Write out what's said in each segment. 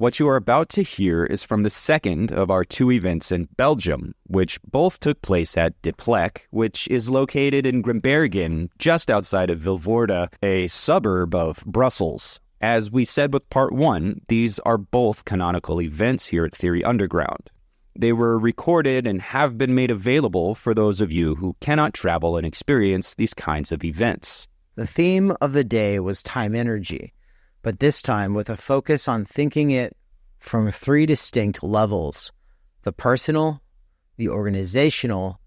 What you are about to hear is from the second of our two events in Belgium, which both took place at Plek, which is located in Grimbergen, just outside of Vilvoorde, a suburb of Brussels. As we said with part one, these are both canonical events here at Theory Underground. They were recorded and have been made available for those of you who cannot travel and experience these kinds of events. The theme of the day was Timenergy, but this time with a focus on thinking it from three distinct levels: the personal, the organizational,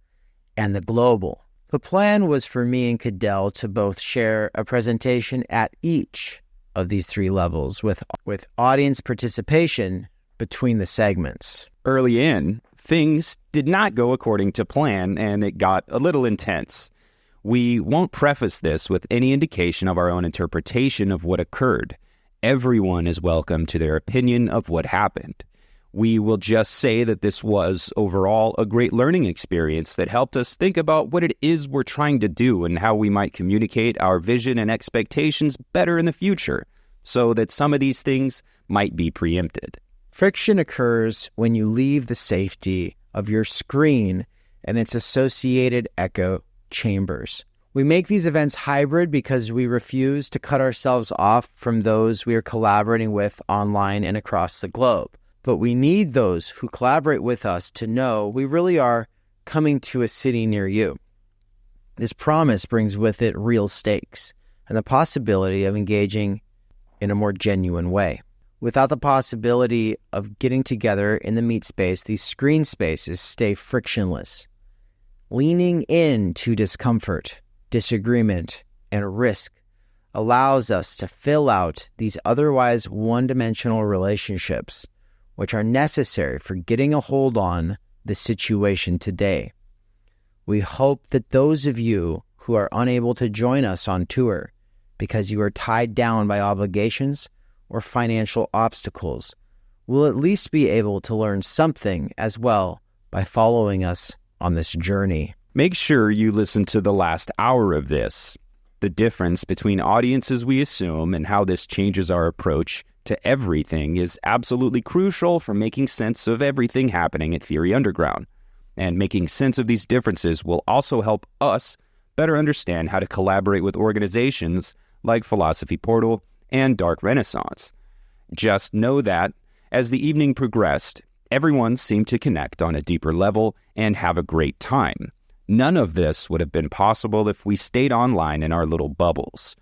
and the global. The plan was for me and Cadell to both share a presentation at each of these three levels with audience participation between the segments. Early in, things did not go according to plan, and it got a little intense. We won't preface this with any indication of our own interpretation of what occurred. Everyone is welcome to their opinion of what happened. We will just say that this was, overall, a great learning experience that helped us think about what it is we're trying to do and how we might communicate our vision and expectations better in the future, so that some of these things might be preempted. Friction occurs when you leave the safety of your screen and its associated echo chambers. We make these events hybrid because we refuse to cut ourselves off from those we are collaborating with online and across the globe. But we need those who collaborate with us to know we really are coming to a city near you. This promise brings with it real stakes and the possibility of engaging in a more genuine way. Without the possibility of getting together in the meet space, these screen spaces stay frictionless. Leaning into discomfort, disagreement, and risk allows us to fill out these otherwise one-dimensional relationships, which are necessary for getting a hold on the situation today. We hope that those of you who are unable to join us on tour because you are tied down by obligations or financial obstacles will at least be able to learn something as well by following us on this journey. Make sure you listen to the last hour of this. The difference between audiences we assume and how this changes our approach to everything is absolutely crucial for making sense of everything happening at Theory Underground. And making sense of these differences will also help us better understand how to collaborate with organizations like Philosophy Portal and Dark Renaissance. Just know that, as the evening progressed, everyone seemed to connect on a deeper level and have a great time. None of this would have been possible if we stayed online in our little bubbles.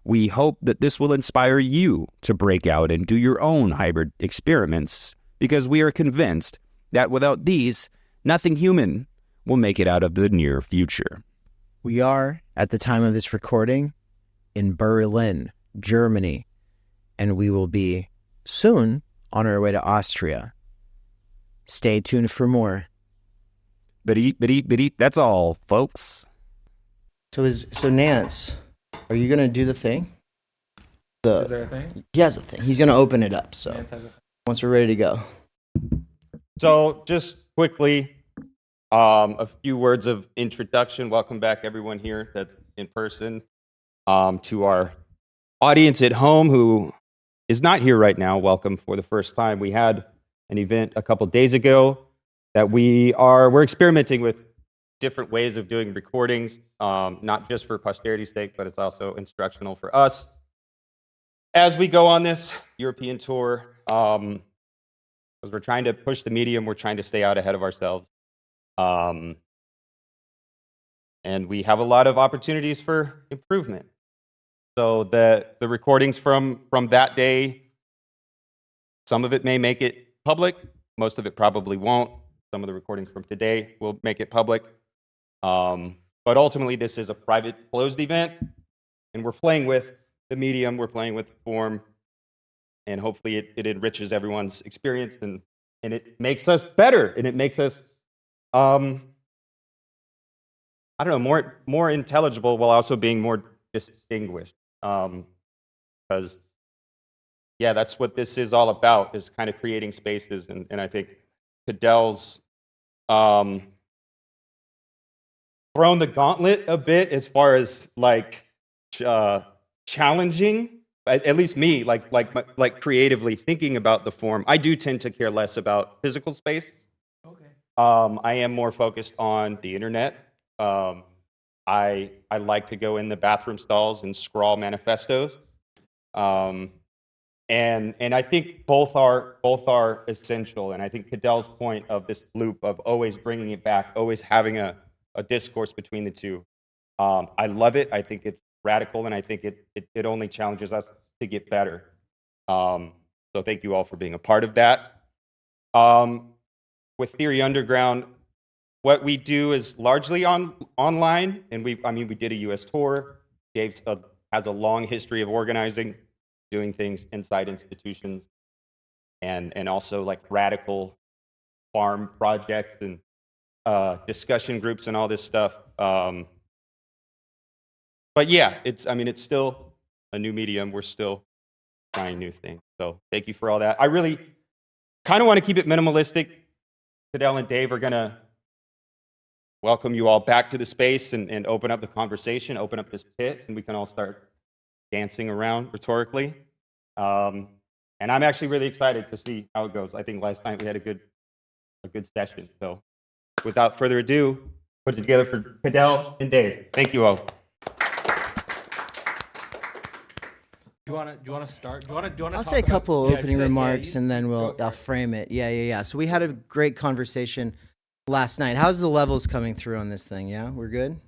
We hope that this will inspire you to break out and do your own hybrid experiments, because we are convinced that without these, nothing human will make it out of the near future. We are, at the time of this recording, in Berlin, Germany, and we will be soon on our way to Austria. Stay tuned for more. But eat, that's all, folks. So Nance, are you going to do the thing? Is there a thing? He has a thing. He's going to open it up, so once we're ready to go. So just quickly, a few words of introduction. Welcome back, everyone here that's in person. To our audience at home who is not here right now, welcome for the first time. We had an event a couple days ago that we're experimenting with different ways of doing recordings, not just for posterity's sake, but it's also instructional for us. As we go on this European tour, because we're trying to push the medium, we're trying to stay out ahead of ourselves. And we have a lot of opportunities for improvement. So the recordings from that day, some of it may make it public, most of it probably won't. Some of the recordings from today will make it public. But ultimately, this is a private, closed event, and we're playing with the medium, we're playing with the form, and hopefully it enriches everyone's experience, and it makes us better, and it makes us, I don't know, more intelligible while also being more distinguished. Because, yeah, that's what this is all about, is kind of creating spaces, and I think Cadell's thrown the gauntlet a bit as far as like challenging at least me, like creatively thinking about the form, I do tend to care less about physical space. Okay. I am more focused on the internet. I like to go in the bathroom stalls and scrawl manifestos. And I think both are essential. And I think Cadell's point of this loop of always bringing it back, always having a discourse between the two. I love it. I think it's radical, and I think it only challenges us to get better. So thank you all for being a part of that. With Theory Underground, what we do is largely online, and we did a U.S. tour. Dave has a long history of organizing, doing things inside institutions, and also like radical farm projects and discussion groups and all this stuff. But yeah, it's still a new medium. We're still trying new things. So thank you for all that. I really kind of want to keep it minimalistic. Cadell and Dave are going to welcome you all back to the space and open up the conversation, open up this pit, and we can all start dancing around rhetorically. And I'm actually really excited to see how it goes. I think last night we had a good session. So without further ado, put it together for Cadell and Dave. Thank you all. Do you want to start? Do you want to? I'll say a couple opening remarks and then I'll frame it. Yeah. So we had a great conversation last night. How's the levels coming through on this thing? Yeah, we're good.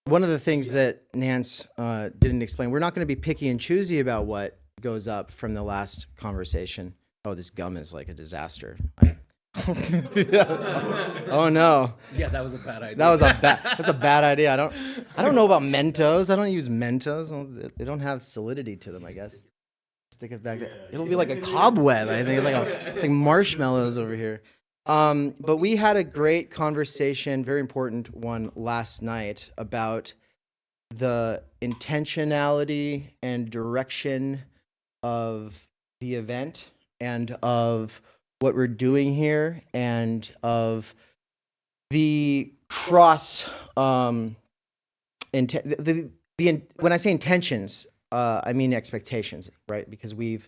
One of the things that Nance didn't explain, we're not going to be picky and choosy about what goes up from the last conversation. Oh, this gum is like a disaster. Oh no. Yeah, that was a bad idea. That's a bad idea. I don't know about Mentos. I don't use Mentos. They don't have solidity to them, I guess. Stick it back there. It'll be like a cobweb. I think it's like marshmallows over here. But we had a great conversation, very important one last night, about the intentionality and direction of the event and of what we're doing here and of the cross when I say intentions, I mean expectations, right? Because we've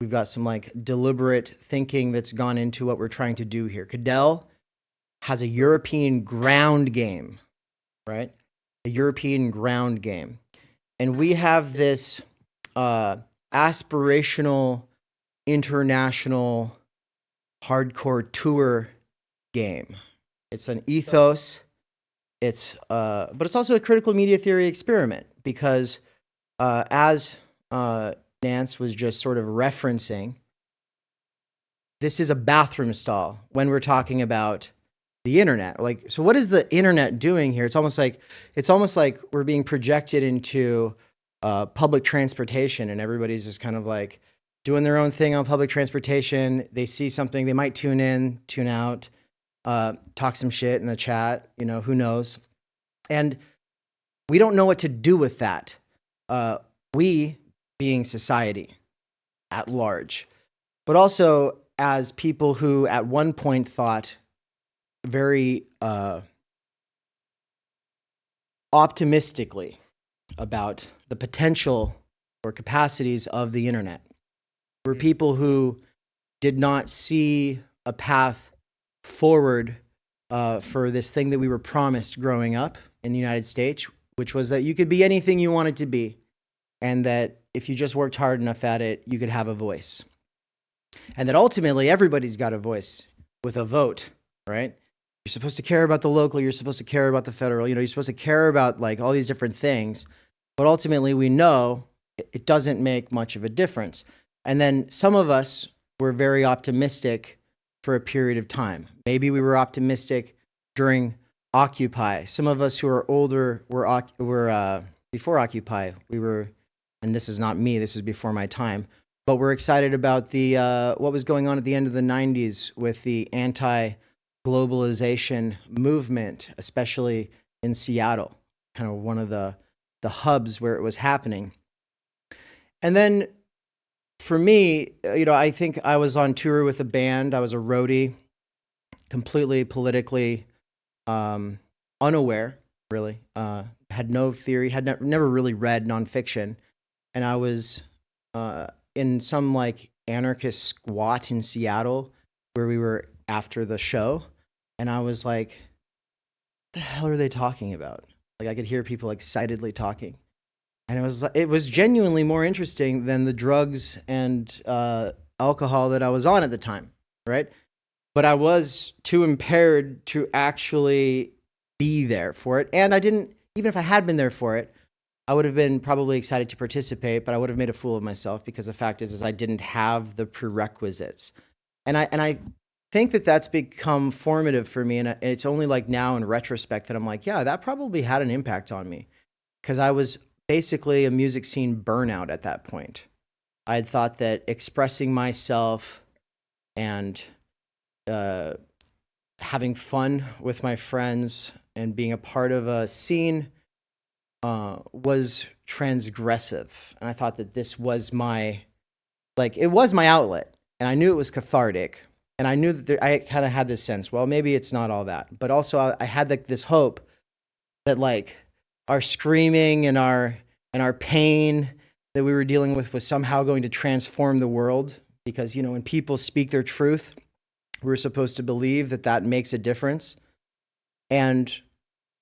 got some like deliberate thinking that's gone into what we're trying to do here. Cadell has a European ground game, right? A European ground game. And we have this aspirational international hardcore tour game. It's an ethos. But it's also a critical media theory experiment because as Nance was just sort of referencing, this is a bathroom stall when we're talking about the internet. Like, so what is the internet doing here? It's almost like we're being projected into public transportation, and everybody's just kind of like doing their own thing on public transportation. They see something, they might tune in, tune out, talk some shit in the chat, who knows? And we don't know what to do with that. We being society at large, but also as people who at one point thought very optimistically about the potential or capacities of the internet. We're people who did not see a path forward for this thing that we were promised growing up in the United States, which was that you could be anything you wanted to be, and that if you just worked hard enough at it, you could have a voice. And that ultimately everybody's got a voice with a vote, right? You're supposed to care about the local, you're supposed to care about the federal, you're supposed to care about like all these different things, but ultimately we know it doesn't make much of a difference. And then some of us were very optimistic for a period of time. Maybe we were optimistic during Occupy. Some of us who are older were before Occupy. We were, and this is not me, this is before my time, but we're excited about the what was going on at the end of the 90s with the anti-globalization movement, especially in Seattle, kind of one of the hubs where it was happening. And then for me, I think I was on tour with a band. I was a roadie, completely politically unaware, really. Had no theory, had never really read nonfiction. and I was in some like anarchist squat in Seattle where we were after the show, and I was like, what the hell are they talking about? Like I could hear people excitedly talking. And it was genuinely more interesting than the drugs and alcohol that I was on at the time, right? But I was too impaired to actually be there for it. And I didn't, even if I had been there for it, I would have been probably excited to participate, but I would have made a fool of myself because the fact is I didn't have the prerequisites. And I think that that's become formative for me. And it's only like now in retrospect that I'm like, yeah, that probably had an impact on me because I was basically a music scene burnout at that point. I had thought that expressing myself and having fun with my friends and being a part of a scene was transgressive. And I thought that this was it was my outlet. And I knew it was cathartic. And I knew that I kind of had this sense, well, maybe it's not all that. But also I had this hope that like our screaming and our pain that we were dealing with was somehow going to transform the world. Because, when people speak their truth, we're supposed to believe that makes a difference. And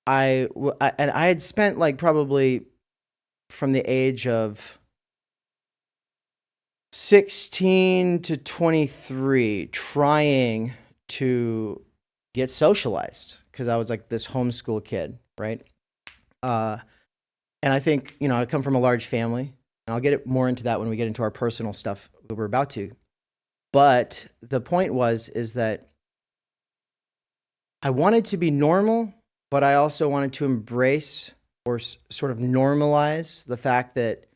I had spent like probably from the age of 16 to 23 trying to get socialized because I was like this homeschool kid, right? And I think, I come from a large family, and I'll get more into that when we get into our personal stuff that we're about to. But the point is that I wanted to be normal, but I also wanted to embrace or sort of normalize the fact that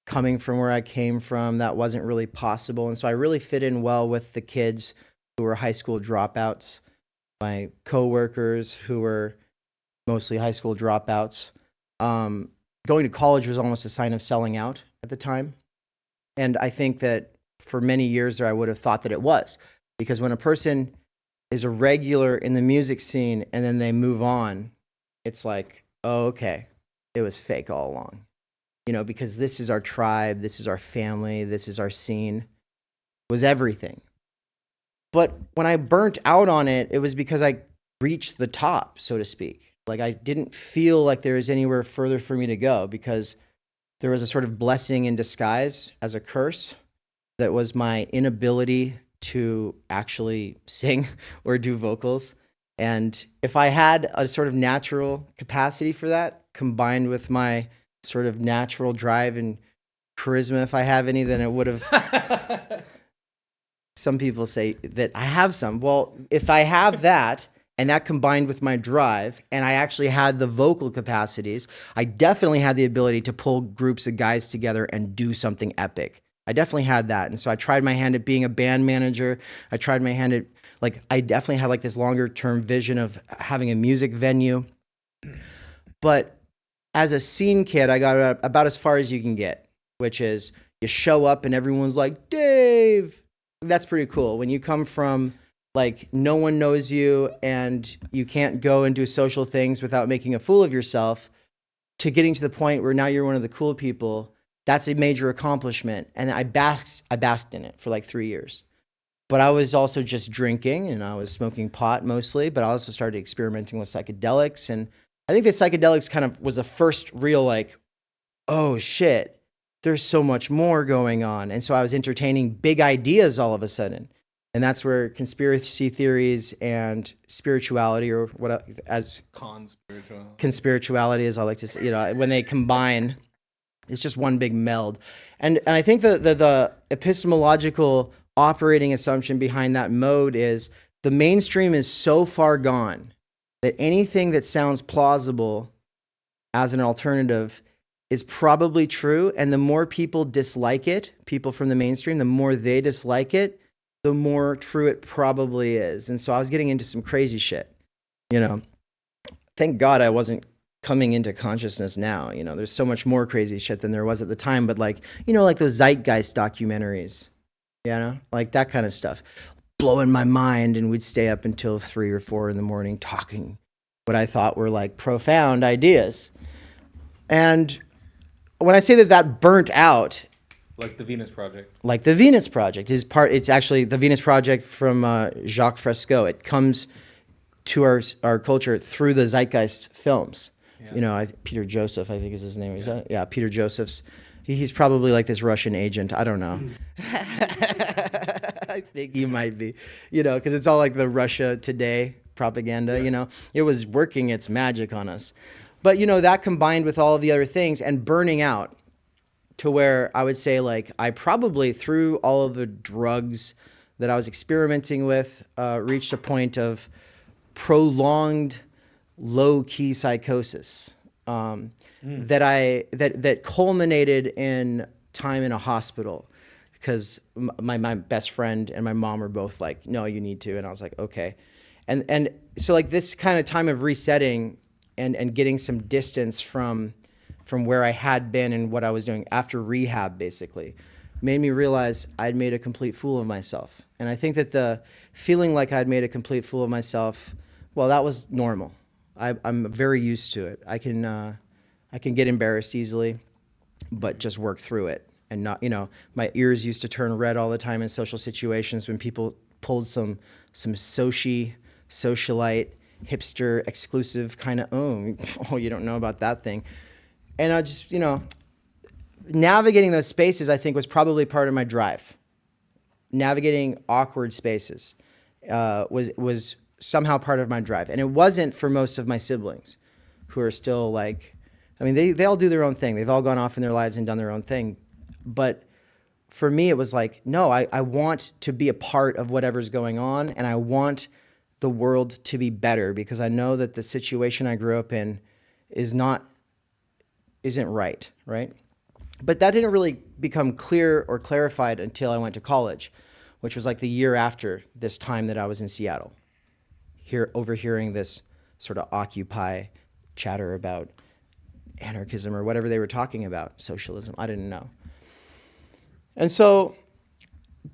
coming from where I came from, that wasn't really possible. And so I really fit in well with the kids who were high school dropouts, my coworkers who were mostly high school dropouts. Going to college was almost a sign of selling out at the time. And I think that for many years there, I would have thought that it was. Because when a person is a regular in the music scene and then they move on, it's like, oh, okay, it was fake all along. Because this is our tribe, this is our family, this is our scene, it was everything. But when I burnt out on it, it was because I reached the top, so to speak. Like I didn't feel like there was anywhere further for me to go because there was a sort of blessing in disguise as a curse that was my inability to actually sing or do vocals. And if I had a sort of natural capacity for that, combined with my sort of natural drive and charisma, if I have any, then it would have. Some people say that I have some. Well, if I have that, and that combined with my drive, and I actually had the vocal capacities, I definitely had the ability to pull groups of guys together and do something epic. I definitely had that. And so I tried my hand at being a band manager. I tried my hand at, I definitely had this longer term vision of having a music venue. But as a scene kid, I got about as far as you can get, which is you show up and everyone's like, Dave. That's pretty cool. When you come from no one knows you and you can't go and do social things without making a fool of yourself, to getting to the point where now you're one of the cool people, that's a major accomplishment. And I basked in it for 3 years. But I was also just drinking and I was smoking pot mostly, but I also started experimenting with psychedelics. And I think the psychedelics kind of was the first real oh shit, there's so much more going on. And so I was entertaining big ideas all of a sudden. And that's where conspiracy theories and spirituality, or what as conspirituality, as I like to say, when they combine, it's just one big meld. And I think the epistemological operating assumption behind that mode is the mainstream is so far gone that anything that sounds plausible as an alternative is probably true. And the more people dislike it, people from the mainstream, the more they dislike it, the more true it probably is. And so I was getting into some crazy shit, Thank God I wasn't coming into consciousness now. There's so much more crazy shit than there was at the time. But those Zeitgeist documentaries, that kind of stuff, blowing my mind. And we'd stay up until 3 or 4 in the morning talking what I thought were profound ideas. And when I say that burnt out, Like the Venus Project. like the Venus Project is it's actually the Venus Project from Jacques Fresco. It comes to our culture through the Zeitgeist films. Yeah. You know, Peter Joseph, I think is his name. Is that? Yeah, Peter Joseph's. He's probably like this Russian agent. I don't know. I think he might be, you know, because it's all like the Russia Today propaganda, you know. It was working its magic on us. But, you know, that combined with all of the other things and burning out to where I would say, like, I probably, through all of the drugs that I was experimenting with, reached a point of prolonged low-key psychosis that culminated in time in a hospital, because my best friend and my mom were both like, no, you need to. And I was like, okay. And so like this kind of time of resetting and getting some distance from where I had been and what I was doing after rehab basically made me realize I'd made a complete fool of myself. And I think that the feeling like I'd made a complete fool of myself, well, that was normal. I'm very used to it. I can get embarrassed easily, but just work through it. And not, you know, my ears used to turn red all the time in social situations when people pulled some socialite, hipster, exclusive kind of, oh, you don't know about that thing. And I just, you know, navigating those spaces, I think, was probably part of my drive. Navigating awkward spaces was somehow part of my drive. And it wasn't for most of my siblings who are still like, I mean, they all do their own thing. They've all gone off in their lives and done their own thing. But for me, it was like, no, I want to be a part of whatever's going on, and I want the world to be better because I know that the situation I grew up in isn't right? But that didn't really become clear or clarified until I went to college, which was like the year after this time that I was in Seattle, overhearing this sort of Occupy chatter about anarchism or whatever they were talking about, socialism, I didn't know. And so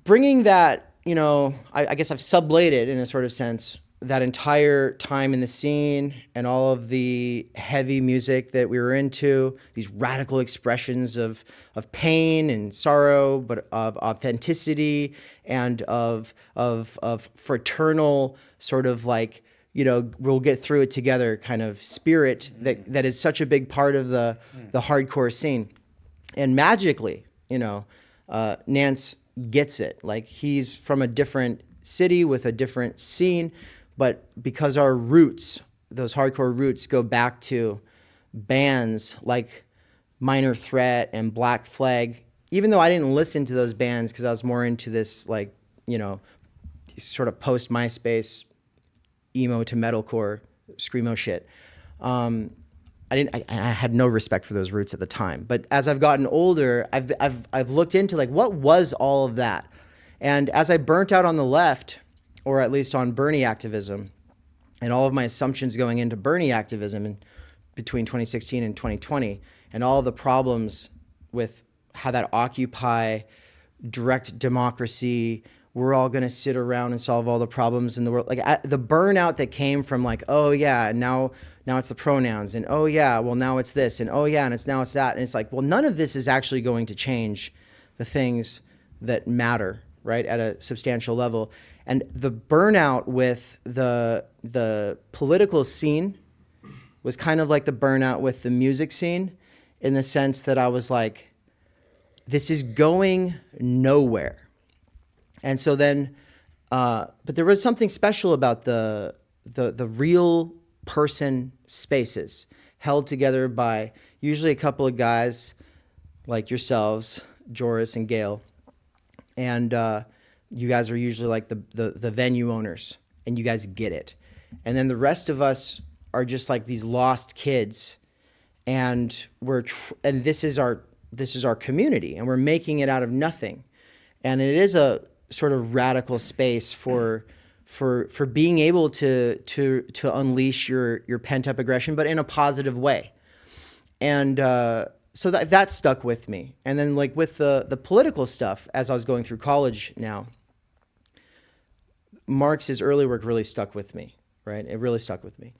bringing that, you know, I guess I've sublated in a sort of sense that entire time in the scene and all of the heavy music that we were into, these radical expressions of pain and sorrow, but of authenticity and of fraternal sort of like, you know, we'll get through it together kind of spirit that is such a big part of the hardcore scene. And magically, you know, Nance gets it. Like, he's from a different city with a different scene, but because our roots, those hardcore roots, go back to bands like Minor Threat and Black Flag, even though I didn't listen to those bands because I was more into this, like, you know, sort of post-MySpace emo to metalcore screamo shit. I had no respect for those roots at the time. But as I've gotten older, I've looked into like what was all of that. And as I burnt out on the left, or at least on Bernie activism, and all of my assumptions going into Bernie activism in between 2016 and 2020, and all the problems with how that Occupy, direct democracy, we're all going to sit around and solve all the problems in the world. Like the burnout that came from like, oh yeah, now it's the pronouns, and oh yeah, well now it's this, and oh yeah, and now it's that. And it's like, well, none of this is actually going to change the things that matter, right, at a substantial level. And the burnout with the political scene was kind of like the burnout with the music scene, in the sense that I was like, this is going nowhere. And so then, but there was something special about the real person spaces held together by usually a couple of guys like yourselves, Joris and Gail, and you guys are usually like the venue owners, and you guys get it. And then the rest of us are just like these lost kids, and and this is our community, and we're making it out of nothing. And it is a sort of radical space for being able to unleash your pent-up aggression, but in a positive way. And so that stuck with me. And then like with the political stuff, as I was going through college now, Marx's early work really stuck with me, right? It really stuck with me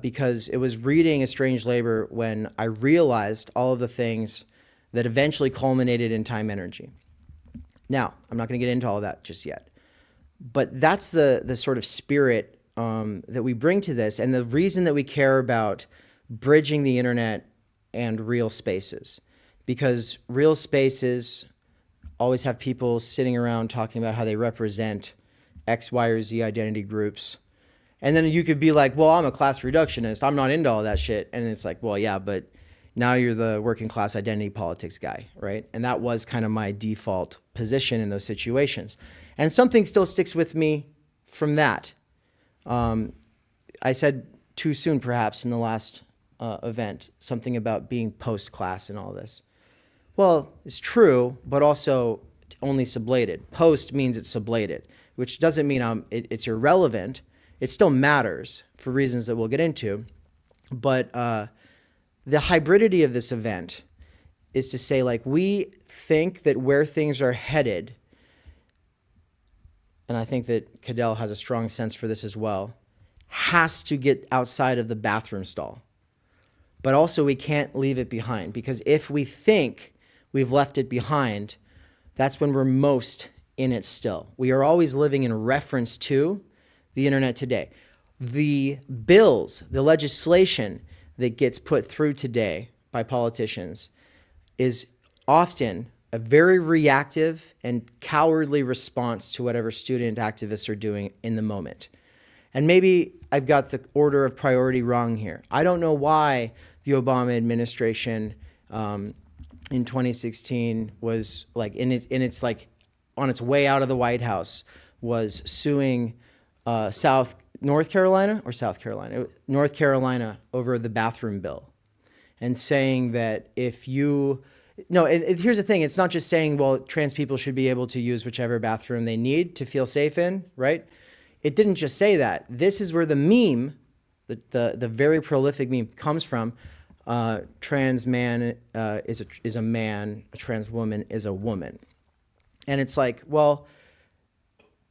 because it was reading A Strange Labor when I realized all of the things that eventually culminated in Timenergy. Now, I'm not going to get into all that just yet, but that's the sort of spirit that we bring to this, and the reason that we care about bridging the internet and real spaces, because real spaces always have people sitting around talking about how they represent X, Y, or Z identity groups. And then you could be like, well, I'm a class reductionist. I'm not into all that shit. And it's like, well, yeah, but now you're the working class identity politics guy, right? And that was kind of my default position in those situations. And something still sticks with me from that. I said too soon, perhaps, in the last event, something about being post-class and all this. Well, it's true, but also only sublated. Post means it's sublated, which doesn't mean it's irrelevant. It still matters for reasons that we'll get into. But the hybridity of this event is to say, like, we think that where things are headed, and I think that Cadell has a strong sense for this as well, has to get outside of the bathroom stall. But also we can't leave it behind, because if we think we've left it behind, that's when we're most in it still. We are always living in reference to the internet today. The bills, the legislation that gets put through today by politicians is often a very reactive and cowardly response to whatever student activists are doing in the moment. And maybe I've got the order of priority wrong here. I don't know why the Obama administration in 2016 was like it's like on its way out of the White House was suing North Carolina over the bathroom bill, and saying that here's the thing, it's not just saying, well, trans people should be able to use whichever bathroom they need to feel safe in, right? It didn't just say that. This is where the meme, the very prolific meme comes from. Trans man is a man, a trans woman is a woman. And it's like, well,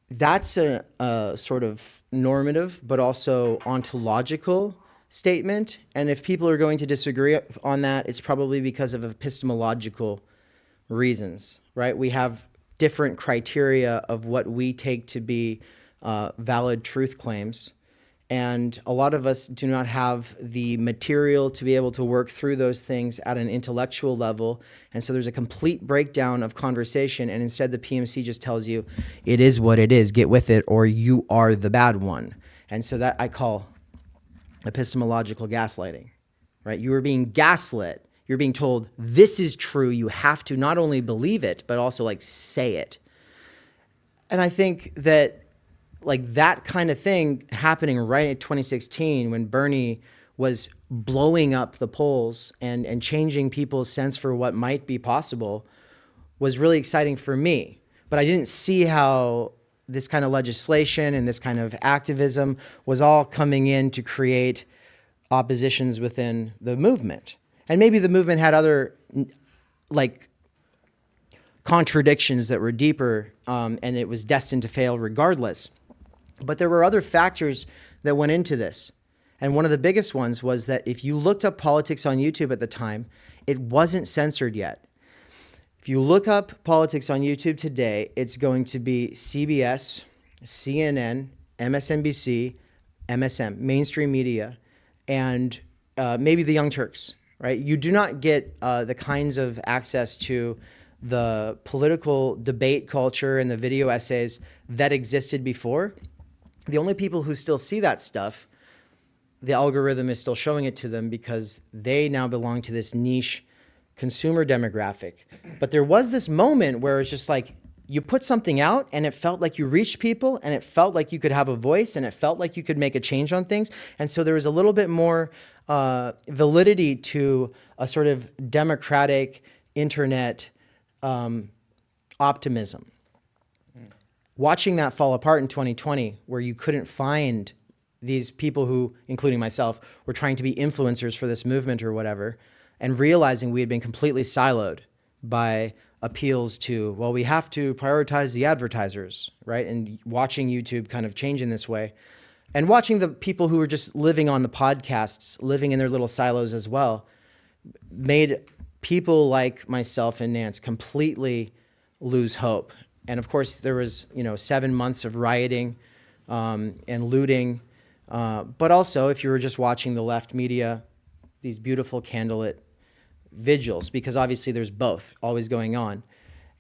that's a sort of normative but also ontological statement. And if people are going to disagree on that, it's probably because of epistemological reasons, right? We have different criteria of what we take to be valid truth claims. And a lot of us do not have the material to be able to work through those things at an intellectual level. And so there's a complete breakdown of conversation. And instead, the PMC just tells you, it is what it is, get with it, or you are the bad one. And so that I call epistemological gaslighting, right? You are being gaslit. You're being told, this is true. You have to not only believe it, but also like say it. And I think that like that kind of thing happening right in 2016 when Bernie was blowing up the polls and changing people's sense for what might be possible was really exciting for me. But I didn't see how this kind of legislation and this kind of activism was all coming in to create oppositions within the movement. And maybe the movement had other like contradictions that were deeper, and it was destined to fail regardless. But there were other factors that went into this. And one of the biggest ones was that if you looked up politics on YouTube at the time, it wasn't censored yet. If you look up politics on YouTube today, it's going to be CBS, CNN, MSNBC, MSM, mainstream media, and maybe the Young Turks, right? You do not get the kinds of access to the political debate culture and the video essays that existed before. The only people who still see that stuff, the algorithm is still showing it to them because they now belong to this niche consumer demographic. But there was this moment where it's just like you put something out and it felt like you reached people and it felt like you could have a voice and it felt like you could make a change on things. And so there was a little bit more validity to a sort of democratic internet optimism. Watching that fall apart in 2020, where you couldn't find these people who, including myself, were trying to be influencers for this movement or whatever, and realizing we had been completely siloed by appeals to, well, we have to prioritize the advertisers, right? And watching YouTube kind of change in this way, and watching the people who were just living on the podcasts, living in their little silos as well, made people like myself and Nance completely lose hope. And of course, there was 7 months of rioting and looting. But also, if you were just watching the left media, these beautiful candlelit vigils, because obviously there's both always going on.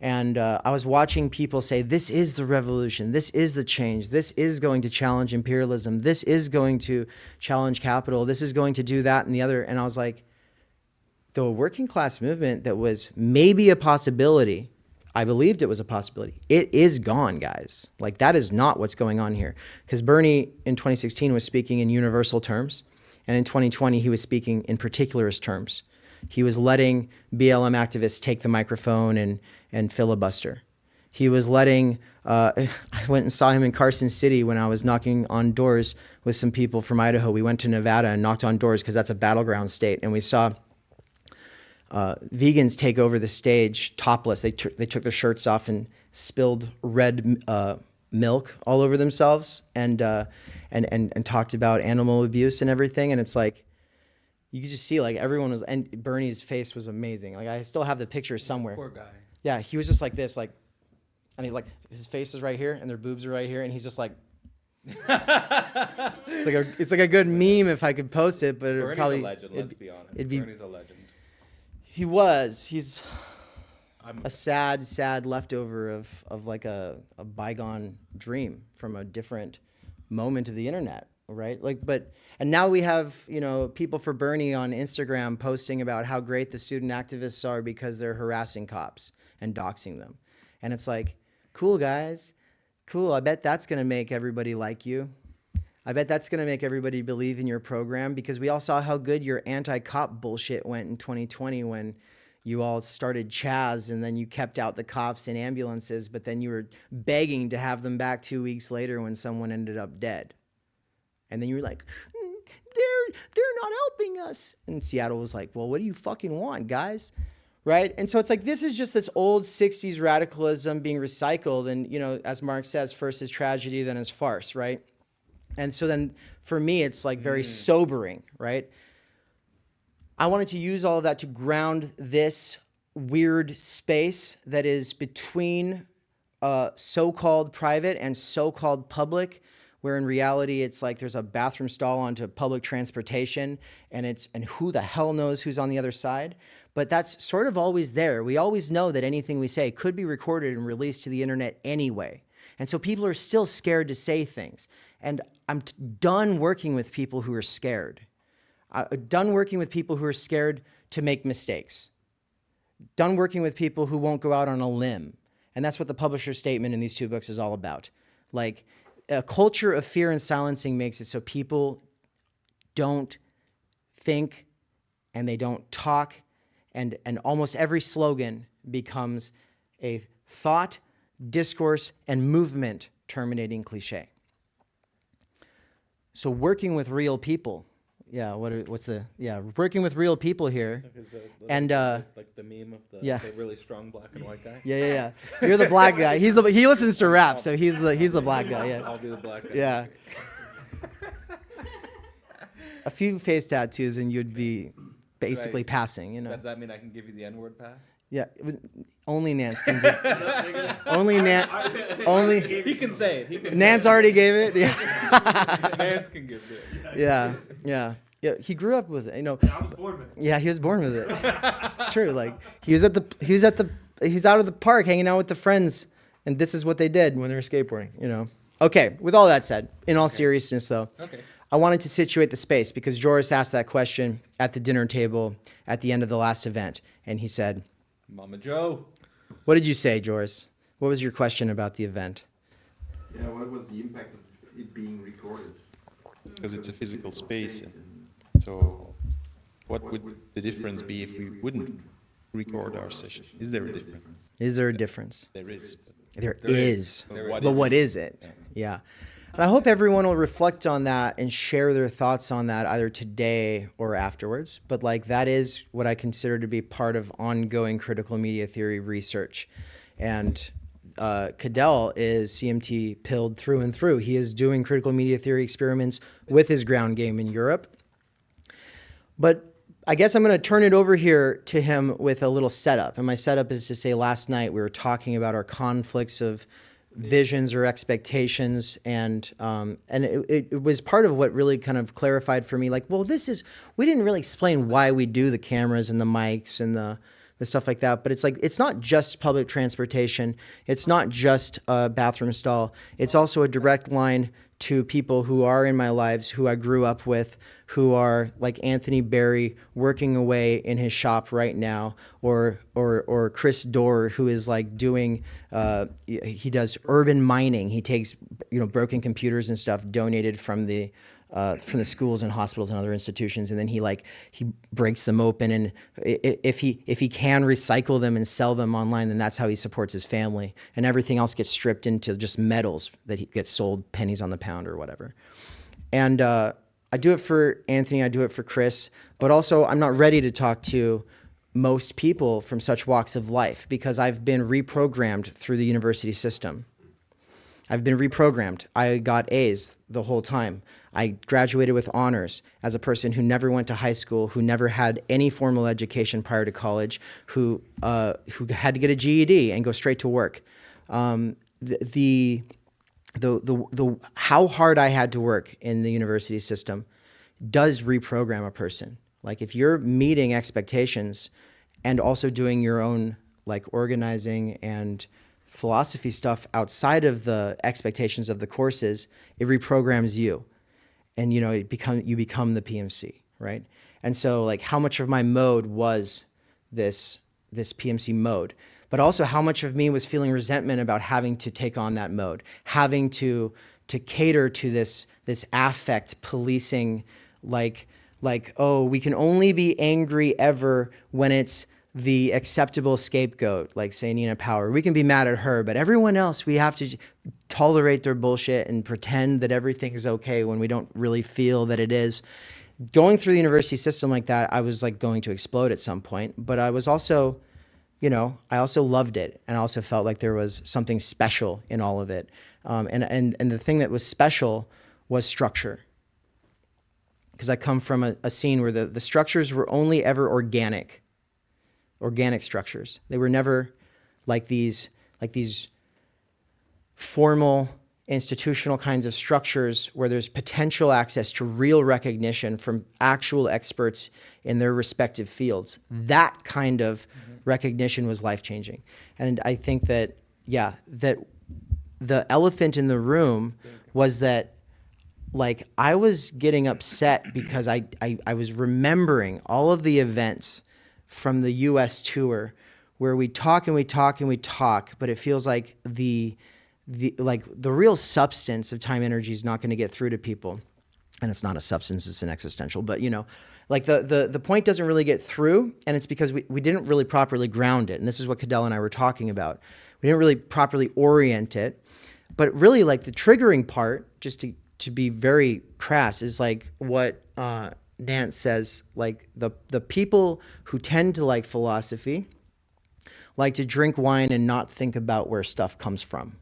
And I was watching people say, this is the revolution, this is the change, this is going to challenge imperialism, this is going to challenge capital, this is going to do that and the other. And I was like, the working class movement that was maybe a possibility, I believed it was a possibility, it is gone, guys. Like, that is not what's going on here. Because Bernie in 2016 was speaking in universal terms, and in 2020 he was speaking in particularist terms. He was letting BLM activists take the microphone and filibuster. He was letting, I went and saw him in Carson City when I was knocking on doors with some people from Idaho. We went to Nevada and knocked on doors because that's a battleground state. And we saw vegans take over the stage topless. They took their shirts off and spilled red milk all over themselves and talked about animal abuse and everything. And it's like, you could just see like everyone was, and Bernie's face was amazing. Like, I still have the picture somewhere. Poor guy. Yeah, he was just like this, like, and he like, his face is right here and their boobs are right here, and he's just like, it's like a good meme if I could post it, but Bernie's probably a legend. Let's be honest. Bernie's a legend. He was. He's a sad leftover of like a bygone dream from a different moment of the internet, right? Like, and now we have, people for Bernie on Instagram posting about how great the student activists are because they're harassing cops and doxing them. And it's like, cool, guys. Cool. I bet that's going to make everybody like you. I bet that's going to make everybody believe in your program, because we all saw how good your anti-cop bullshit went in 2020 when you all started Chaz, and then you kept out the cops in ambulances, but then you were begging to have them back 2 weeks later when someone ended up dead. And then you were like, they're not helping us. And Seattle was like, well, what do you fucking want, guys? Right? And so it's like, this is just this old 60s radicalism being recycled. And, as Marx says, first is tragedy, then is farce, right? And so then for me, it's like very sobering, right? I wanted to use all of that to ground this weird space that is between so-called private and so-called public, where in reality it's like there's a bathroom stall onto public transportation, and who the hell knows who's on the other side. But that's sort of always there. We always know that anything we say could be recorded and released to the internet anyway. And so people are still scared to say things. And I'm done working with people who are scared. Done working with people who are scared to make mistakes. Done working with people who won't go out on a limb. And that's what the publisher's statement in these two books is all about. Like, a culture of fear and silencing makes it so people don't think and they don't talk, and almost every slogan becomes a thought, discourse, and movement terminating cliche. So working with real people, working with real people here, and like the meme of the really strong black and white guy. Yeah. You're the black guy. He listens to rap, so he's the black guy. Yeah. I'll be the black guy. Yeah. A few face tattoos and you'd be basically passing. Does that mean I can give you the N-word pass? Yeah, only Nance can give. Only Nance. Only. He can say it. Nance already gave it. Yeah. Nance can give it. Yeah. He grew up with it. I was born with it. Yeah, he was born with it. It's true. Like, he was out of the park hanging out with the friends, and this is what they did when they were skateboarding. Okay. With all that said, in all seriousness, though. Okay. I wanted to situate the space because Joris asked that question at the dinner table at the end of the last event, and he said, Mama Joe. What did you say, Joris? What was your question about the event? Yeah, what was the impact of it being recorded? Because it's a physical space. So what would the difference be if we wouldn't record our session? Is there a difference? Is there a difference? There is. There is. But What is it? Yeah. And I hope everyone will reflect on that and share their thoughts on that either today or afterwards. But that is what I consider to be part of ongoing critical media theory research. And Cadell is CMT pilled through and through. He is doing critical media theory experiments with his ground game in Europe. But I guess I'm going to turn it over here to him with a little setup. And my setup is to say last night we were talking about our conflicts of visions or expectations, and it was part of what really kind of clarified for me, like, well, we didn't really explain why we do the cameras and the mics and the stuff like that. But it's like, it's not just public transportation. It's not just a bathroom stall. It's also a direct line to people who are in my lives, who I grew up with, who are like Anthony Berry working away in his shop right now, or Chris Dorr, who is like doing, he does urban mining. He takes, broken computers and stuff donated from the schools and hospitals and other institutions, and then he breaks them open, and if he can recycle them and sell them online, then that's how he supports his family, and everything else gets stripped into just metals that he gets sold pennies on the pound or whatever. And I do it for Anthony, I do it for Chris, but also I'm not ready to talk to most people from such walks of life because I've been reprogrammed through the university system. I've been reprogrammed. I got A's the whole time. I graduated with honors as a person who never went to high school, who never had any formal education prior to college, who had to get a GED and go straight to work. The how hard I had to work in the university system does reprogram a person. Like if you're meeting expectations and also doing your own like organizing and philosophy stuff outside of the expectations of the courses, it reprograms you, and you become the PMC, right? And so like how much of my mode was this PMC mode, but also how much of me was feeling resentment about having to take on that mode, having to cater to this affect policing, like oh, we can only be angry ever when it's the acceptable scapegoat, like say Nina Power. We can be mad at her, but everyone else, we have to tolerate their bullshit and pretend that everything is okay when we don't really feel that it is. Going through the university system like that, I was like going to explode at some point, but I was also, I also loved it. And I also felt like there was something special in all of it. And the thing that was special was structure. Because I come from a scene where the structures were only ever organic structures. They were never like these formal institutional kinds of structures where there's potential access to real recognition from actual experts in their respective fields. That kind of recognition was life-changing. And I think that the elephant in the room was that like I was getting upset because I was remembering all of the events from the US tour where we talk and we talk and we talk, but it feels like the real substance of Timenergy is not going to get through to people. And it's not a substance, it's an existential, but like the point doesn't really get through, and it's because we didn't really properly ground it. And this is what Cadell and I were talking about. We didn't really properly orient it, but really like the triggering part, just to be very crass, is like what Nance says, like the people who tend to like philosophy like to drink wine and not think about where stuff comes from.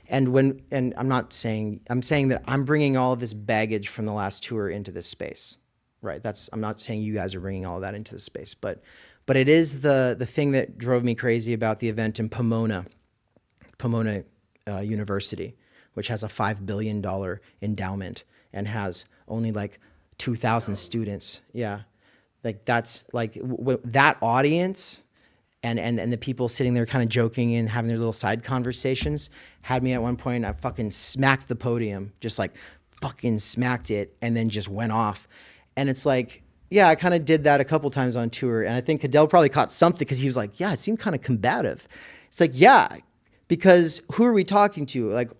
And I'm saying that I'm bringing all of this baggage from the last tour into this space, right? I'm not saying you guys are bringing all of that into the space, but it is the thing that drove me crazy about the event in Pomona University, which has a $5 billion endowment and has only like 2,000 students. Yeah. Like that's like that audience and the people sitting there kind of joking and having their little side conversations had me at one point. I fucking smacked the podium, just like fucking smacked it, and then just went off. And it's like, yeah, I kind of did that a couple times on tour. And I think Cadell probably caught something because he was like, yeah, it seemed kind of combative. It's like, yeah, because who are we talking to? Like,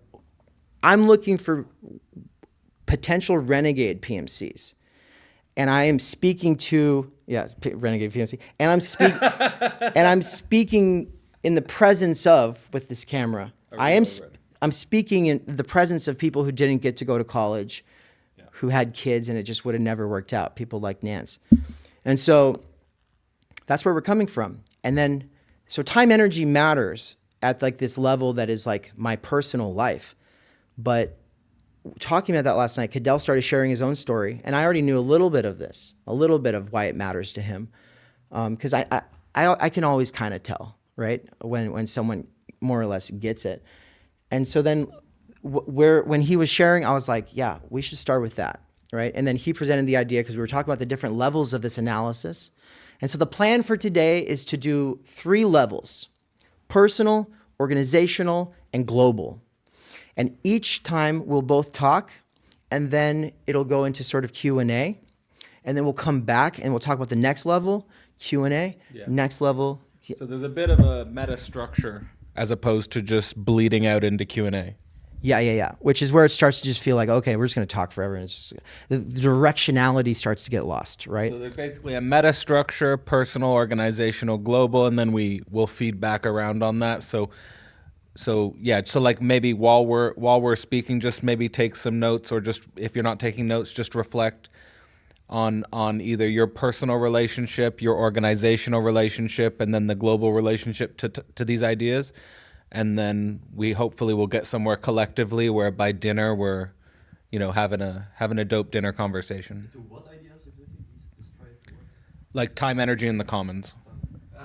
I'm looking for potential renegade PMCs. And I am speaking to, renegade PMC. And I'm speaking in the presence of, with this camera. I'm speaking in the presence of people who didn't get to go to college, who had kids, and it just would have never worked out. People like Nance. And so that's where we're coming from. And then, so Timenergy matters at like this level that is like my personal life. But talking about that last night, Cadell started sharing his own story, and I already knew a little bit of this, a little bit of why it matters to him, because I can always kind of tell, right, when someone more or less gets it. And so then when he was sharing, I was like, yeah, we should start with that, right? And then he presented the idea, because we were talking about the different levels of this analysis. And so the plan for today is to do 3 levels: personal, organizational, and global. And each time we'll both talk, and then it'll go into sort of Q&A. And then we'll come back and we'll talk about the next level, Q&A, next level. So there's a bit of a meta structure as opposed to just bleeding out into Q&A. Yeah. Which is where it starts to just feel like, okay, we're just going to talk forever. And it's just, the directionality starts to get lost, right? So there's basically a meta structure, personal, organizational, global, and then we'll feed back around on that. So like maybe while we're speaking, just maybe take some notes, or just if you're not taking notes, just reflect on either your personal relationship, your organizational relationship, and then the global relationship to these ideas. And then we hopefully will get somewhere collectively where by dinner we're, having a dope dinner conversation. So what ideas exactly is try to work? Like time, energy, and the commons.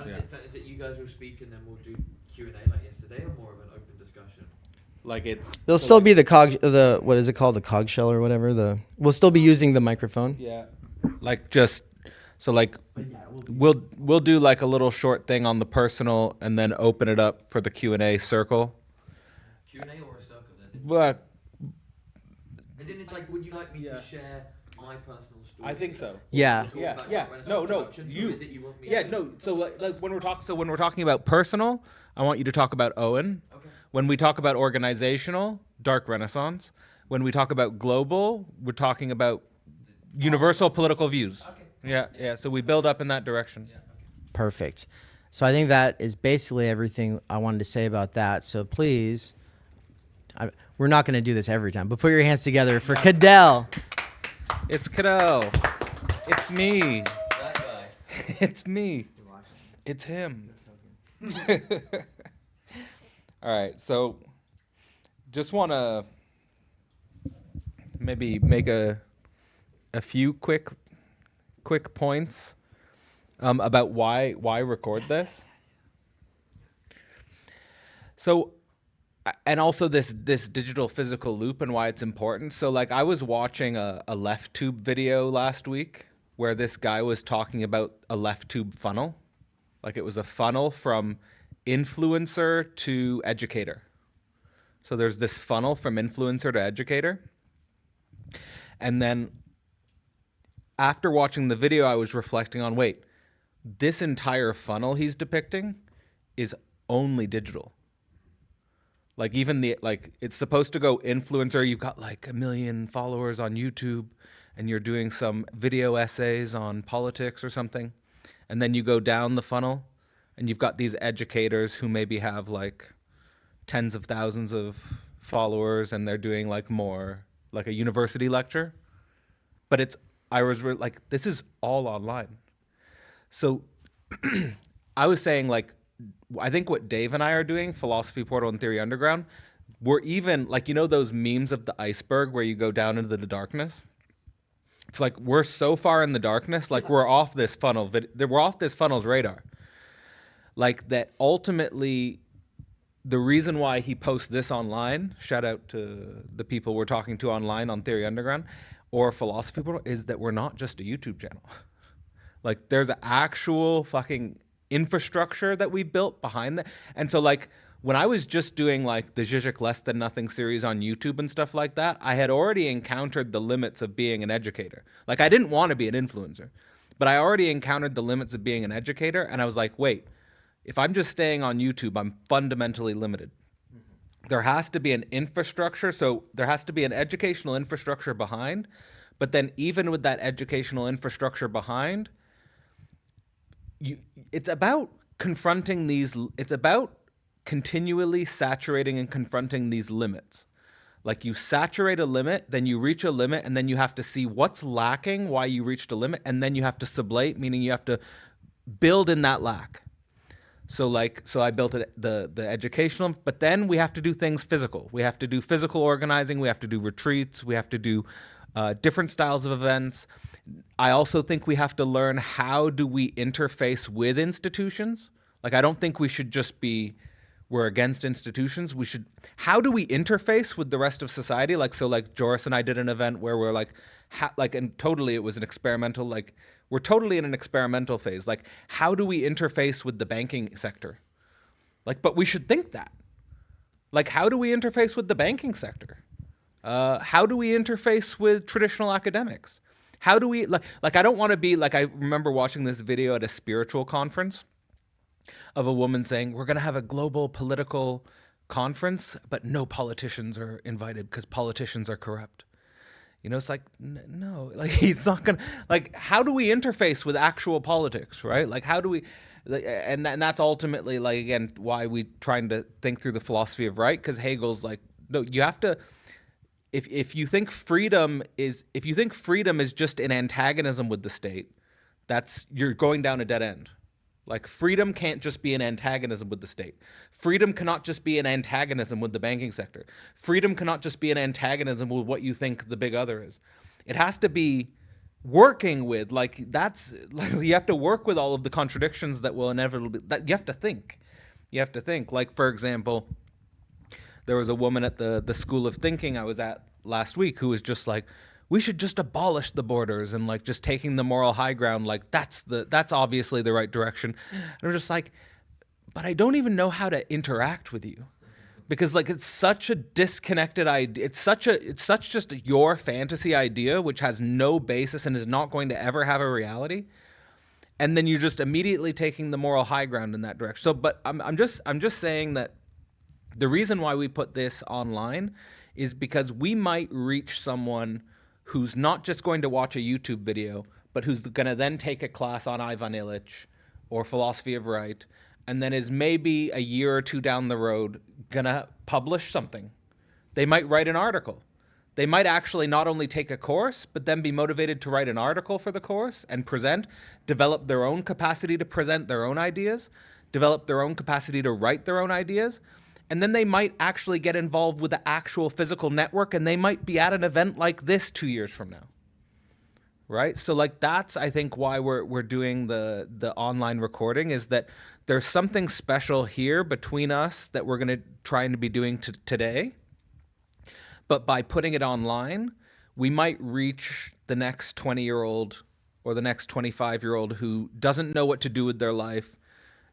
Is it you guys will speak and then we'll do Q&A like yesterday, or more of an open discussion? Like it's There'll still be the what is it called? The cog shell or whatever. We'll still be using the microphone. Yeah. We'll do like a little short thing on the personal, and then open it up for the Q&A circle. Q&A or a circle then? But And then it's like, would you like me to share my personal story? I think so. Yeah. No. So like when we're talking about personal, I want you to talk about Owen. Okay. When we talk about organizational, Dark Renaissance. When we talk about global, we're talking about universal political views. Okay. Yeah. So we build up in that direction. Yeah, okay. Perfect. So I think that is basically everything I wanted to say about that. So please, we're not going to do this every time, but put your hands together for Cadell. It's Cadell. It's me. That guy. It's me. It's him. All right. So just want to maybe make a few quick points about why record this. So, and also this digital physical loop and why it's important. So like I was watching a left tube video last week where this guy was talking about a left tube funnel. Like it was a funnel from influencer to educator. So there's this funnel from influencer to educator. And then after watching the video, I was reflecting on, wait, this entire funnel he's depicting is only digital. Like even it's supposed to go influencer. You've got like 1 million followers on YouTube and you're doing some video essays on politics or something. And then you go down the funnel and you've got these educators who maybe have like tens of thousands of followers and they're doing like more like a university lecture. But this is all online. So I was saying like, I think what Dave and I are doing, Philosophy Portal and Theory Underground, we're even like, those memes of the iceberg where you go down into the darkness. It's like we're so far in the darkness, like we're off this funnel. We're off this funnel's radar. Like that ultimately, the reason why he posts this online, shout out to the people we're talking to online on Theory Underground or Philosophy Portal, is that we're not just a YouTube channel. Like there's an actual fucking infrastructure that we built behind that. And so like when I was just doing like the Žižek Less Than Nothing series on YouTube and stuff like that, I had already encountered the limits of being an educator. Like I didn't want to be an influencer, but I already encountered the limits of being an educator. And I was like, wait, if I'm just staying on YouTube, I'm fundamentally limited. There has to be an infrastructure. So there has to be an educational infrastructure behind, but then even with that educational infrastructure behind, it's about confronting it's about continually saturating and confronting these limits. Like you saturate a limit, then you reach a limit, and then you have to see what's lacking, why you reached a limit, and then you have to sublate, meaning you have to build in that lack. So I built the educational, but then we have to do things physical. We have to do physical organizing. We have to do retreats. We have to do different styles of events. I also think we have to learn how do we interface with institutions. Like, I don't think we should just be, we're against institutions. We should, how do we interface with the rest of society? Like, so like Joris and I did an event where we're like, and totally it was an experimental, like, we're totally in an experimental phase. Like, how do we interface with the banking sector? Like, but we should think that. Like, how do we interface with the banking sector? How do we interface with traditional academics? How do we, like I don't want to be, like, I remember watching this video at a spiritual conference of a woman saying, we're going to have a global political conference, but no politicians are invited because politicians are corrupt. You know, it's like, no, like, he's not going to, like, how do we interface with actual politics, right? Like, how do we, and that's ultimately, like, again, why we trying to think through the philosophy of right, because Hegel's like, no, you have to, if you think freedom is just in antagonism with the state, you're going down a dead end. Like, freedom can't just be an antagonism with the state. Freedom cannot just be an antagonism with the banking sector. Freedom cannot just be an antagonism with what you think the big other is. It has to be working with, like, that's, like, you have to work with all of the contradictions that will inevitably, that you have to think. You have to think. Like, for example, there was a woman at the School of Thinking I was at last week who was just like, we should just abolish the borders, and like just taking the moral high ground, like that's obviously the right direction. And I'm just like, but I don't even know how to interact with you, because like it's such a disconnected idea. It's such just your fantasy idea, which has no basis and is not going to ever have a reality. And then you're just immediately taking the moral high ground in that direction. So, but I'm just saying that the reason why we put this online is because we might reach someone who's not just going to watch a YouTube video, but who's going to then take a class on Ivan Illich or philosophy of right, and then is maybe a year or two down the road going to publish something. They might write an article. They might actually not only take a course, but then be motivated to write an article for the course and present, develop their own capacity to present their own ideas, develop their own capacity to write their own ideas. And then they might actually get involved with the actual physical network, and they might be at an event like this 2 years from now, right? So like that's, I think, why we're doing the online recording, is that there's something special here between us that we're going to try and be doing today. But by putting it online, we might reach the next 20-year-old or the next 25-year-old who doesn't know what to do with their life,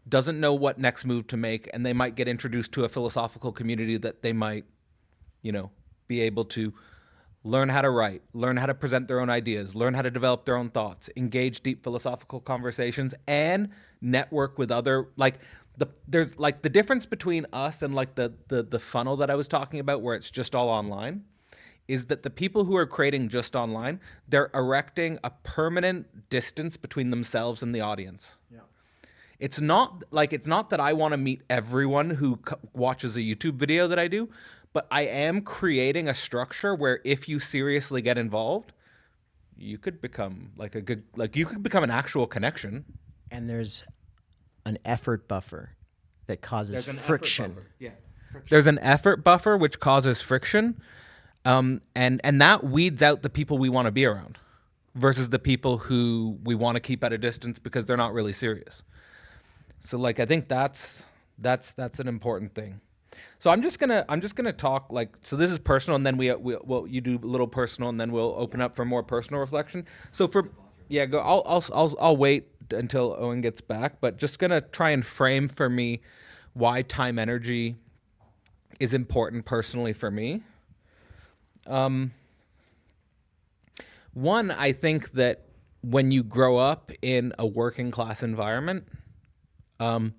doesn't know what next move to make, and they might get introduced to a philosophical community that they might, you know, be able to learn how to write, learn how to present their own ideas, learn how to develop their own thoughts, engage deep philosophical conversations, and network with other, like, there's like the difference between us and like the funnel that I was talking about where it's just all online, is that the people who are creating just online, they're erecting a permanent distance between themselves and the audience. Yeah. It's not that I want to meet everyone who watches a YouTube video that I do, but I am creating a structure where if you seriously get involved, you could become you could become an actual connection. And there's an effort buffer that causes friction. Yeah. There's an effort buffer which causes friction, and that weeds out the people we want to be around versus the people who we want to keep at a distance because they're not really serious. So like I think that's an important thing. So I'm just gonna talk like, so this is personal, and then we'll you do a little personal, and then we'll open up for more personal reflection. So go. I'll wait until Owen gets back, but just gonna try and frame for me why Timenergy is important personally for me. One, I think that when you grow up in a working class environment, I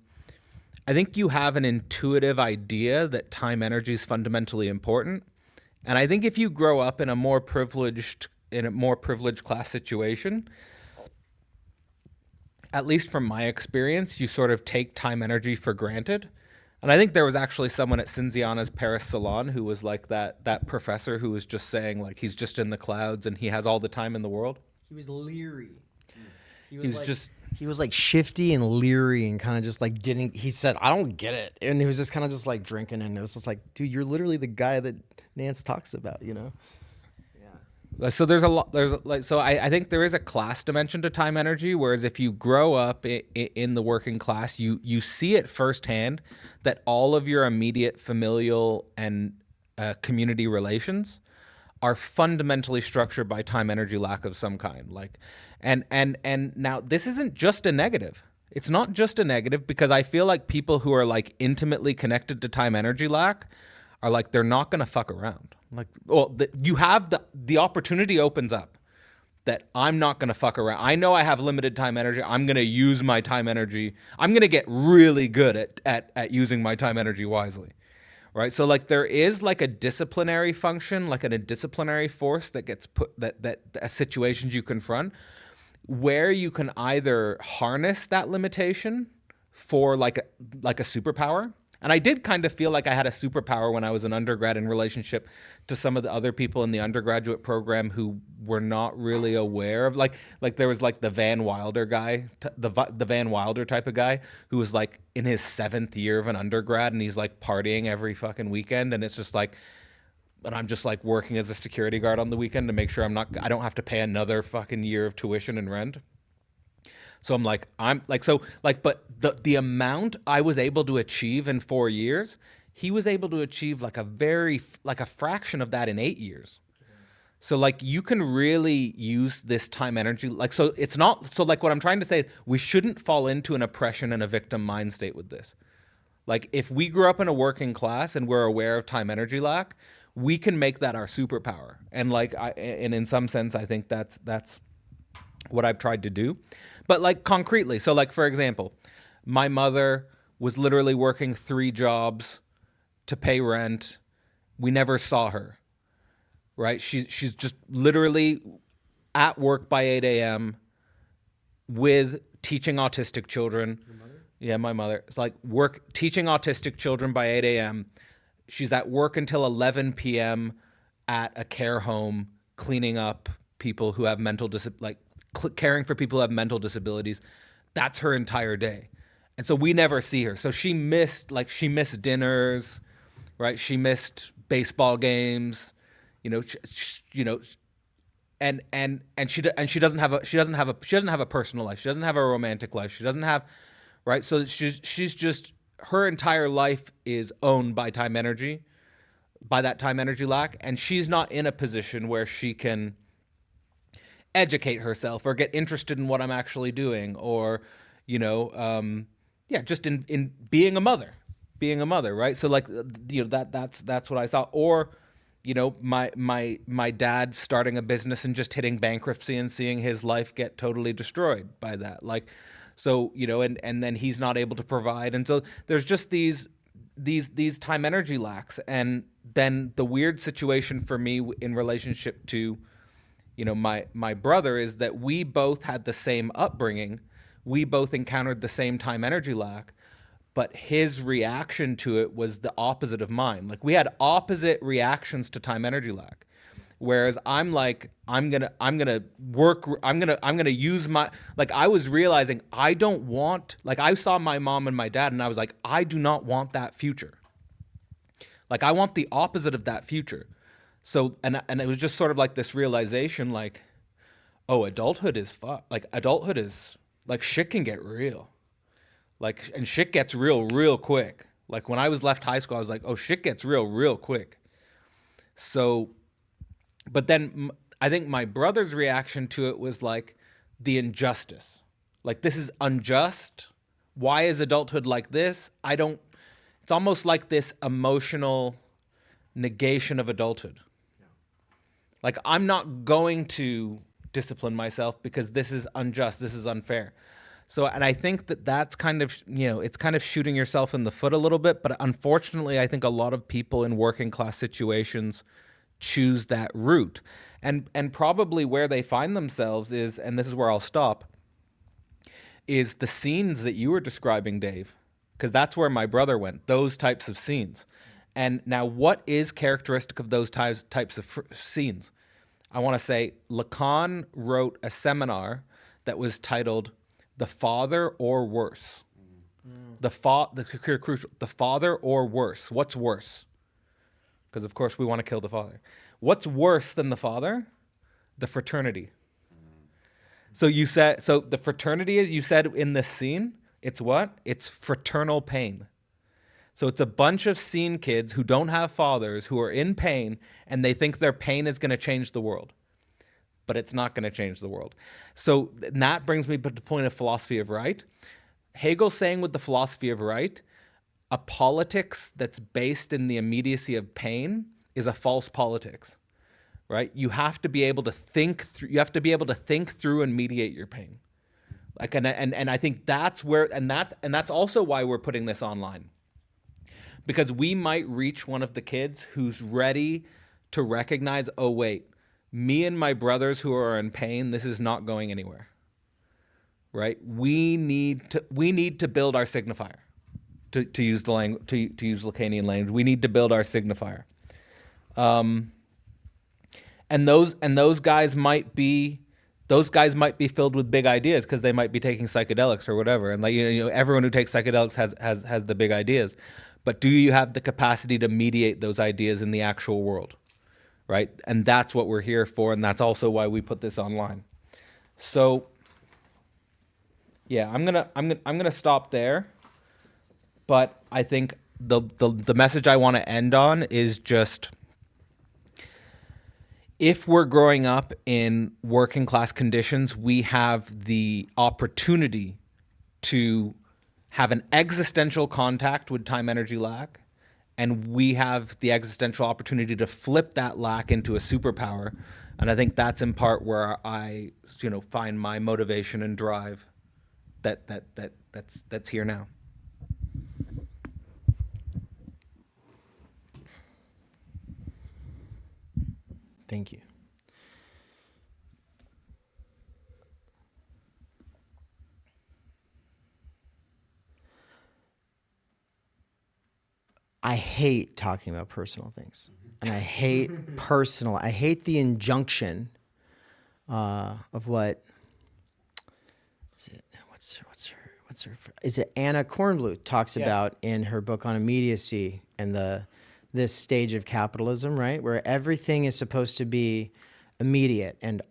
think you have an intuitive idea that time energy is fundamentally important. And I think if you grow up in a more privileged class situation, at least from my experience, you sort of take time energy for granted. And I think there was actually someone at Cinziana's Paris Salon who was like that professor who was just saying like he's just in the clouds and he has all the time in the world. He was leery. He was like, he was like shifty and leery and kind of just like he said, I don't get it. And he was just kind of just like drinking, and it was just like, dude, you're literally the guy that Nance talks about, you know? So there's a lot. I think there is a class dimension to time energy. Whereas if you grow up in the working class, you see it firsthand that all of your immediate familial and community relations are fundamentally structured by time energy lack of some kind. Like, and now this isn't just a negative. It's not just a negative, because I feel like people who are like intimately connected to time energy lack are like, they're not gonna fuck around. Like, well, you have the opportunity opens up that I'm not going to fuck around. I know I have limited time energy. I'm going to use my time energy. I'm going to get really good at using my time energy wisely, right? So like there is like a disciplinary function, like a disciplinary force that gets put, that situations you confront, where you can either harness that limitation for like a superpower. And I did kind of feel like I had a superpower when I was an undergrad in relationship to some of the other people in the undergraduate program who were not really aware of, like there was like the Van Wilder guy, the Van Wilder type of guy who was like in his 7th year of an undergrad, and he's like partying every fucking weekend, and it's just like, and I'm just like working as a security guard on the weekend to make sure I don't have to pay another fucking year of tuition and rent. So but the amount I was able to achieve in 4 years, he was able to achieve like a fraction of that in 8 years. So like you can really use this time energy. Like, so it's not, so like what I'm trying to say, we shouldn't fall into an oppression and a victim mind state with this. Like if we grew up in a working class and we're aware of time energy lack, we can make that our superpower. And and in some sense, I think that's what I've tried to do. But like concretely, so like for example, my mother was literally working 3 jobs to pay rent. We never saw her, right? She's just literally at work by 8 a.m. with teaching autistic children. Your mother? Yeah, my mother. It's like teaching autistic children by 8 a.m. She's at work until 11 p.m. at a care home, cleaning up people who have caring for people who have mental disabilities. That's her entire day. And so we never see her. So she missed dinners, right? She missed baseball games, and she doesn't have a personal life. She doesn't have a romantic life. She doesn't have, right? So she's just, her entire life is owned by time energy, by that time energy lack, and she's not in a position where she can educate herself or get interested in what I'm actually doing, or just in being a mother, right? So like that's what I saw. Or my dad starting a business and just hitting bankruptcy and seeing his life get totally destroyed by that, like, so and then he's not able to provide, and so there's just these time energy lacks. And then the weird situation for me in relationship to my brother is that we both had the same upbringing. We both encountered the same time energy lack, but his reaction to it was the opposite of mine. Like we had opposite reactions to time energy lack. Whereas I'm like, I'm gonna use my, like I was realizing I don't want, like I saw my mom and my dad and I was like, I do not want that future. Like I want the opposite of that future. So, and it was just sort of like this realization, like, oh, adulthood is like adulthood is like shit can get real, like, and shit gets real quick. Like when I was left high school, I was like, oh, shit gets real quick. So, but then I think my brother's reaction to it was like the injustice, like this is unjust. Why is adulthood like this? It's almost like this emotional negation of adulthood. Like, I'm not going to discipline myself because this is unjust, this is unfair. So, and I think that's kind of, it's kind of shooting yourself in the foot a little bit, but unfortunately, I think a lot of people in working class situations choose that route. And probably where they find themselves is, and this is where I'll stop, is the scenes that you were describing, Dave, because that's where my brother went, those types of scenes. And now what is characteristic of those types of scenes? I want to say Lacan wrote a seminar that was titled the father or worse. The crucial, the father or worse. What's worse? Because of course we want to kill the father. What's worse than the father? The fraternity. So the fraternity, you said in this scene, it's what? It's fraternal pain. So it's a bunch of scene kids who don't have fathers, who are in pain, and they think their pain is going to change the world. But it's not going to change the world. So that brings me to the point of philosophy of right. Hegel's saying with the philosophy of right, a politics that's based in the immediacy of pain is a false politics, right? You have to be able to think through. You have to be able to think through and mediate your pain. Like, and I think that's where, and that's also why we're putting this online, because we might reach one of the kids who's ready to recognize, oh wait, me and my brothers who are in pain, this is not going anywhere. Right? We need to build our signifier. To use the language, to use Lacanian language, we need to build our signifier. And those guys might be filled with big ideas because they might be taking psychedelics or whatever. And like everyone who takes psychedelics has the big ideas. But do you have the capacity to mediate those ideas in the actual world? Right? And that's what we're here for, and that's also why we put this online. So yeah, I'm gonna stop there. But I think the message I want to end on is just, if we're growing up in working class conditions, we have the opportunity to have an existential contact with time energy lack, and we have the existential opportunity to flip that lack into a superpower. And I think that's in part where I find my motivation and drive that's here now. Thank you. I hate talking about personal things. And I hate I hate the injunction of what is it? What's her is it Anna Kornbluth talks about in her book on immediacy and this stage of capitalism, right? Where everything is supposed to be immediate and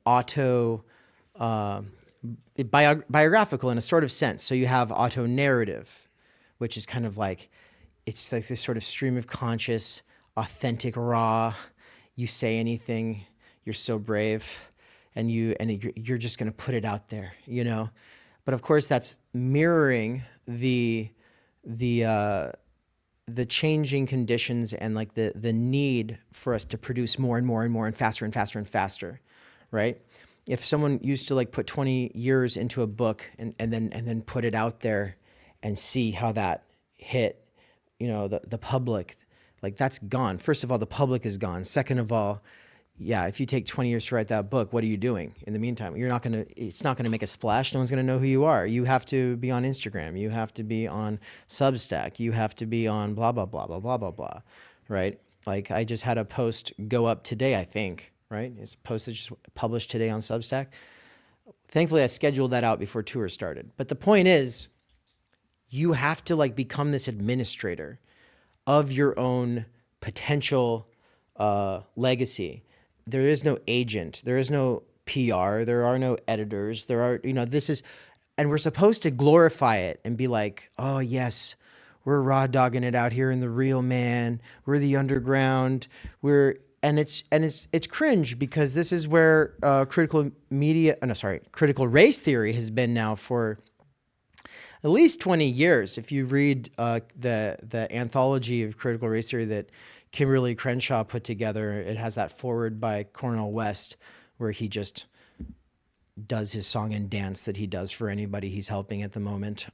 biographical in a sort of sense. So you have auto narrative, which is kind of like, it's like this sort of stream of conscious, authentic, raw. You say anything, you're so brave, and you're just going to put it out there, But of course, that's mirroring the changing conditions and like the need for us to produce more and more and more and faster and faster and faster, right? If someone used to like put 20 years into a book and then put it out there and see how that hit, the public, like that's gone. First of all, the public is gone. Second of all, yeah, if you take 20 years to write that book, what are you doing in the meantime? It's not gonna make a splash. No one's gonna know who you are. You have to be on Instagram. You have to be on Substack. You have to be on blah, blah, blah, blah, blah, blah, blah, right? Like I just had a post go up today, I think, right? It's posted, just published today on Substack. Thankfully, I scheduled that out before tour started. But the point is, you have to like become this administrator of your own potential legacy. There is no agent. There is no PR. There are no editors. And we're supposed to glorify it and be like, oh yes, we're raw dogging it out here in the real, man. We're the underground. It's cringe because this is where critical race theory has been now for at least 20 years. If you read the anthology of critical race theory that Kimberly Crenshaw put together, it has that foreword by Cornel West where he just does his song and dance that he does for anybody he's helping at the moment.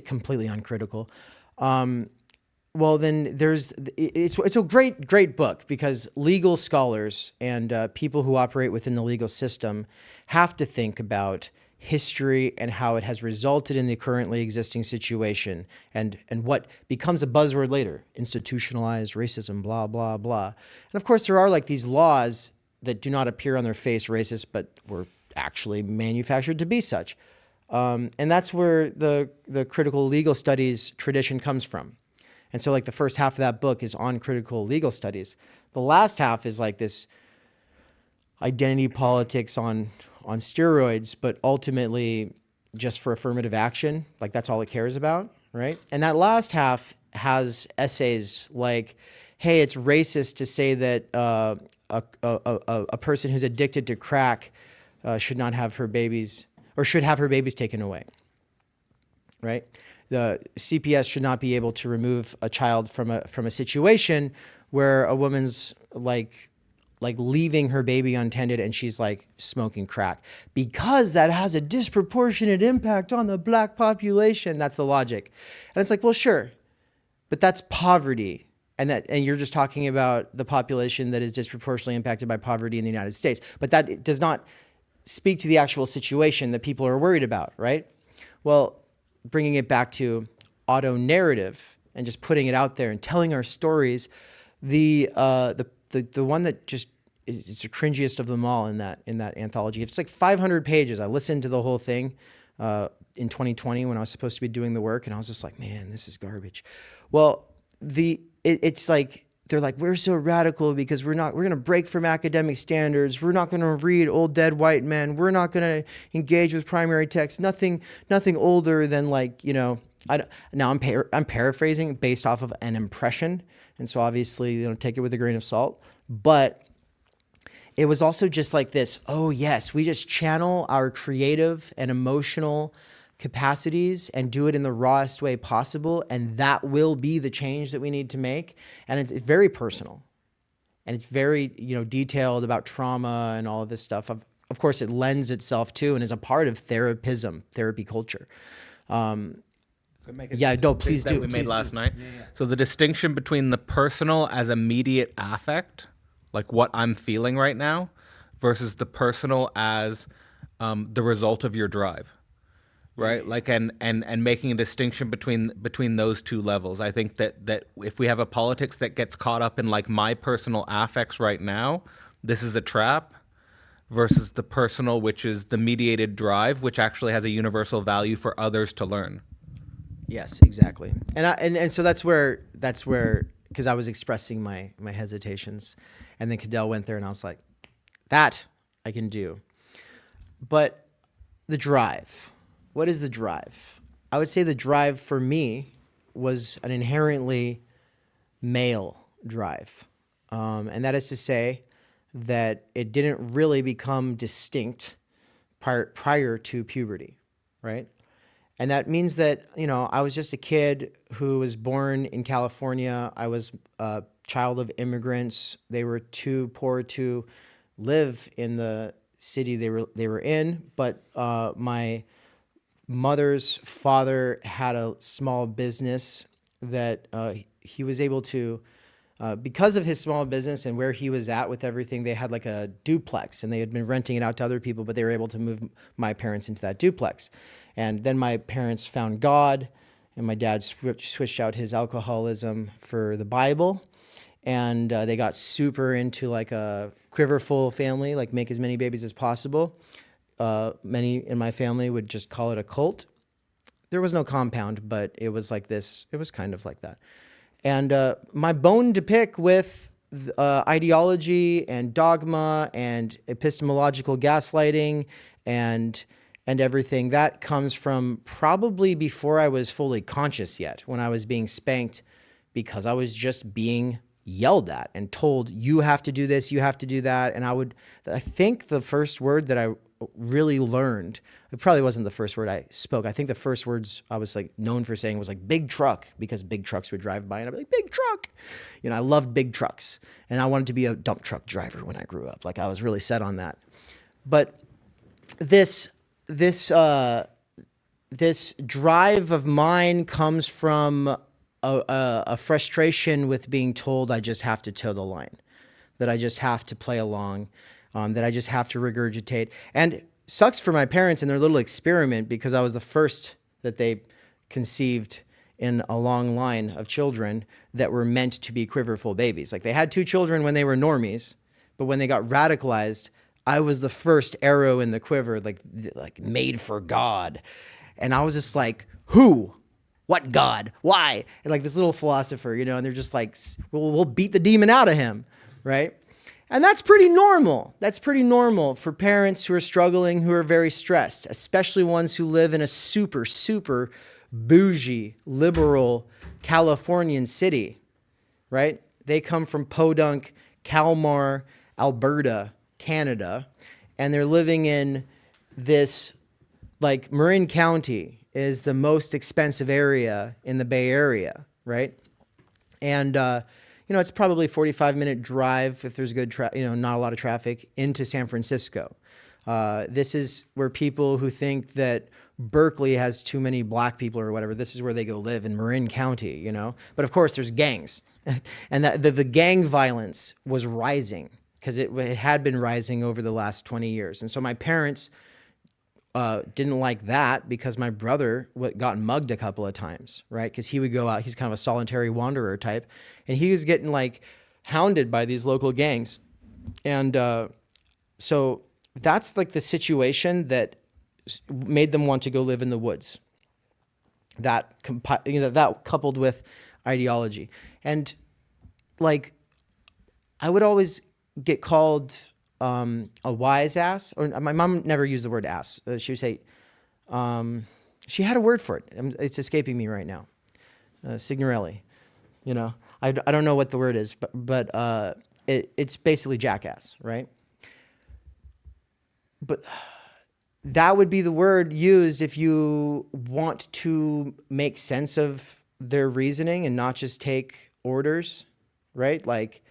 Completely uncritical. Well, then it's a great book because legal scholars and people who operate within the legal system have to think about history and how it has resulted in the currently existing situation and what becomes a buzzword later, institutionalized racism, blah, blah, blah. And of course, there are like these laws that do not appear on their face racist, but were actually manufactured to be such. And that's where the critical legal studies tradition comes from. And so like the first half of that book is on critical legal studies. The last half is like this identity politics on steroids, but ultimately just for affirmative action. Like that's all it cares about, right? And that last half has essays like, hey, it's racist to say that a person who's addicted to crack should not have her babies, or should have her babies taken away, right? The CPS should not be able to remove a child from a situation where a woman's like leaving her baby untended and she's like smoking crack, because that has a disproportionate impact on the black population. That's the logic. And it's like, well, sure, but that's poverty. And you're just talking about the population that is disproportionately impacted by poverty in the United States. But that does not speak to the actual situation that people are worried about, right? Well, bringing it back to auto narrative and just putting it out there and telling our stories, the one that just it's the cringiest of them all in that anthology. It's like 500 pages. I listened to the whole thing in 2020 when I was supposed to be doing the work, and I was just like, man, this is garbage. Well, it's like they're like, we're so radical because we're going to break from academic standards. We're not going to read old dead white men. We're not going to engage with primary text. Nothing older than like, I'm paraphrasing based off of an impression. And so obviously, take it with a grain of salt. But it was also just like this, oh yes, we just channel our creative and emotional capacities and do it in the rawest way possible, and that will be the change that we need to make. And it's very personal, and it's very detailed about trauma and all of this stuff. Of course, it lends itself to and is a part of therapy culture. Please do. We made last night. Yeah. So the distinction between the personal as immediate affect, like what I'm feeling right now, versus the personal as the result of your drive. Right, like and making a distinction between those two levels. I think that if we have a politics that gets caught up in like my personal affects right now, this is a trap, versus the personal, which is the mediated drive, which actually has a universal value for others to learn. Yes, exactly. And so that's where because I was expressing my hesitations, and then Cadell went there, and I was like, that I can do, but the drive. What is the drive? I would say the drive for me was an inherently male drive. And that is to say that it didn't really become distinct prior to puberty, right? And that means that, I was just a kid who was born in California. I was a child of immigrants. They were too poor to live in the city they were in, but my mother's father had a small business that he was able to, because of his small business and where he was at with everything, they had like a duplex, and they had been renting it out to other people, but they were able to move my parents into that duplex. And then my parents found God, and my dad switched out his alcoholism for the Bible. And they got super into like a quiverful family, like make as many babies as possible. Many in my family would just call it a cult. There was no compound, but it was like this. It was kind of like that. And my bone to pick with ideology and dogma and epistemological gaslighting and everything, that comes from probably before I was fully conscious yet, when I was being spanked because I was just being yelled at and told, you have to do this, you have to do that. And I think the first word that I really learned, it probably wasn't the first word I spoke. I think the first words I was like known for saying was like big truck, because big trucks would drive by and I'd be like, big truck. I loved big trucks, and I wanted to be a dump truck driver when I grew up. Like I was really set on that. But this drive of mine comes from a frustration with being told I just have to toe the line, that I just have to play along, that I just have to regurgitate. And sucks for my parents in their little experiment, because I was the first that they conceived in a long line of children that were meant to be quiverful babies. Like they had 2 children when they were normies, but when they got radicalized, I was the first arrow in the quiver, like made for God. And I was just like, who? What God? Why? And like this little philosopher, you know, and they're just like, we'll beat the demon out of him, right? And that's pretty normal. That's pretty normal for parents who are struggling, who are very stressed, especially ones who live in a super, super bougie, liberal Californian city, right? They come from Podunk, Kalmar, Alberta, Canada, and they're living in this, like Marin County is the most expensive area in the Bay Area, right? And, you know, it's probably a 45-minute drive if there's good, not a lot of traffic into San Francisco. This is where people who think that Berkeley has too many black people or whatever, this is where they go live in Marin County, you know? But of course there's gangs. And the gang violence was rising because it had been rising over the last 20 years. And so my parents didn't like that because my brother got mugged a couple of times, right? Because he would go out, he's kind of a solitary wanderer type, and he was getting like hounded by these local gangs. And so that's like the situation that made them want to go live in the woods. That coupled with ideology. And like, I would always get called a wise ass, or my mom never used the word ass. She would say, she had a word for it. It's escaping me right now. Signorelli, you know, I don't know what the word is, but it's basically jackass, right? But that would be the word used if you want to make sense of their reasoning and not just take orders, right? Like,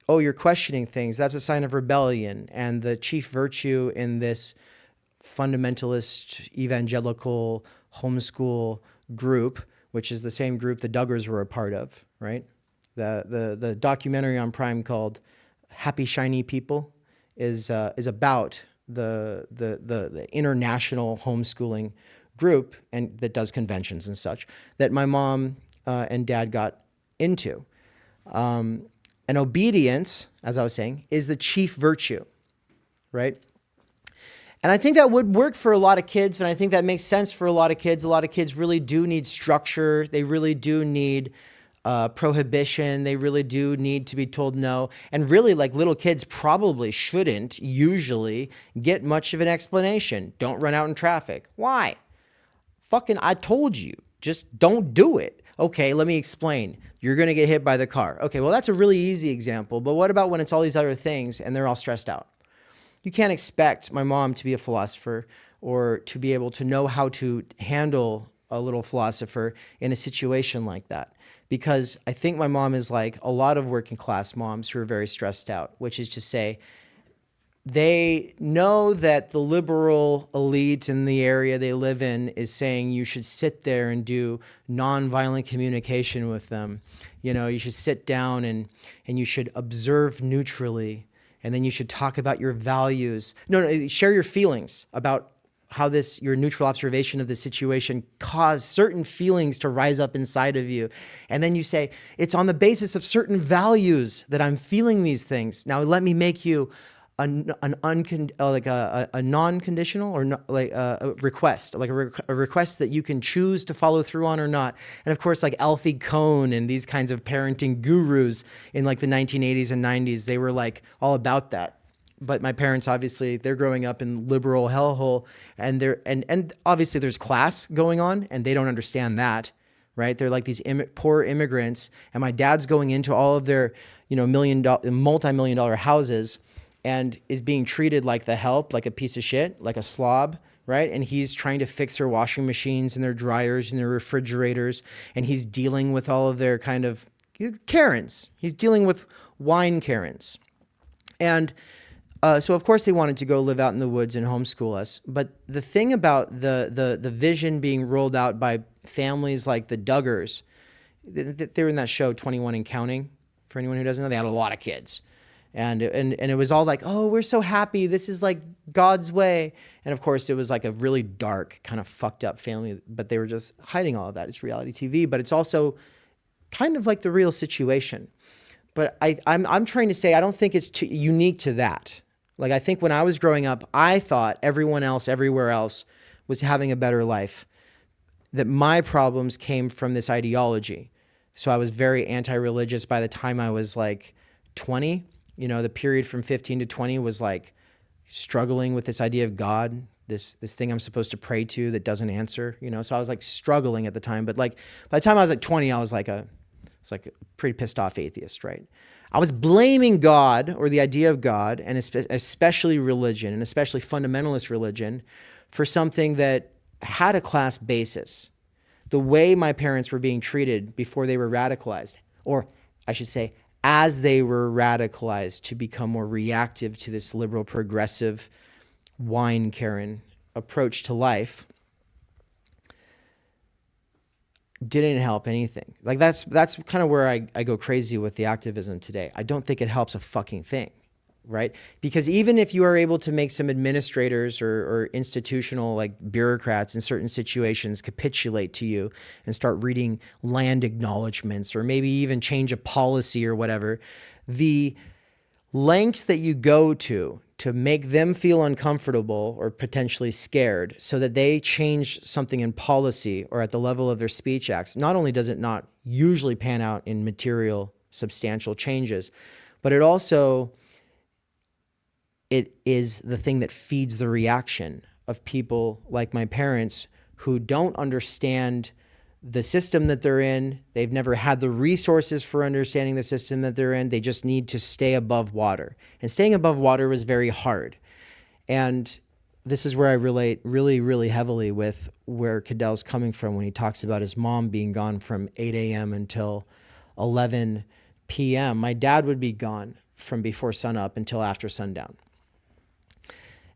oh, you're questioning things. That's a sign of rebellion. And the chief virtue in this fundamentalist evangelical homeschool group, which is the same group the Duggars were a part of, right? The documentary on Prime called Happy Shiny People is about the international homeschooling group and that does conventions and such that my mom and dad got into. And obedience, as I was saying, is the chief virtue, right? And I think that would work for a lot of kids, and I think that makes sense for a lot of kids. A lot of kids really do need structure. They really do need prohibition. They really do need to be told no. And really, like, little kids probably shouldn't usually get much of an explanation. Don't run out in traffic. Why? Fucking, I told you. Just don't do it. Okay, let me explain. You're going to get hit by the car. Okay, well, that's a really easy example. But what about when it's all these other things and they're all stressed out? You can't expect my mom to be a philosopher or to be able to know how to handle a little philosopher in a situation like that. Because I think my mom is like a lot of working class moms who are very stressed out, which is to say, they know that the liberal elite in the area they live in is saying you should sit there and do nonviolent communication with them. You know, you should sit down and you should observe neutrally, and then you should talk about your values. No, share your feelings about how your neutral observation of the situation caused certain feelings to rise up inside of you. And then you say, it's on the basis of certain values that I'm feeling these things. Now let me make you a non-conditional or a request, like a request that you can choose to follow through on or not. And of course, like Alfie Kohn and these kinds of parenting gurus in like the 1980s and 90s, they were like all about that. But my parents, obviously, they're growing up in liberal hellhole, and obviously there's class going on, and they don't understand that, right? They're like these poor immigrants, and my dad's going into all of their, multi-million-dollar houses, and is being treated like the help, like a piece of shit, like a slob, right? And he's trying to fix their washing machines and their dryers and their refrigerators, and he's dealing with all of their kind of Karens. He's dealing with wine Karens. And so of course they wanted to go live out in the woods and homeschool us. But the thing about the vision being rolled out by families like the Duggars, they were in that show 21 and Counting. For anyone who doesn't know, they had a lot of kids. And it was all like, oh, we're so happy. This is like God's way. And of course, it was like a really dark, kind of fucked up family. But they were just hiding all of that. It's reality TV, but it's also kind of like the real situation. But I'm trying to say, I don't think it's too unique to that. Like, I think when I was growing up, I thought everyone else, everywhere else, was having a better life, that my problems came from this ideology. So I was very anti-religious by the time I was like 20. You know, the period from 15 to 20 was like struggling with this idea of God, this thing I'm supposed to pray to that doesn't answer, you know? So I was like struggling at the time. But like by the time I was like 20, I was like a pretty pissed off atheist, right? I was blaming God or the idea of God, and especially religion, and especially fundamentalist religion, for something that had a class basis. The way my parents were being treated before they were radicalized, or I should say, as they were radicalized to become more reactive to this liberal, progressive, wine Karen approach to life, didn't help anything. Like that's kind of where I go crazy with the activism today. I don't think it helps a fucking thing, right? Because even if you are able to make some administrators or institutional like bureaucrats in certain situations capitulate to you and start reading land acknowledgements or maybe even change a policy or whatever, the lengths that you go to make them feel uncomfortable or potentially scared so that they change something in policy or at the level of their speech acts, not only does it not usually pan out in material, substantial changes, but it is the thing that feeds the reaction of people like my parents who don't understand the system that they're in. They've never had the resources for understanding the system that they're in. They just need to stay above water. And staying above water was very hard. And this is where I relate really, really heavily with where Cadell's coming from when he talks about his mom being gone from 8 a.m. until 11 p.m. My dad would be gone from before sunup until after sundown.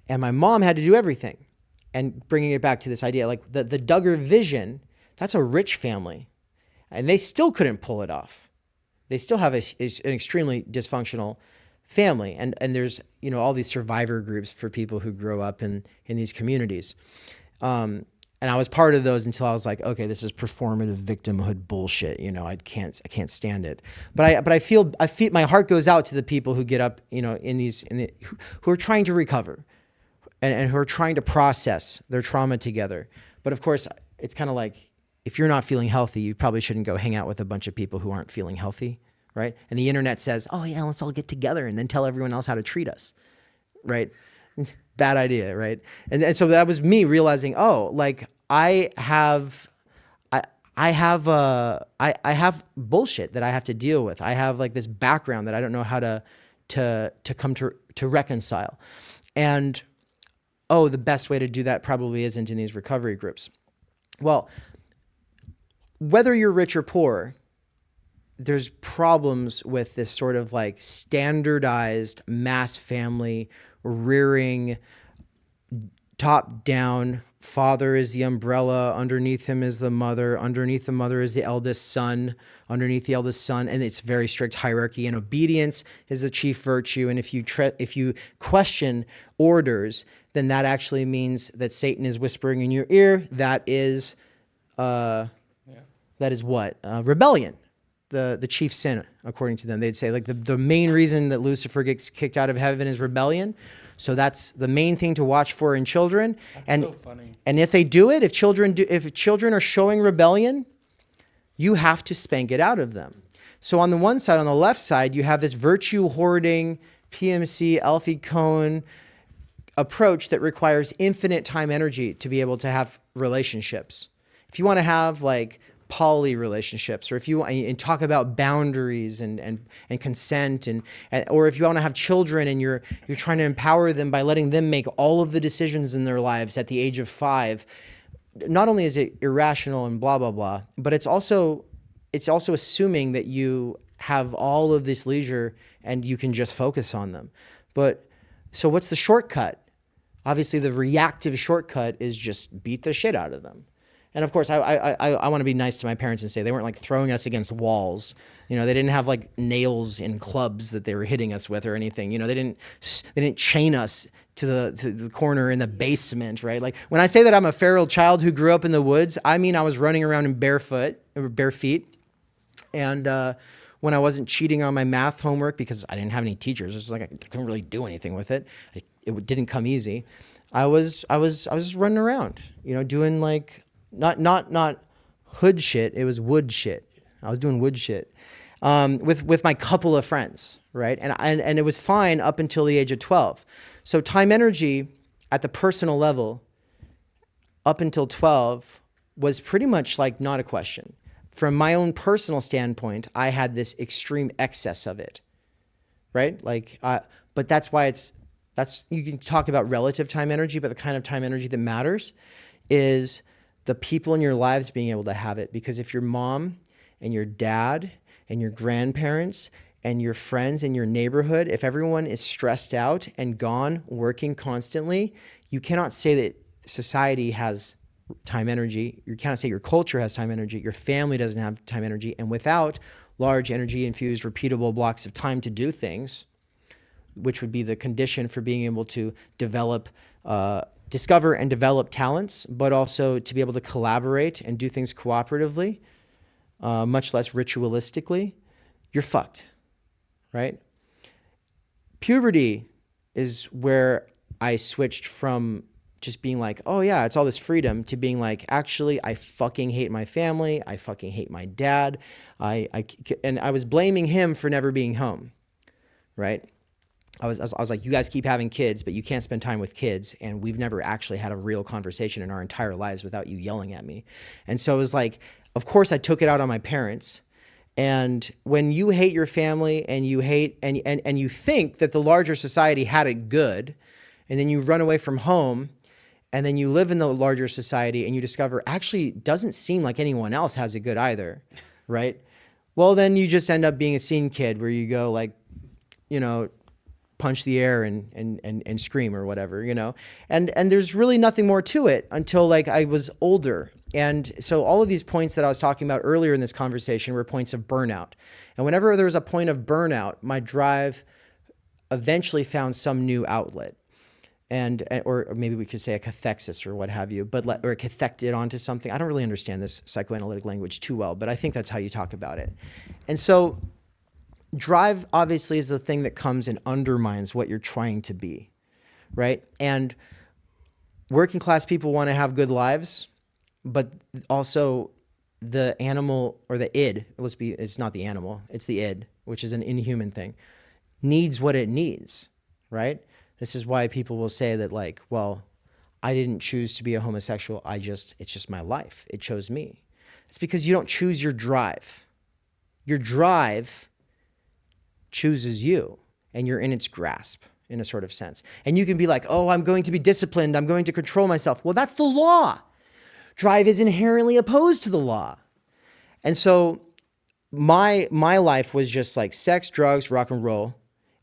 And my mom had to do everything. And bringing it back to this idea, like the Duggar vision, that's a rich family, and they still couldn't pull it off. They still have an extremely dysfunctional family, and there's, you know, all these survivor groups for people who grow up in these communities. And I was part of those until I was like, okay, this is performative victimhood bullshit. You know, I can't stand it. But I feel my heart goes out to the people who get up, you know, who are trying to recover, and who are trying to process their trauma together. But of course, it's kind of like, if you're not feeling healthy, you probably shouldn't go hang out with a bunch of people who aren't feeling healthy, right? And the internet says, oh yeah, let's all get together and then tell everyone else how to treat us, right? Bad idea, right? And so that was me realizing, oh, like I have bullshit that I have to deal with. I have like this background that I don't know how to come to reconcile. And the best way to do that probably isn't in these recovery groups. Well, whether you're rich or poor, there's problems with this sort of like standardized mass family rearing, top down. Father is the umbrella, underneath him is the mother, underneath the mother is the eldest son, underneath the eldest son, and it's very strict hierarchy, and obedience is the chief virtue. And if you question orders, then that actually means that Satan is whispering in your ear. That is what? Rebellion, the chief sin, according to them. They'd say like the main reason that Lucifer gets kicked out of heaven is rebellion. So that's the main thing to watch for in children. That's so funny. And if they do it, if children are showing rebellion, you have to spank it out of them. So on the one side, on the left side, you have this virtue hoarding, PMC, Alfie Kohn approach that requires infinite time energy to be able to have relationships. If you want to have like poly relationships, or if you and talk about boundaries and consent, or if you want to have children and you're trying to empower them by letting them make all of the decisions in their lives at the age of 5, not only is it irrational and blah blah blah, but it's also assuming that you have all of this leisure and you can just focus on them. But so what's the shortcut? Obviously, the reactive shortcut is just beat the shit out of them. And of course, I want to be nice to my parents and say they weren't like throwing us against walls. You know, they didn't have like nails in clubs that they were hitting us with or anything. You know, they didn't chain us to the corner in the basement, right? Like when I say that I'm a feral child who grew up in the woods, I mean I was running around in bare feet, and when I wasn't cheating on my math homework because I didn't have any teachers. It's like I couldn't really do anything with it. It didn't come easy. I was just running around, doing like not hood shit. It was wood shit. I was doing wood shit with my couple of friends, right? And it was fine up until the age of 12. So Timenergy at the personal level up until 12 was pretty much like not a question. From my own personal standpoint, I had this extreme excess of it, right? But that's why you can talk about relative time energy, but the kind of time energy that matters is the people in your lives being able to have it. Because if your mom and your dad and your grandparents and your friends in your neighborhood, if everyone is stressed out and gone, working constantly, you cannot say that society has time energy. You cannot say your culture has time energy. Your family doesn't have time energy. And without large energy infused repeatable blocks of time to do things, which would be the condition for being able to discover and develop talents, but also to be able to collaborate and do things cooperatively, much less ritualistically, you're fucked, right? Puberty is where I switched from just being like, oh yeah, it's all this freedom, to being like, actually, I fucking hate my family. I fucking hate my dad. And I was blaming him for never being home, right? I was like, you guys keep having kids, but you can't spend time with kids. And we've never actually had a real conversation in our entire lives without you yelling at me. And so it was like, of course I took it out on my parents. And when you hate your family and you hate, and you think that the larger society had it good, and then you run away from home, and then you live in the larger society and you discover actually it doesn't seem like anyone else has it good either, right? Well, then you just end up being a scene kid where you go like, punch the air and scream or whatever, and there's really nothing more to it until like I was older. And so all of these points that I was talking about earlier in this conversation were points of burnout. And whenever there was a point of burnout, my drive eventually found some new outlet. Or maybe we could say a cathexis or what have you, or cathected onto something. I don't really understand this psychoanalytic language too well, but I think that's how you talk about it. And so drive obviously is the thing that comes and undermines what you're trying to be, right? And working class people want to have good lives, but also the animal or the id, it's not the animal, it's the id, which is an inhuman thing, needs what it needs, right? This is why people will say that like, well, I didn't choose to be a homosexual. It's just my life. It chose me. It's because you don't choose your drive. Your drive chooses you, and you're in its grasp in a sort of sense. And you can be like, oh, I'm going to be disciplined. I'm going to control myself. Well, that's the law. Drive is inherently opposed to the law. And so my life was just like sex, drugs, rock and roll,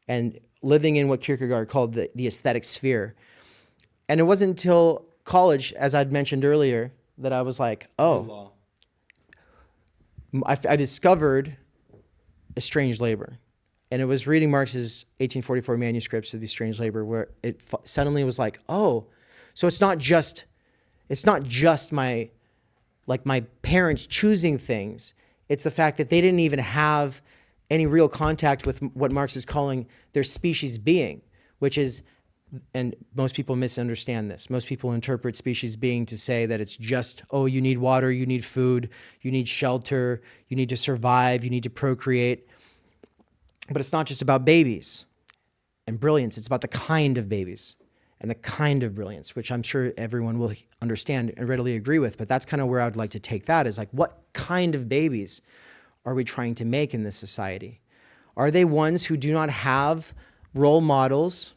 and living in what Kierkegaard called the aesthetic sphere. And it wasn't until college, as I'd mentioned earlier, that I was like, oh, I discovered estranged labor. And it was reading Marx's 1844 manuscripts of the estranged labor where it suddenly was like, oh, so it's not just my parents choosing things. It's the fact that they didn't even have any real contact with what Marx is calling their species being, which is, and most people misunderstand this. Most people interpret species being to say that it's just, oh, you need water, you need food, you need shelter, you need to survive, you need to procreate. But it's not just about babies and brilliance. It's about the kind of babies and the kind of brilliance, which I'm sure everyone will understand and readily agree with. But that's kind of where I'd like to take that, is like, what kind of babies are we trying to make in this society? Are they ones who do not have role models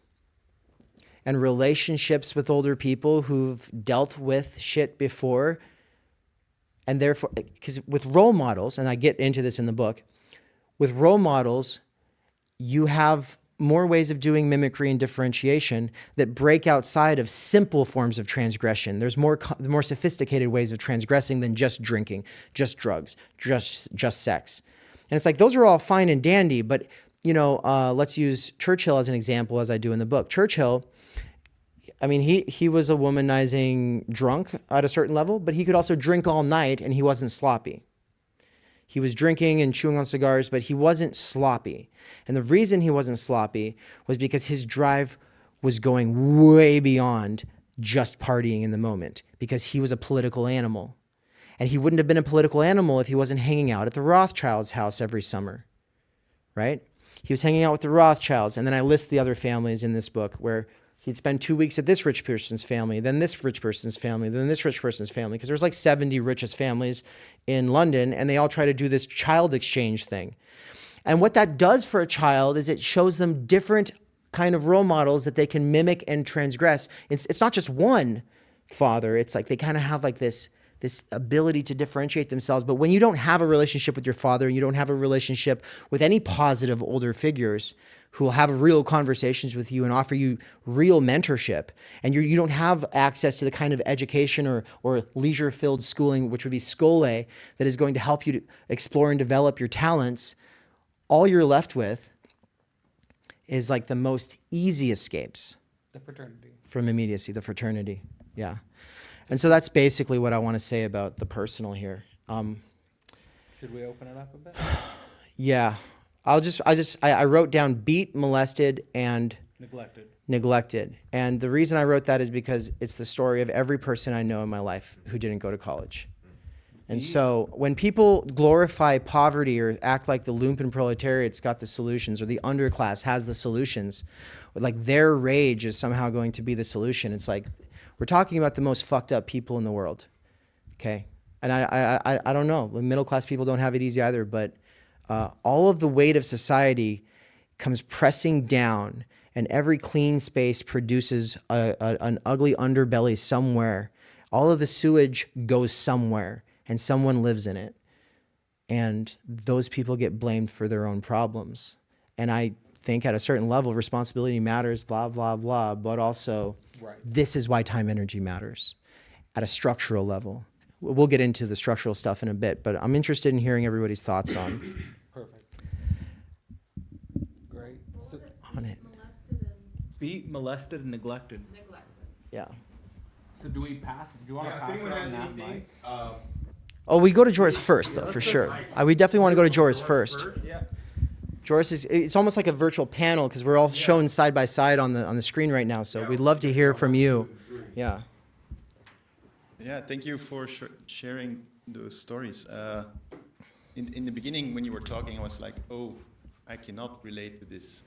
and relationships with older people who've dealt with shit before? And therefore, because with role models, and I get into this in the book, with role models, you have more ways of doing mimicry and differentiation that break outside of simple forms of transgression. There's more sophisticated ways of transgressing than just drinking, just drugs, just sex. And it's like, those are all fine and dandy, but let's use Churchill as an example, as I do in the book. Churchill, I mean, he was a womanizing drunk at a certain level, but he could also drink all night and he wasn't sloppy. He was drinking and chewing on cigars, but he wasn't sloppy. And the reason he wasn't sloppy was because his drive was going way beyond just partying in the moment, because he was a political animal. And he wouldn't have been a political animal if he wasn't hanging out at the Rothschilds' house every summer, right? He was hanging out with the Rothschilds. And then I list the other families in this book where he'd spend 2 weeks at this rich person's family, then this rich person's family, then this rich person's family, because there's like 70 richest families in London, and they all try to do this child exchange thing. And what that does for a child is it shows them different kind of role models that they can mimic and transgress. It's not just one father. It's like they kind of have like this ability to differentiate themselves. But when you don't have a relationship with your father, you don't have a relationship with any positive older figures who will have real conversations with you and offer you real mentorship, and you don't have access to the kind of education or leisure-filled schooling, which would be skole, that is going to help you to explore and develop your talents, all you're left with is like the most easy escapes. The fraternity. From immediacy, the fraternity. Yeah. And so that's basically what I want to say about the personal here. Should we open it up a bit? Yeah. I wrote down beat, molested, and neglected. And the reason I wrote that is because it's the story of every person I know in my life who didn't go to college. And so when people glorify poverty or act like the lumpen proletariat's got the solutions or the underclass has the solutions, like their rage is somehow going to be the solution, it's like we're talking about the most fucked up people in the world, okay? And I don't know. Middle class people don't have it easy either, but all of the weight of society comes pressing down, and every clean space produces an ugly underbelly somewhere. All of the sewage goes somewhere, and someone lives in it. And those people get blamed for their own problems. And I think at a certain level, responsibility matters, blah, blah, blah, but also this is why Timenergy matters at a structural level. We'll get into the structural stuff in a bit, but I'm interested in hearing everybody's thoughts on Perfect. Great. So, on it. Beat, molested, and neglected. Yeah. so do we pass? Do you want to pass it on that mic? Oh, we go to Joris first, though, for sure. We definitely want to go to Joris first. Yeah. Joris it's almost like a virtual panel because we're all shown side by side on the screen right now. So we'd love to hear from you. Yeah. Yeah, thank you for sharing those stories. In the beginning, when you were talking, I was like, oh, I cannot relate to this.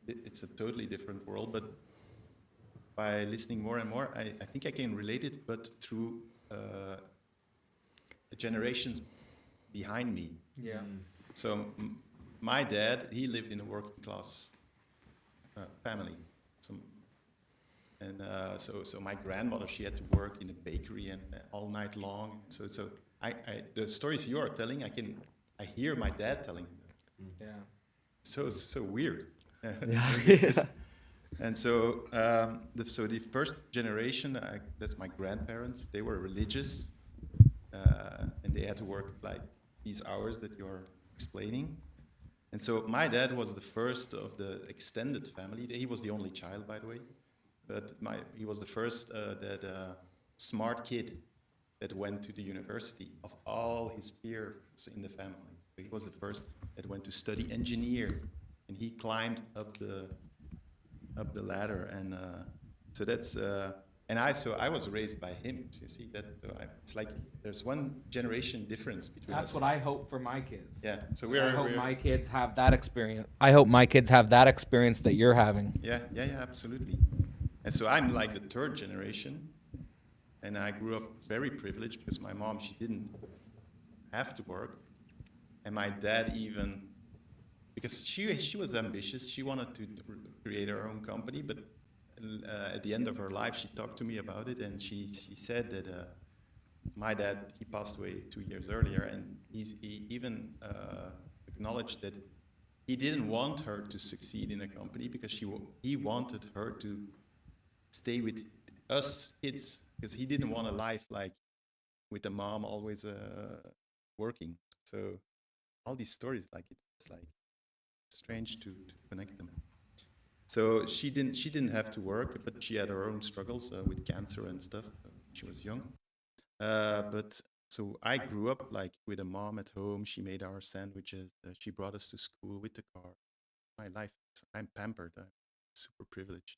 It's a totally different world. But by listening more and more, I think I can relate it, but through the generations behind me. Yeah. So my dad, he lived in a working class family. So my grandmother, she had to work in a bakery and all night long. So I the stories you are telling, I hear my dad telling. Yeah. So weird. Yeah. And so the first generation, that's my grandparents. They were religious, and they had to work like these hours that you're explaining. And so my dad was the first of the extended family. He was the only child, by the way. But he was the first smart kid that went to the university of all his peers in the family. So he was the first that went to study engineer, and he climbed up the ladder. And so that's and I was raised by him. So you see that it's like there's one generation difference between us. That's what I hope for my kids. Yeah. So I hope my kids have that experience. I hope my kids have that experience that you're having. Yeah, absolutely. And so I'm like the third generation, and I grew up very privileged because my mom, she didn't have to work, and my dad even, because she was ambitious, she wanted to create her own company, but at the end of her life, she talked to me about it, and she said that my dad, he passed away 2 years earlier, and he even acknowledged that he didn't want her to succeed in a company because he wanted her to stay with us kids, because he didn't want a life like with a mom always working. So all these stories, like it's like strange to connect them. So she didn't have to work, but she had her own struggles with cancer and stuff. She was young, but So I grew up like with a mom at home. She made our sandwiches. She brought us to school with the car. My life, I'm pampered. I'm super privileged.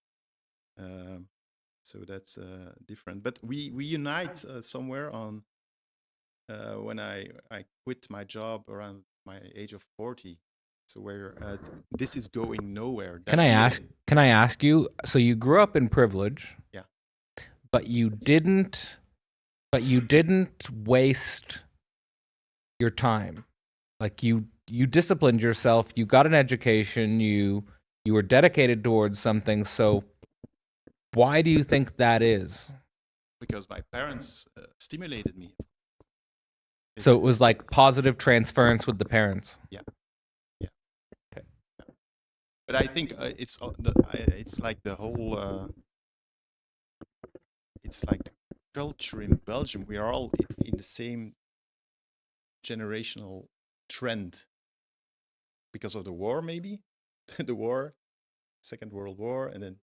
So that's different. But we unite somewhere on when I quit my job around my age of 40. So where this is going nowhere. Can I ask you? So you grew up in privilege. Yeah. But you didn't waste your time. Like you disciplined yourself. You got an education. You were dedicated towards something. So why do you think that is? Because my parents stimulated me. So it was like positive transference with the parents. Yeah. Okay. But I think it's like the whole. It's like the culture in Belgium. We are all in the same generational trend because of the war, maybe the war, Second World War, and then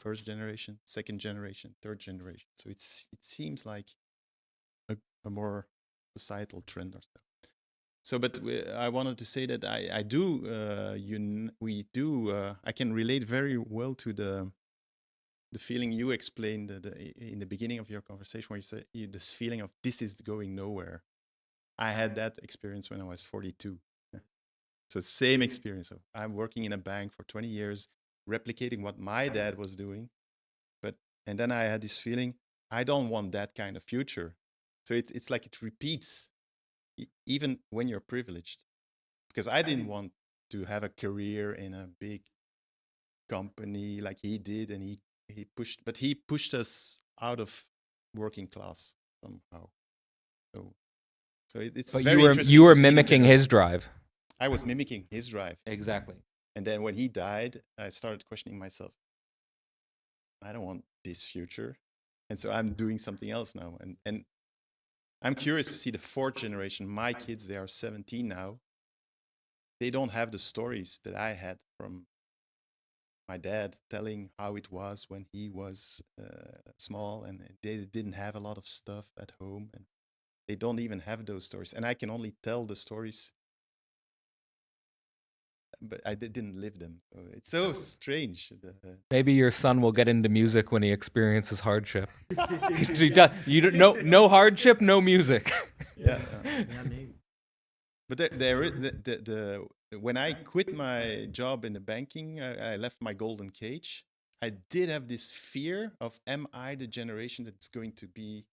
first generation, second generation, third generation. So it seems like a more societal trend or so. So, but I wanted to say that I can relate very well to the feeling you explained in the beginning of your conversation, where you said this feeling of this is going nowhere. I had that experience when I was 42. So same experience. I'm working in a bank for 20 years, replicating what my dad was doing. And then I had this feeling, I don't want that kind of future. So it's like it repeats, even when you're privileged. Because I didn't want to have a career in a big company like he did, and he pushed us out of working class somehow. So it's But very interesting. you were mimicking his drive. I was mimicking his drive. Exactly. And then when he died, I started questioning myself. I don't want this future. And so I'm doing something else now. And I'm curious to see the fourth generation. My kids, they are 17 now. They don't have the stories that I had from my dad telling how it was when he was small, and they didn't have a lot of stuff at home, and they don't even have those stories. And I can only tell the stories, but I didn't live them. So it's so strange. Maybe your son will get into music when he experiences hardship. No hardship, no music. Yeah. But when I quit my job in the banking, I left my golden cage. I did have this fear of, am I the generation that's going to be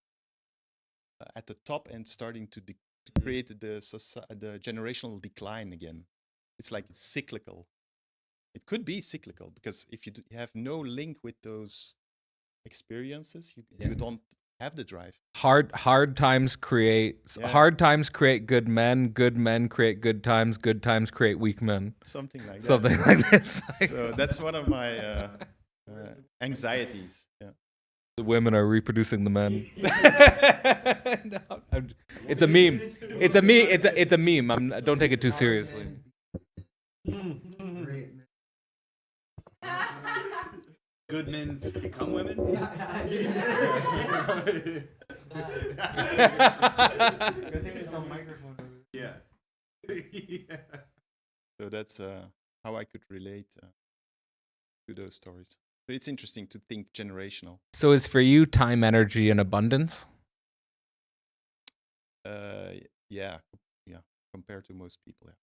at the top and starting to create the generational decline again? It's like it's cyclical. It could be cyclical, because if you have no link with those experiences, you don't have the drive. Hard times create good men. Good men create good times. Good times create weak men. Something like that. Something like this. So that's one of my anxieties. Yeah. The women are reproducing the men. No, it's a meme. It's a meme. It's a meme. Don't take it too seriously. Good men become women? Good thing it's on microphone. Yeah. Yeah. So that's how I could relate to those stories. So it's interesting to think generational. So is for you time, energy, and abundance? Yeah, compared to most people. Yeah.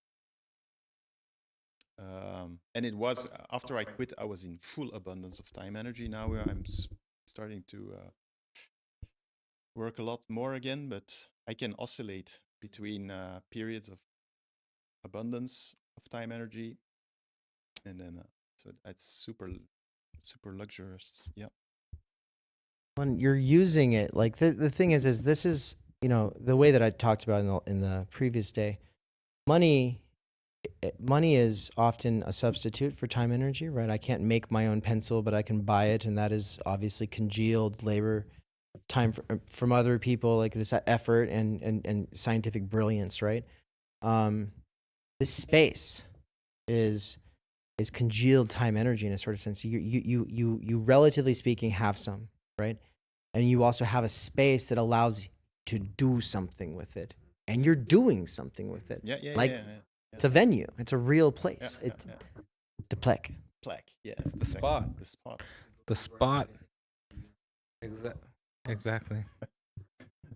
And it was after I quit, I was in full abundance of time, energy. Now I'm starting to work a lot more again, but I can oscillate between periods of abundance of time, energy, and then so that's super luxurious. Yeah. When you're using it, like the thing is this is, the way that I talked about in the previous day, money is often a substitute for time, energy, right? I can't make my own pencil, but I can buy it, and that is obviously congealed labor, time from other people, like this effort and scientific brilliance, right? This space is congealed time, energy in a sort of sense. You relatively speaking have some, right? And you also have a space that allows to do something with it, and you're doing something with it. Like, Yeah. it's a venue. It's a real place. Yeah. The Plek. Plek, yeah. It's the spot. The spot. The spot. Exactly.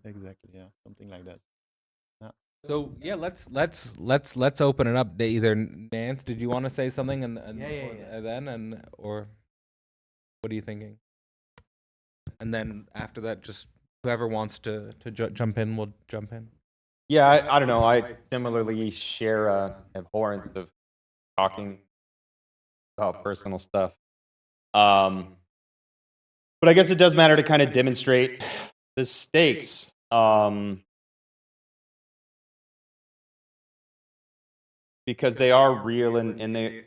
Exactly, yeah. Something like that. So yeah, let's open it up. Either Nance, did you want to say something, and then or what are you thinking? And then after that, just whoever wants to jump in will jump in. Yeah, I don't know. I similarly share abhorrence of talking about personal stuff. But I guess it does matter to kind of demonstrate the stakes. Because they are real and they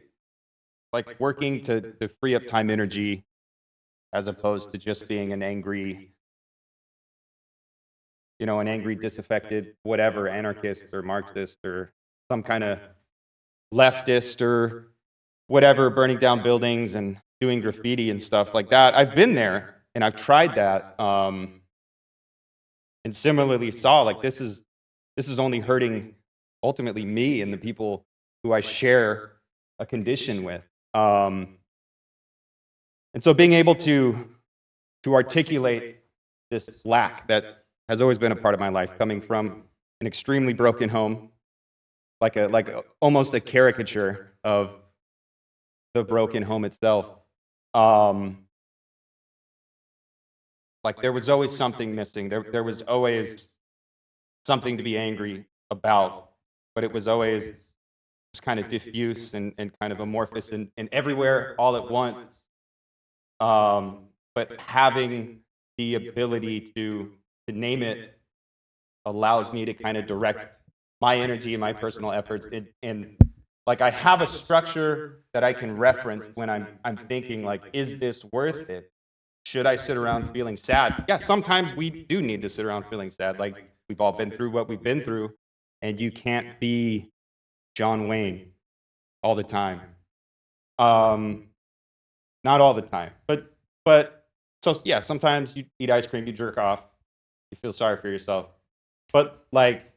like working to free up time energy as opposed to just being an angry, an angry, disaffected, whatever, anarchist or Marxist or some kind of leftist or whatever, burning down buildings and doing graffiti and stuff like that. I've been there and I've tried that. And similarly saw like this is only hurting ultimately me and the people who I share a condition with. And so being able to articulate this lack that has always been a part of my life, coming from an extremely broken home, like almost a caricature of the broken home itself. Like there was always something missing. There was always something to be angry about, but it was always just kind of diffuse and kind of amorphous and everywhere all at once. But having the ability to name it allows me to kind of direct my energy and my personal efforts. And like I have a structure that I can reference when I'm thinking like, is this worth it? Should I sit around feeling sad? Yeah, sometimes we do need to sit around feeling sad. Like we've all been through what we've been through, and you can't be John Wayne all the time. Not all the time, but so yeah, sometimes you eat ice cream, you jerk off, you feel sorry for yourself. But like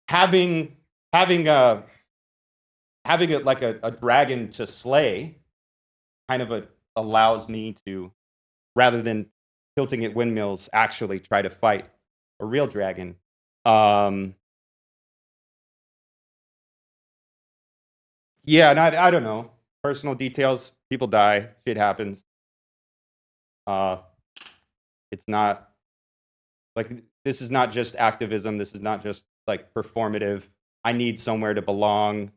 having a like a dragon to slay kind of allows me to, rather than tilting at windmills, actually try to fight a real dragon. Yeah, and I don't know. Personal details, people die, shit happens. It's not, like, this is not just activism, this is not just, like, performative. I need somewhere to belong.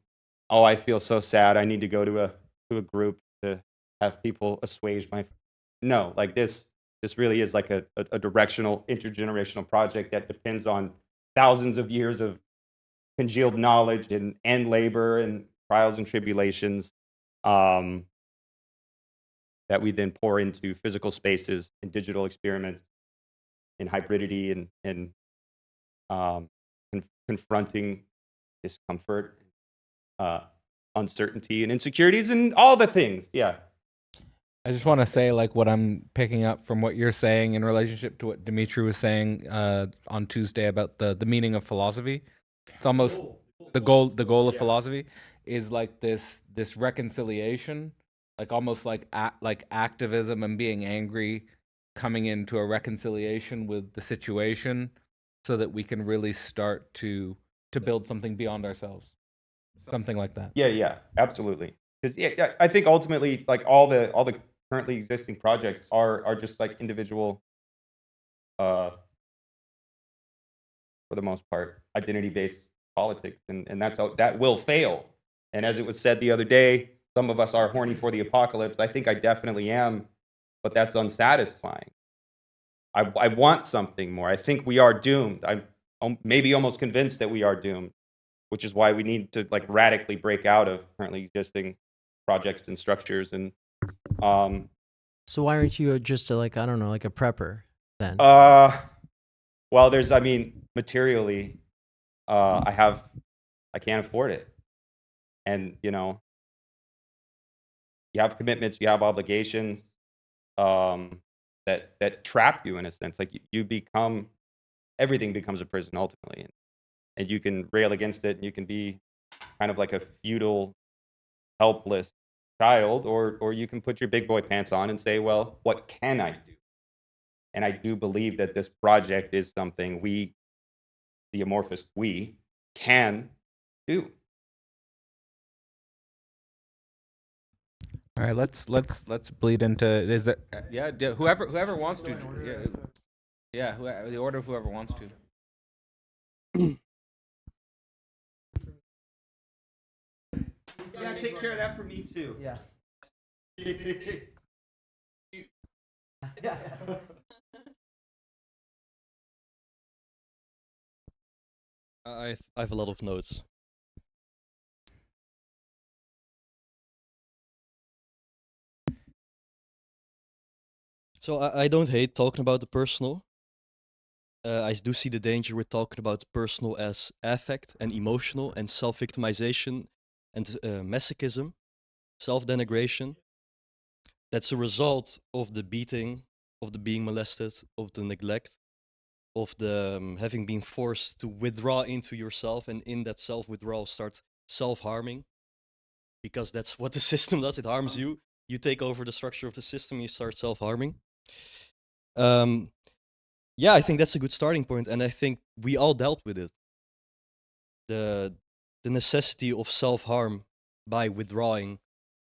Oh, I feel so sad, I need to go to a group to have people assuage my... No, like, this really is like a directional, intergenerational project that depends on thousands of years of congealed knowledge and labor and trials and tribulations that we then pour into physical spaces and digital experiments and hybridity and confronting discomfort, uncertainty and insecurities and all the things. Yeah. I just want to say, like, what I'm picking up from what you're saying in relationship to what Dimitri was saying on Tuesday about the meaning of philosophy. It's almost the goal of philosophy is like this reconciliation, like almost like activism and being angry coming into a reconciliation with the situation so that we can really start to build something beyond ourselves. Something like that. Yeah, absolutely. Because yeah, I think ultimately, like all the currently existing projects are just like individual, for the most part, identity-based politics, and that will fail. And as it was said the other day, some of us are horny for the apocalypse. I think I definitely am, but that's unsatisfying. I want something more. I think we are doomed. I'm maybe almost convinced that we are doomed, which is why we need to like radically break out of currently existing projects and structures. And So why aren't you just like a prepper then? well, materially, I can't afford it, and you have commitments, you have obligations, that trap you in a sense. Like you become everything becomes a prison ultimately. And you can rail against it, and you can be kind of like a feudal, helpless child, or you can put your big boy pants on and say, well, what can I do? And I do believe that this project is something we, the amorphous we, can do. All right, let's bleed into. Is it? Yeah, whoever wants to. Yeah, the order of whoever wants to. Yeah, take care of that for me too. Yeah. I have a lot of notes. So I don't hate talking about the personal. I do see the danger with talking about the personal as affect and emotional and self-victimization and masochism, self-denigration. That's a result of the beating, of the being molested, of the neglect, of the having been forced to withdraw into yourself, and in that self-withdrawal start self-harming, because that's what the system does. It harms you. You take over the structure of the system, you start self-harming. Yeah, I think that's a good starting point, and I think we all dealt with it. The necessity of self-harm by withdrawing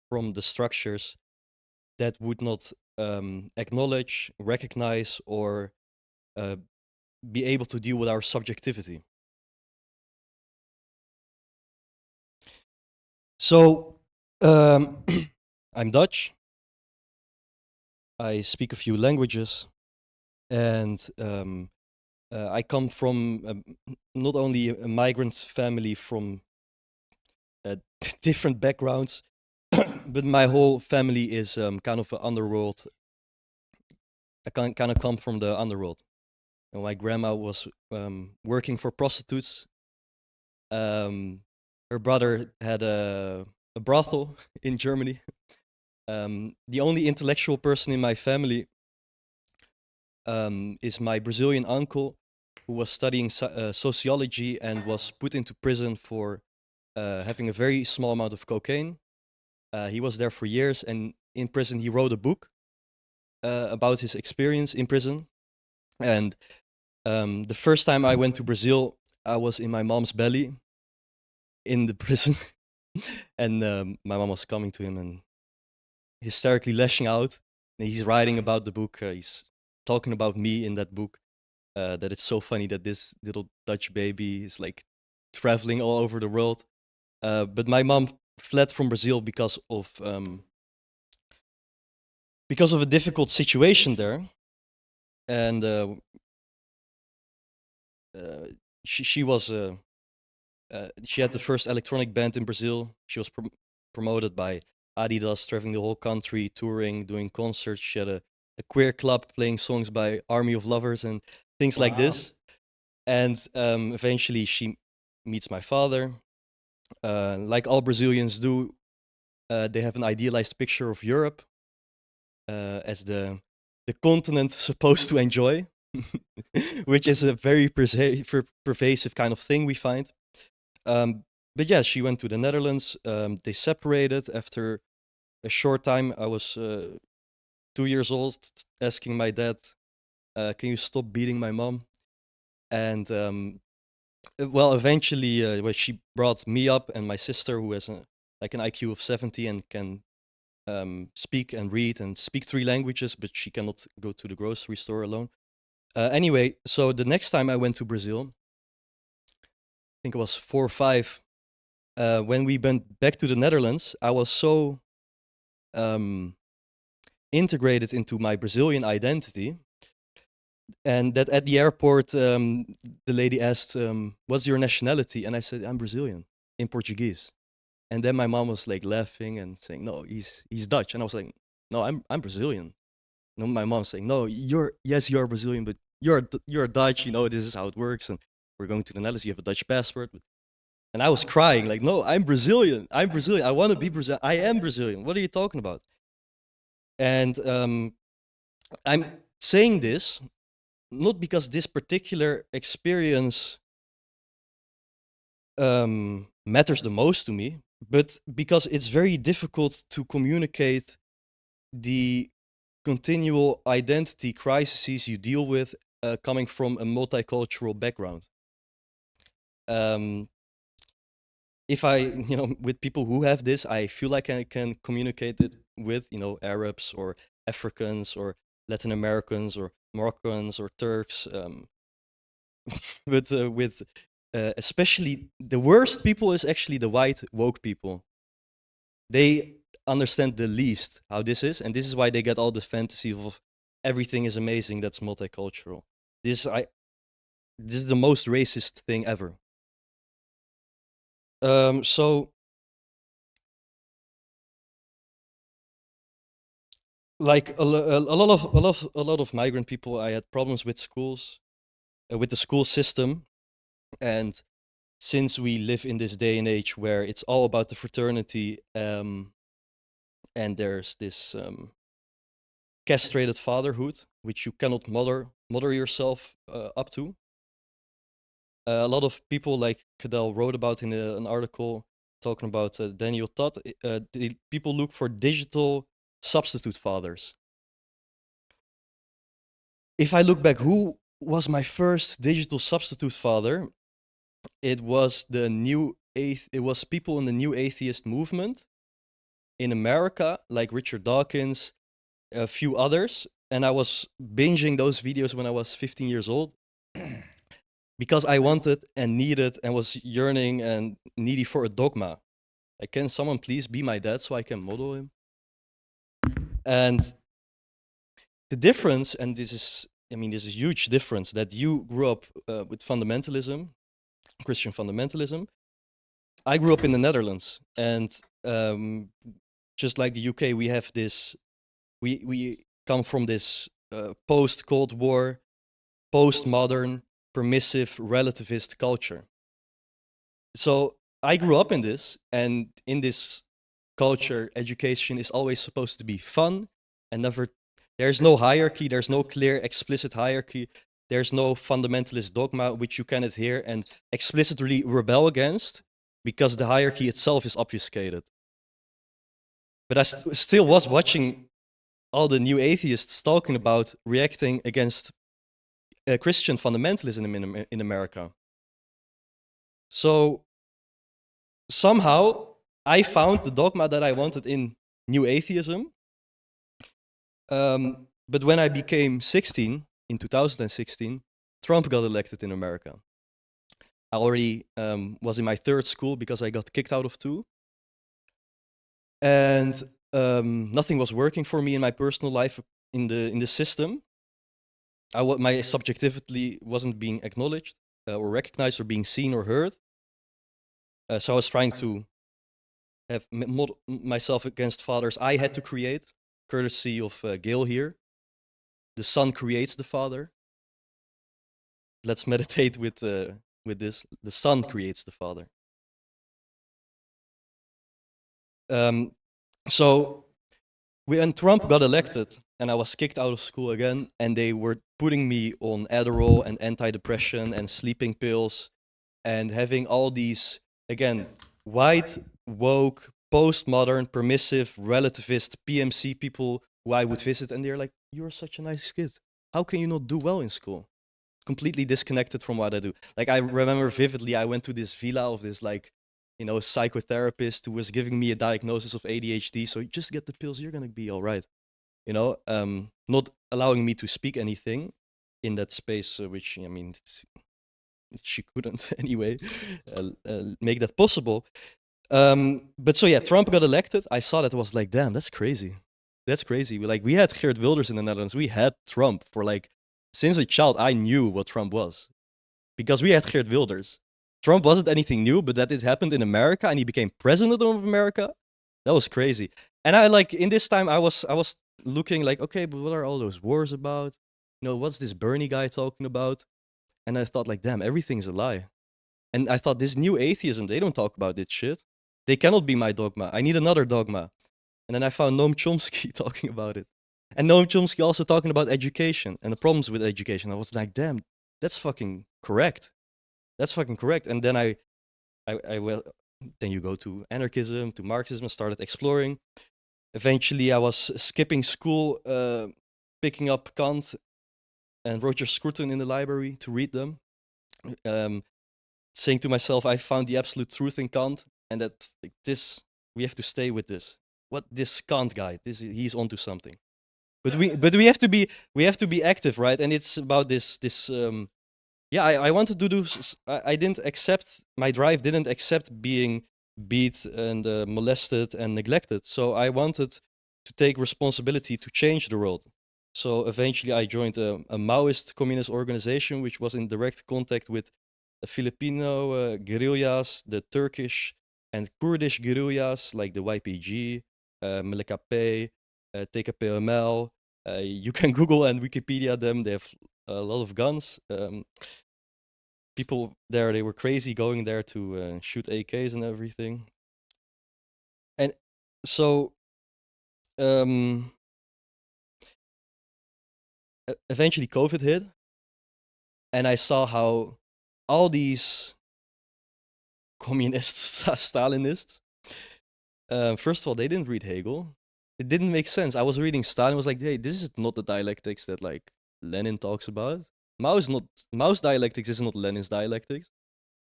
from the structures that would not acknowledge, recognize, or be able to deal with our subjectivity. So, I'm Dutch. I speak a few languages, and I come from not only a migrant family from different backgrounds, but my whole family is kind of an underworld. I kind of come from the underworld. And my grandma was working for prostitutes. Her brother had a brothel in Germany. The only intellectual person in my family is my Brazilian uncle, who was studying sociology and was put into prison for having a very small amount of cocaine. He was there for years, and in prison he wrote a book about his experience in prison. And the first time I went to Brazil, I was in my mom's belly in the prison, and my mom was coming to him and hysterically lashing out. And he's writing about the book. He's talking about me in that book. That it's so funny that this little Dutch baby is like traveling all over the world. But my mom fled from Brazil because of a difficult situation there, and she was she had the first electronic band in Brazil. She was promoted by Adidas, traveling the whole country, touring, doing concerts. She had a queer club playing songs by Army of Lovers and things like this. And eventually she meets my father. Like all Brazilians do, they have an idealized picture of Europe as the continent supposed to enjoy, which is a very pervasive kind of thing we find. But yeah, she went to the Netherlands. They separated after a short time. I was 2 years old, asking my dad, "Can you stop beating my mom?" And well, eventually, well, she brought me up and my sister, who has like an IQ of 70 and can speak and read and speak 3 languages, but she cannot go to the grocery store alone. Anyway, so the next time I went to Brazil, I think it was 4 or 5. When we went back to the Netherlands, I was so integrated into my Brazilian identity, and that at the airport, the lady asked, "What's your nationality?" And I said, "I'm Brazilian," in Portuguese. And then my mom was like laughing and saying, "No, he's Dutch." And I was like, "No, I'm Brazilian." No, my mom's saying, "No, you're Brazilian, but you're Dutch. You know, this is how it works. And we're going to the Netherlands. You have a Dutch passport." And I was crying, like, "No, I'm Brazilian. I'm Brazilian. I want to be Brazilian. I am Brazilian. What are you talking about?" And I'm saying this not because this particular experience matters the most to me, but because it's very difficult to communicate the continual identity crises you deal with coming from a multicultural background. If I, with people who have this, I feel like I can communicate it with, Arabs or Africans or Latin Americans or Moroccans or Turks. But with especially the worst people is actually the white woke people. They understand the least how this is, and this is why they get all the fantasy of everything is amazing that's multicultural. This is the most racist thing ever. So like a lot of migrant people, I had problems with schools, with the school system, and since we live in this day and age where it's all about the fraternity, and there's this castrated fatherhood, which you cannot mother yourself up to. A lot of people, like Cadell wrote about in an article talking about Daniel Todd, people look for digital substitute fathers. If I look back, who was my first digital substitute father? It was it was people in the new atheist movement in America, like Richard Dawkins, a few others, and I was binging those videos when I was 15 years old because I wanted and needed and was yearning and needy for a dogma. Like, can someone please be my dad so I can model him? And the difference, and this is a huge difference, that you grew up with fundamentalism, Christian fundamentalism. I grew up in the Netherlands, and just like the UK, we have this, we come from this post-Cold War, post-modern, permissive, relativist culture. So I grew up in this, and in this culture, education is always supposed to be fun, and there's no hierarchy, there's no clear, explicit hierarchy, there's no fundamentalist dogma which you can adhere and explicitly rebel against, because the hierarchy itself is obfuscated. But I still was watching all the new atheists talking about reacting against Christian fundamentalism in America. So somehow I found the dogma that I wanted in new atheism. But when I became 16, in 2016, Trump got elected in America. I already was in my third school because I got kicked out of 2. And nothing was working for me in my personal life in the system. My subjectivity wasn't being acknowledged or recognized or being seen or heard. So I was trying to have myself against fathers I had to create, courtesy of Gail here. The son creates the father. Let's meditate with this. The son creates the father. So when Trump got elected and I was kicked out of school again, and they were putting me on Adderall and antidepressant and sleeping pills and having all these, again, white, woke, postmodern, permissive, relativist, PMC people who I would visit, and they're like, "You're such a nice kid. How can you not do well in school?" Completely disconnected from what I do. Like, I remember vividly, I went to this villa of this, like, psychotherapist who was giving me a diagnosis of ADHD. So just get the pills, you're gonna be all right. Not allowing me to speak anything in that space, which, she couldn't anyway make that possible. But so yeah, Trump got elected. I saw that, was like, damn, that's crazy. That's crazy. Like, we had Geert Wilders in the Netherlands. We had Trump for, like, since a child, I knew what Trump was because we had Geert Wilders. Trump wasn't anything new, but that it happened in America and he became president of America. That was crazy. And I, like, in this time, I was looking like, okay, but what are all those wars about? What's this Bernie guy talking about? And I thought, like, damn, everything's a lie. And I thought, this new atheism, they don't talk about this shit. They cannot be my dogma. I need another dogma. And then I found Noam Chomsky talking about it. And Noam Chomsky also talking about education and the problems with education. I was like, damn, that's fucking correct. That's fucking correct. And then I then you go to anarchism, to Marxism, started exploring. Eventually, I was skipping school, picking up Kant and Roger Scruton in the library to read them, saying to myself, I found the absolute truth in Kant, and that like, we have to stay with this. What this Kant guy, he's onto something. But we have to be active, right? And it's about this. I wanted to do. I didn't accept, my drive didn't accept being beat and molested and neglected. So I wanted to take responsibility to change the world. So eventually I joined a Maoist communist organization, which was in direct contact with the Filipino guerrillas, the Turkish and Kurdish guerrillas like the YPG, MLKP, TKPML. You can Google and Wikipedia them. They have a lot of guns. People there, they were crazy going there to shoot AKs and everything. And so eventually COVID hit, and I saw how all these communists, Stalinists, first of all, they didn't read Hegel. It didn't make sense. I was reading Stalin, I was like, hey, this is not the dialectics that like Lenin talks about. Mao's dialectics is not Lenin's dialectics.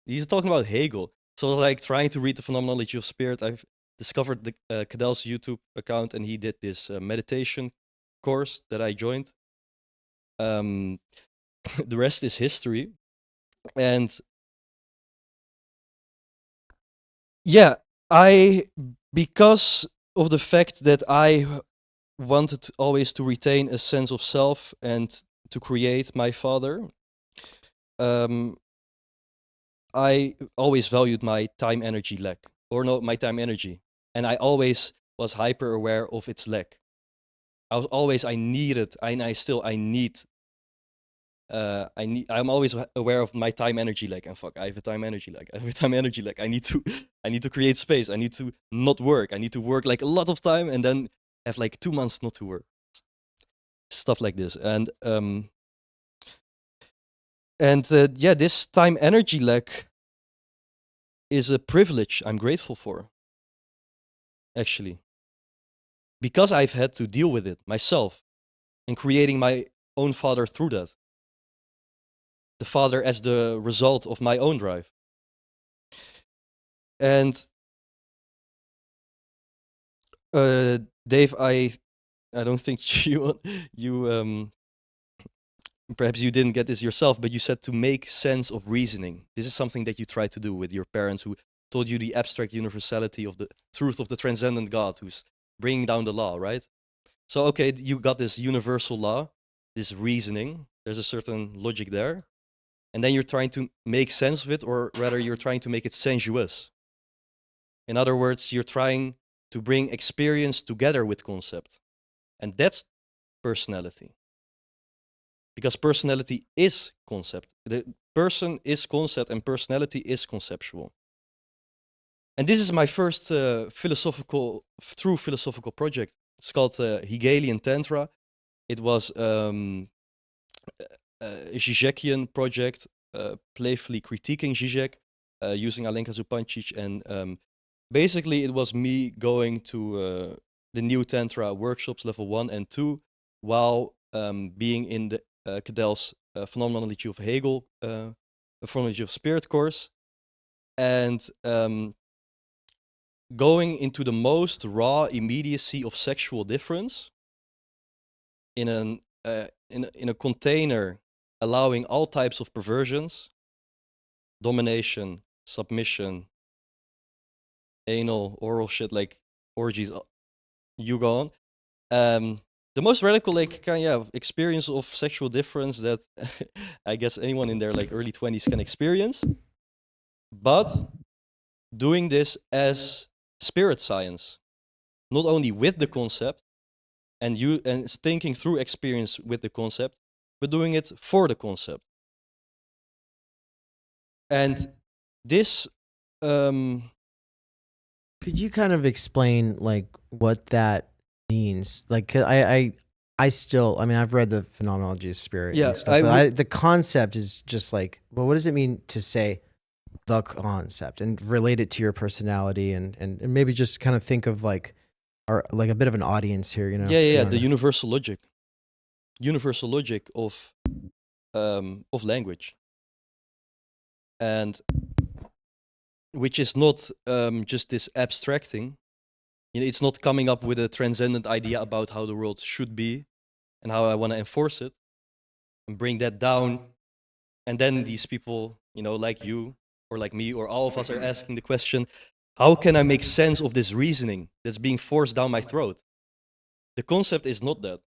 He's talking about Hegel. So I was like trying to read the Phenomenology of Spirit. I've discovered the Cadel's YouTube account, and he did this meditation course that I joined. The rest is history. And yeah, because of the fact that I wanted always to retain a sense of self and to create my father, I always valued my time energy lack, my time energy, and I always was hyper aware of its lack. I'm always aware of my time energy lack, and fuck, I have a time energy lack. I need to create space. I need to not work. I need to work like a lot of time and then have like 2 months not to work. Stuff like this. And this time energy lack is a privilege I'm grateful for, actually, because I've had to deal with it myself and creating my own father through that. The father as the result of my own drive. And Dave, I don't think you perhaps you didn't get this yourself, but you said to make sense of reasoning. This is something that you try to do with your parents who told you the abstract universality of the truth of the transcendent God who's bringing down the law, right? So, okay, you got this universal law, this reasoning, there's a certain logic there, and then you're trying to make sense of it, or rather you're trying to make it sensuous. In other words, you're trying to bring experience together with concept. And that's personality. Because personality is concept. The person is concept and personality is conceptual. And this is my first true philosophical project. It's called Hegelian Tantra. It was a Žižekian project, playfully critiquing Žižek, using Alenka Zupancic. And basically it was me going to the new Tantra workshops, level 1 and 2, while being in the Cadel's Phenomenology of Hegel, Phenomenology of Spirit course, and going into the most raw immediacy of sexual difference in a container allowing all types of perversions, domination, submission, anal, oral shit, like orgies, you go on. The most radical experience of sexual difference that I guess anyone in their like early 20s can experience, but doing this as spirit science, not only with the concept and thinking through experience with the concept, but doing it for the concept. And this could you kind of explain like what that means? Like I I mean, I've read the Phenomenology of Spirit Yeah, and stuff, but the concept is just like, well, what does it mean to say the concept and relate it to your personality and maybe just kind of think of like a bit of an audience here, you know? Yeah. The universal logic of language, and which is not just this abstracting. It's not coming up with a transcendent idea about how the world should be and how I want to enforce it and bring that down. And then these people, like you or like me or all of us are asking the question, how can I make sense of this reasoning that's being forced down my throat? The concept is not that.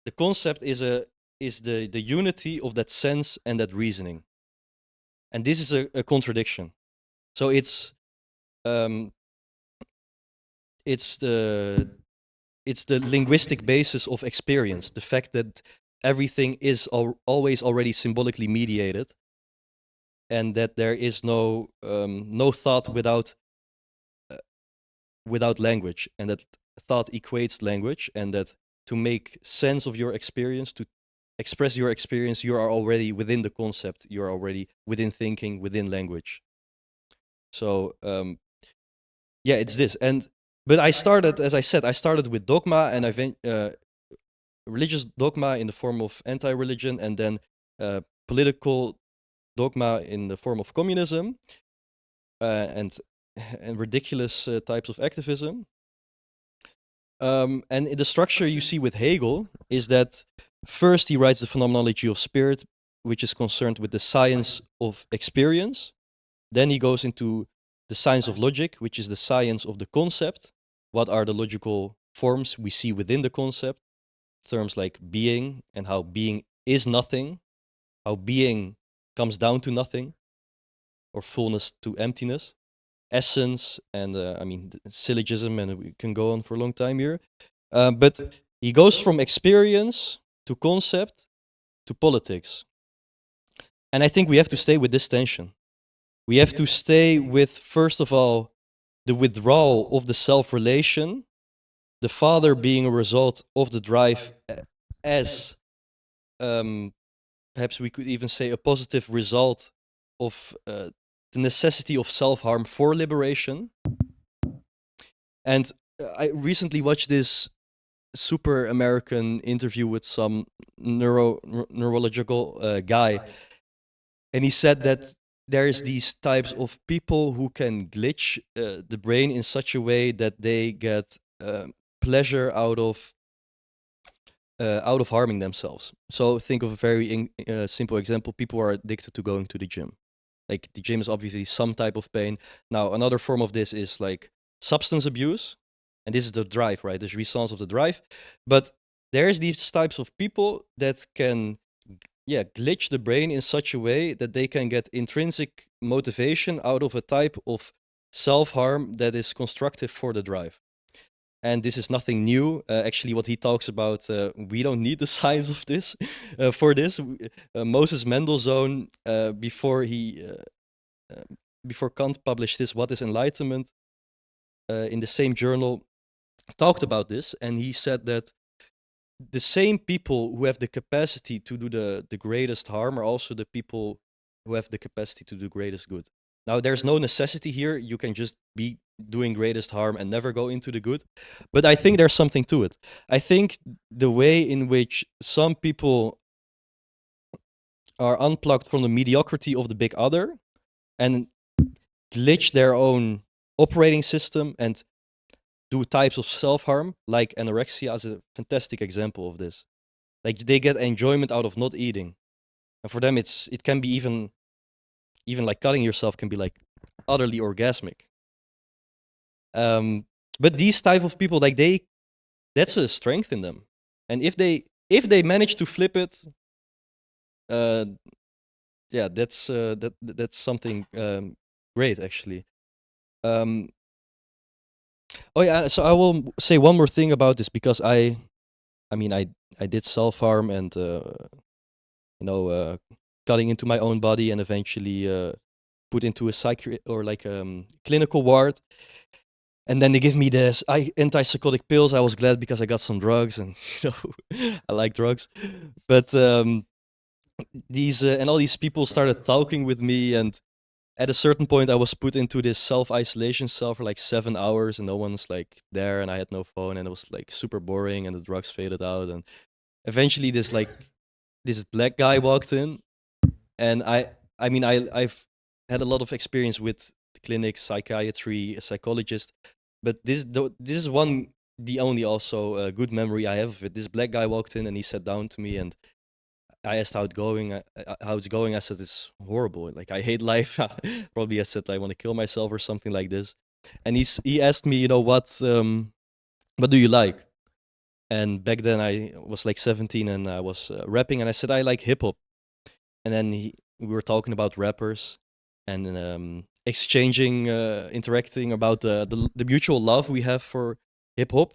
The concept is the unity of that sense and that reasoning. And this is a contradiction. So it's the linguistic basis of experience, the fact that everything is always already symbolically mediated, and that there is no thought without language, and that thought equates language, and that to make sense of your experience, to express your experience, you are already within the concept, you are already within thinking, within language. So it's this. But I started, as I said, with dogma, and religious dogma in the form of anti-religion, and then political dogma in the form of communism, and ridiculous types of activism. And the structure you see with Hegel is that first he writes the Phenomenology of Spirit, which is concerned with the science of experience. Then he goes into the science of logic, which is the science of the concept. What are the logical forms we see within the concept? Terms like being, and how being is nothing, how being comes down to nothing, or fullness to emptiness, essence, and syllogism, and we can go on for a long time here. But he goes from experience to concept to politics. And I think we have to stay with this tension. We have to stay with, first of all, the withdrawal of the self-relation, the father being a result of the drive as, perhaps we could even say, a positive result of the necessity of self-harm for liberation. And I recently watched this super American interview with some neurological guy, and he said that there's these types of people who can glitch the brain in such a way that they get pleasure out of harming themselves. So think of a very simple example. People are addicted to going to the gym. Like, the gym is obviously some type of pain. Now, another form of this is like substance abuse. And this is the drive, right? The jouissance of the drive. But there's these types of people that can glitch the brain in such a way that they can get intrinsic motivation out of a type of self-harm that is constructive for the drive. And this is nothing new. Actually, what he talks about, we don't need the science of this for this. Moses Mendelssohn, before Kant published this, What is Enlightenment, in the same journal, talked about this, and he said that the same people who have the capacity to do the greatest harm are also the people who have the capacity to do greatest good. Now, there's no necessity here. You can just be doing greatest harm and never go into the good. But I think there's something to it. I think the way in which some people are unplugged from the mediocrity of the big other and glitch their own operating system and do types of self-harm, like anorexia is a fantastic example of this. Like, they get enjoyment out of not eating. And for them, it can be even like cutting yourself can be like utterly orgasmic. But these type of people, like, that's a strength in them. And if they manage to flip it, that's something great, actually. So I will say one more thing about this, because I did self-harm and cutting into my own body, and eventually put into a clinical ward. And then they give me this antipsychotic pills. I was glad because I got some drugs, and I like drugs. But these and all these people started talking with me, and at a certain point, I was put into this self-isolation cell for like 7 hours, and no one's like there, and I had no phone, and it was like super boring, and the drugs faded out, and eventually this black guy walked in, and I've had a lot of experience with clinics, psychiatry, a psychologist, but this is the only also good memory I have of it. This black guy walked in and he sat down to me, and I asked how it's going. I said it's horrible. Like, I hate life. Probably I said I want to kill myself or something like this. And he asked me, what do you like? And back then I was like 17 and I was rapping, and I said I like hip hop. And then we were talking about rappers and exchanging, interacting about the mutual love we have for hip hop.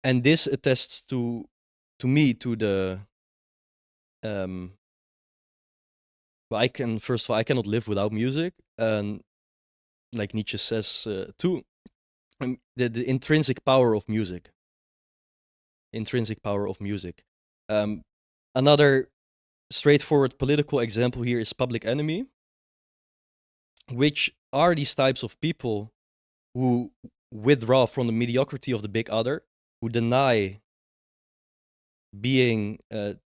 And this attests to me to the well, I cannot live without music, and like Nietzsche says too, the intrinsic power of music. Another straightforward political example here is Public Enemy, which are these types of people who withdraw from the mediocrity of the big other, who deny being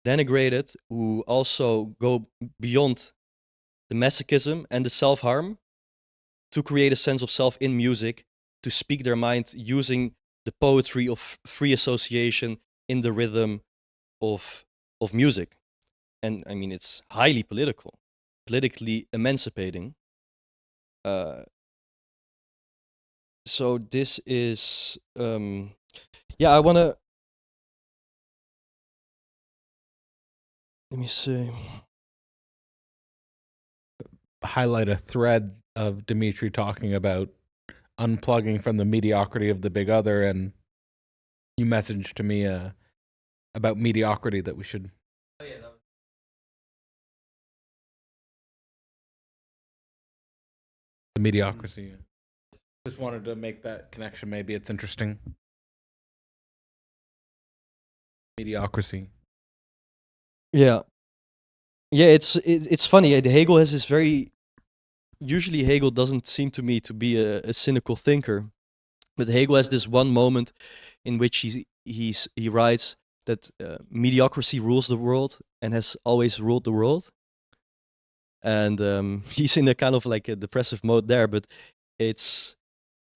denigrated, who also go beyond the masochism and the self-harm to create a sense of self in music, to speak their mind using the poetry of free association in the rhythm of music. And I mean, it's highly political, politically emancipating. So this is, I want to, let me see. Highlight a thread of Dimitri talking about unplugging from the mediocrity of the big other, and you messaged to me about mediocrity that we should. Oh yeah, that was... The mediocrity. Just wanted to make that connection. Maybe it's interesting. Mediocrity. Yeah, it's funny. Hegel has this very. Usually, Hegel doesn't seem to me to be a cynical thinker, but Hegel has this one moment in which he writes that mediocrity rules the world and has always ruled the world, and he's in a kind of like a depressive mode there. But it's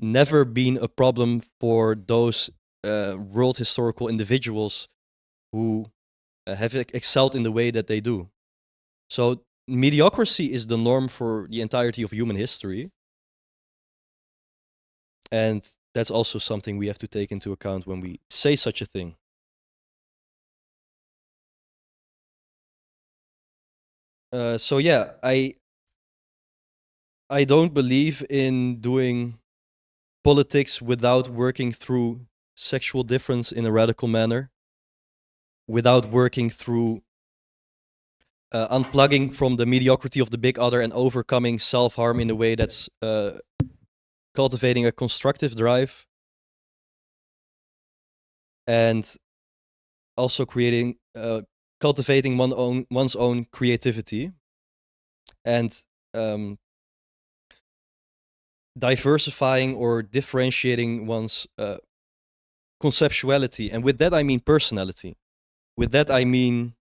never been a problem for those world historical individuals who have excelled in the way that they do. So mediocrity is the norm for the entirety of human history. And that's also something we have to take into account when we say such a thing. So yeah, I don't believe in doing politics without working through sexual difference in a radical manner, without working through unplugging from the mediocrity of the big other and overcoming self-harm in a way that's cultivating a constructive drive, and also cultivating one's own creativity, and diversifying or differentiating one's conceptuality. And with that I mean personality. With that I mean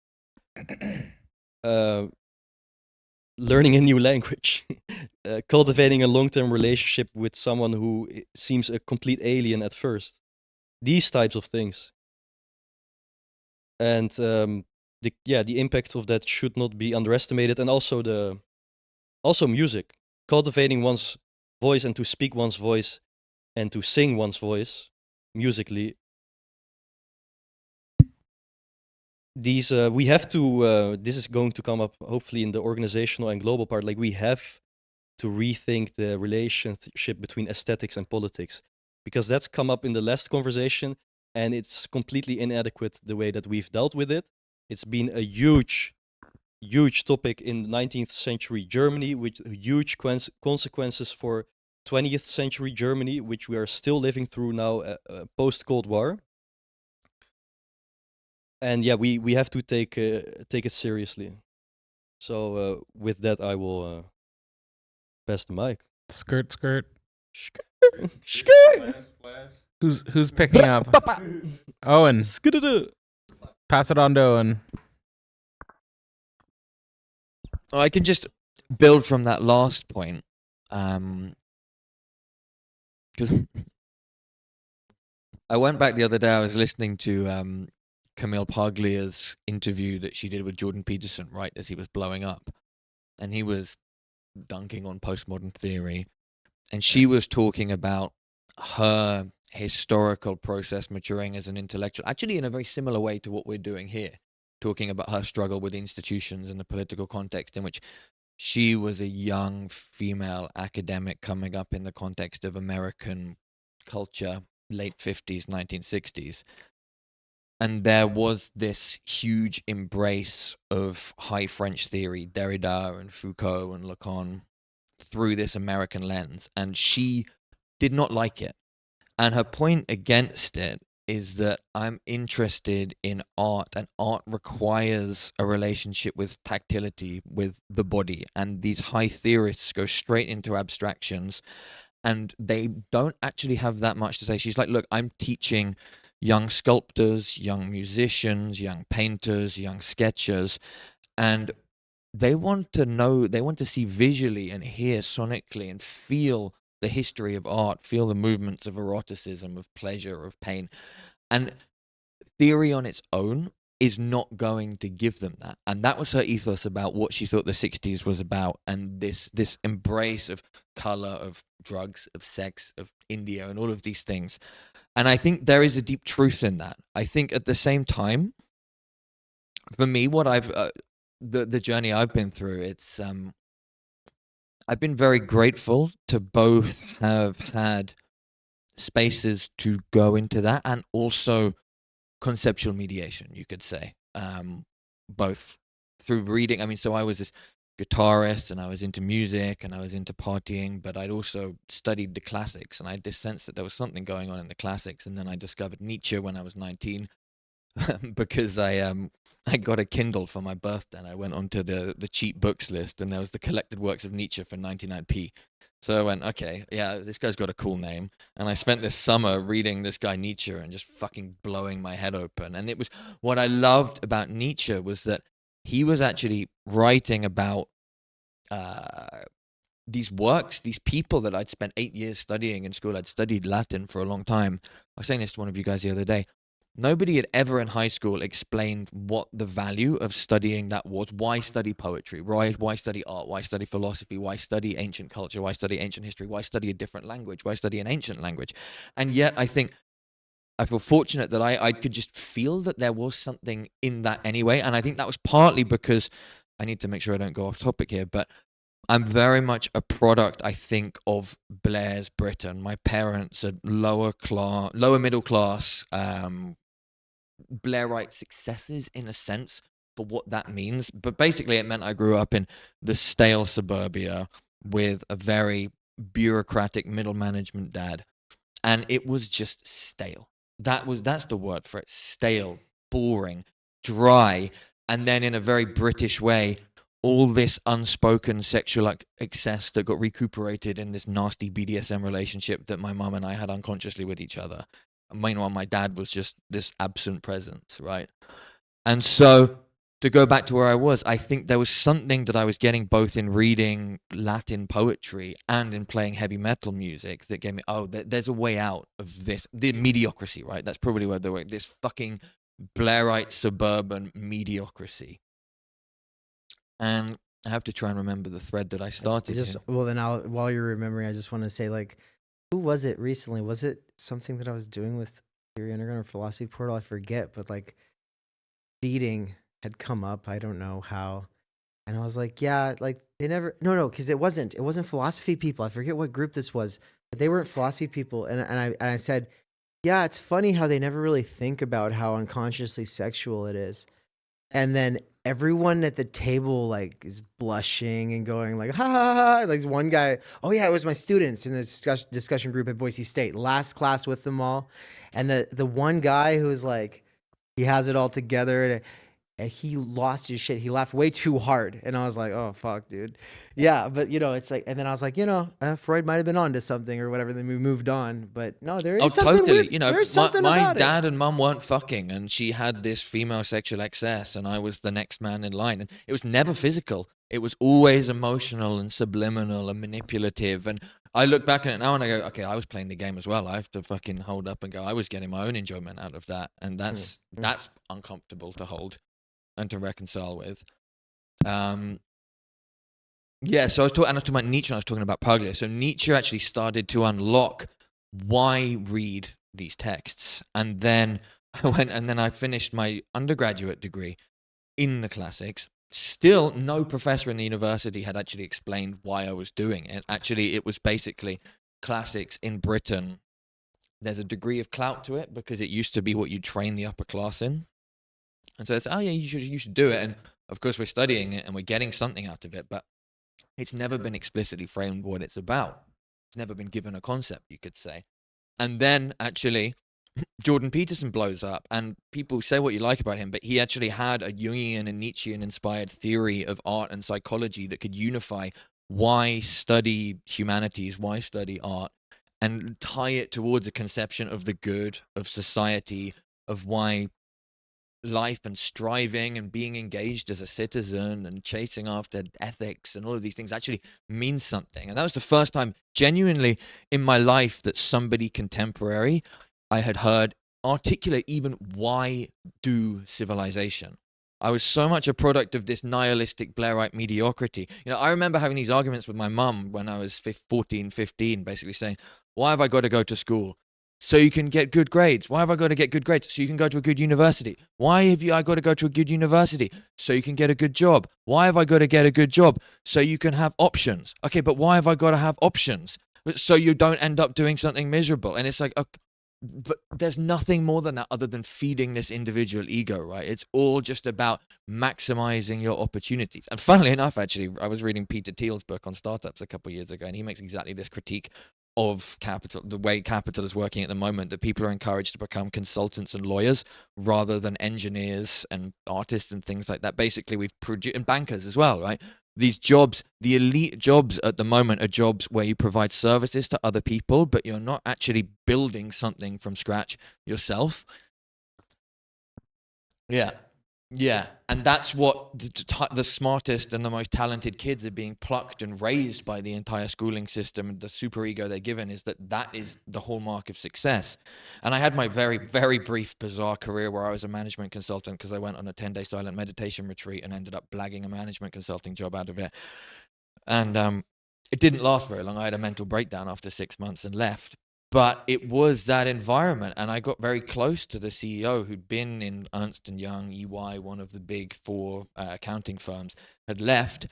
learning a new language, cultivating a long-term relationship with someone who seems a complete alien at first. These types of things. And the impact of that should not be underestimated. And also music, cultivating one's voice and to speak one's voice and to sing one's voice musically. These we have to. This is going to come up hopefully in the organizational and global part. Like, we have to rethink the relationship between aesthetics and politics, because that's come up in the last conversation, and it's completely inadequate the way that we've dealt with it. It's been a huge topic in the 19th century Germany, with huge consequences for 20th century Germany, which we are still living through now, post Cold War. And yeah, we have to take it seriously. So with that, I will pass the mic. Skirt, skirt. Skirt. Who's picking up? Owen. Pass it on to Owen. Oh, I can just build from that last point. Because I went back the other day, I was listening to Camille Paglia's interview that she did with Jordan Peterson right as he was blowing up. And he was dunking on postmodern theory. And she was talking about her historical process maturing as an intellectual, actually in a very similar way to what we're doing here, talking about her struggle with institutions and the political context in which she was a young female academic coming up in the context of American culture, late 50s, 1960s. And there was this huge embrace of high French theory, Derrida and Foucault and Lacan, through this American lens. And she did not like it. And her point against it is that I'm interested in art, and art requires a relationship with tactility, with the body. And these high theorists go straight into abstractions, and they don't actually have that much to say. She's like, look, I'm teaching young sculptors, young musicians, young painters, young sketchers, and they want to know, they want to see visually and hear sonically and feel the history of art, feel the movements of eroticism, of pleasure, of pain. And theory on its own is not going to give them that. And that was her ethos about what she thought the 60s was about, and this embrace of color, of drugs, of sex, of India, and all of these things. And I think there is a deep truth in that. I think at the same time, for me, what I've the journey I've been through, it's I've been very grateful to both have had spaces to go into that, and also conceptual mediation, you could say, both through reading. I mean, so I was this guitarist, and I was into music, and I was into partying, but I'd also studied the classics, and I had this sense that there was something going on in the classics. And then I discovered Nietzsche when I was 19, because I got a Kindle for my birthday, and I went onto the cheap books list, and there was the collected works of Nietzsche for 99p. So I went, okay, yeah, this guy's got a cool name. And I spent this summer reading this guy Nietzsche and just fucking blowing my head open. And it was, what I loved about Nietzsche was that he was actually writing about these works, these people that I'd spent 8 years studying in school. I'd studied Latin for a long time. I was saying this to one of you guys the other day. Nobody had ever in high school explained what the value of studying that was. Why study poetry? Why study art? Why study philosophy? Why study ancient culture? Why study ancient history? Why study a different language? Why study an ancient language? And yet I think I feel fortunate that I could just feel that there was something in that anyway. And I think that was partly because, I need to make sure I don't go off topic here, but I'm very much a product, I think, of Blair's Britain. My parents are lower middle class, Blairite successes in a sense for what that means. But basically it meant I grew up in the stale suburbia with a very bureaucratic middle management dad. And it was just stale. That's the word for it. Stale, boring, dry. And then in a very British way, all this unspoken sexual excess that got recuperated in this nasty BDSM relationship that my mum and I had unconsciously with each other. Meanwhile, my dad was just this absent presence, right? And so, to go back to where I was, I think there was something that I was getting both in reading Latin poetry and in playing heavy metal music that gave me, there's a way out of this, the mediocrity, right? That's probably where the way, this fucking Blairite suburban mediocrity. And I have to try and remember the thread that I started. Well, then while you're remembering, I just want to say, like, who was it recently? Was it something that I was doing with Theory Underground or Philosophy Portal? I forget, but like feeding had come up. I don't know how. And I was like, yeah, like they never, no, because it wasn't philosophy people. I forget what group this was, but they weren't philosophy people. And I said, yeah, it's funny how they never really think about how unconsciously sexual it is. And then everyone at the table like is blushing and going like, ha ha ha. Like one guy, oh yeah, it was my students in the discussion group at Boise State, last class with them all. And the one guy who was like, he has it all together, and he lost his shit. He laughed way too hard. And I was like, oh, fuck, dude. Yeah, but, it's like, and then I was like, Freud might have been onto something or whatever. Then we moved on. But no, there is something totally. weird. There's something My about dad and mum weren't fucking, and she had this female sexual excess, and I was the next man in line. And it was never physical. It was always emotional and subliminal and manipulative. And I look back at it now and I go, okay, I was playing the game as well. I have to fucking hold up and go, I was getting my own enjoyment out of that. And that's uncomfortable to hold and to reconcile with. So I was talking about Nietzsche, and I was talking about Paglia. So Nietzsche actually started to unlock why read these texts. And then I finished my undergraduate degree in the classics. Still, no professor in the university had actually explained why I was doing it. Actually, it was basically classics in Britain. There's a degree of clout to it because it used to be what you train the upper class in. And so it's, oh yeah, you should do it. And of course we're studying it and we're getting something out of it, but it's never been explicitly framed what it's about. It's never been given a concept, you could say. And then actually Jordan Peterson blows up, and people say what you like about him, but he actually had a Jungian and Nietzschean inspired theory of art and psychology that could unify why study humanities, why study art, and tie it towards a conception of the good, of society, of why life and striving and being engaged as a citizen and chasing after ethics and all of these things actually means something. And that was the first time genuinely in my life that somebody contemporary I had heard articulate even why do civilization. I was so much a product of this nihilistic Blairite mediocrity. I remember having these arguments with my mum when I was 14, 15, basically saying, why have I got to go to school? So you can get good grades. Why have I got to get good grades? So you can go to a good university. Why have I got to go to a good university? So you can get a good job. Why have I got to get a good job? So you can have options. Okay, but why have I got to have options? So you don't end up doing something miserable. And it's like, okay, but there's nothing more than that other than feeding this individual ego, right? It's all just about maximizing your opportunities. And funnily enough, actually, I was reading Peter Thiel's book on startups a couple of years ago, and he makes exactly this critique of capital, the way capital is working at the moment, that people are encouraged to become consultants and lawyers rather than engineers and artists and things like that. Basically, we've produced, and bankers as well, right? These jobs, the elite jobs at the moment are jobs where you provide services to other people, but you're not actually building something from scratch yourself. Yeah, and that's what the smartest and the most talented kids are being plucked and raised by the entire schooling system. The superego they're given is that is the hallmark of success. And I had my very, very brief, bizarre career where I was a management consultant because I went on a 10-day silent meditation retreat and ended up blagging a management consulting job out of it. And it didn't last very long. I had a mental breakdown after 6 months and left. But it was that environment, and I got very close to the CEO who'd been in Ernst & Young, EY, one of the big four accounting firms, had left.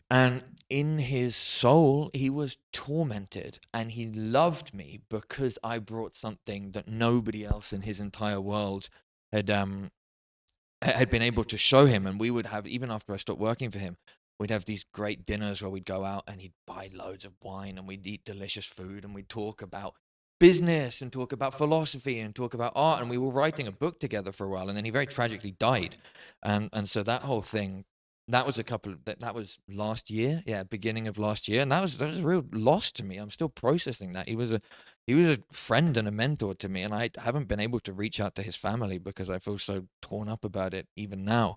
And in his soul, he was tormented, and he loved me because I brought something that nobody else in his entire world had been able to show him. And we would have, even after I stopped working for him, we'd have these great dinners where we'd go out and he'd buy loads of wine and we'd eat delicious food and we'd talk about business and talk about philosophy and talk about art. And we were writing a book together for a while, and then he very tragically died. And so that whole thing, that was that was last year. Yeah, beginning of last year. And that was a real loss to me. I'm still processing that. He was a friend and a mentor to me, and I haven't been able to reach out to his family because I feel so torn up about it even now.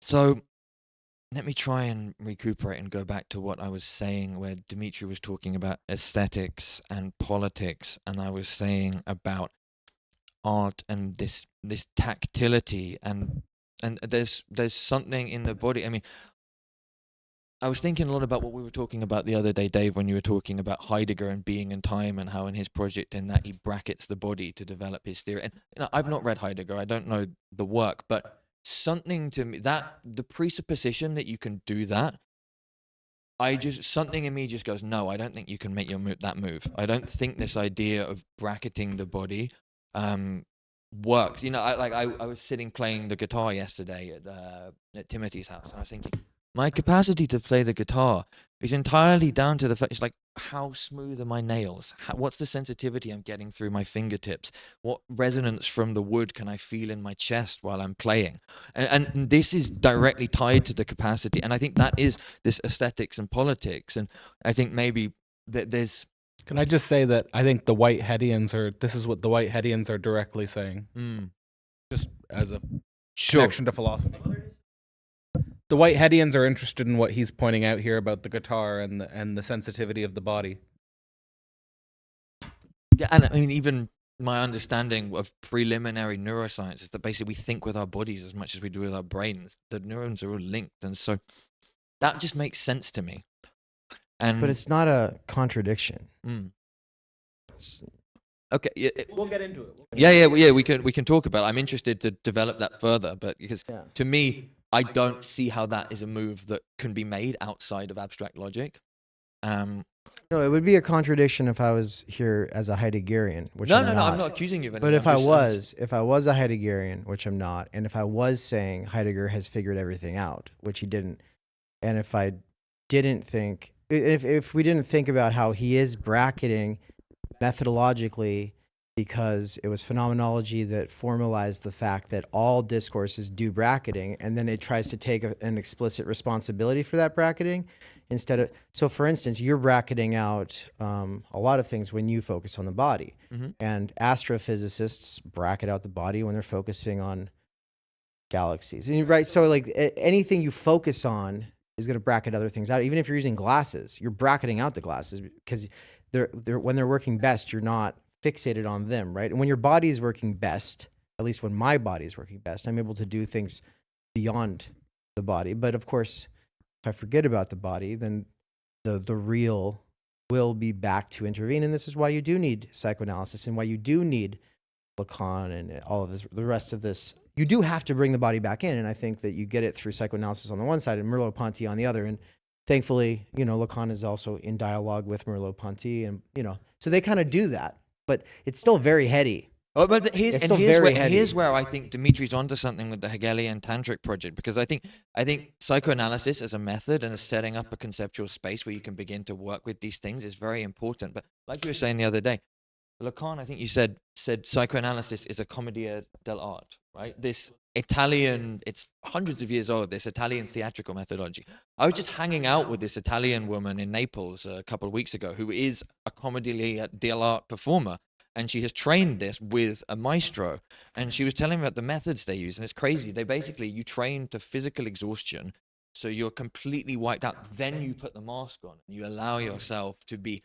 So let me try and recuperate and go back to what I was saying, where Dimitri was talking about aesthetics and politics, and I was saying about art and this tactility, and there's something in the body. I mean, I was thinking a lot about what we were talking about the other day, Dave, when you were talking about Heidegger and being and time, and how in his project in that he brackets the body to develop his theory. And I've not read Heidegger, I don't know the work, but something to me, that the presupposition that you can do that, something in me just goes, no, I don't think you can make that move. I don't think this idea of bracketing the body works. You know, I was sitting playing the guitar yesterday at Timothy's house, and I was thinking, my capacity to play the guitar is entirely down to the fact, it's like, how smooth are my nails? What's the sensitivity I'm getting through my fingertips? What resonance from the wood can I feel in my chest while I'm playing? And this is directly tied to the capacity. And I think that is this aesthetics and politics. And I think maybe there's... Can I just say that I think the Whiteheadians this is what the Whiteheadians are directly saying. Just as a connection to philosophy. The Whiteheadians are interested in what he's pointing out here about the guitar and the sensitivity of the body. Yeah, and I mean, even my understanding of preliminary neuroscience is that basically we think with our bodies as much as we do with our brains. The neurons are all linked, and so that just makes sense to me. But it's not a contradiction. Okay, We'll get into it. Yeah. We can talk about it. I'm interested to develop that further, but because to me, I don't see how that is a move that can be made outside of abstract logic. No, it would be a contradiction if I was here as a Heideggerian, which No, I'm not. I'm not accusing you of anything. But if I was a Heideggerian, which I'm not, and if I was saying Heidegger has figured everything out, which he didn't, and if I didn't think, if we didn't think about how he is bracketing methodologically, because it was phenomenology that formalized the fact that all discourses do bracketing, and then it tries to take an explicit responsibility for that bracketing instead of... So for instance, you're bracketing out a lot of things when you focus on the body. And astrophysicists bracket out the body when they're focusing on galaxies. Right? So like anything you focus on is going to bracket other things out. Even if you're using glasses, you're bracketing out the glasses because when they're working best, you're not fixated on them, right? And when your body is working best, at least when my body is working best, I'm able to do things beyond the body. But of course, if I forget about the body, then the real will be back to intervene. And this is why you do need psychoanalysis and why you do need Lacan and all of this, the rest of this. You do have to bring the body back in. And I think that you get it through psychoanalysis on the one side and Merleau-Ponty on the other. And thankfully, Lacan is also in dialogue with Merleau-Ponty, and, so they kind of do that. But it's still very heady. Oh, but here's where I think Dimitri's onto something with the Hegelian Tantric project, because I think psychoanalysis as a method and as setting up a conceptual space where you can begin to work with these things is very important. But like you were saying the other day, Lacan, I think you said psychoanalysis is a commedia dell'arte, right? This Italian, it's hundreds of years old, this Italian theatrical methodology. I was just hanging out with this Italian woman in Naples a couple of weeks ago who is a commedia dell'arte performer, and she has trained this with a maestro, and she was telling me about the methods they use, and it's crazy. They basically, you train to physical exhaustion, so you're completely wiped out, then you put the mask on, and you allow yourself to be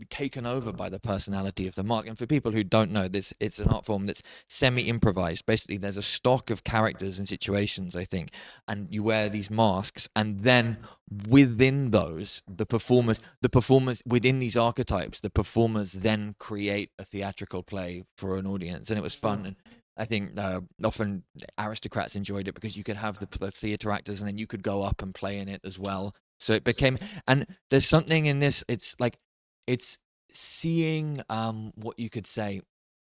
taken over by the personality of the mask. And for people who don't know this, it's an art form that's semi-improvised. Basically, there's a stock of characters and situations, I think, and you wear these masks, and then within those, the performers within these archetypes, the performers then create a theatrical play for an audience, and it was fun. And I think often aristocrats enjoyed it because you could have the theater actors, and then you could go up and play in it as well. So it became, and there's something in this, it's like, it's seeing what you could say,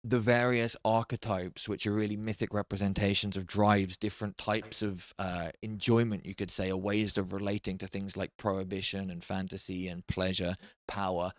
the various archetypes, which are really mythic representations of drives, different types of enjoyment, you could say, or ways of relating to things like prohibition and fantasy and pleasure, power,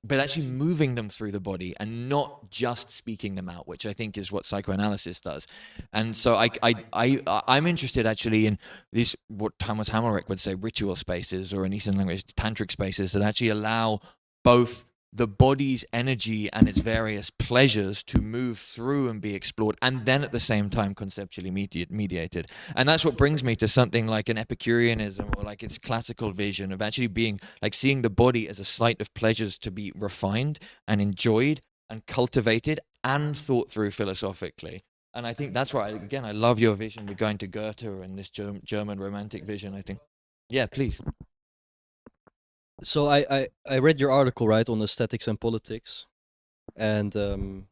but actually moving them through the body and not just speaking them out, which I think is what psychoanalysis does. And so I'm interested actually in these, what Thomas Hammerich would say, ritual spaces, or in Eastern language, tantric spaces that actually allow both the body's energy and its various pleasures to move through and be explored, and then at the same time conceptually mediated. And that's what brings me to something like an Epicureanism, or like its classical vision of actually being like seeing the body as a site of pleasures to be refined and enjoyed and cultivated and thought through philosophically. And I think that's why, again, I love your vision with going to Goethe and this German romantic vision, I think. Yeah, please. So I read your article, right, on aesthetics and politics, and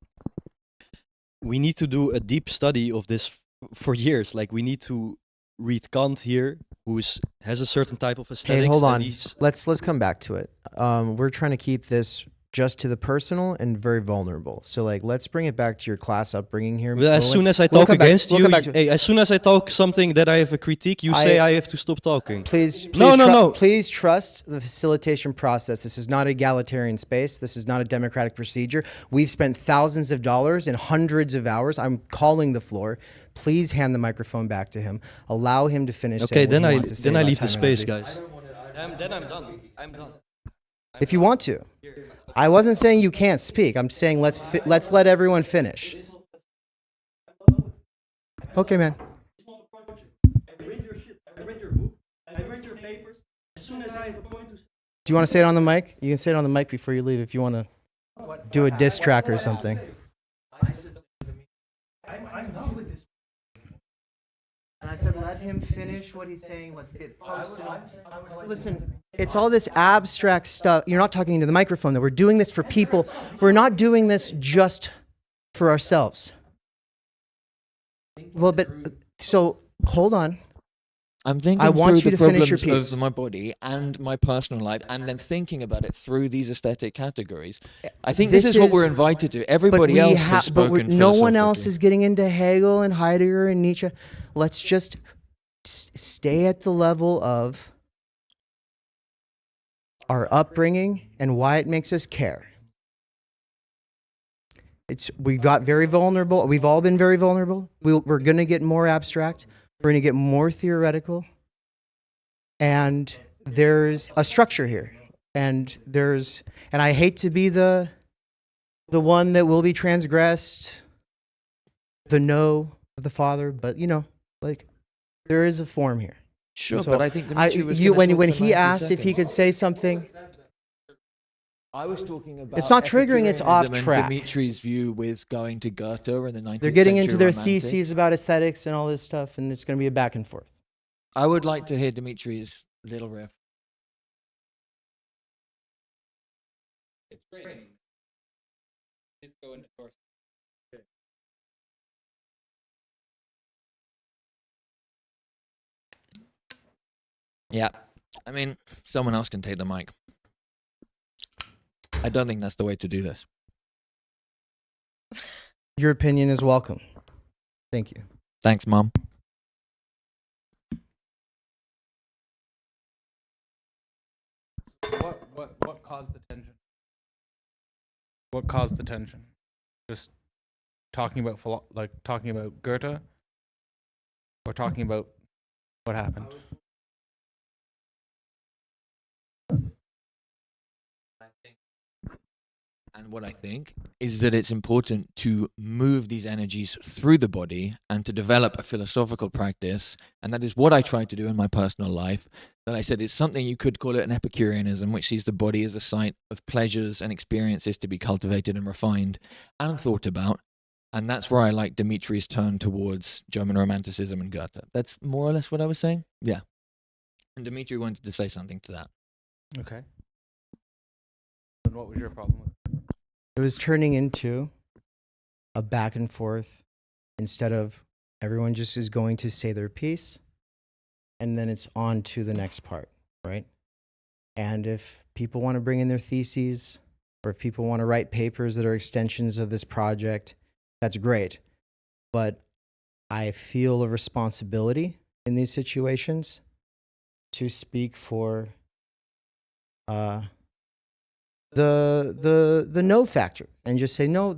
we need to do a deep study of this for years. Like, we need to read Kant here, who has a certain type of aesthetics. Hey, hold on. Let's come back to it. We're trying to keep this just to the personal and very vulnerable. So like, let's bring it back to your class upbringing here. Well, as Owen. soon as I We'll talk come back- against we'll you, come back to it. hey, as soon as I talk something that I have a critique, you say I have to stop talking. Please, No. Please trust the facilitation process. This is not egalitarian space. This is not a democratic procedure. We've spent thousands of dollars and hundreds of hours. I'm calling the floor. Please hand the microphone back to him. Allow him to finish. Okay, saying what then he I wants to say then I about leave the time space, energy. guys. Then I'm done. I'm done. If you want to. I wasn't saying you can't speak. I'm saying let's let everyone finish. Okay, man. I read your shit. I read your book. I read your papers. As soon as I have a point to say. Do you want to say it on the mic? You can say it on the mic before you leave if you want to do a diss track or something. I'm done with this. And I said, let him finish what he's saying. Let's get personal. Listen, it's all this abstract stuff. You're not talking into the microphone, though. We're doing this for people. We're not doing this just for ourselves. Well, but so hold on. I'm thinking I want through you the to finish your problems piece. of my body and my personal life, and then thinking about it through these aesthetic categories. I think this is what we're invited to. Everybody else has spoken no one else philosophically. is getting into Hegel and Heidegger and Nietzsche. Let's just stay at the level of our upbringing and why it makes us care. We've got very vulnerable. We've all been very vulnerable. We're going to get more abstract. We're going to get more theoretical. And there's a structure here. And I hate to be the one that will be transgressed, the no of the Father, but like there is a form here. Sure, So but I think Dimitri was gonna talk when for he 90 asked if he seconds. could say something, I was talking about It's not triggering, it's off Epicureanism and track. Dimitri's view with going to Goethe in the 19th they're getting into century their romantic. theses about aesthetics and all this stuff, and it's going to be a back and forth. I would like to hear Dimitri's little riff. It's raining. Let's go into course. Yeah, I mean, someone else can take the mic. I don't think that's the way to do this. Your opinion is welcome. Thank you. Thanks, Mom. What caused the tension? What caused the tension? Just talking about talking about Goethe, or talking about what happened? And what I think is that it's important to move these energies through the body and to develop a philosophical practice. And that is what I try to do in my personal life. That I said it's something you could call it an Epicureanism, which sees the body as a site of pleasures and experiences to be cultivated and refined and thought about. And that's where I like Dimitri's turn towards German Romanticism and Goethe. That's more or less what I was saying. Yeah. And Dimitri wanted to say something to that. Okay. And what was your problem with it? It was turning into a back and forth instead of everyone just is going to say their piece and then it's on to the next part, right? And if people want to bring in their theses or if people want to write papers that are extensions of this project, that's great. But I feel a responsibility in these situations to speak for the no factor and just say no,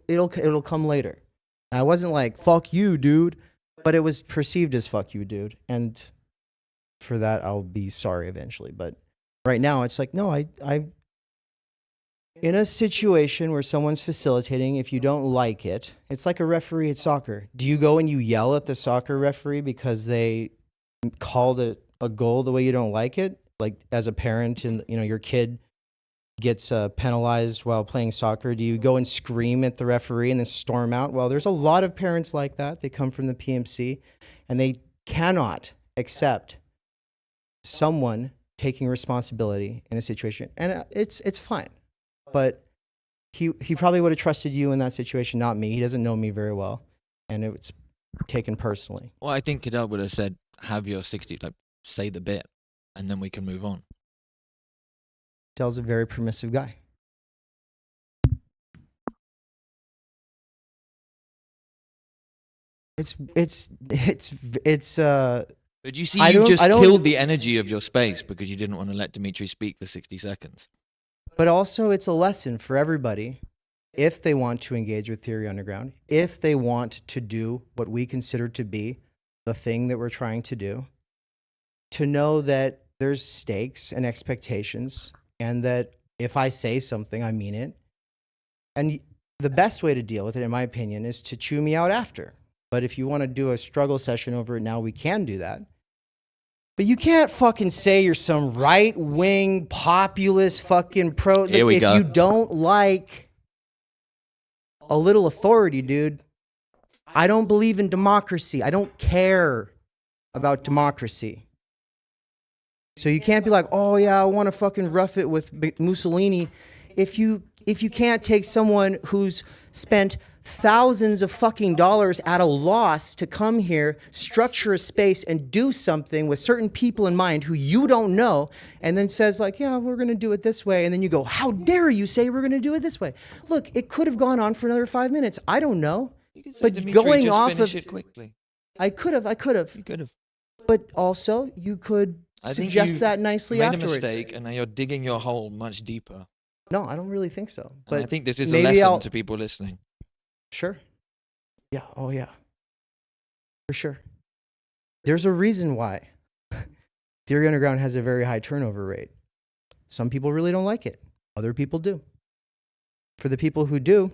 it'll come later. And I wasn't like fuck you, dude, but it was perceived as fuck you, dude, and for that I'll be sorry eventually. But right now it's like no, I in a situation where someone's facilitating, if you don't like it, it's like a referee at soccer. Do you go and you yell at the soccer referee because they called it a goal the way you don't like it? Like as a parent and your kid gets penalized while playing soccer, do you go and scream at the referee and then storm out? Well, there's a lot of parents like that. They come from the PMC and they cannot accept someone taking responsibility in a situation. And it's fine. But he probably would have trusted you in that situation, not me. He doesn't know me very well. And it was taken personally. Well, I think Cadell would have said, have your 60, like, say the bit, and then we can move on. Dell's a very permissive guy. But you see, I you don't- just I don't- killed the energy of your space because you didn't want to let Dimitri speak for 60 seconds. But also, it's a lesson for everybody if they want to engage with Theory Underground, if they want to do what we consider to be the thing that we're trying to do, to know that there's stakes and expectations, and that if I say something, I mean it. And the best way to deal with it, in my opinion, is to chew me out after. But if you want to do a struggle session over it now, we can do that. But you can't fucking say you're some right-wing populist fucking pro. Here we if go. you don't like a little authority, dude, I don't believe in democracy. I don't care about democracy. So you can't be like, oh yeah, I want to fucking rough it with Mussolini. If you can't take someone who's spent thousands of fucking dollars at a loss to come here, structure a space, and do something with certain people in mind who you don't know, and then says like, yeah, we're going to do it this way. And then you go, how dare you say we're going to do it this way? Look, it could have gone on for another 5 minutes. I don't know. But Dimitri, going just off finish of it quickly. I could have. You could have. But also, you could I think suggest you that nicely made afterwards. a mistake, and now you're digging your hole much deeper. No, I don't really think so. But And I think this is a maybe lesson I'll- to people listening. Sure. Yeah. Oh, yeah. For sure. There's a reason why Theory Underground has a very high turnover rate. Some people really don't like it. Other people do. For the people who do,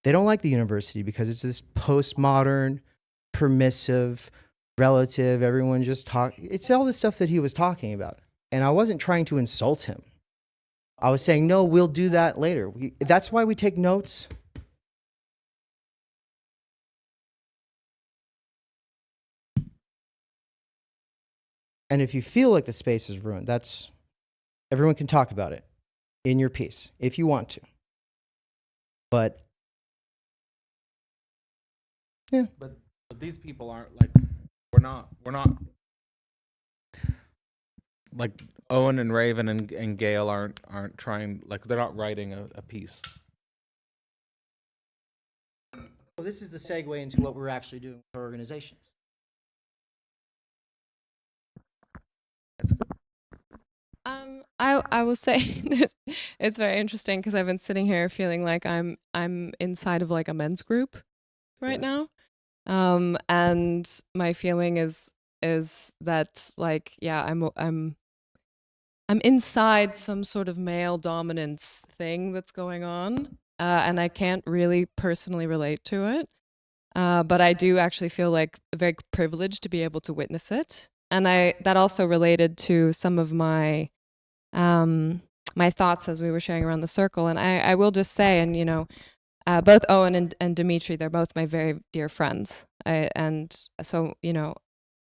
they don't like the university because it's this postmodern, permissive, relative, everyone just talk. It's all the stuff that he was talking about. And I wasn't trying to insult him. I was saying, no, we'll do that later. That's why we take notes. And if you feel like the space is ruined, everyone can talk about it in your piece if you want to. But yeah. But these people aren't like we're not like Owen and Raven and Gail aren't trying, like they're not writing a piece. Well, this is the segue into what we're actually doing with our organizations. I will say it's very interesting because I've been sitting here feeling like I'm inside of like a men's group right now, and my feeling is that like I'm inside some sort of male dominance thing that's going on, and I can't really personally relate to it, but I do actually feel like very privileged to be able to witness it, and that also related to some of my my thoughts as we were sharing around the circle. And I will just say, and you know, both Owen and Dimitri, they're both my very dear friends, and so you know,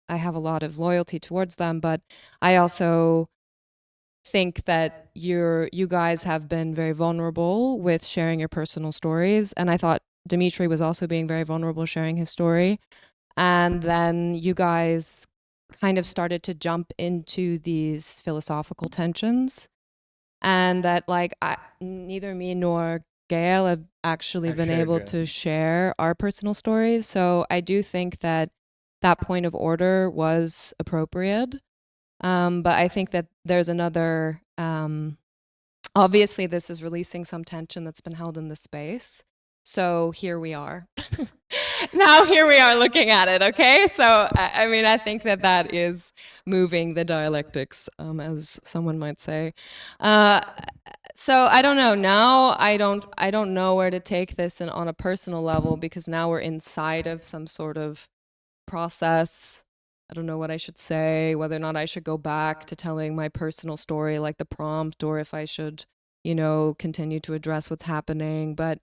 I have a lot of loyalty towards them, but I also think that you guys have been very vulnerable with sharing your personal stories, and I thought Dimitri was also being very vulnerable sharing his story, and then you guys kind of started to jump into these philosophical tensions, and that like neither me nor Gail have actually been able to share our personal stories. So I do think that that point of order was appropriate. But I think that there's another, obviously this is releasing some tension that's been held in the space. So here we are. Now here we are looking at it, okay? So, I mean, I think that is moving the dialectics, as someone might say. So I don't know. Now I don't know where to take this on a personal level, because now we're inside of some sort of process. I don't know what I should say, whether or not I should go back to telling my personal story like the prompt, or if I should, you know, continue to address what's happening. But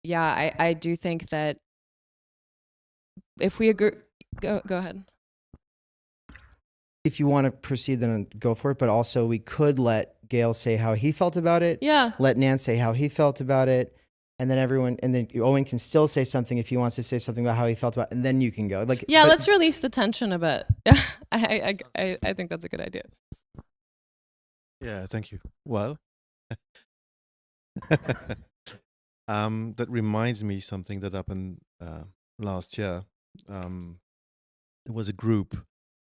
yeah, I do think that if we agree, go ahead. If you want to proceed, then go for it. But also, we could let Gail say how he felt about it. Yeah. Let Nan say how he felt about it. And then Owen can still say something if he wants to say something about how he felt about it, and then you can go. Like, yeah, let's release the tension a bit. I think that's a good idea. Yeah, thank you. Well, that reminds me something that happened last year, there was a group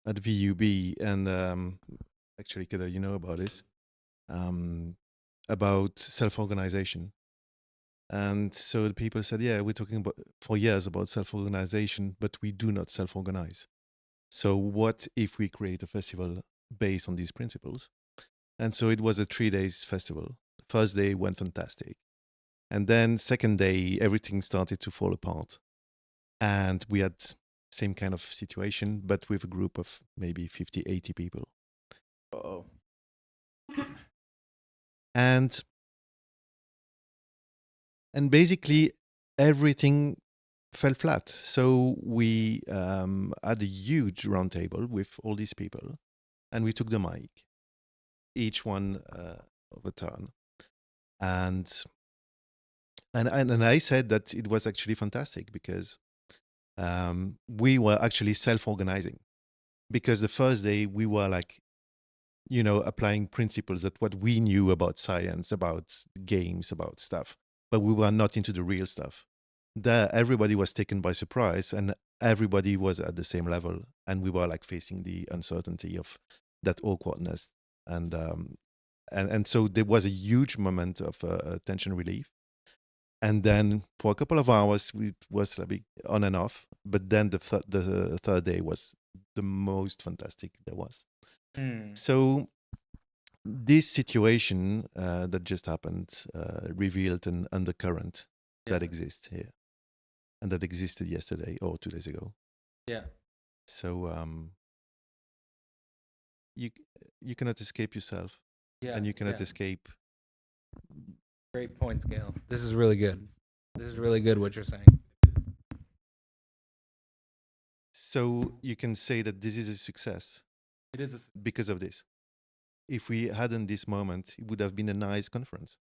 at VUB, and actually, Kada, you know about this, about self-organization. And so the people said, yeah, we're talking about for years about self-organization, but we do not self-organize. So what if we create a festival based on these principles? And so it was a 3 days festival. The first day went fantastic. And then second day, everything started to fall apart. And we had same kind of situation, but with a group of maybe 50, 80 people. Oh. And basically everything fell flat. So we had a huge round table with all these people, and we took the mic, each one of a turn. And I said that it was actually fantastic because we were actually self-organizing. Because the first day we were like, applying principles that what we knew about science, about games, about stuff, but we were not into the real stuff. There, everybody was taken by surprise, and everybody was at the same level, and we were like facing the uncertainty of that awkwardness, and so there was a huge moment of tension relief. And then for a couple of hours, it was like on and off. But then the third day was the most fantastic there was. So this situation that just happened revealed an undercurrent that exists here, and that existed yesterday or 2 days ago. Yeah. So you cannot escape yourself, and you cannot escape. Great points, Gail. This is really good. This is really good what you're saying. So you can say that this is a success. It is because of this. If we hadn't this moment, it would have been a nice conference.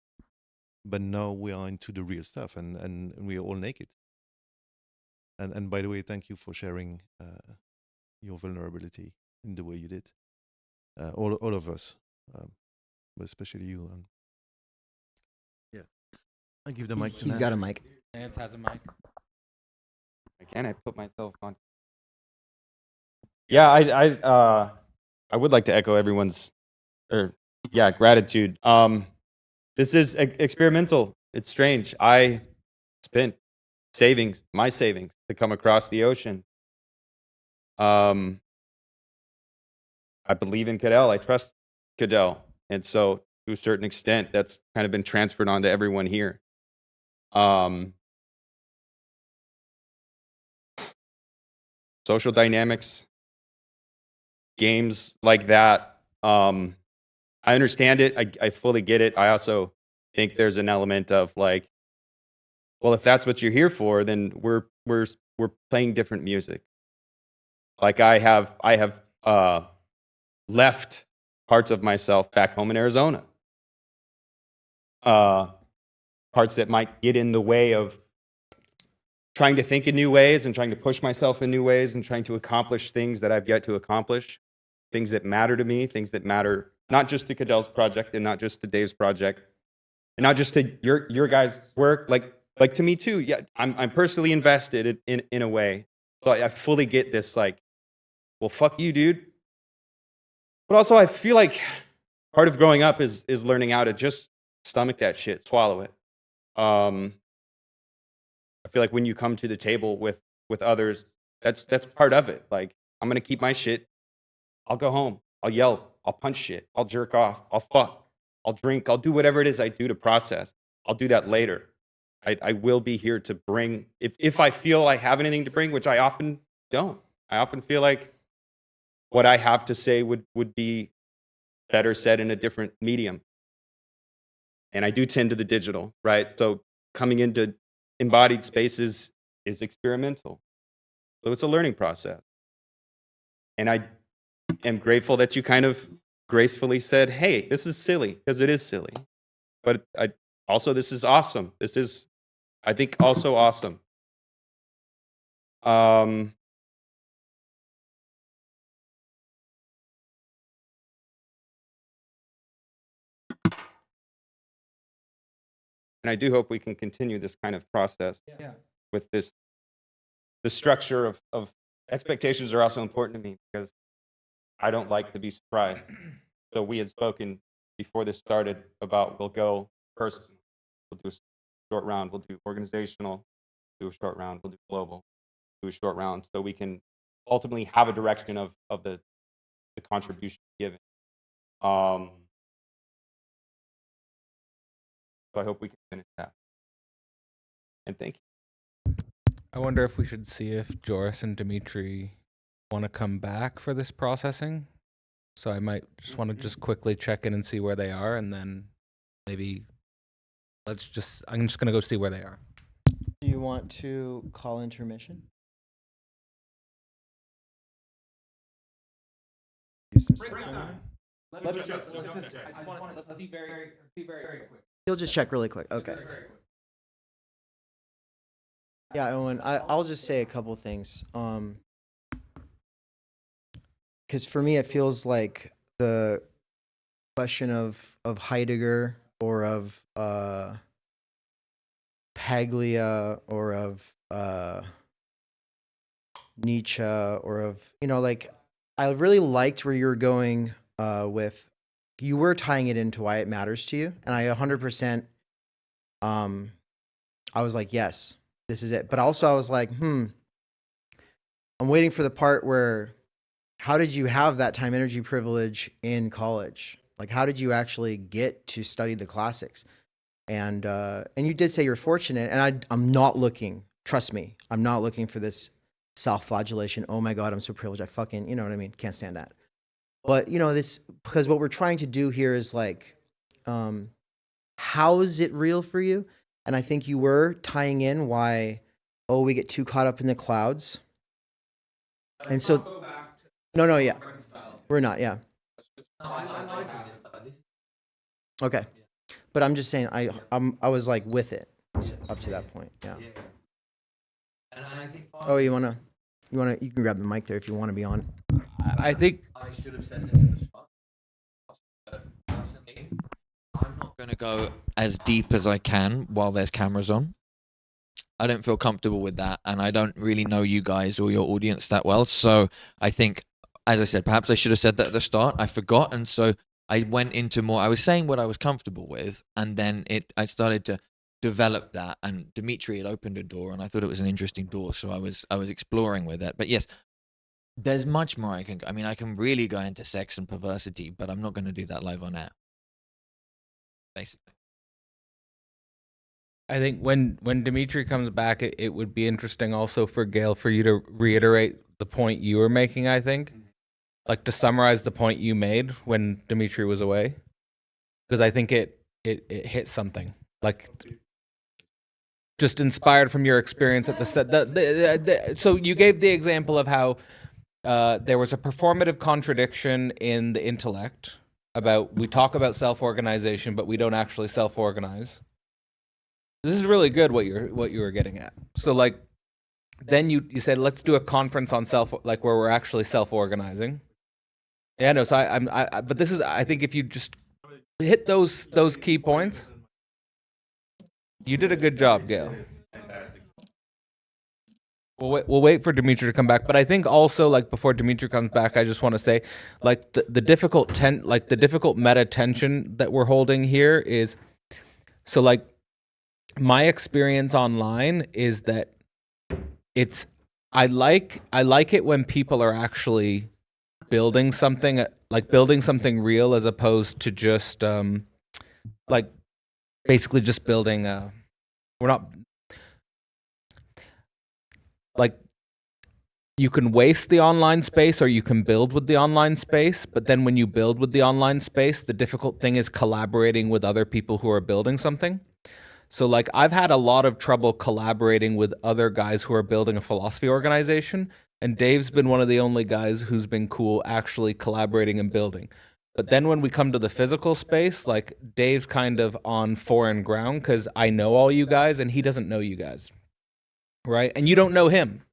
But now we are into the real stuff, and we are all naked. And by the way, thank you for sharing your vulnerability in the way you did. All of us, but especially you. Yeah. I give the mic to He's Nance. got a mic. Nance has a mic. Can I put myself on? Yeah, I would like to echo everyone's, gratitude. This is experimental. It's strange. I spent my savings to come across the ocean. I believe in Cadell. I trust Cadell. And so to a certain extent, that's kind of been transferred onto everyone here. Social dynamics, games like that. I understand it. I fully get it. I also think there's an element of like, well, if that's what you're here for, then we're playing different music. Like I have left parts of myself back home in Arizona. Parts that might get in the way of trying to think in new ways and trying to push myself in new ways and trying to accomplish things that I've yet to accomplish, things that matter to me, things that matter not just to Cadell's project and not just to Dave's project, and not just to your guys' work, like to me too. Yeah, I'm personally invested in a way. So I fully get this, like, well, fuck you, dude. But also I feel like part of growing up is learning how to just stomach that shit, swallow it. I feel like when you come to the table with others, that's part of it. Like, I'm gonna keep my shit. I'll go home. I'll yell. I'll punch shit. I'll jerk off. I'll fuck. I'll drink. I'll do whatever it is I do to process. I'll do that later. I will be here to bring, if I feel I have anything to bring, which I often don't. I often feel like what I have to say would be better said in a different medium. And I do tend to the digital, right? So coming into embodied spaces is experimental. So it's a learning process. And I am grateful that you kind of gracefully said, hey, this is silly, because it is silly. But also, this is awesome. This is, I think, also awesome. And I do hope we can continue this kind of process with this the structure of expectations are also important to me because I don't like to be surprised. So we had spoken before this started about we'll go personal, we'll do a short round, we'll do organizational, do a short round, we'll do global, do a short round, so we can ultimately have a direction of the contribution given. So I hope we can finish that. And thank you. I wonder if we should see if Joris and Dimitri want to come back for this processing. So I might just want to just quickly check in and see where they are, and then maybe I'm just going to go see where they are. Do you want to call intermission? He'll just check really quick. Okay. Yeah, Owen, I'll just say a couple things. Because for me, it feels like the question of Heidegger or of Paglia or of Nietzsche or of, like, I really liked where you were going with, you were tying it into why it matters to you. And I 100%, I was like, yes, this is it. But also I was like, I'm waiting for the part where, how did you have that time energy privilege in college? Like, how did you actually get to study the classics? And you did say you're fortunate, and I'm not looking, trust me, I'm not looking for this self-flagellation. Oh my God, I'm so privileged. I fucking, you know what I mean? Can't stand that. But, this, because what we're trying to do here is like, how is it real for you? And I think you were tying in why, we get too caught up in the clouds. And so, no, yeah. We're not, yeah. Okay. But I'm just saying, I was like with it up to that point, yeah. Oh, you can grab the mic there if you want to be on. I think I should have said this at the start. But personally, I'm not going to go as deep as I can while there's cameras on. I don't feel comfortable with that, and I don't really know you guys or your audience that well. So I think, as I said, perhaps I should have said that at the start. I forgot, and so I went into more. I was saying what I was comfortable with, and then I started to develop that. And Dimitri had opened a door, and I thought it was an interesting door, so I was exploring with it. But yes, there's much more I can. I mean, I can really go into sex and perversity, but I'm not going to do that live on air. Basically. I think when Dimitri comes back, it would be interesting also for Gail for you to reiterate the point you were making, I think. Like to summarize the point you made when Dimitri was away. Because I think it hit something. Like just inspired from your experience at the set. So you gave the example of how there was a performative contradiction in the intellect about we talk about self-organization, but we don't actually self-organize. This is really good what you were getting at. So like, then you said let's do a conference on where we're actually self-organizing. Yeah, no. So but this is, I think if you just hit those key points, you did a good job, Gail. We'll wait for Dimitri to come back, but I think also like before Dimitri comes back, I just want to say like the difficult meta tension that we're holding here is so like. My experience online is that I like it when people are actually building something real as opposed to just like basically just building we're not like you can waste the online space or you can build with the online space, but then when you build with the online space, the difficult thing is collaborating with other people who are building something. So like I've had a lot of trouble collaborating with other guys who are building a philosophy organization, and Dave's been one of the only guys who's been cool actually collaborating and building. But then when we come to the physical space, like Dave's kind of on foreign ground because I know all you guys and he doesn't know you guys, right? And you don't know him,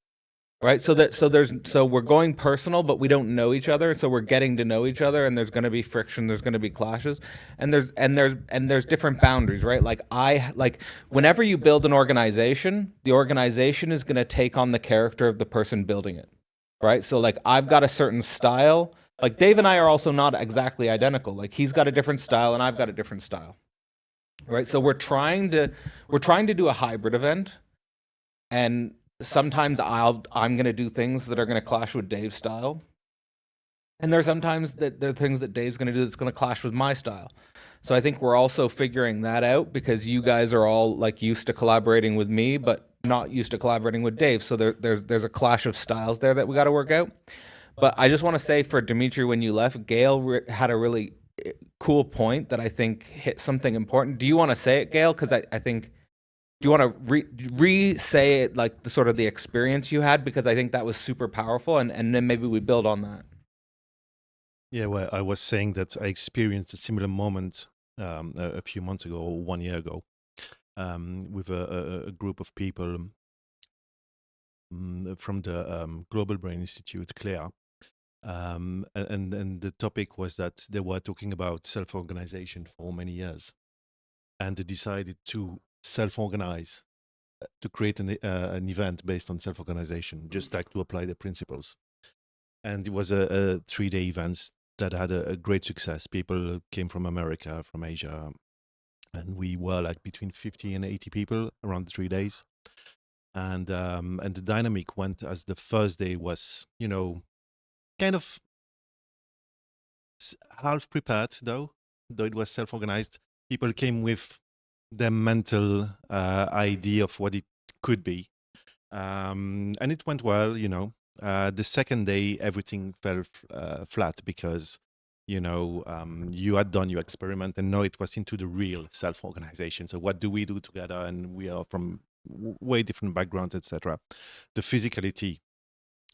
right? So we're going personal, but we don't know each other, so we're getting to know each other, and there's going to be friction, there's going to be clashes, and there's different boundaries, right? Like whenever you build an organization, the organization is going to take on the character of the person building it, right? So like I've got a certain style. Like Dave and I are also not exactly identical. Like he's got a different style and I've got a different style, right? So we're trying to do a hybrid event, and sometimes I'm going to do things that are going to clash with Dave's style, and there's sometimes that there are things that Dave's going to do that's going to clash with my style. So I think we're also figuring that out, because you guys are all like used to collaborating with me, but not used to collaborating with Dave. So there's a clash of styles there that we got to work out. But I just want to say, for Dimitri, when you left, Gail had a really cool point that I think hit something important. Do you want to say it, Gail? Because I think, do you want to re-say it, like the sort of the experience you had? Because I think that was super powerful, and then maybe we build on that. Yeah, well, I was saying that I experienced a similar moment a few months ago, or 1 year ago, with a group of people from the Global Brain Institute, Claire. And the topic was that they were talking about self-organization for many years, and they decided to self-organize, to create an event based on self-organization, just like to apply the principles. And it was a 3-day event that had a great success. People came from America, from Asia, and we were like between 50 and 80 people around the 3 days. And the dynamic went as the first day was, kind of half prepared, though it was self-organized. People came with their mental idea of what it could be, and it went well. The second day everything fell flat, because you had done your experiment, and now it was into the real self-organization. So what do we do together? And we are from way different backgrounds, etc. The physicality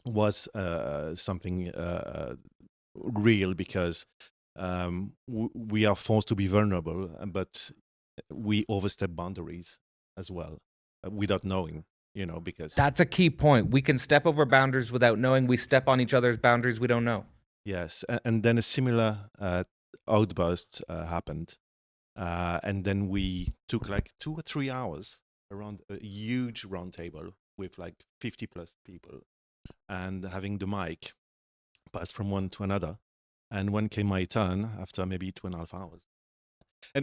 was something real, because we are forced to be vulnerable, but we overstep boundaries as well, without knowing, because That's a key point. We can step over boundaries without knowing. We step on each other's boundaries we don't know. yes, and then a similar outburst happened, and then we took like 2 or 3 hours around a huge round table with like 50 plus people, and having the mic pass from one to another. And when came my turn, after maybe 2.5 hours,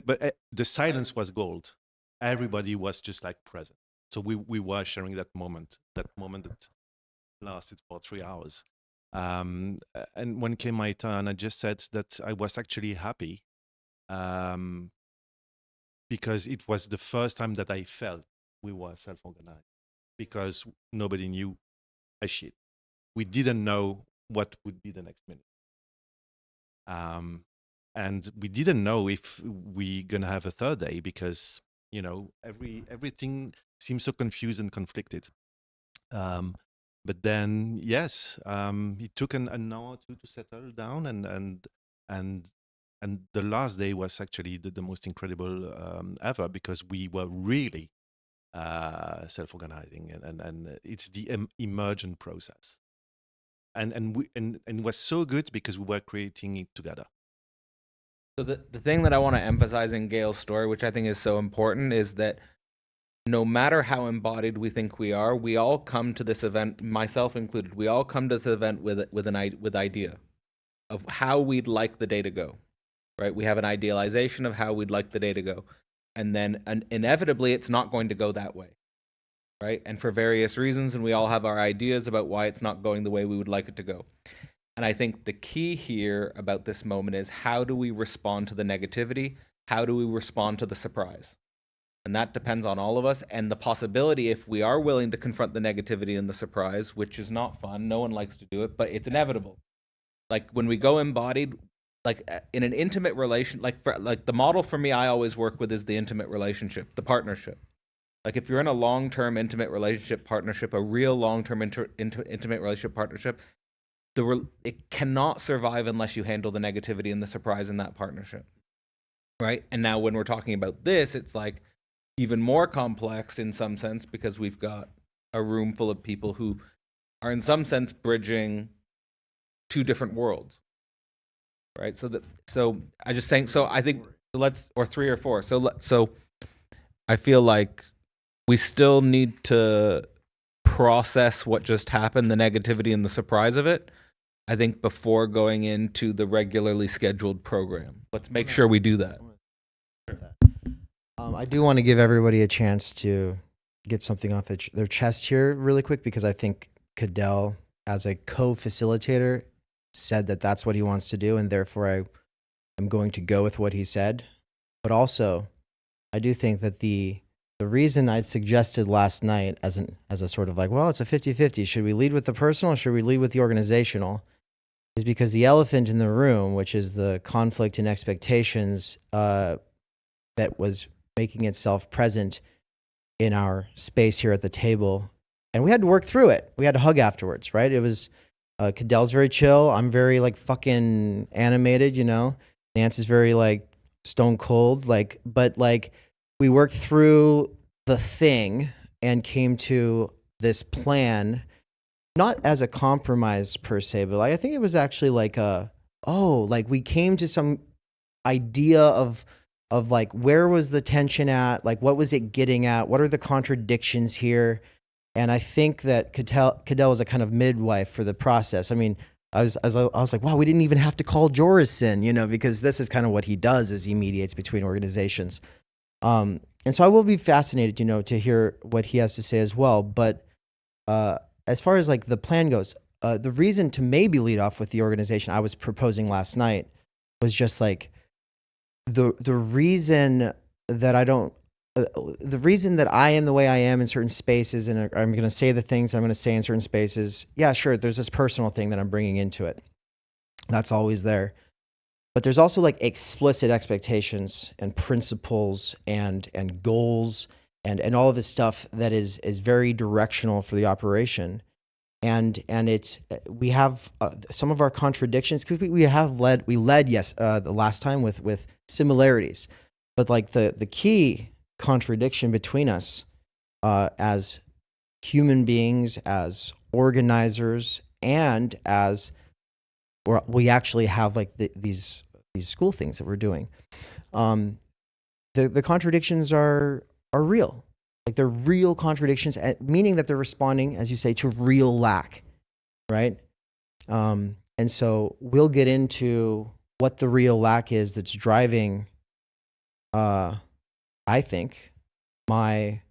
but the silence was gold. Everybody was just like present. So we were sharing that moment that lasted for 3 hours. And when came my turn, I just said that I was actually happy, because it was the first time that I felt we were self-organized, because nobody knew a shit. We didn't know what would be the next minute. And we didn't know if we're going to have a third day, because, everything seems so confused and conflicted. But then, yes, it took an hour or two to settle down, and the last day was actually the most incredible ever, because we were really self-organizing, and it's the emergent process. And it was so good because we were creating it together. So the thing that I want to emphasize in Gail's story, which I think is so important, is that no matter how embodied we think we are, we all come to this event, myself included, we all come to this event with idea of how we'd like the day to go, right? We have an idealization of how we'd like the day to go. And then inevitably, it's not going to go that way, right? And for various reasons, and we all have our ideas about why it's not going the way we would like it to go. And I think the key here about this moment is, how do we respond to the negativity? How do we respond to the surprise? And that depends on all of us. And the possibility, if we are willing to confront the negativity and the surprise, which is not fun, no one likes to do it, but it's inevitable. Like when we go embodied, like in an intimate relation, like the model for me I always work with is the intimate relationship, the partnership. Like if you're in a long-term intimate relationship partnership, a real long-term intimate relationship partnership, it cannot survive unless you handle the negativity and the surprise in that partnership, right? And now when we're talking about this, it's like even more complex in some sense, because we've got a room full of people who are in some sense bridging two different worlds, right? So I just saying. So I think or 3 or 4. So I feel like we still need to process what just happened, the negativity and the surprise of it. I think before going into the regularly scheduled program, let's make sure we do that. I do want to give everybody a chance to get something off their chest here really quick, because I think Cadell, as a co-facilitator, said that that's what he wants to do, and therefore I am going to go with what he said. But also, I do think that the reason I suggested last night as a sort of like, well, it's a 50-50, should we lead with the personal or should we lead with the organizational, is because the elephant in the room, which is the conflict in expectations that was making itself present in our space here at the table. And we had to work through it. We had to hug afterwards, right? It was, Cadell's very chill. I'm very like fucking animated, you know? Nance is very like stone cold, but we worked through the thing and came to this plan, not as a compromise per se, but I think it was actually like we came to some idea of like, where was the tension at? Like, what was it getting at? What are the contradictions here? And I think that Cadell was a kind of midwife for the process. I mean, I was like, wow, we didn't even have to call Joris in, you know, because this is kind of what he does, is he mediates between organizations. And so I will be fascinated, you know, to hear what he has to say as well. But as far as like the plan goes, the reason to maybe lead off with the organization I was proposing last night was just like, the reason that the reason that I am the way I am in certain spaces, and I'm going to say the things I'm going to say in certain spaces. Yeah, sure. There's this personal thing that I'm bringing into it. That's always there. But there's also like explicit expectations and principles and goals and all of this stuff that is very directional for the operation. And we have some of our contradictions, because we led the last time with similarities, but like the key contradiction between us as human beings, as organizers, and as we actually have like these school things that we're doing. The contradictions are real. Like, they're real contradictions, meaning that they're responding, as you say, to real lack, right? And so we'll get into what the real lack is that's driving, I think, my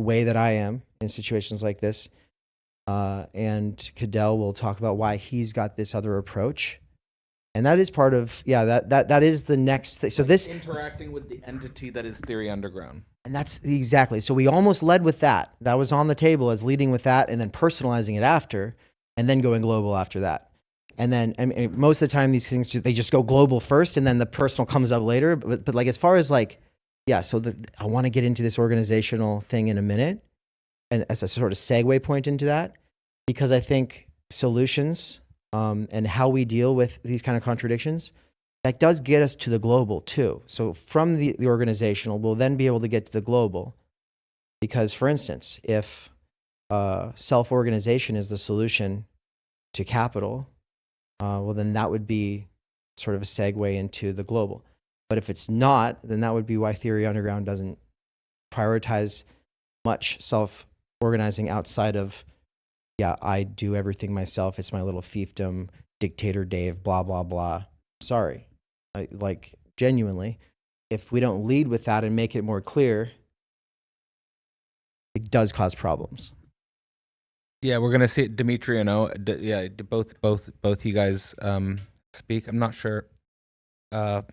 way that I am in situations like this. And Cadell will talk about why he's got this other approach. And that is part of, that is the next thing. So this interacting with the entity that is Theory Underground. And that's exactly. So we almost led with that. That was on the table as leading with that, and then personalizing it after, and then going global after that. And then most of the time these things, they just go global first, and then the personal comes up later. But like, as far as like, so I want to get into this organizational thing in a minute, and as a sort of segue point into that, because I think solutions and how we deal with these kind of contradictions, that does get us to the global too. So from the organizational, we'll then be able to get to the global. Because, for instance, if self-organization is the solution to capital, well, then that would be sort of a segue into the global. But if it's not, then that would be why Theory Underground doesn't prioritize much self-organizing outside of, I do everything myself. It's my little fiefdom, dictator Dave, blah, blah, blah. Sorry. Like, genuinely, if we don't lead with that and make it more clear, it does cause problems. Yeah, we're gonna see Dimitri and both you guys speak. I'm not sure. I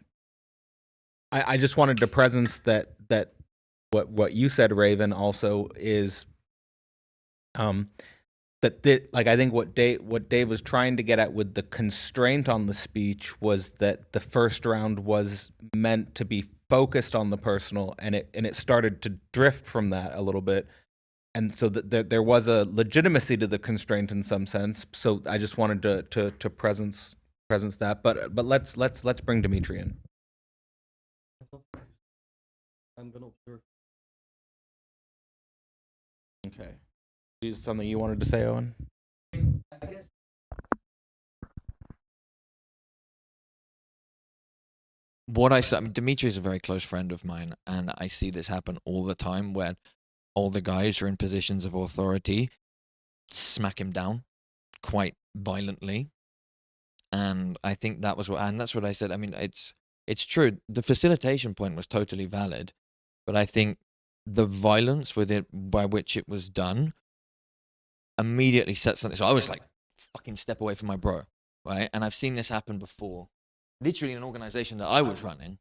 just wanted to presence that what you said, Raven, also is like, I think what Dave was trying to get at with the constraint on the speech was that the first round was meant to be focused on the personal, and it started to drift from that a little bit, and so there was a legitimacy to the constraint in some sense. So I just wanted to presence that, but let's bring Dimitri in. I'm gonna observe. Okay. Is something you wanted to say, Owen? What I said, I mean, Dimitri is a very close friend of mine, and I see this happen all the time when all the guys who are in positions of authority smack him down quite violently. And I think that's what I said. I mean, it's true. The facilitation point was totally valid, but I think the violence with it by which it was done immediately set something. So I was like, fucking step away from my bro, right? And I've seen this happen before. Literally in an organization that I was running,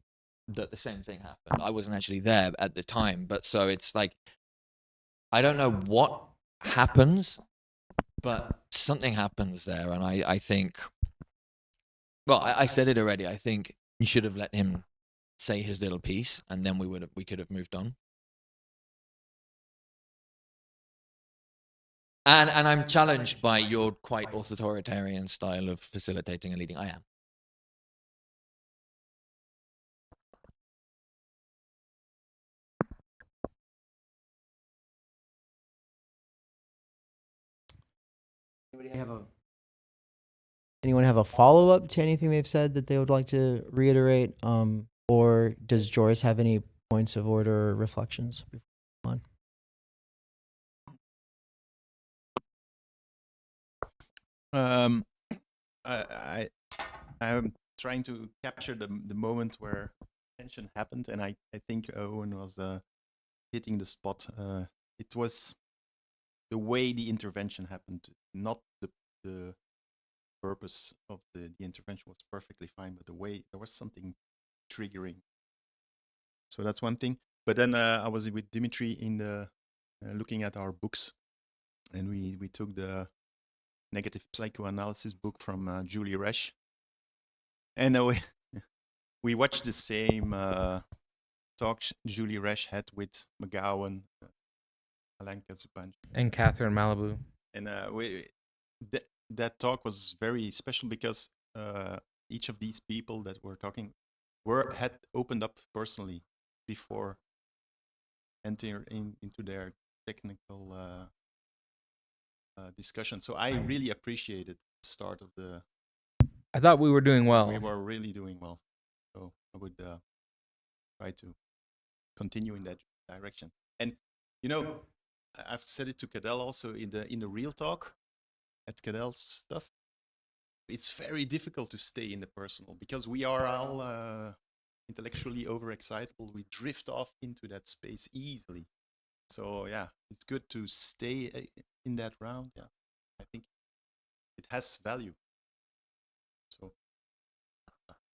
that the same thing happened. I wasn't actually there at the time, but so it's like, I don't know what happens, but something happens there. And I think, well, I said it already. I think you should have let him say his little piece, and then we could have moved on. And I'm challenged by your quite authoritarian style of facilitating and leading. I am. Anyone have a follow-up to anything they've said that they would like to reiterate? Or does Joris have any points of order or reflections? I'm trying to capture the moment where tension happened, and I think Owen was hitting the spot. It was the way the intervention happened, not the purpose of the intervention was perfectly fine, but the way there was something triggering. So that's one thing. But then I was with Dimitri in the looking at our books, and we took the negative psychoanalysis book from Julie Resch, and we watched the same talk Julie Resch had with McGowan, Alain Kazupan, And Catherine Malibu. and that talk was very special because each of these people that were talking had opened up personally before entering into their technical discussion. So I really appreciated the start of the. I thought we were doing well. We were really doing well. So I would try to continue in that direction. And I've said it to Cadell also in the real talk at Cadell's stuff. It's very difficult to stay in the personal because we are all intellectually overexcitable. We drift off into that space easily. So yeah, it's good to stay in that round. Yeah, I think it has value. So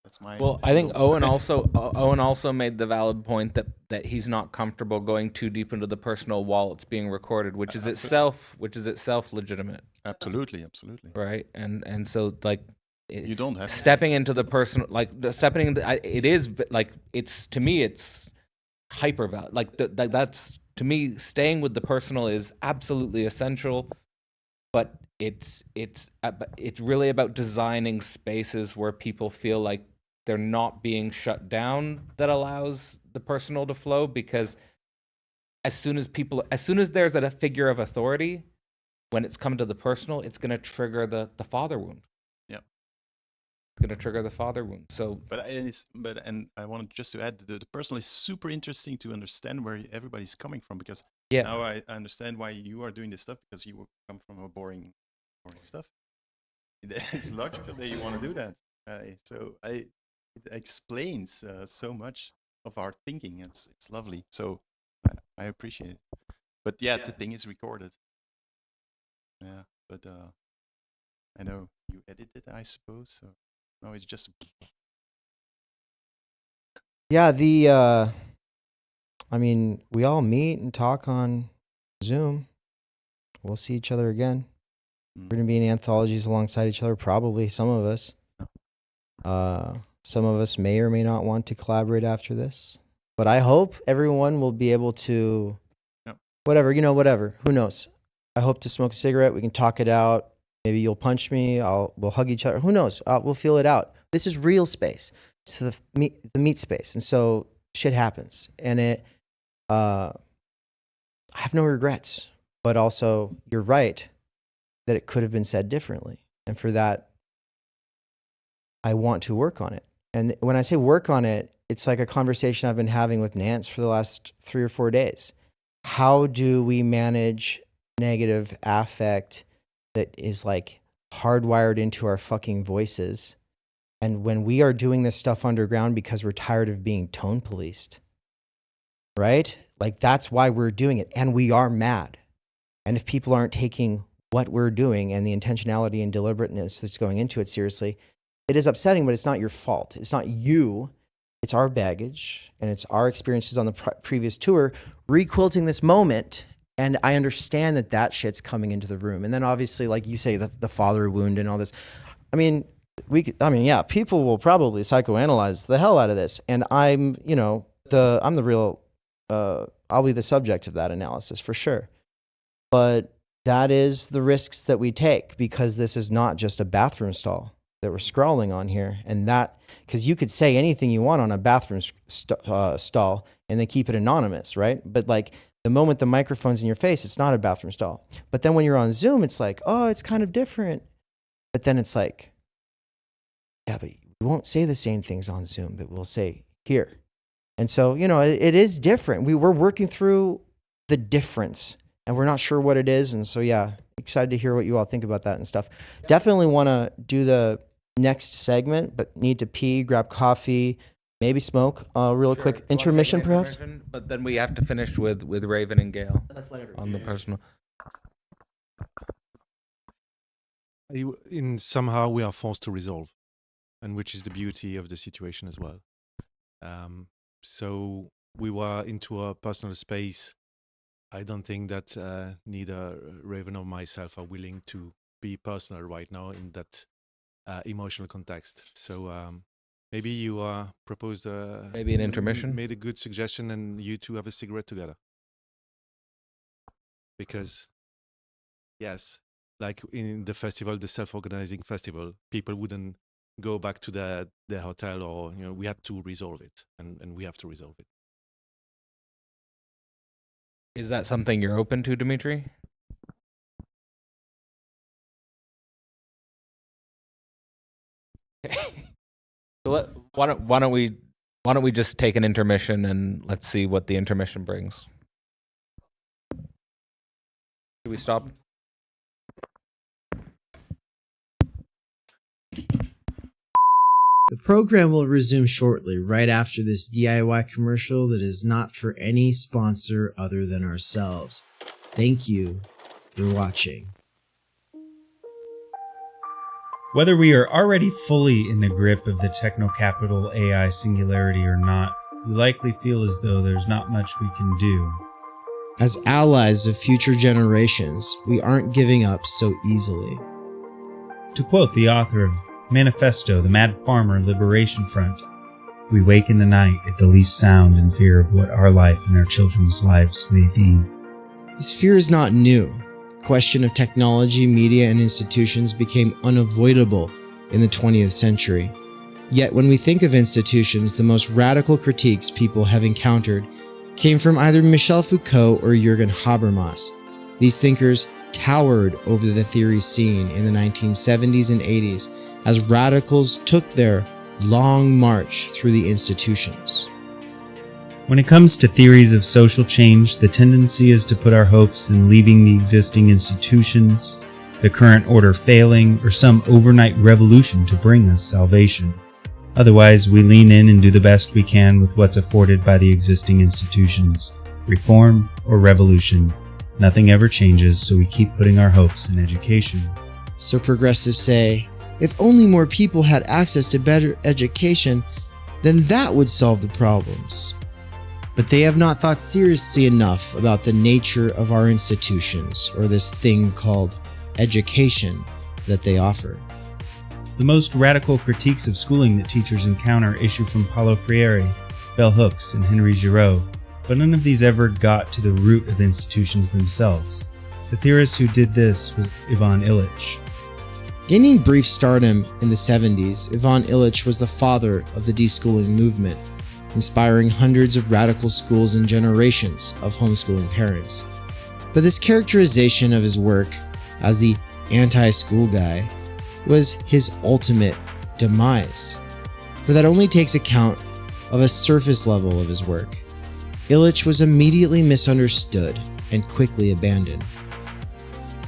that's my. Well, I think Owen also made the valid point that he's not comfortable going too deep into the personal while it's being recorded, which is itself legitimate. Absolutely. Right, and so like. You don't have stepping into the personal, like stepping into it is like it's to me it's hyper valid. Like that's to me staying with the personal is absolutely essential, but it's really about designing spaces where people feel like they're not being shut down that allows the personal to flow, because as soon as there's a figure of authority, when it's come to the personal, it's going to trigger the father wound. Going to trigger the father wound. So, but I wanted just to add the personal is super interesting to understand where everybody's coming from, because now I understand why you are doing this stuff, because you come from a boring stuff. It's logical that you want to do that. So it explains so much of our thinking. It's lovely. So I appreciate it. But yeah, the thing is recorded. Yeah, but I know you edit it, I suppose. So. No, it's just. Yeah, I mean, we all meet and talk on Zoom. We'll see each other again. We're going to be in anthologies alongside each other, probably, some of us. Some of us may or may not want to collaborate after this. But I hope everyone will be able to, whatever. Who knows? I hope to smoke a cigarette. We can talk it out. Maybe you'll punch me. We'll hug each other. Who knows? We'll feel it out. This is real space. It's the meat space, and so shit happens. And I have no regrets. but also you're right that it could have been said differently. And for that, I want to work on it. And when I say work on it, it's like a conversation I've been having with Nance for the last 3 or 4 days. How do we manage negative affect that is like hardwired into our fucking voices? And when we are doing this stuff underground because we're tired of being tone policed, right? Like that's why we're doing it. And we are mad. And if people aren't taking what we're doing and the intentionality and deliberateness that's going into it seriously, it is upsetting, but it's not your fault. It's not you. It's our baggage and it's our experiences on the previous tour requilting this moment. And I understand that that shit's coming into the room. And then obviously, like you say, the father wound and all this. I mean, yeah, people will probably psychoanalyze the hell out of this. And I'm, I'm the real, I'll be the subject of that analysis for sure. But that is the risks that we take because this is not just a bathroom stall that we're scrawling on here. And that, because you could say anything you want on a bathroom stall and they keep it anonymous, right? But like the moment the microphone's in your face, it's not a bathroom stall. But then when you're on Zoom, it's like, oh, it's kind of different. But then it's like, yeah, but we won't say the same things on Zoom that we'll say here. And so, it is different. We're working through the difference and we're not sure what it is. And so, yeah, excited to hear what you all think about that and stuff. Definitely want to do the next segment, but need to pee, grab coffee, maybe smoke. Real quick intermission, perhaps. But then we have to finish with Raven and Gail. Let's let everybody on the personal. Somehow we are forced to resolve, and which is the beauty of the situation as well. So we were into a personal space. I don't think that neither Raven or myself are willing to be personal right now in that emotional context. So maybe you proposed maybe an intermission. Made a good suggestion, and you two have a cigarette together. Because, yes, like in the festival, the self-organizing festival, people wouldn't go back to their hotel, or we had to resolve it, and we have to resolve it. Is that something you're open to, Dimitri? So why don't we just take an intermission and let's see what the intermission brings. Should we stop? The program will resume shortly, right after this DIY commercial that is not for any sponsor other than ourselves. Thank you for watching. Whether we are already fully in the grip of the techno-capital AI singularity or not, we likely feel as though there's not much we can do. As allies of future generations, we aren't giving up so easily. To quote the author of Manifesto, the Mad Farmer Liberation Front, we wake in the night at the least sound in fear of what our life and our children's lives may be. This fear is not new. The question of technology, media, and institutions became unavoidable in the 20th century. Yet when we think of institutions, the most radical critiques people have encountered came from either Michel Foucault or Jürgen Habermas. These thinkers towered over the theory scene in the 1970s and 80s as radicals took their long march through the institutions. When it comes to theories of social change, the tendency is to put our hopes in leaving the existing institutions, the current order failing, or some overnight revolution to bring us salvation. Otherwise, we lean in and do the best we can with what's afforded by the existing institutions. Reform or revolution, nothing ever changes, so we keep putting our hopes in education. So progressives say, if only more people had access to better education, then that would solve the problems. But they have not thought seriously enough about the nature of our institutions, or this thing called education that they offer. The most radical critiques of schooling that teachers encounter issue from Paulo Freire, Bell Hooks, and Henry Giraud, but none of these ever got to the root of institutions themselves. The theorist who did this was Ivan Illich. Gaining brief stardom in the 70s, Ivan Illich was the father of the deschooling movement, inspiring hundreds of radical schools and generations of homeschooling parents. But this characterization of his work as the anti-school guy was his ultimate demise. But that only takes account of a surface level of his work. Illich was immediately misunderstood and quickly abandoned.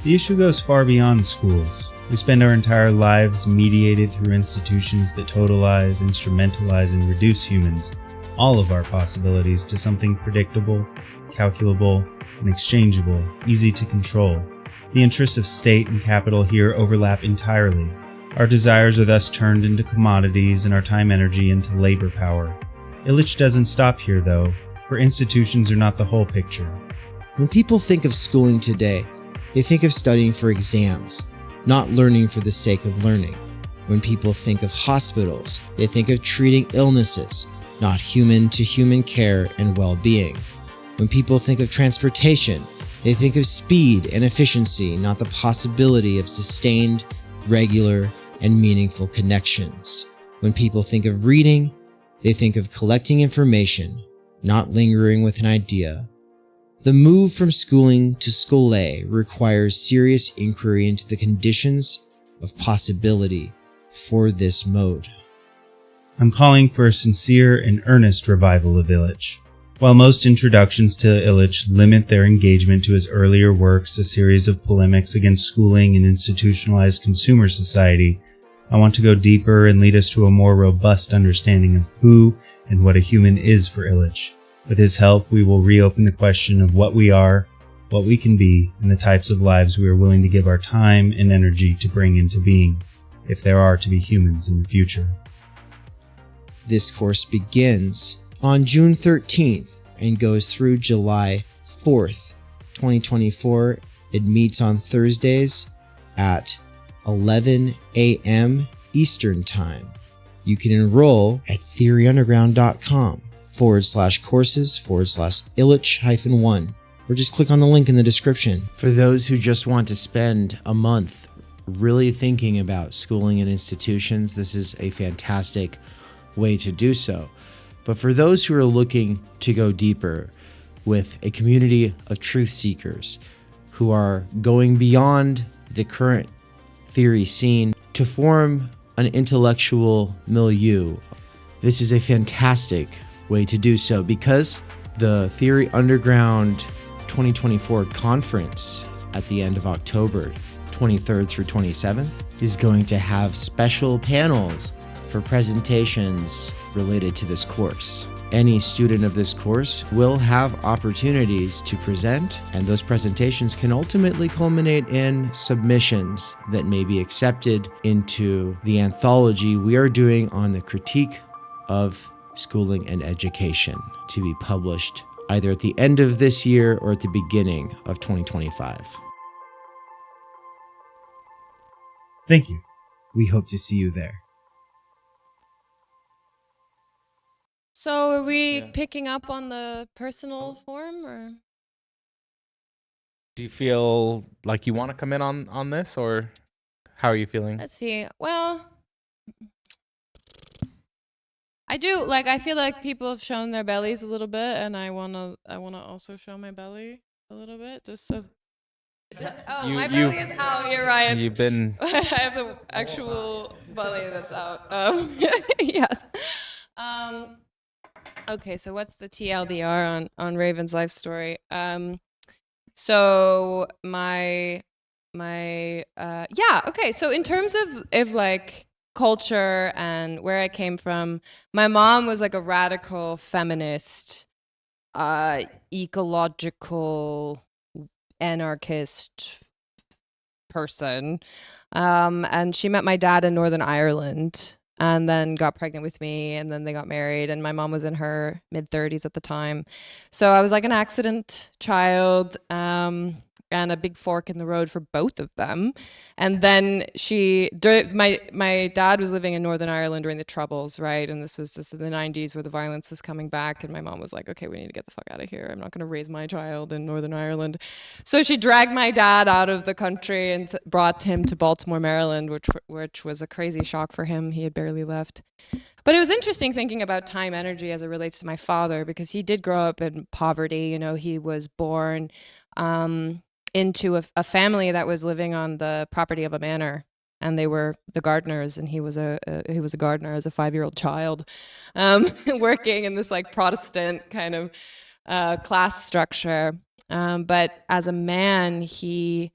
The issue goes far beyond schools. We spend our entire lives mediated through institutions that totalize, instrumentalize, and reduce humans, all of our possibilities, to something predictable, calculable, and exchangeable, easy to control. The interests of state and capital here overlap entirely. Our desires are thus turned into commodities and our time energy into labor power. Illich doesn't stop here, though, for institutions are not the whole picture. When people think of schooling today, they think of studying for exams, not learning for the sake of learning. When people think of hospitals, they think of treating illnesses, not human-to-human care and well-being. When people think of transportation, they think of speed and efficiency, not the possibility of sustained, regular, and meaningful connections. When people think of reading, they think of collecting information, not lingering with an idea. The move from schooling to schole requires serious inquiry into the conditions of possibility for this mode. I'm calling for a sincere and earnest revival of Illich. While most introductions to Illich limit their engagement to his earlier works, a series of polemics against schooling and institutionalized consumer society, I want to go deeper and lead us to a more robust understanding of who and what a human is for Illich. With his help, we will reopen the question of what we are, what we can be, and the types of lives we are willing to give our time and energy to bring into being, if there are to be humans in the future. This course begins on June 13th and goes through July 4th, 2024. It meets on Thursdays at 11 a.m. Eastern Time. You can enroll at theoryunderground.com/courses/Illich-1, or just click on the link in the description. For those who just want to spend a month really thinking about schooling and institutions, this is a fantastic way to do so. But for those who are looking to go deeper with a community of truth seekers who are going beyond the current theory scene to form an intellectual milieu, this is a fantastic way to do so, because the Theory Underground 2024 conference at the end of October 23rd through 27th is going to have special panels for presentations related to this course. Any student of this course will have opportunities to present, and those presentations can ultimately culminate in submissions that may be accepted into the anthology we are doing on the critique of schooling and education, to be published either at the end of this year or at the beginning of 2025. Thank you. We hope to see you there. So are we picking up on the personal form, or? Do you feel like you want to come in on this, or how are you feeling? Let's see. Well, I do. Like, I feel like people have shown their bellies a little bit, and I wanna also show my belly a little bit, just so. Oh, my belly is out. You're right. You've been. I have the actual belly that's out. Yes. Okay, so what's the TLDR on Raven's life story? So okay, so in terms of like culture and where I came from, my mom was like a radical feminist, ecological anarchist person, and she met my dad in Northern Ireland and then got pregnant with me, and then they got married, and my mom was in her mid-30s at the time. So I was like an accident child, and a big fork in the road for both of them. And then my dad was living in Northern Ireland during the Troubles, right? And this was just in the 90s where the violence was coming back, and my mom was like, okay, we need to get the fuck out of here. I'm not going to raise my child in Northern Ireland. So she dragged my dad out of the country and brought him to Baltimore, Maryland, which was a crazy shock for him. He had barely left. But it was interesting thinking about time energy as it relates to my father, because he did grow up in poverty. You know, he was born into a family that was living on the property of a manor, and they were the gardeners, and he was a gardener as a 5-year-old child, working in this like Protestant kind of class structure. But as a man, he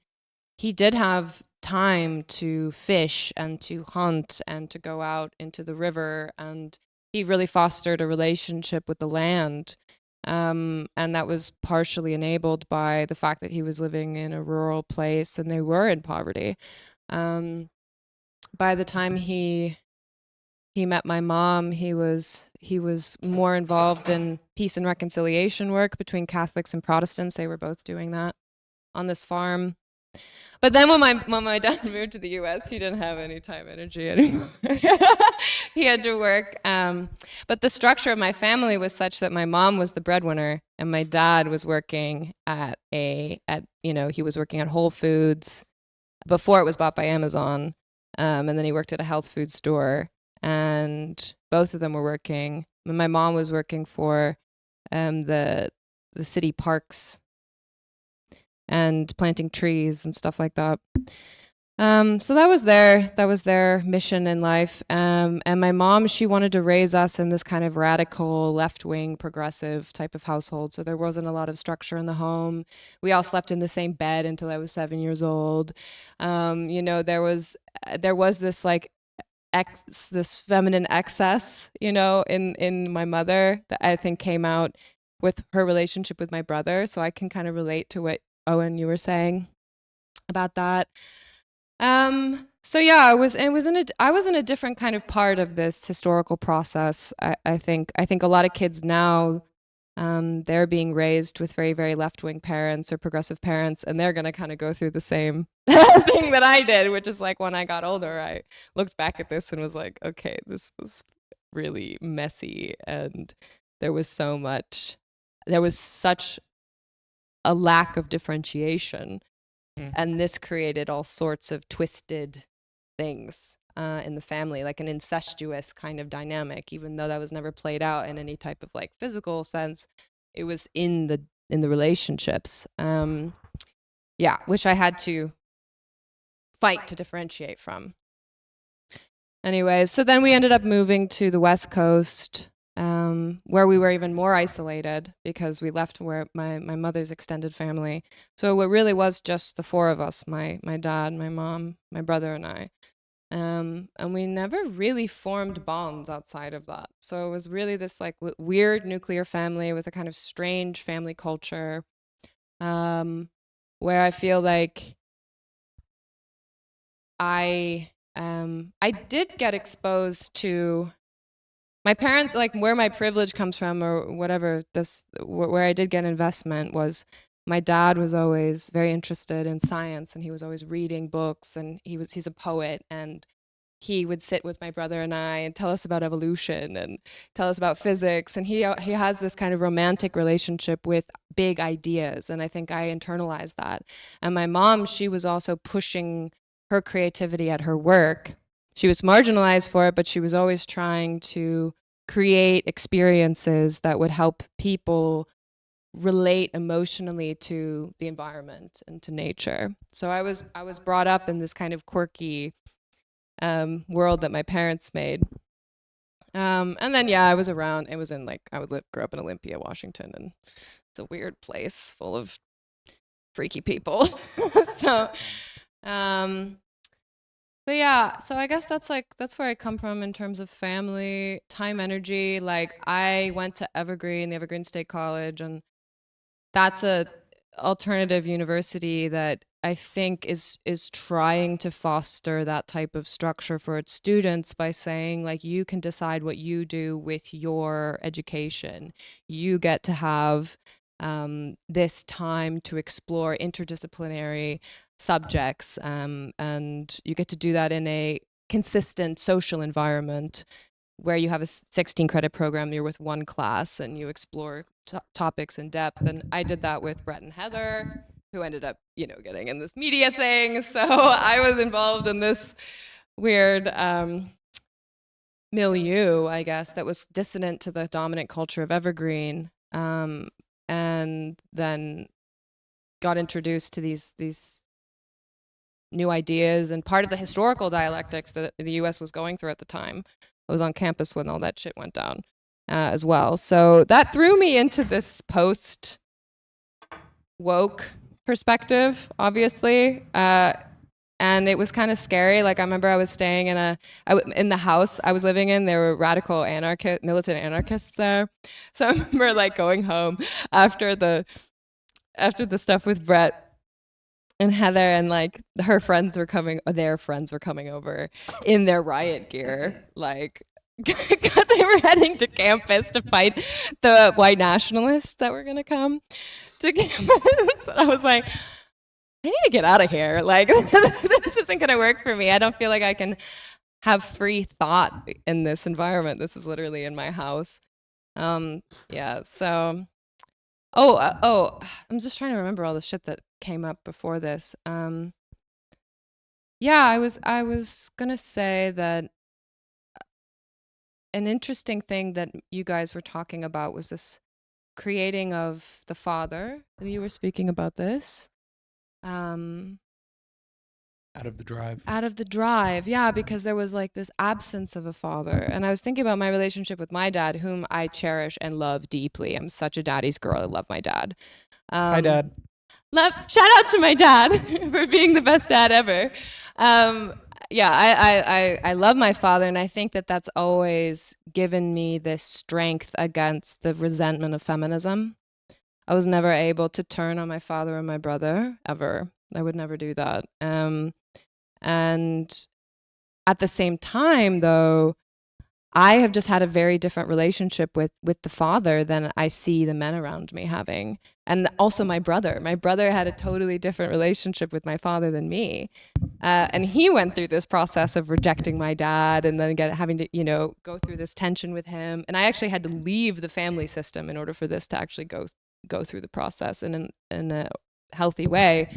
did have time to fish and to hunt and to go out into the river, and he really fostered a relationship with the land. And that was partially enabled by the fact that he was living in a rural place and they were in poverty. By the time he met my mom, he was more involved in peace and reconciliation work between Catholics and Protestants. They were both doing that on this farm. But then when my dad moved to the U.S., he didn't have any time energy anymore. He had to work. But the structure of my family was such that my mom was the breadwinner, and my dad was working he was working at Whole Foods before it was bought by Amazon, and then he worked at a health food store, and both of them were working. My mom was working for the city parks and planting trees and stuff like that. So that was their mission in life. And my mom, she wanted to raise us in this kind of radical, left-wing, progressive type of household. So there wasn't a lot of structure in the home. We all slept in the same bed until I was 7 years old. There was this like this feminine excess, in my mother that I think came out with her relationship with my brother. So I can kind of relate to what Owen, you were saying about that. So yeah, I was in a different kind of part of this historical process. I think a lot of kids now, they're being raised with very, very left-wing parents or progressive parents, and they're going to kind of go through the same thing that I did, which is like when I got older, I looked back at this and was like, okay, this was really messy, and there was such a lack of differentiation, and this created all sorts of twisted things in the family, like an incestuous kind of dynamic, even though that was never played out in any type of like physical sense. It was in the relationships, which I had to fight to differentiate from. Anyways, so then we ended up moving to the West Coast, where we were even more isolated because we left where my mother's extended family. So it really was just the four of us, my dad, my mom, my brother, and I. And we never really formed bonds outside of that. So it was really this like weird nuclear family with a kind of strange family culture, where I feel like I did get exposed to my parents, like where my privilege comes from or whatever, where I did get investment was my dad was always very interested in science, and he was always reading books, and he's a poet, and he would sit with my brother and I and tell us about evolution and tell us about physics, and he has this kind of romantic relationship with big ideas, and I think I internalized that. And my mom, she was also pushing her creativity at her work. She was marginalized for it, but she was always trying to create experiences that would help people relate emotionally to the environment and to nature. So I was brought up in this kind of quirky world that my parents made. And then I was around. It was in grew up in Olympia, Washington, and it's a weird place full of freaky people. So. But yeah, so I guess that's where I come from in terms of family, Timenergy. Like I went to the Evergreen State College, and that's a alternative university that I think is trying to foster that type of structure for its students by saying like you can decide what you do with your education. You get to have this time to explore interdisciplinary subjects, and you get to do that in a consistent social environment where you have a 16 credit program, you're with one class, and you explore topics in depth. And I did that with Brett and Heather, who ended up, getting in this media thing. So I was involved in this weird milieu, I guess, that was dissonant to the dominant culture of Evergreen. And then got introduced to these new ideas and part of the historical dialectics that the U.S. was going through at the time. I was on campus when all that shit went down as well. So that threw me into this post-woke perspective, obviously. And it was kind of scary. Like I remember I was staying in the house I was living in. There were radical militant anarchists there. So I remember like going home after the stuff with Brett and Heather, and like their friends were coming over in their riot gear. Like they were heading to campus to fight the white nationalists that were gonna come to campus. And I was like, I need to get out of here. Like this isn't gonna work for me. I don't feel like I can have free thought in this environment. This is literally in my house. Yeah. So. I'm just trying to remember all the shit that came up before this. Yeah, I was gonna say that an interesting thing that you guys were talking about was this creating of the father. You were speaking about this. Out of the drive. Out of the drive, yeah, because there was like this absence of a father. And I was thinking about my relationship with my dad, whom I cherish and love deeply. I'm such a daddy's girl. I love my dad. Hi, Dad. Shout out to my dad for being the best dad ever. Yeah, I love my father, and I think that that's always given me this strength against the resentment of feminism. I was never able to turn on my father or my brother, ever. I would never do that. And at the same time, though, I have just had a very different relationship with the father than I see the men around me having. And also my brother. My brother had a totally different relationship with my father than me. And he went through this process of rejecting my dad and then having to, go through this tension with him. And I actually had to leave the family system in order for this to actually go through the process in a healthy way,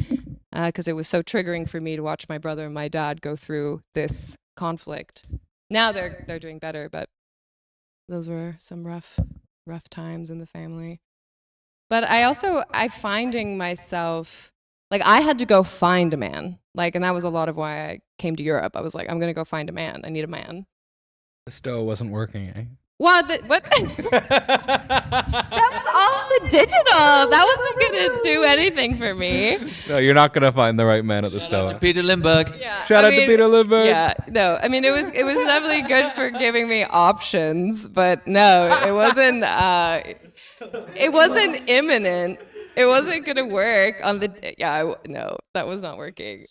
because it was so triggering for me to watch my brother and my dad go through this conflict. Now they're doing better, but those were some rough times in the family. But I finding myself, like, I had to go find a man, like, and that was a lot of why I came to Europe. I was like, I'm gonna go find a man. I need a man. The stove wasn't working, eh? What? That was all the digital. That wasn't gonna do anything for me. No, you're not gonna find the right man at the stove. Shout out to Peter Lindbergh. Yeah, Shout out to Peter Lindbergh. Yeah, no, I mean it was definitely good for giving me options, but no, it wasn't. It wasn't imminent. It wasn't gonna work on the. Yeah, no, that was not working.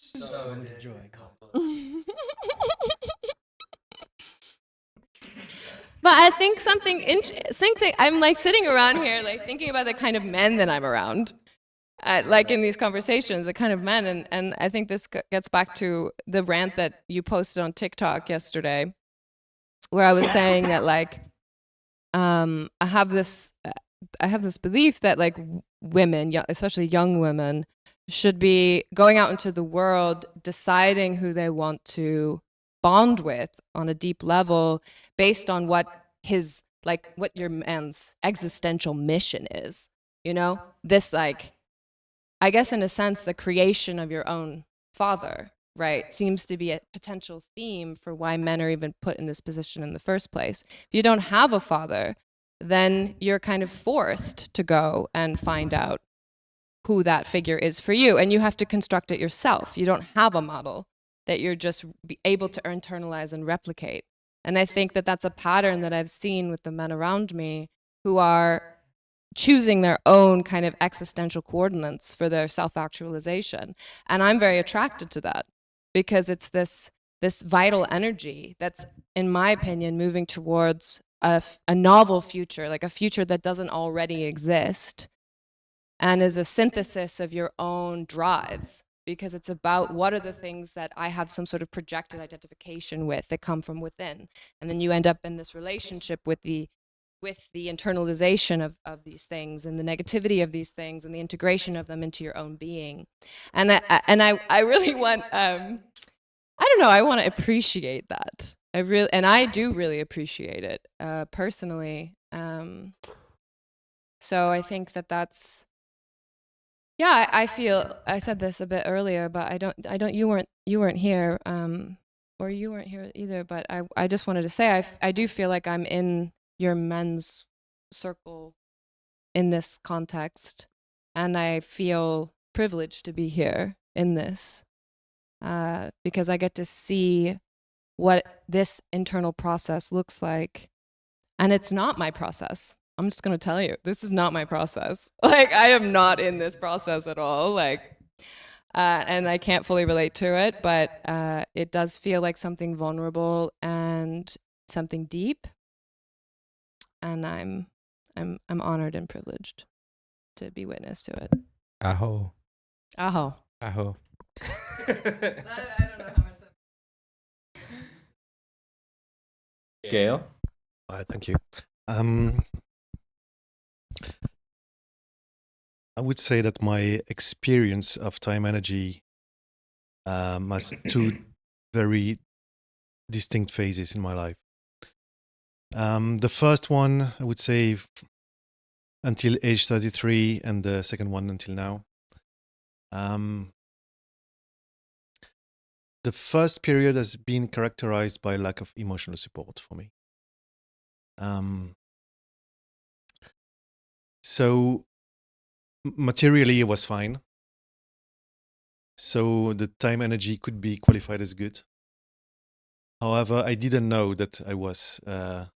But I think something I'm like sitting around here, like thinking about the kind of men that I'm around, like in these conversations, the kind of men, and I think this gets back to the rant that you posted on TikTok yesterday, where I was saying that like, I have this belief that like women, especially young women, should be going out into the world, deciding who they want to bond with on a deep level based on what your man's existential mission is, this, like, I guess in a sense the creation of your own father, right, seems to be a potential theme for why men are even put in this position in the first place. If you don't have a father, then you're kind of forced to go and find out who that figure is for you, and you have to construct it yourself. You don't have a model that you're just be able to internalize and replicate. And I think that that's a pattern that I've seen with the men around me who are choosing their own kind of existential coordinates for their self-actualization. And I'm very attracted to that because it's this vital energy that's, in my opinion, moving towards a novel future, like a future that doesn't already exist, and is a synthesis of your own drives. Because it's about what are the things that I have some sort of projected identification with that come from within. And then you end up in this relationship with the internalization of these things and the negativity of these things and the integration of them into your own being. And I really want, I don't know, I want to appreciate that. I do really appreciate it personally. So I think that's Yeah, I feel I said this a bit earlier, but you weren't here, or you weren't here either. But I just wanted to say I do feel like I'm in your men's circle in this context, and I feel privileged to be here in this, because I get to see what this internal process looks like, and it's not my process. I'm just going to tell you, this is not my process. Like, I am not in this process at all. Like, and I can't fully relate to it, but it does feel like something vulnerable and something deep. And I'm honored and privileged to be witness to it. Aho. Aho. Aho. I don't know how much that. Gail? Thank you. I would say that my experience of Timenergy has two very distinct phases in my life. The first one, I would say, until age 33, and the second one until now. The first period has been characterized by lack of emotional support for me. So materially, it was fine. So the Timenergy could be qualified as good. However, I didn't know that I was that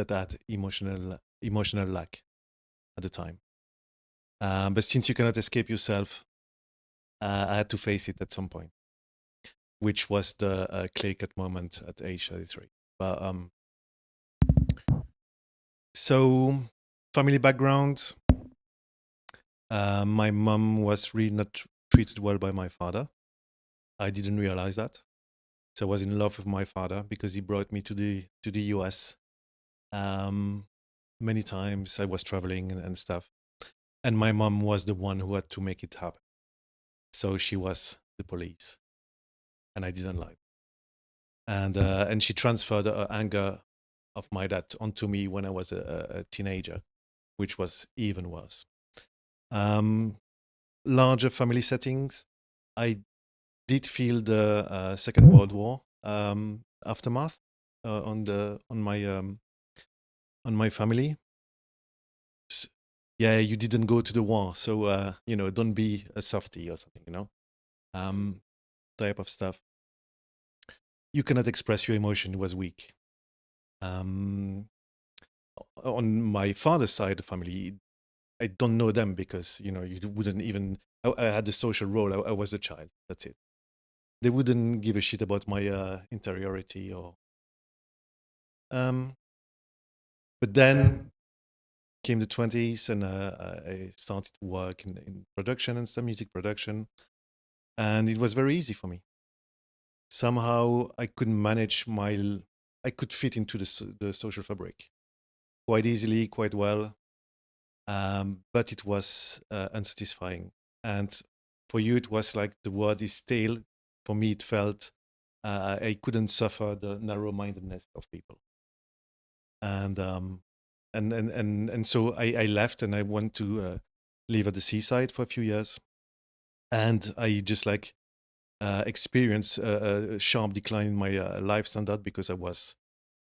I had emotional lack at the time. But since you cannot escape yourself, I had to face it at some point, which was the clear-cut moment at age 33. But so family background. My mom was really not treated well by my father. I didn't realize that. So I was in love with my father because he brought me to the US. Many times I was traveling and stuff. And my mom was the one who had to make it happen. So she was the police. And I didn't like it. And she transferred her anger of my dad onto me when I was a teenager, which was even worse. Larger family settings. I did feel the Second World War aftermath on my family. Yeah, you didn't go to the war, so don't be a softie or something, type of stuff. You cannot express your emotion. It was weak. On my father's side of the family, I don't know them because you wouldn't even. I had the social role. I was a child. That's it. They wouldn't give a shit about my interiority or. But then came the 20s, and I started to work in production and some music production, and it was very easy for me. Somehow I could manage I could fit into the social fabric quite easily, quite well, but it was unsatisfying. And for you, it was like the word is stale. For me, it felt I couldn't suffer the narrow-mindedness of people. And so I left and I went to live at the seaside for a few years. And I just experienced a sharp decline in my life standard because I was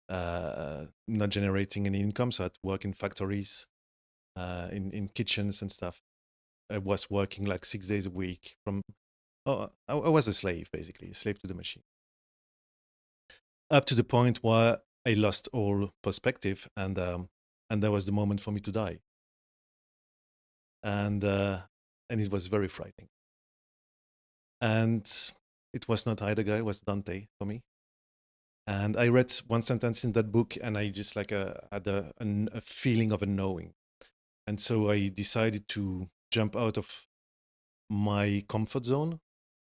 not generating any income. So I had to work in factories, in kitchens and stuff. I was working 6 days a week I was a slave, basically, a slave to the machine. Up to the point where I lost all perspective, and that was the moment for me to die. And it was very frightening. And it was not Heidegger, it was Dante for me. And I read one sentence in that book, and I just had a feeling of a knowing. And so I decided to jump out of my comfort zone,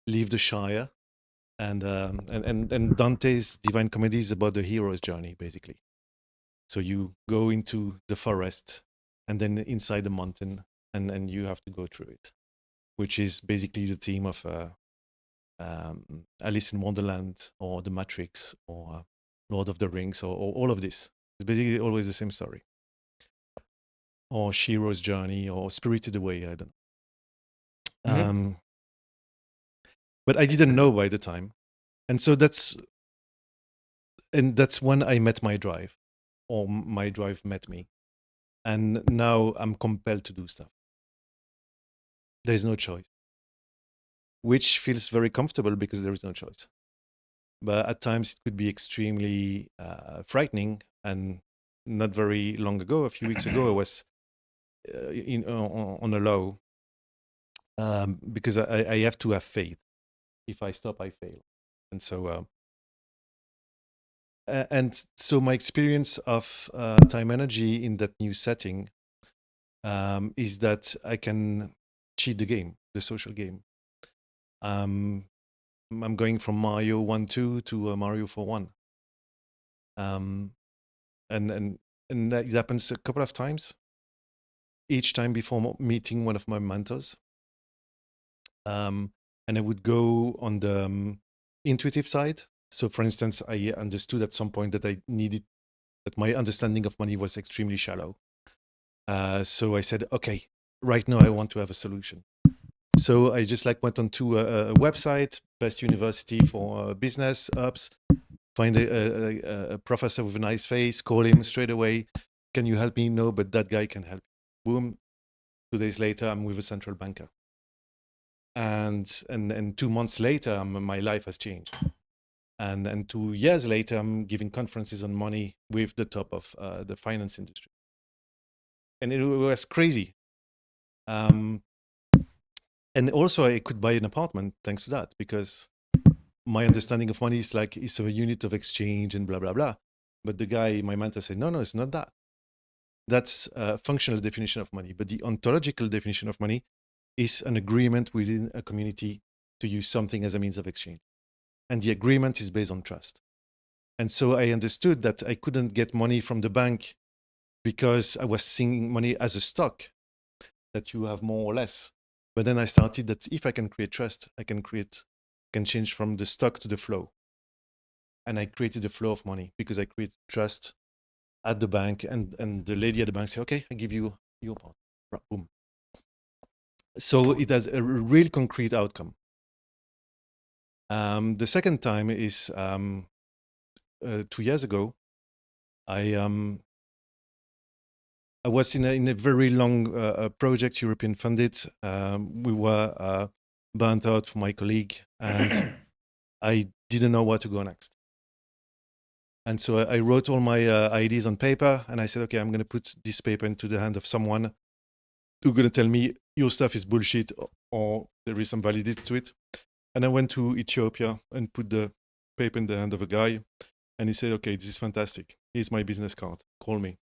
leave the Shire, and Dante's Divine Comedy is about the hero's journey, basically. So you go into the forest, and then inside the mountain, and you have to go through it, which is basically the theme of Alice in Wonderland or The Matrix or Lord of the Rings or all of this. It's basically always the same story. Or Shiro's Journey or Spirited Away, I don't know. But I didn't know by the time. And so that's when I met my drive, or my drive met me. And now I'm compelled to do stuff. There's no choice, which feels very comfortable because there is no choice. But at times it could be extremely frightening. And not very long ago, a few weeks ago, I was on a low because I have to have faith. If I stop, I fail. And so my experience of Timenergy in that new setting is that I can cheat the game, the social game. I'm going from Mario 1-2 to Mario 4-1. And that happens a couple of times. Each time before meeting one of my mentors. And I would go on the intuitive side. So for instance, I understood at some point that that my understanding of money was extremely shallow. So I said, okay, right now I want to have a solution. So I just went onto a website, best university for business ups, find a professor with a nice face, call him straight away. Can you help me? No, but that guy can help. Boom. 2 days later, I'm with a central banker. And 2 months later, my life has changed. And 2 years later, I'm giving conferences on money with the top of the finance industry. And it was crazy. And also, I could buy an apartment thanks to that, because my understanding of money is it's a unit of exchange and blah, blah, blah. But the guy, my mentor, said, no, it's not that. That's a functional definition of money. But the ontological definition of money is an agreement within a community to use something as a means of exchange. And the agreement is based on trust. And so I understood that I couldn't get money from the bank because I was seeing money as a stock that you have more or less. But then I started that if I can create trust, I can change from the stock to the flow. And I created the flow of money because I created trust at the bank, and the lady at the bank said, okay, I give you your part. Boom. So it has a real concrete outcome. The second time is 2 years ago. I was in a very long project, European funded. We were burnt out for my colleague, and I didn't know where to go next. And so I wrote all my ideas on paper, and I said, okay, I'm going to put this paper into the hand of someone who's going to tell me your stuff is bullshit or there is some validity to it. And I went to Ethiopia and put the paper in the hand of a guy, and he said, okay, this is fantastic. Here's my business card. Call me.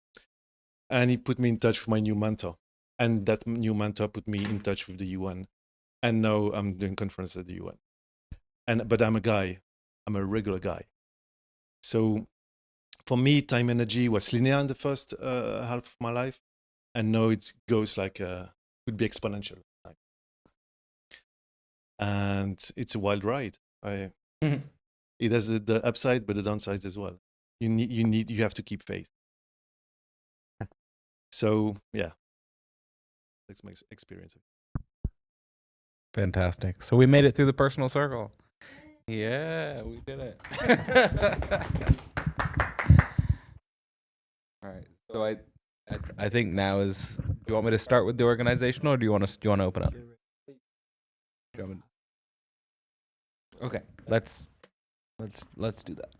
And he put me in touch with my new mentor. And that new mentor put me in touch with the UN. And now I'm doing conference at the UN. But I'm a guy. I'm a regular guy. So for me, Timenergy was linear in the first half of my life. And now it goes could be exponential. And it's a wild ride. It has the upside, but the downside as well. You have to keep faith. So yeah, that's my experience. Fantastic. So we made it through the personal circle. Yeah, we did it. All right. So I think now is. Do you want me to start with the organizational, or do you want to open up? Okay. Let's do that.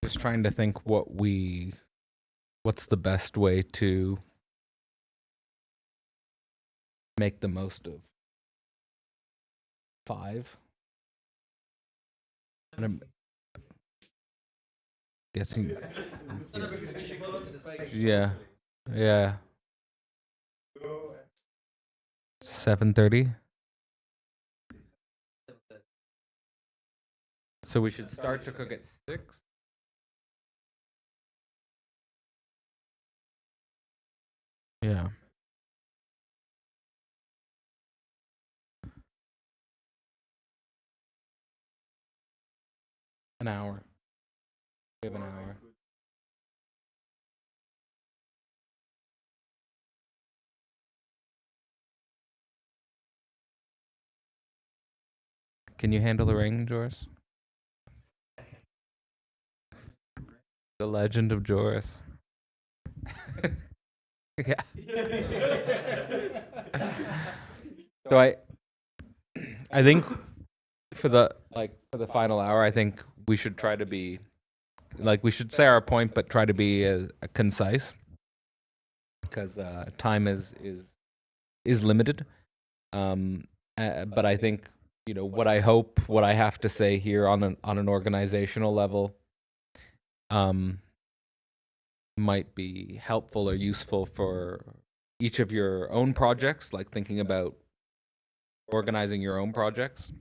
Just trying to think what's the best way to make the most of 5. And I'm guessing. Yeah. 7:30. So we should start to cook at 6. Yeah. An hour. We have an hour. Can you handle the ring, Joris? The legend of Joris. Yeah. So I think for the final hour, I think we should try to be we should say our point, but try to be concise, because time is limited. But I think what I have to say here on an organizational level might be helpful or useful for each of your own projects, like thinking about organizing your own projects.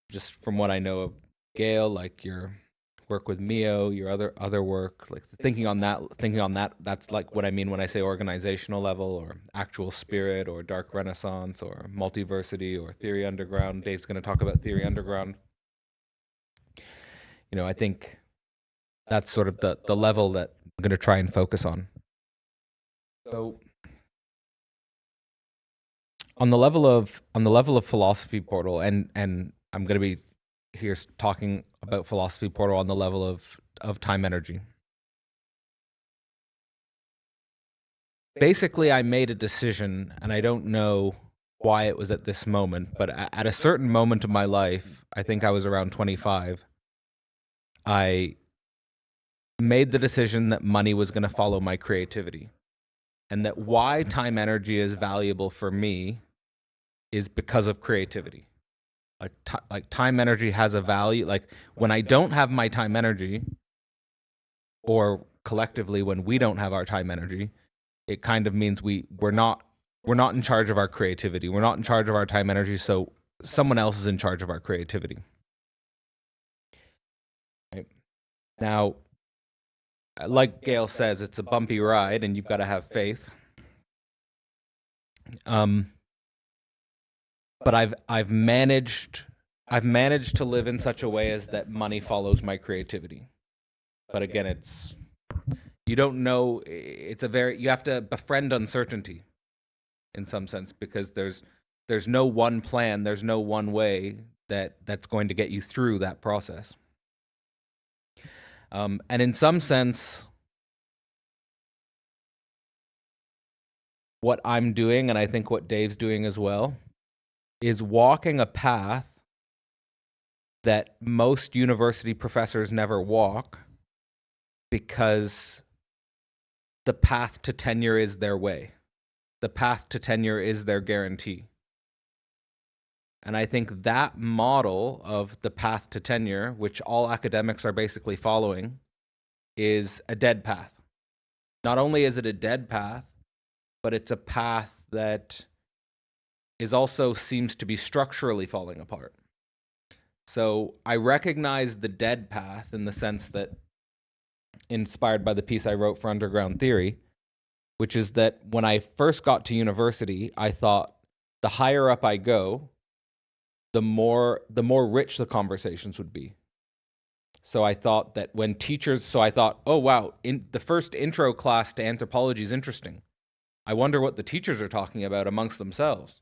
Just from what I know of Gail, like your work with Mio, your other work, like thinking on that, that's like what I mean when I say organizational level, or actual spirit, or dark renaissance, or multiversity, or theory underground. Dave's going to talk about theory underground. I think that's sort of the level that I'm going to try and focus on. So on the level of Philosophy Portal, and I'm going to be here talking about Philosophy Portal on the level of Timenergy. Basically, I made a decision, and I don't know why it was at this moment, but at a certain moment of my life, I think I was around 25, I made the decision that money was going to follow my creativity, and that why Timenergy is valuable for me is because of creativity. Like Timenergy has a value. Like when I don't have my Timenergy, or collectively when we don't have our Timenergy, it kind of means we're not in charge of our creativity. We're not in charge of our Timenergy, so someone else is in charge of our creativity. Right. Now, like Gail says, it's a bumpy ride, and you've got to have faith. But I've managed to live in such a way as that money follows my creativity. But again, you don't know. You have to befriend uncertainty, in some sense, because there's no one plan, there's no one way that's going to get you through that process. And in some sense, what I'm doing, and I think what Dave's doing as well, is walking a path that most university professors never walk, because the path to tenure is their way. The path to tenure is their guarantee. And I think that model of the path to tenure, which all academics are basically following, is a dead path. Not only is it a dead path, but it's a path that also seems to be structurally falling apart. So I recognize the dead path in the sense that, inspired by the piece I wrote for Underground Theory, which is that when I first got to university, I thought the higher up I go, the more rich the conversations would be. So I thought that oh wow, the first intro class to anthropology is interesting. I wonder what the teachers are talking about amongst themselves.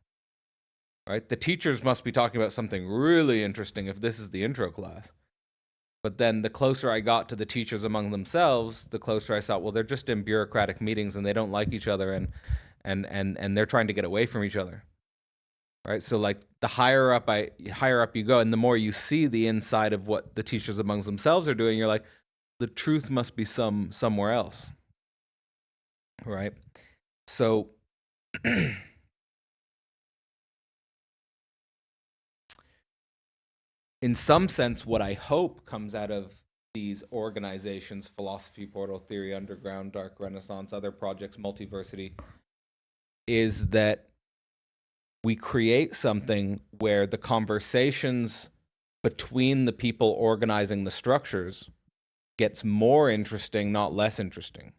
Right? The teachers must be talking about something really interesting if this is the intro class. But then the closer I got to the teachers among themselves, the closer I saw, well, they're just in bureaucratic meetings and they don't like each other, and they're trying to get away from each other. Right? So like the higher up you go, and the more you see the inside of what the teachers amongst themselves are doing, you're like, the truth must be somewhere else. Right? So in some sense, what I hope comes out of these organizations, Philosophy Portal, Theory Underground, Dark Renaissance, other projects, Multiversity, is that we create something where the conversations between the people organizing the structures gets more interesting, not less interesting.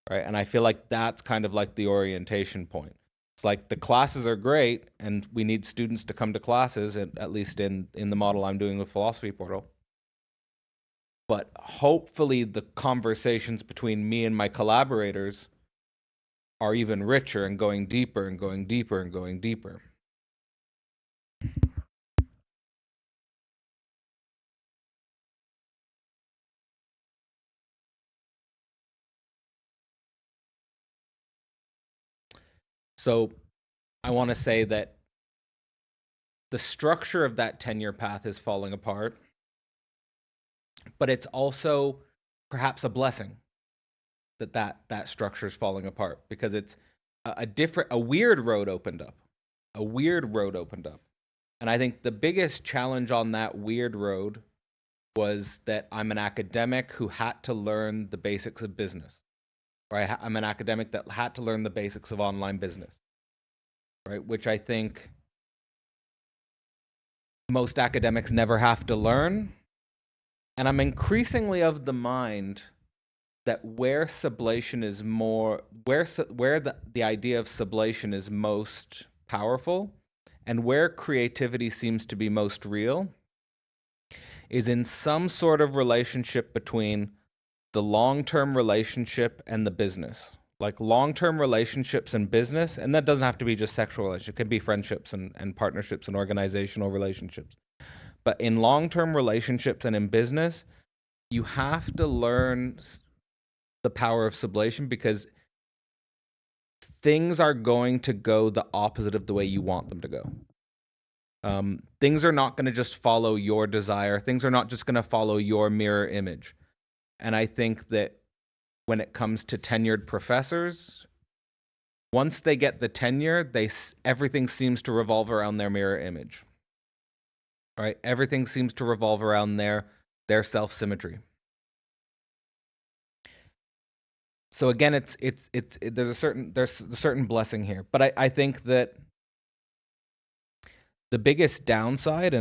Right? And I feel like that's kind of like the orientation point. It's like the classes are great, and we need students to come to classes, at least in the model I'm doing with Philosophy Portal. But hopefully the conversations between me and my collaborators are even richer and going deeper and going deeper and going deeper. So I want to say that the structure of that tenure path is falling apart, but it's also perhaps a blessing that structure is falling apart, because it's a weird road opened up. A weird road opened up. And I think the biggest challenge on that weird road was that I'm an academic who had to learn the basics of business. Right? I'm an academic that had to learn the basics of online business. Right? Which I think most academics never have to learn. And I'm increasingly of the mind that where sublation is more, where the idea of sublation is most powerful, and where creativity seems to be most real, is in some sort of relationship between the long-term relationship and the business. Like long-term relationships and business, and that doesn't have to be just sexual relationships, it can be friendships and partnerships and organizational relationships. But in long-term relationships and in business, you have to learn the power of sublation, because things are going to go the opposite of the way you want them to go. Things are not going to just follow your desire. Things are not just going to follow your mirror image. And I think that when it comes to tenured professors, once they get the tenure, everything seems to revolve around their mirror image. Right? Everything seems to revolve around their self-symmetry. So again, there's a certain blessing here, but I think that the biggest downside,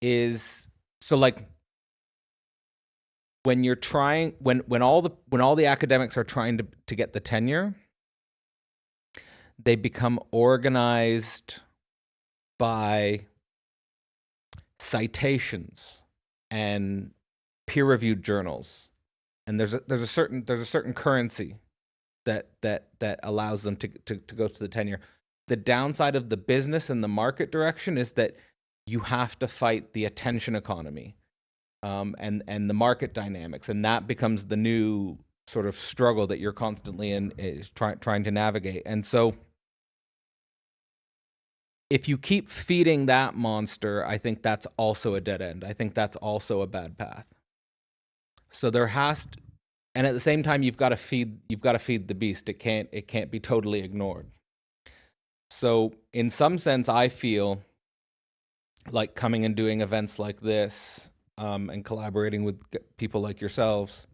is, so like when you're trying, when all the academics are trying to get the tenure, they become organized by citations and peer-reviewed journals, and there's a certain currency that allows them to go to the tenure. The downside of the business and the market direction is that you have to fight the attention economy, and the market dynamics, and that becomes the new sort of struggle that you're constantly trying to navigate. And so if you keep feeding that monster, I think that's also a dead end. I think that's also a bad path. So there has to, and at the same time, you've got to feed the beast. It can't be totally ignored. So in some sense, I feel like coming and doing events like this, and collaborating with people like yourselves,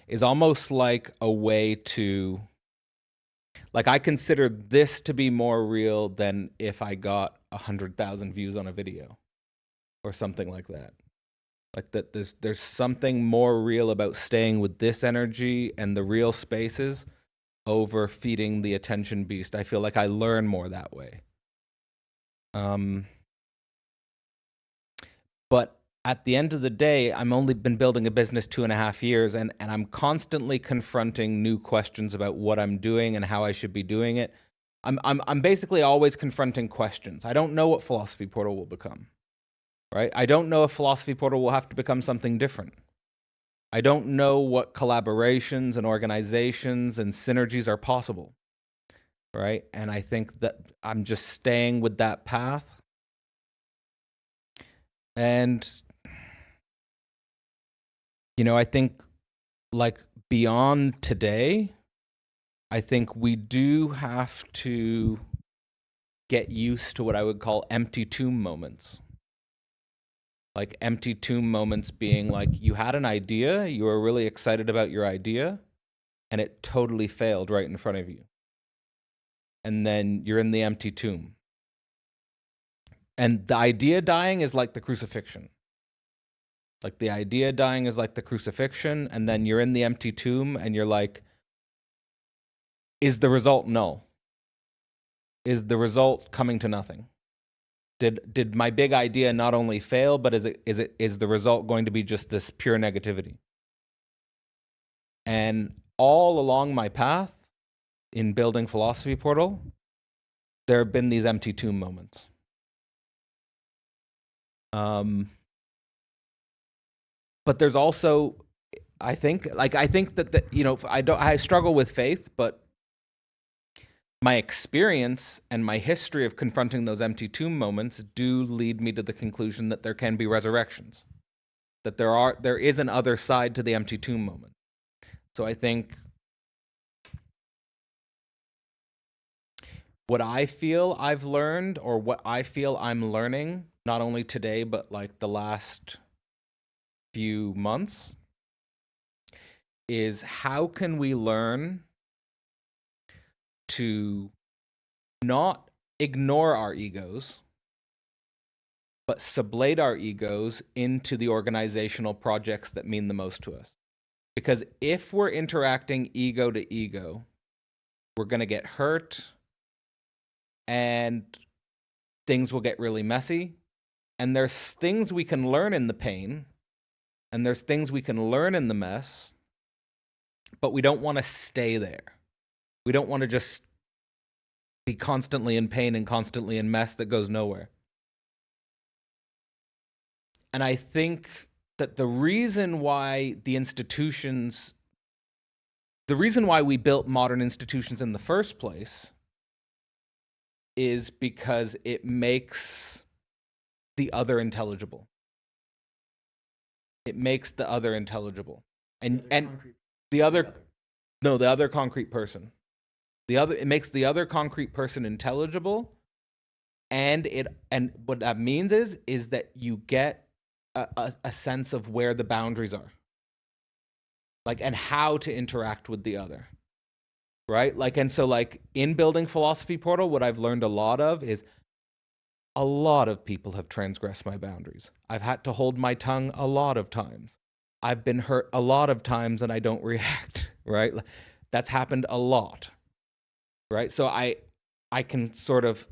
is almost like a way to, like, I consider this to be more real than if I got 100,000 views on a video or something like that. Like that there's something more real about staying with this energy and the real spaces over feeding the attention beast. I feel like I learn more that way. But at the end of the day, I'm only been building a business 2.5 years, and I'm constantly confronting new questions about what I'm doing and how I should be doing it. I'm basically always confronting questions. I don't know what Philosophy Portal will become. Right? I don't know if Philosophy Portal will have to become something different. I don't know what collaborations and organizations and synergies are possible. Right? And I think that I'm just staying with that path. And, I think, like, beyond today, I think we do have to get used to what I would call empty tomb moments. Like empty tomb moments being like, you had an idea, you were really excited about your idea, and it totally failed right in front of you. And then you're in the empty tomb. And the idea dying is like the crucifixion. Like the idea dying is like the crucifixion, and then you're in the empty tomb and you're like, is the result null? Is the result coming to nothing? Did my big idea not only fail, but is the result going to be just this pure negativity? And all along my path in building Philosophy Portal, there have been these empty tomb moments. But there's also, I think that I struggle with faith, but my experience and my history of confronting those empty tomb moments do lead me to the conclusion that there can be resurrections, that there is an other side to the empty tomb moment. So I think what I feel I've learned, or what I feel I'm learning, not only today, but like the last few months, is how can we learn to not ignore our egos, but sublate our egos into the organizational projects that mean the most to us. Because if we're interacting ego to ego, we're going to get hurt, and things will get really messy. And there's things we can learn in the pain, and there's things we can learn in the mess, but we don't want to stay there. We don't want to just be constantly in pain and constantly in mess that goes nowhere. And I think that the reason why we built modern institutions in the first place is because it makes the other intelligible. It makes the other intelligible. And the other concrete person. It makes the other concrete person intelligible, and what that means is that you get a sense of where the boundaries are, like, and how to interact with the other, right? Like, and so like in building Philosophy Portal, what I've learned a lot of is a lot of people have transgressed my boundaries. I've had to hold my tongue a lot of times. I've been hurt a lot of times and I don't react, right? That's happened a lot. Right? So I can sort of,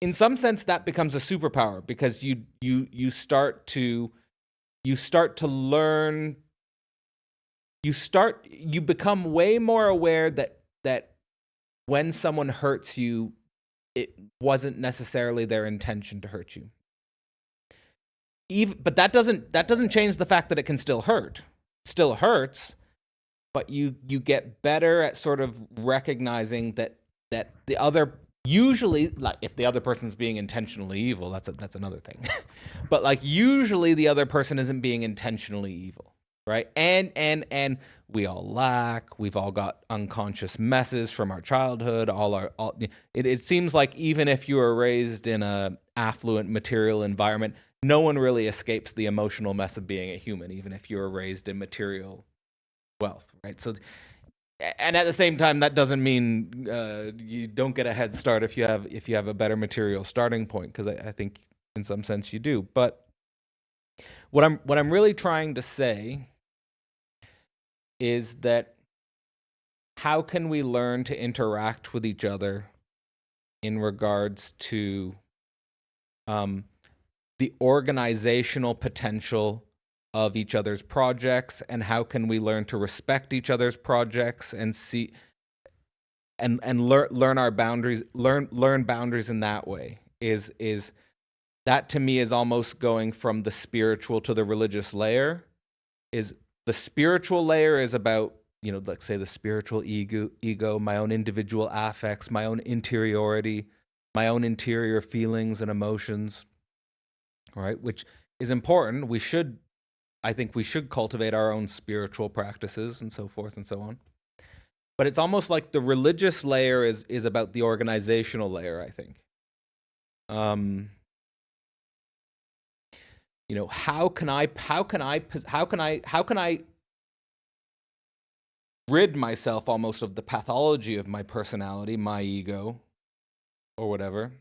in some sense, that becomes a superpower, because you start to learn, you become way more aware that when someone hurts you, it wasn't necessarily their intention to hurt you. But that doesn't change the fact that it can still hurt. It still hurts. But you get better at sort of recognizing that the other, usually, like if the other person's being intentionally evil, that's another thing. But like usually the other person isn't being intentionally evil, right? And we all lack. We've all got unconscious messes from our childhood. It seems like even if you were raised in a affluent material environment, no one really escapes the emotional mess of being a human, even if you were raised in material wealth, right? So, and at the same time, that doesn't mean you don't get a head start if you have a better material starting point, because I think in some sense you do. But what I'm really trying to say is that how can we learn to interact with each other in regards to the organizational potential of each other's projects, and how can we learn to respect each other's projects and see and learn our boundaries, learn boundaries in that way. Is that, to me, is almost going from the spiritual to the religious layer. Is the spiritual layer is about, let's say the spiritual ego, my own individual affects, my own interiority, my own interior feelings and emotions, right? Which is important. I think we should cultivate our own spiritual practices and so forth and so on. But it's almost like the religious layer is about the organizational layer, I think. How can I rid myself almost of the pathology of my personality, my ego, or whatever,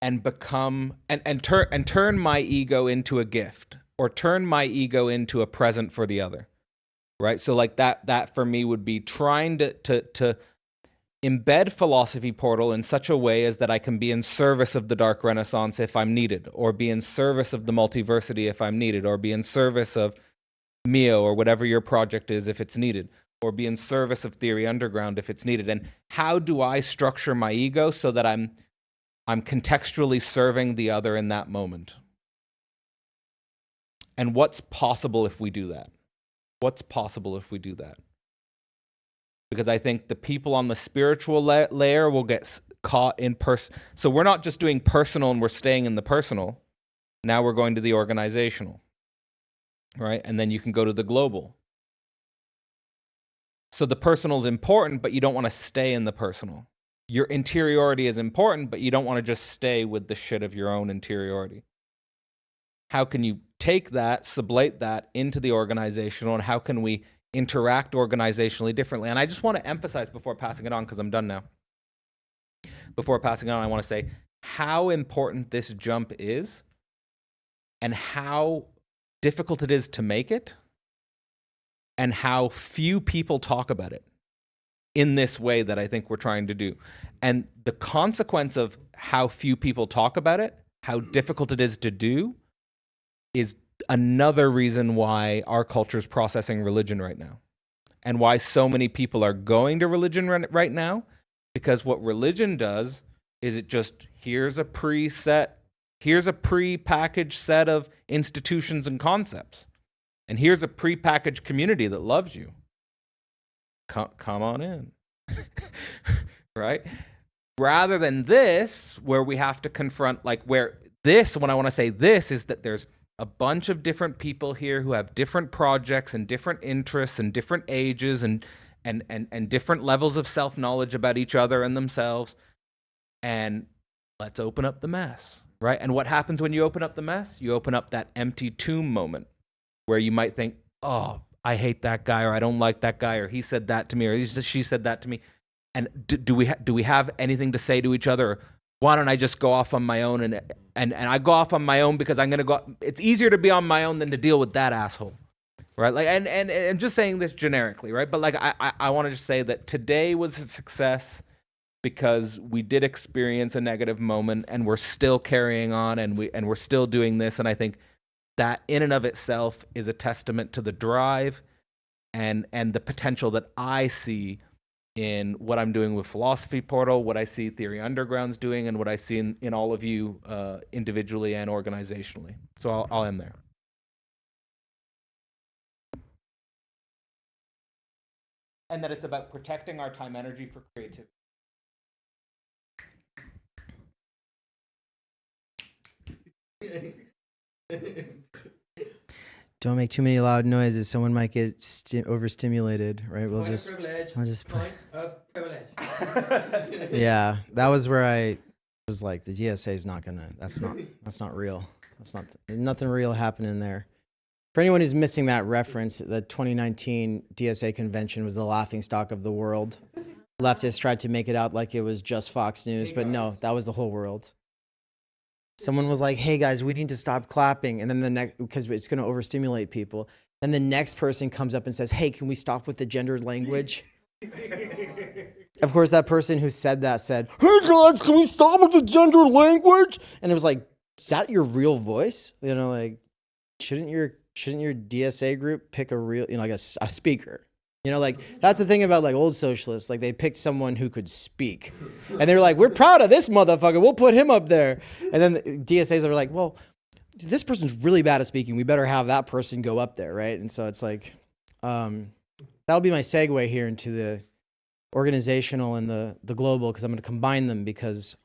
and become and turn my ego into a gift, or turn my ego into a present for the other. right? So like that for me would be trying to embed Philosophy Portal in such a way as that I can be in service of the Dark Renaissance if I'm needed, or be in service of the multiversity if I'm needed, or be in service of Mio or whatever your project is if it's needed, or be in service of Theory Underground if it's needed. And how do I structure my ego so that I'm contextually serving the other in that moment? And what's possible if we do that? What's possible if we do that? Because I think the people on the spiritual layer will get caught in person. So we're not just doing personal and we're staying in the personal. Now we're going to the organizational, right? And then you can go to the global. So the personal is important, but you don't want to stay in the personal. Your interiority is important, but you don't want to just stay with the shit of your own interiority. How can you take that, sublate that into the organizational, and how can we interact organizationally differently? And I just want to emphasize before passing it on, because I'm done now. Before passing it on, I want to say how important this jump is and how difficult it is to make it and how few people talk about it in this way that I think we're trying to do. And the consequence of how few people talk about it, how difficult it is to do, is another reason why our culture is processing religion right now, and why so many people are going to religion right now. Because what religion does is it just, here's a prepackaged set of institutions and concepts, and here's a prepackaged community that loves you. Come on in. Right? Rather than this, where we have to confront, like, where this, when I want to say this, is that there's a bunch of different people here who have different projects and different interests and different ages and different levels of self-knowledge about each other and themselves. And let's open up the mess, right? And what happens when you open up the mess? You open up that empty tomb moment where you might think, oh, I hate that guy, or I don't like that guy, or he said that to me, or she said that to me. And do we have anything to say to each other? Or why don't I just go off on my own? And I go off on my own because I'm going to go. It's easier to be on my own than to deal with that asshole, right? Like, and just saying this generically, right? But like, I want to just say that today was a success because we did experience a negative moment, and we're still carrying on, and we're still doing this. And I think that in and of itself is a testament to the drive and the potential that I see in what I'm doing with Philosophy Portal, what I see Theory Underground's doing, and what I see in all of you individually and organizationally. So I'll end there. And that it's about protecting our time energy for creativity. Don't make too many loud noises. Someone might get overstimulated, right? We'll just Point of privilege. Yeah, that was where I was like, the DSA is not gonna. That's not real. Nothing real happening there. For anyone who's missing that reference, the 2019 DSA convention was the laughingstock of the world. Leftists tried to make it out like it was just Fox News, but no, that was the whole world. Someone was like, hey guys, we need to stop clapping. And then the next, because it's going to overstimulate people. Then the next person comes up and says, hey, can we stop with the gendered language? Of course, that person who said that said, hey guys, can we stop with the gendered language? And it was like, is that your real voice? You know, like, shouldn't your DSA group pick a real, you know, like a speaker? You know, like, that's the thing about like old socialists. Like, they picked someone who could speak. And they were like, we're proud of this motherfucker. We'll put him up there. And then the DSAs are like, well, this person's really bad at speaking. We better have that person go up there, right? And so it's like, that'll be my segue here into the organizational and the global, because I'm going to combine them, because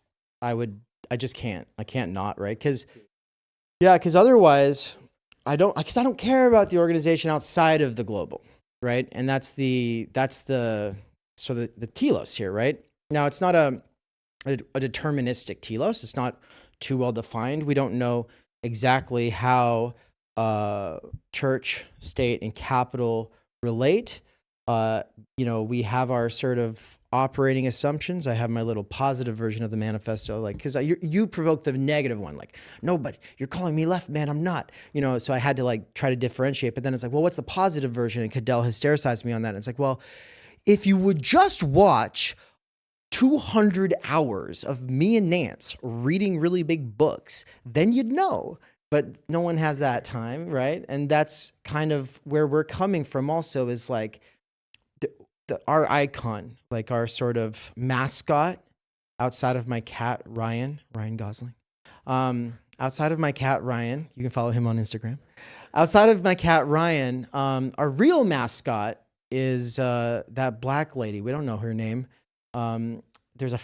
I just can't. I can't not, right? Because otherwise, I don't care about the organization outside of the global. Right, and that's the telos here, right? Now, it's not a deterministic telos. It's not too well defined. We don't know exactly how church, state, and capital relate. we have our sort of operating assumptions. I have my little positive version of the manifesto, like, because you provoked the negative one, like, no, but you're calling me left, man, I'm not, so I had to like try to differentiate. But then it's like, well, what's the positive version? And Cadell hystericized me on that. And it's like, well, if you would just watch 200 hours of me and Nance reading really big books, then you'd know. But no one has that time, right? And that's kind of where we're coming from also, is like, our icon, like our sort of mascot, outside of my cat, Ryan Gosling. Outside of my cat, Ryan, you can follow him on Instagram. Outside of my cat, Ryan, our real mascot is that black lady. We don't know her name. There was a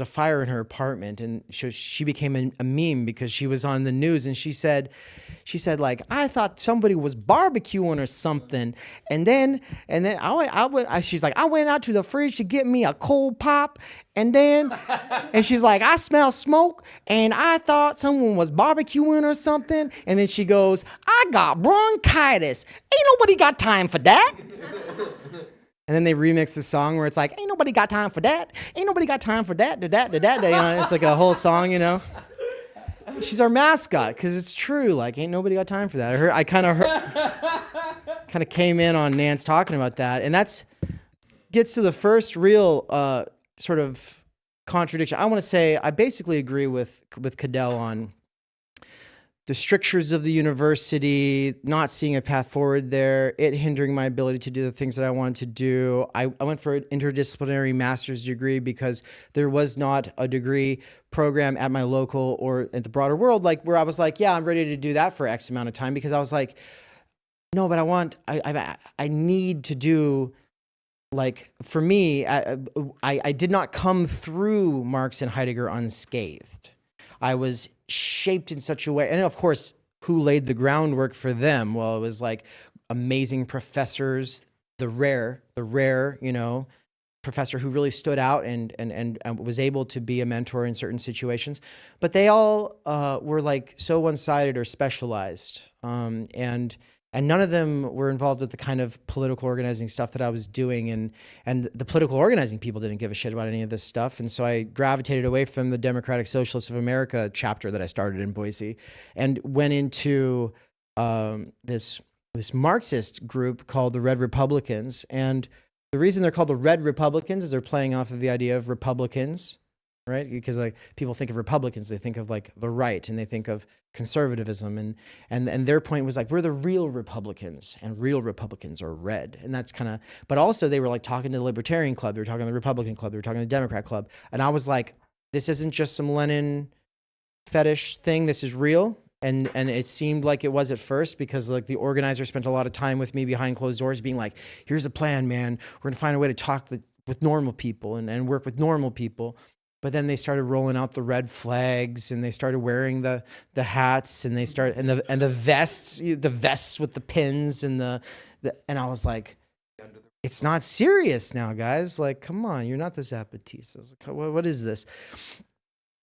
fire in her apartment, and she became a meme because she was on the news, and she said like, I thought somebody was barbecuing or something, and then she's like, I went out to the fridge to get me a cold pop, and she's like, I smell smoke, and I thought someone was barbecuing or something, and then she goes, I got bronchitis. Ain't nobody got time for that. And then they remix the song where it's like, ain't nobody got time for that. Ain't nobody got time for that. It's like a whole song, She's our mascot, because it's true. Like, ain't nobody got time for that. I kind of came in on Nance talking about that. And that's gets to the first real sort of contradiction. I want to say I basically agree with Cadell on the strictures of the university, not seeing a path forward there, it hindering my ability to do the things that I wanted to do. I went for an interdisciplinary master's degree because there was not a degree program at my local or at the broader world, like where I was like, yeah, I'm ready to do that for X amount of time, because I was like, no, but I need to do, like, for me, I did not come through Marx and Heidegger unscathed. I was shaped in such a way, and of course, who laid the groundwork for them? Well, it was like amazing professors, the rare, professor who really stood out and was able to be a mentor in certain situations. But they all were like so one-sided or specialized, and none of them were involved with the kind of political organizing stuff that I was doing. And the political organizing people didn't give a shit about any of this stuff. And so I gravitated away from the Democratic Socialists of America chapter that I started in Boise and went into this Marxist group called the Red Republicans. And the reason they're called the Red Republicans is they're playing off of the idea of Republicans, right? Because like people think of Republicans, they think of like the right, and they think of conservatism, and their point was like, we're the real Republicans, and real Republicans are red. And that's kind of, but also they were like talking to the Libertarian Club, they were talking to the Republican Club, they were talking to the Democrat Club, and I was like, this isn't just some Lenin fetish thing, this is real. And it seemed like it was at first, because like the organizer spent a lot of time with me behind closed doors being like, here's a plan, man, we're gonna find a way to talk with normal people and work with normal people. But then they started rolling out the red flags, and they started wearing the hats, and the vests with the pins, and I was like, it's not serious now, guys. Like, come on, you're not the Zapatistas. Like, what is this?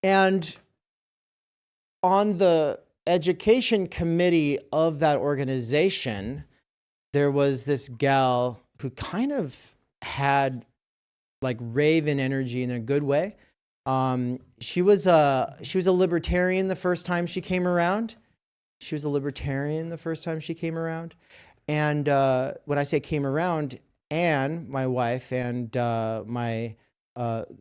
And on the education committee of that organization, there was this gal who kind of had like raven energy in a good way. She was a libertarian the first time she came around. And when I say came around, Anne, my wife, and my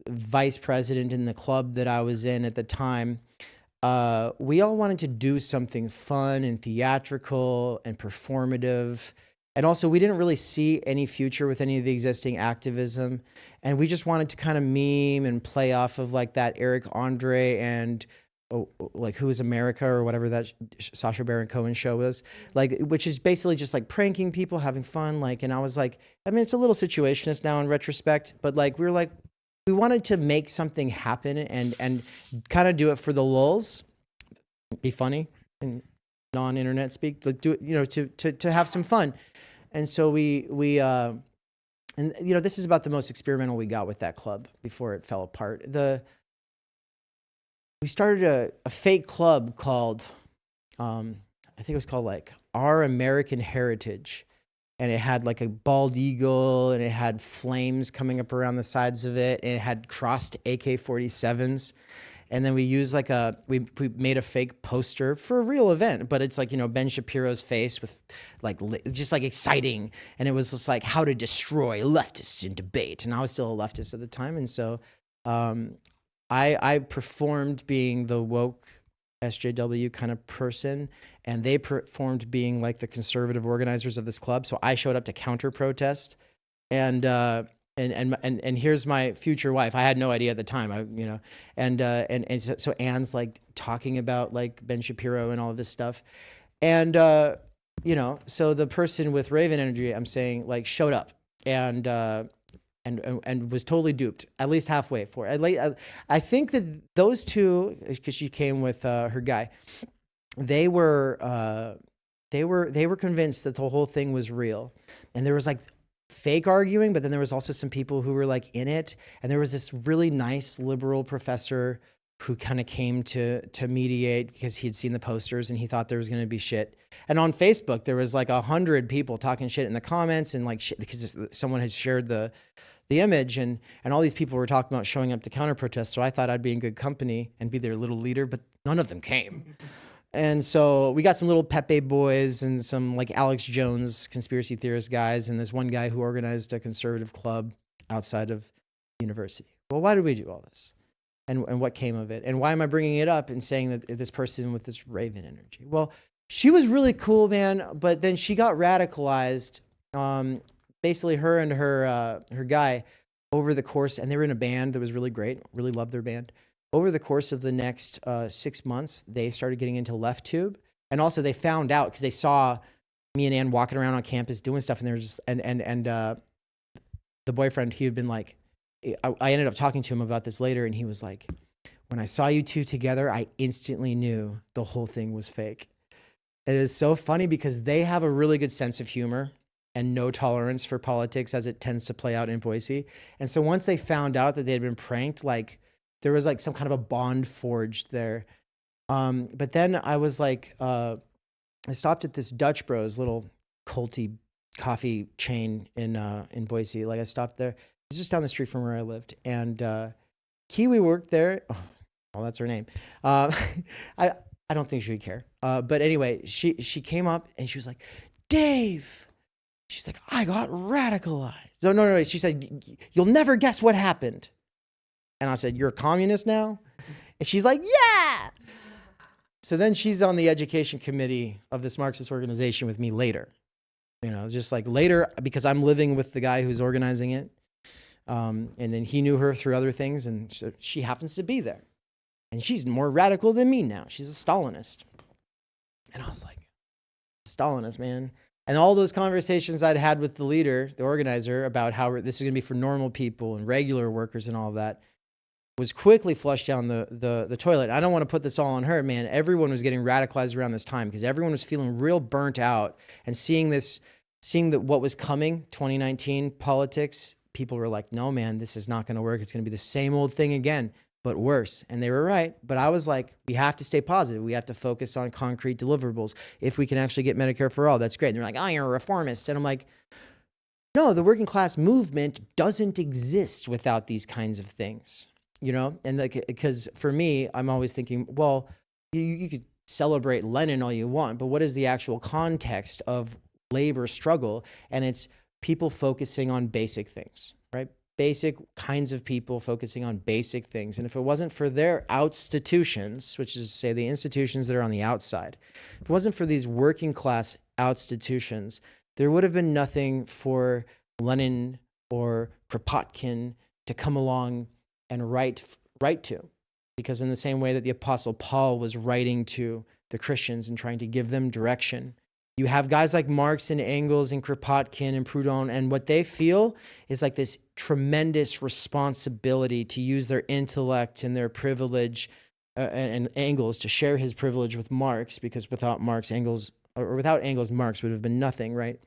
vice president in the club that I was in at the time, we all wanted to do something fun and theatrical and performative. And also, we didn't really see any future with any of the existing activism. And we just wanted to kind of meme and play off of like that Eric Andre and like Who is America or whatever that Sacha Baron Cohen show was. Like, which is basically just like pranking people, having fun. Like, and I was like, I mean, it's a little situationist now in retrospect, but like, we wanted to make something happen and kind of do it for the lulz, be funny and non-internet speak, like do it, to have some fun. And so and this is about the most experimental we got with that club before it fell apart. We started a fake club called, I think it was called like Our American Heritage. and it had like a bald eagle, and it had flames coming up around the sides of it, and it had crossed AK-47s. And then we used like we made a fake poster for a real event, but it's like, you know, Ben Shapiro's face with like, just like exciting. And it was just like how to destroy leftists in debate. And I was still a leftist at the time. And so I performed being the woke SJW kind of person, and they performed being like the conservative organizers of this club. So I showed up to counter protest, and here's my future wife. I had no idea at the time, so Anne's like talking about like Ben Shapiro and all of this stuff, and so the person with Raven Energy, I'm saying, like, showed up and was totally duped, at least halfway for it. I think that those two, because she came with her guy, they were convinced that the whole thing was real, and there was like fake arguing, but then there was also some people who were like in it, and there was this really nice liberal professor who kind of came to mediate because he'd seen the posters and he thought there was going to be shit. And on Facebook there was like 100 people talking shit in the comments, and like shit because someone had shared the image, and all these people were talking about showing up to counter protest. So I thought I'd be in good company and be their little leader, but none of them came. And so we got some little Pepe boys and some like Alex Jones conspiracy theorist guys, and this one guy who organized a conservative club outside of university. Well, why did we do all this? And what came of it? And why am I bringing it up and saying that this person with this Raven Energy? Well, she was really cool, man, but then she got radicalized. Basically, her and her guy, over the course, and they were in a band that was really great, really loved their band. Over the course of the next 6 months, they started getting into left tube. And also they found out, because they saw me and Ann walking around on campus doing stuff, and they were just, and the boyfriend, he had been like, I ended up talking to him about this later, and he was like, when I saw you two together, I instantly knew the whole thing was fake. It is so funny because they have a really good sense of humor and no tolerance for politics as it tends to play out in Boise. And so once they found out that they had been pranked, like, there was like some kind of a bond forged there. But then I was like, I stopped at this Dutch Bros, little culty coffee chain in Boise. Like, I stopped there. It was just down the street from where I lived. And Kiwi worked there. Oh, well, that's her name. I don't think she would care. But anyway, she came up and she was like, Dave. She's like, I got radicalized. No. She said, you'll never guess what happened. And I said, you're a communist now? And she's like, yeah. So then she's on the education committee of this Marxist organization with me later. You know, just like later, because I'm living with the guy who's organizing it. And then he knew her through other things, and so she happens to be there. And she's more radical than me now. She's a Stalinist. And I was like, Stalinist, man. And all those conversations I'd had with the leader, the organizer, about how this is going to be for normal people and regular workers and all of that, was quickly flushed down the toilet. I don't want to put this all on her, man. Everyone was getting radicalized around this time because everyone was feeling real burnt out and seeing what was coming, 2019 politics. People were like, no, man, this is not going to work. It's going to be the same old thing again, but worse. And they were right. But I was like, we have to stay positive. We have to focus on concrete deliverables. If we can actually get Medicare for all, that's great. And they're like, oh, you're a reformist. And I'm like, no, the working class movement doesn't exist without these kinds of things, you know? And like, because for me, I'm always thinking, well, you could celebrate Lenin all you want, but what is the actual context of labor struggle? And it's people focusing on basic things, right? Basic kinds of people focusing on basic things. And if it wasn't for their outstitutions, which is to say the institutions that are on the outside, if it wasn't for these working class outstitutions, there would have been nothing for Lenin or Kropotkin to come along and write to. Because in the same way that the Apostle Paul was writing to the Christians and trying to give them direction, you have guys like Marx and Engels and Kropotkin and Proudhon, and what they feel is like this tremendous responsibility to use their intellect and their privilege, and Engels to share his privilege with Marx, because without Engels, Marx would have been nothing, right?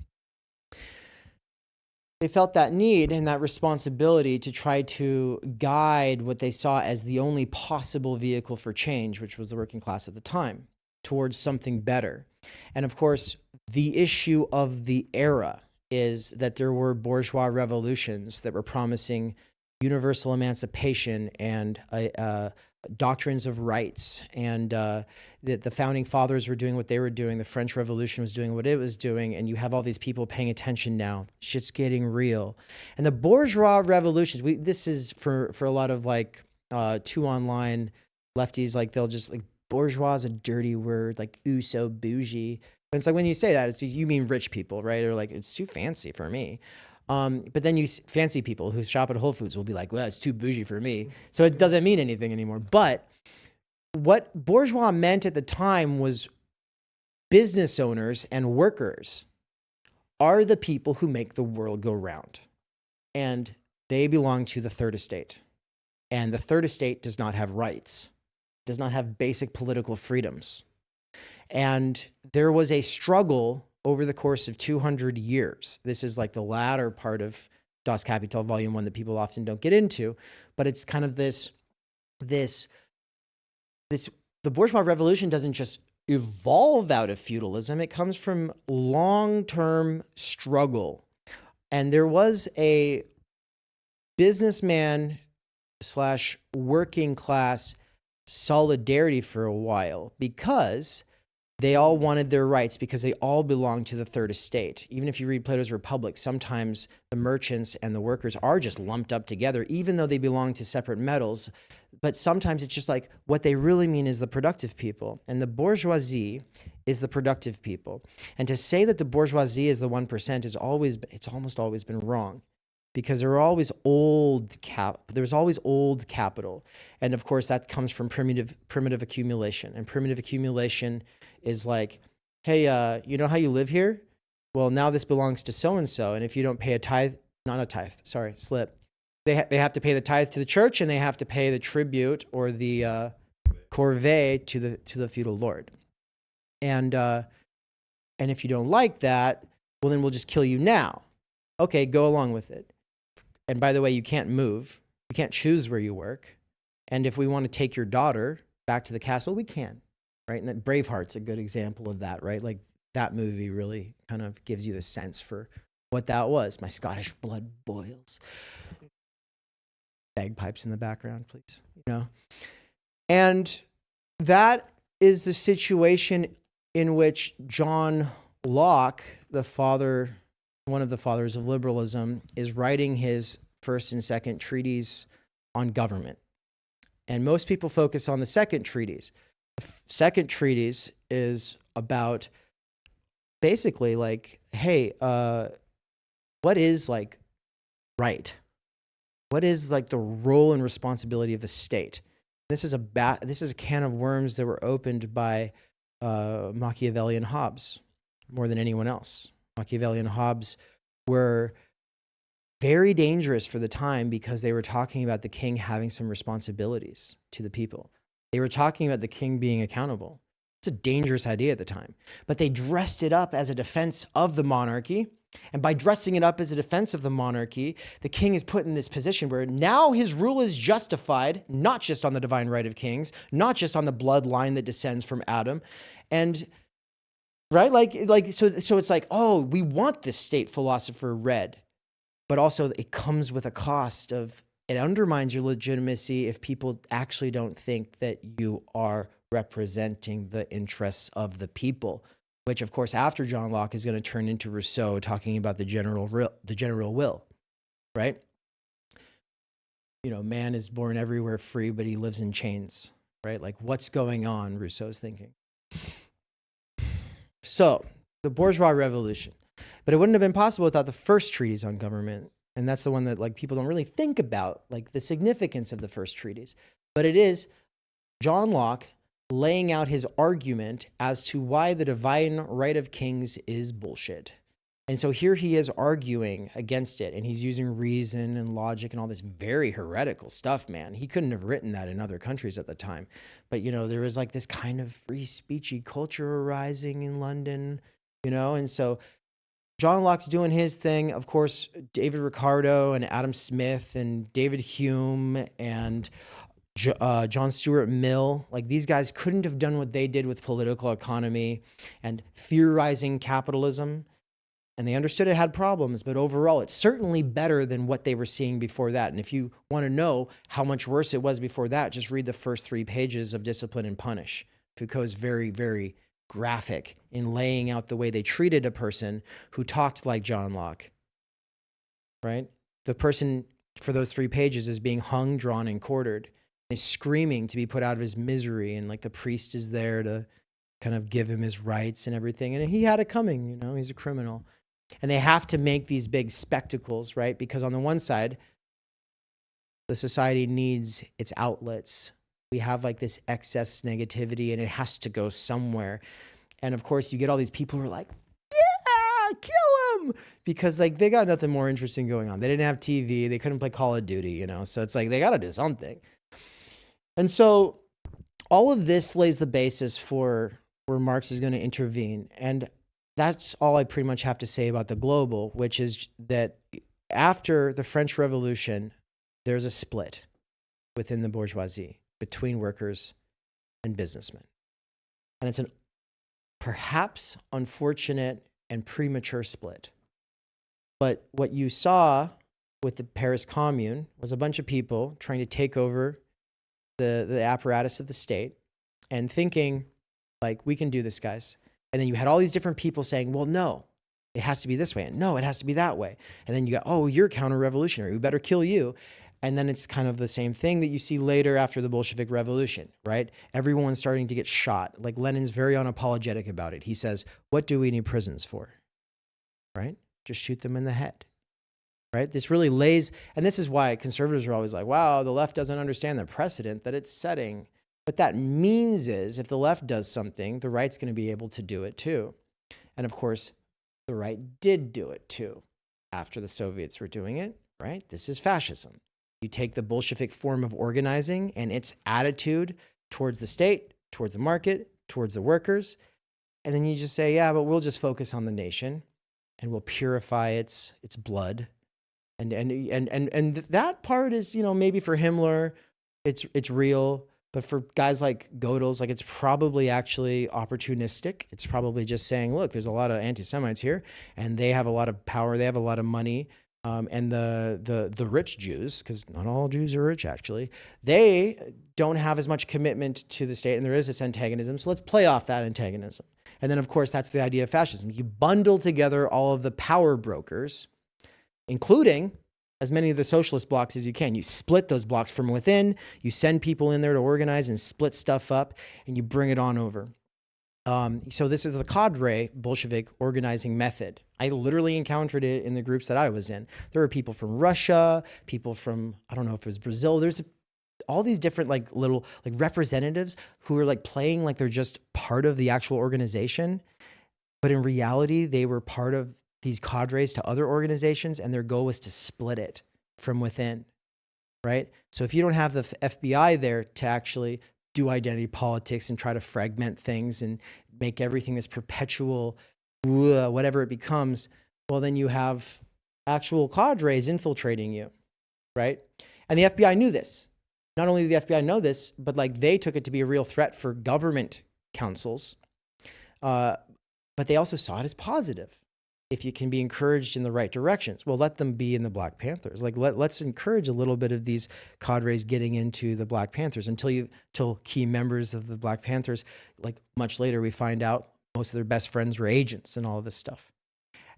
They felt that need and that responsibility to try to guide what they saw as the only possible vehicle for change, which was the working class at the time, towards something better. And of course, the issue of the era is that there were bourgeois revolutions that were promising universal emancipation and doctrines of rights, and that the founding fathers were doing what they were doing, the French Revolution was doing what it was doing, and you have all these people paying attention now. Shit's getting real. And the bourgeois revolutions, this is for a lot of like two online lefties, like they'll just like, bourgeois is a dirty word, like ooh, so bougie. And it's like when you say that, you mean rich people, right? Or like, it's too fancy for me. But then fancy people who shop at Whole Foods will be like, well, it's too bougie for me. So it doesn't mean anything anymore. But what bourgeois meant at the time was business owners and workers are the people who make the world go round. And they belong to the third estate. And the third estate does not have rights, does not have basic political freedoms. And there was a struggle over the course of 200 years. This is like the latter part of Das Kapital Volume 1 that people often don't get into, but it's kind of the bourgeois revolution doesn't just evolve out of feudalism. It comes from long-term struggle. And there was a businessman / working class solidarity for a while because they all wanted their rights, because they all belonged to the third estate. Even if you read Plato's Republic, sometimes the merchants and the workers are just lumped up together, even though they belong to separate metals. But sometimes it's just like what they really mean is the productive people. And the bourgeoisie is the productive people. And to say that the bourgeoisie is the 1% it's almost always been wrong. Because there was always old capital. And of course, that comes from primitive accumulation. And primitive accumulation is like, hey, you know how you live here? Well, now this belongs to so-and-so. And if you don't pay slip. They have to pay the tithe to the church, and they have to pay the tribute or the corvée to the feudal lord. And if you don't like that, well, then we'll just kill you now. Okay, go along with it. And by the way, you can't move. You can't choose where you work. And if we want to take your daughter back to the castle, we can, right? And Braveheart's a good example of that, right? Like that movie really kind of gives you the sense for what that was. My Scottish blood boils. Bagpipes in the background, please. And that is the situation in which John Locke, one of the fathers of liberalism, is writing his first and second treatise on government. And most people focus on the second treatise. The second treatise is about basically like, hey, what is like right? What is like the role and responsibility of the state? This is a can of worms that were opened by Machiavelli and Hobbes more than anyone else. Machiavelli and Hobbes were very dangerous for the time because they were talking about the king having some responsibilities to the people. They were talking about the king being accountable. It's a dangerous idea at the time. But they dressed it up as a defense of the monarchy. And by dressing it up as a defense of the monarchy, the king is put in this position where now his rule is justified, not just on the divine right of kings, not just on the bloodline that descends from Adam. And right? So it's like, oh, we want this state philosopher read, but also it comes with a cost of, it undermines your legitimacy if people actually don't think that you are representing the interests of the people, which of course after John Locke is going to turn into Rousseau talking about the general will, right? Man is born everywhere free, but he lives in chains, right? Like what's going on, Rousseau's thinking. So, the bourgeois revolution. But it wouldn't have been possible without the first treatise on government. And that's the one that like people don't really think about, like the significance of the first treatise. But it is John Locke laying out his argument as to why the divine right of kings is bullshit. And so here he is arguing against it, and he's using reason and logic and all this very heretical stuff, man. He couldn't have written that in other countries at the time. But, there was like this kind of free speechy culture arising in London, and so John Locke's doing his thing. Of course, David Ricardo and Adam Smith and David Hume and John Stuart Mill, like these guys couldn't have done what they did with political economy and theorizing capitalism and they understood it had problems, but overall it's certainly better than what they were seeing before that. And if you want to know how much worse it was before that, just read the first 3 pages of Discipline and Punish. Foucault is very, very graphic in laying out the way they treated a person who talked like John Locke, right? The person for those 3 pages is being hung, drawn, and quartered. He's screaming to be put out of his misery, and like the priest is there to kind of give him his rights and everything. And he had it coming, you know, he's a criminal. And they have to make these big spectacles, right? Because on the one side, the society needs its outlets. We have like this excess negativity and it has to go somewhere. And of course, you get all these people who are like, yeah, kill him! Because like they got nothing more interesting going on. They didn't have TV, they couldn't play Call of Duty, you know? So it's like, they got to do something. And so all of this lays the basis for where Marx is going to intervene. And that's all I pretty much have to say about the global, which is that after the French Revolution, there's a split within the bourgeoisie between workers and businessmen. And it's an perhaps unfortunate and premature split. But what you saw with the Paris Commune was a bunch of people trying to take over the apparatus of the state and thinking, like, we can do this, guys. And then you had all these different people saying, well, no, it has to be this way. And no, it has to be that way. And then you got, oh, you're counter-revolutionary. We better kill you. And then it's kind of the same thing that you see later after the Bolshevik Revolution, right? Everyone's starting to get shot. Like Lenin's very unapologetic about it. He says, what do we need prisons for? Right? Just shoot them in the head. Right? This really lays, and this is why conservatives are always like, wow, the left doesn't understand the precedent that it's setting. What that means is if the left does something, the right's going to be able to do it too. And of course, the right did do it too after the Soviets were doing it, right? This is fascism. You take the Bolshevik form of organizing and its attitude towards the state, towards the market, towards the workers, and then you just say, yeah, but we'll just focus on the nation and we'll purify its blood. And that part is, you know, maybe for Himmler, it's real. But for guys like Gödel's, like it's probably actually opportunistic. It's probably just saying, look, there's a lot of anti-Semites here, and they have a lot of power, they have a lot of money, and the rich Jews, because not all Jews are rich actually, they don't have as much commitment to the state, and there is this antagonism. So let's play off that antagonism. And then, of course, that's the idea of fascism. You bundle together all of the power brokers, including as many of the socialist blocks as you can. You split those blocks from within, you send people in there to organize and split stuff up, and you bring it on over. So this is the cadre Bolshevik organizing method. I literally encountered it in the groups that I was in. There were people from Russia, people from, I don't know if it was Brazil. There's all these different like little like representatives who are like playing like they're just part of the actual organization. But in reality, they were part of these cadres to other organizations, and their goal was to split it from within, right? So if you don't have the FBI there to actually do identity politics and try to fragment things and make everything this perpetual, whatever it becomes, well, then you have actual cadres infiltrating you, right? And the FBI knew this. Not only did the FBI know this, but like they took it to be a real threat for government councils, but they also saw it as positive. If you can be encouraged in the right directions, well, let them be in the Black Panthers. Like let's encourage a little bit of these cadres getting into the Black Panthers until key members of the Black Panthers, like much later we find out most of their best friends were agents and all of this stuff.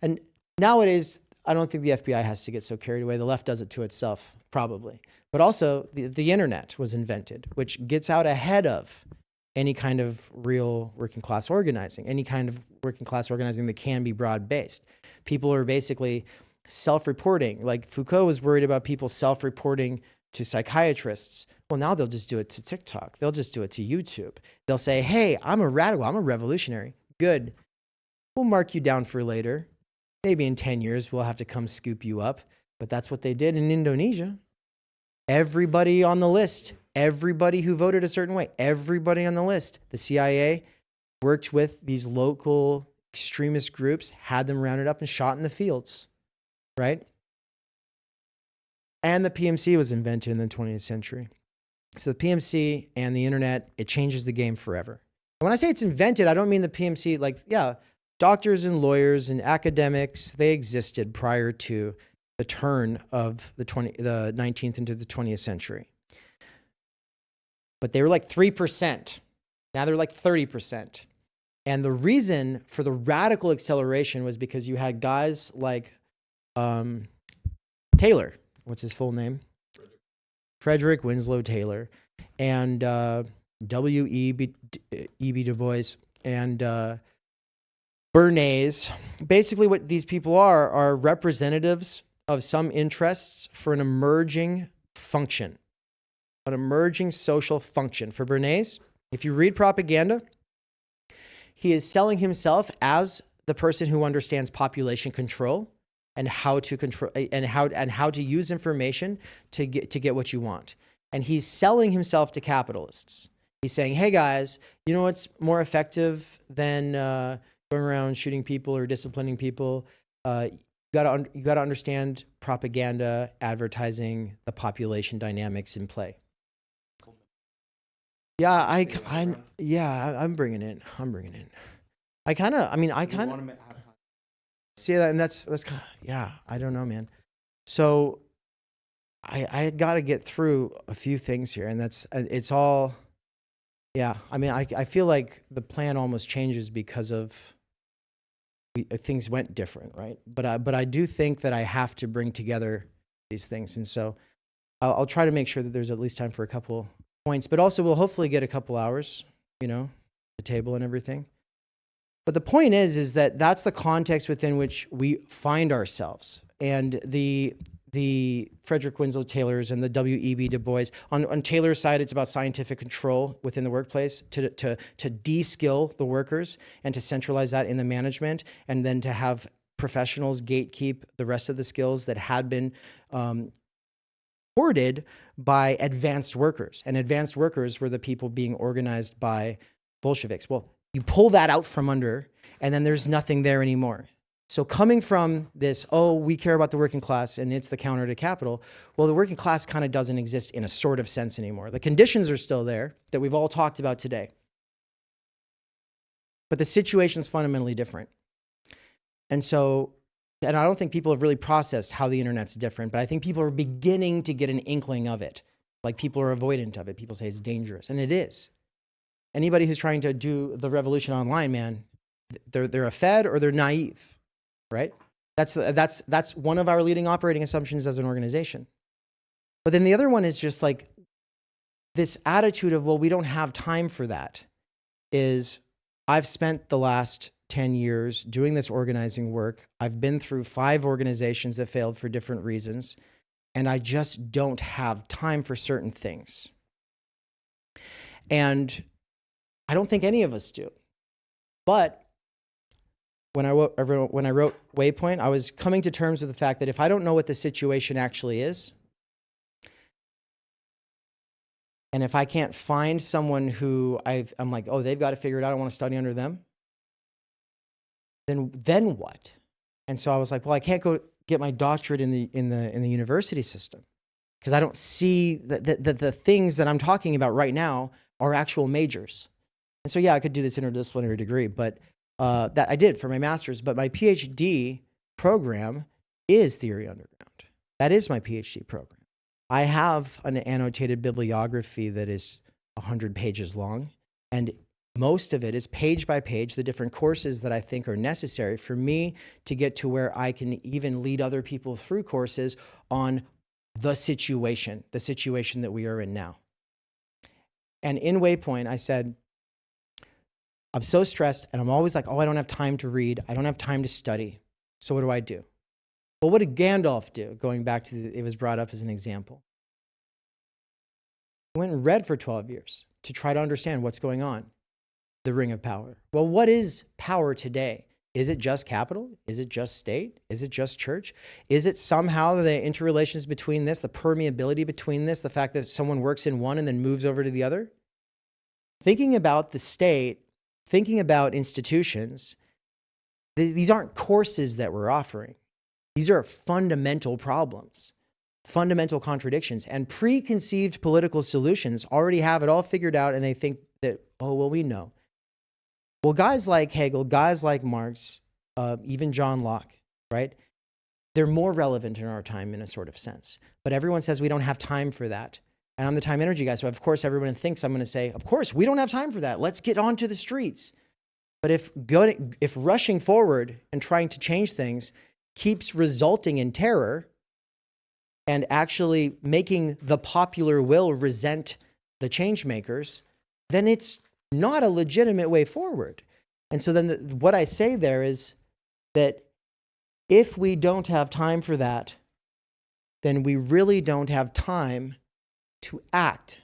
And nowadays, I don't think the FBI has to get so carried away. The left does it to itself, probably. But also the internet was invented, which gets out ahead of any kind of real working class organizing, any kind of working class organizing that can be broad-based. People are basically self-reporting. Like Foucault was worried about people self-reporting to psychiatrists. Well, now they'll just do it to TikTok. They'll just do it to YouTube. They'll say, hey, I'm a radical, I'm a revolutionary. Good. We'll mark you down for later. Maybe in 10 years, we'll have to come scoop you up. But that's what they did in Indonesia. Everybody on the list, everybody who voted a certain way, everybody on the list, the CIA worked with these local extremist groups, had them rounded up and shot in the fields, right? And the PMC was invented in the 20th century. So the PMC and the internet, it changes the game forever. And when I say it's invented, I don't mean the PMC, like, yeah, doctors and lawyers and academics, they existed prior to the turn of the 19th into the 20th century. But they were like 3%. Now they're like 30%. And the reason for the radical acceleration was because you had guys like Taylor. What's his full name? Frederick Winslow Taylor. And W.E.B. Du Bois. And Bernays. Basically what these people are representatives of some interests for an emerging function. An emerging social function. For Bernays, if you read propaganda, he is selling himself as the person who understands population control and how to control and how to use information to get what you want. And he's selling himself to capitalists. He's saying, "Hey guys, you know what's more effective than going around shooting people or disciplining people? You gotta understand propaganda, advertising, the population dynamics in play." Yeah, I'm bringing it. I kind of see that, and that's kind of, yeah, I don't know, man. So I got to get through a few things here, and it's all, yeah. I mean, I feel like the plan almost changes because of things went different, right? But I do think that I have to bring together these things, and so I'll try to make sure that there's at least time for a couple points, but also we'll hopefully get a couple hours, the table and everything. But the point is that that's the context within which we find ourselves. And the Frederick Winslow Taylors and the W.E.B. Du Bois, on Taylor's side, it's about scientific control within the workplace to de-skill the workers and to centralize that in the management, and then to have professionals gatekeep the rest of the skills that had been hoarded by advanced workers. And advanced workers were the people being organized by Bolsheviks. Well, you pull that out from under, and then there's nothing there anymore. So coming from this, we care about the working class and it's the counter to capital, well, the working class kind of doesn't exist in a sort of sense anymore. The conditions are still there that we've all talked about today. But the situation's fundamentally different. And I don't think people have really processed how the internet's different, but I think people are beginning to get an inkling of it. Like, people are avoidant of it. People say it's dangerous, and it is. Anybody who's trying to do the revolution online, man, they're a fed or they're naive, right? That's one of our leading operating assumptions as an organization. But then the other one is just like this attitude of, well, we don't have time for that. I've spent the last 10 years doing this organizing work. I've been through 5 organizations that failed for different reasons, and I just don't have time for certain things. And I don't think any of us do. But when I wrote Waypoint, I was coming to terms with the fact that if I don't know what the situation actually is, and if I can't find someone who I'm like, they've got to figure it out, I want to study under them, then what? And so I was like, well, I can't go get my doctorate in the university system because I don't see the things that I'm talking about right now are actual majors. And so yeah, I could do this interdisciplinary degree, but that I did for my master's. But my PhD program is Theory Underground. That is my PhD program. I have an annotated bibliography that is 100 pages long, and most of it is page by page, the different courses that I think are necessary for me to get to where I can even lead other people through courses on the situation that we are in now. And in Waypoint, I said, I'm so stressed, and I'm always like, I don't have time to read. I don't have time to study. So what do? Well, what did Gandalf do? Going back to it was brought up as an example. He went and read for 12 years to try to understand what's going on. The Ring of Power. Well, what is power today? Is it just capital? Is it just state? Is it just church? Is it somehow the interrelations between this, the permeability between this, the fact that someone works in one and then moves over to the other? Thinking about the state, thinking about institutions, these aren't courses that we're offering. These are fundamental problems, fundamental contradictions, and preconceived political solutions already have it all figured out, and they think that, we know. Well, guys like Hegel, guys like Marx, even John Locke, right? They're more relevant in our time in a sort of sense. But everyone says we don't have time for that. And I'm the time energy guy, so of course everyone thinks I'm going to say, of course, we don't have time for that. Let's get onto the streets. But if rushing forward and trying to change things keeps resulting in terror and actually making the popular will resent the change makers, then it's not a legitimate way forward. And so then what I say there is that if we don't have time for that, then we really don't have time to act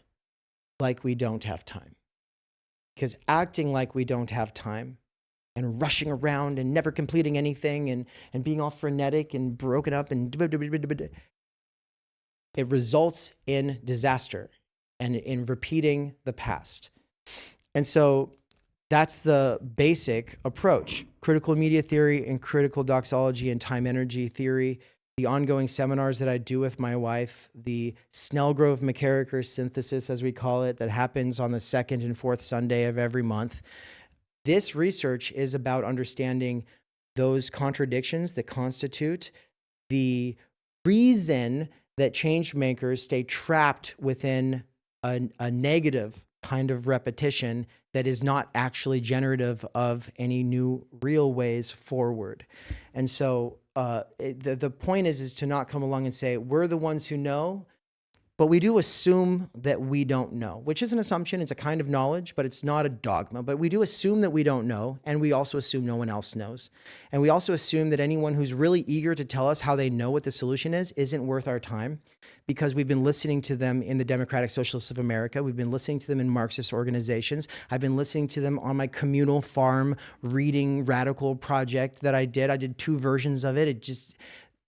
like we don't have time. Because acting like we don't have time and rushing around and never completing anything and being all frenetic and broken up and it results in disaster and in repeating the past. And so that's the basic approach. Critical media theory and critical doxology and time energy theory, the ongoing seminars that I do with my wife, the Snellgrove McKerracher synthesis, as we call it, that happens on the second and fourth Sunday of every month. This research is about understanding those contradictions that constitute the reason that change makers stay trapped within a negative kind of repetition that is not actually generative of any new real ways forward. And so the point is to not come along and say, we're the ones who know, but we do assume that we don't know, which is an assumption. It's a kind of knowledge, but it's not a dogma. But we do assume that we don't know, and we also assume no one else knows. And we also assume that anyone who's really eager to tell us how they know what the solution is isn't worth our time, because we've been listening to them in the Democratic Socialists of America. We've been listening to them in Marxist organizations. I've been listening to them on my communal farm reading radical project that I did. I did 2 versions of it.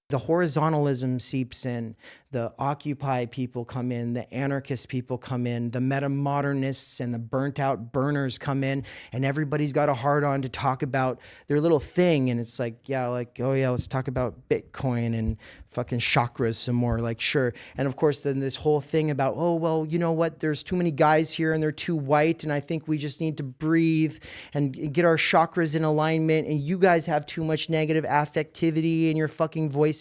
The horizontalism seeps in, the Occupy people come in, the anarchist people come in, the meta-modernists and the burnt-out burners come in, and everybody's got a hard-on to talk about their little thing, and it's like, oh yeah, let's talk about Bitcoin and fucking chakras some more, like, sure. And of course, then this whole thing about, oh, well, you know what, there's too many guys here and they're too white, and I think we just need to breathe and get our chakras in alignment, and you guys have too much negative affectivity in your fucking voices.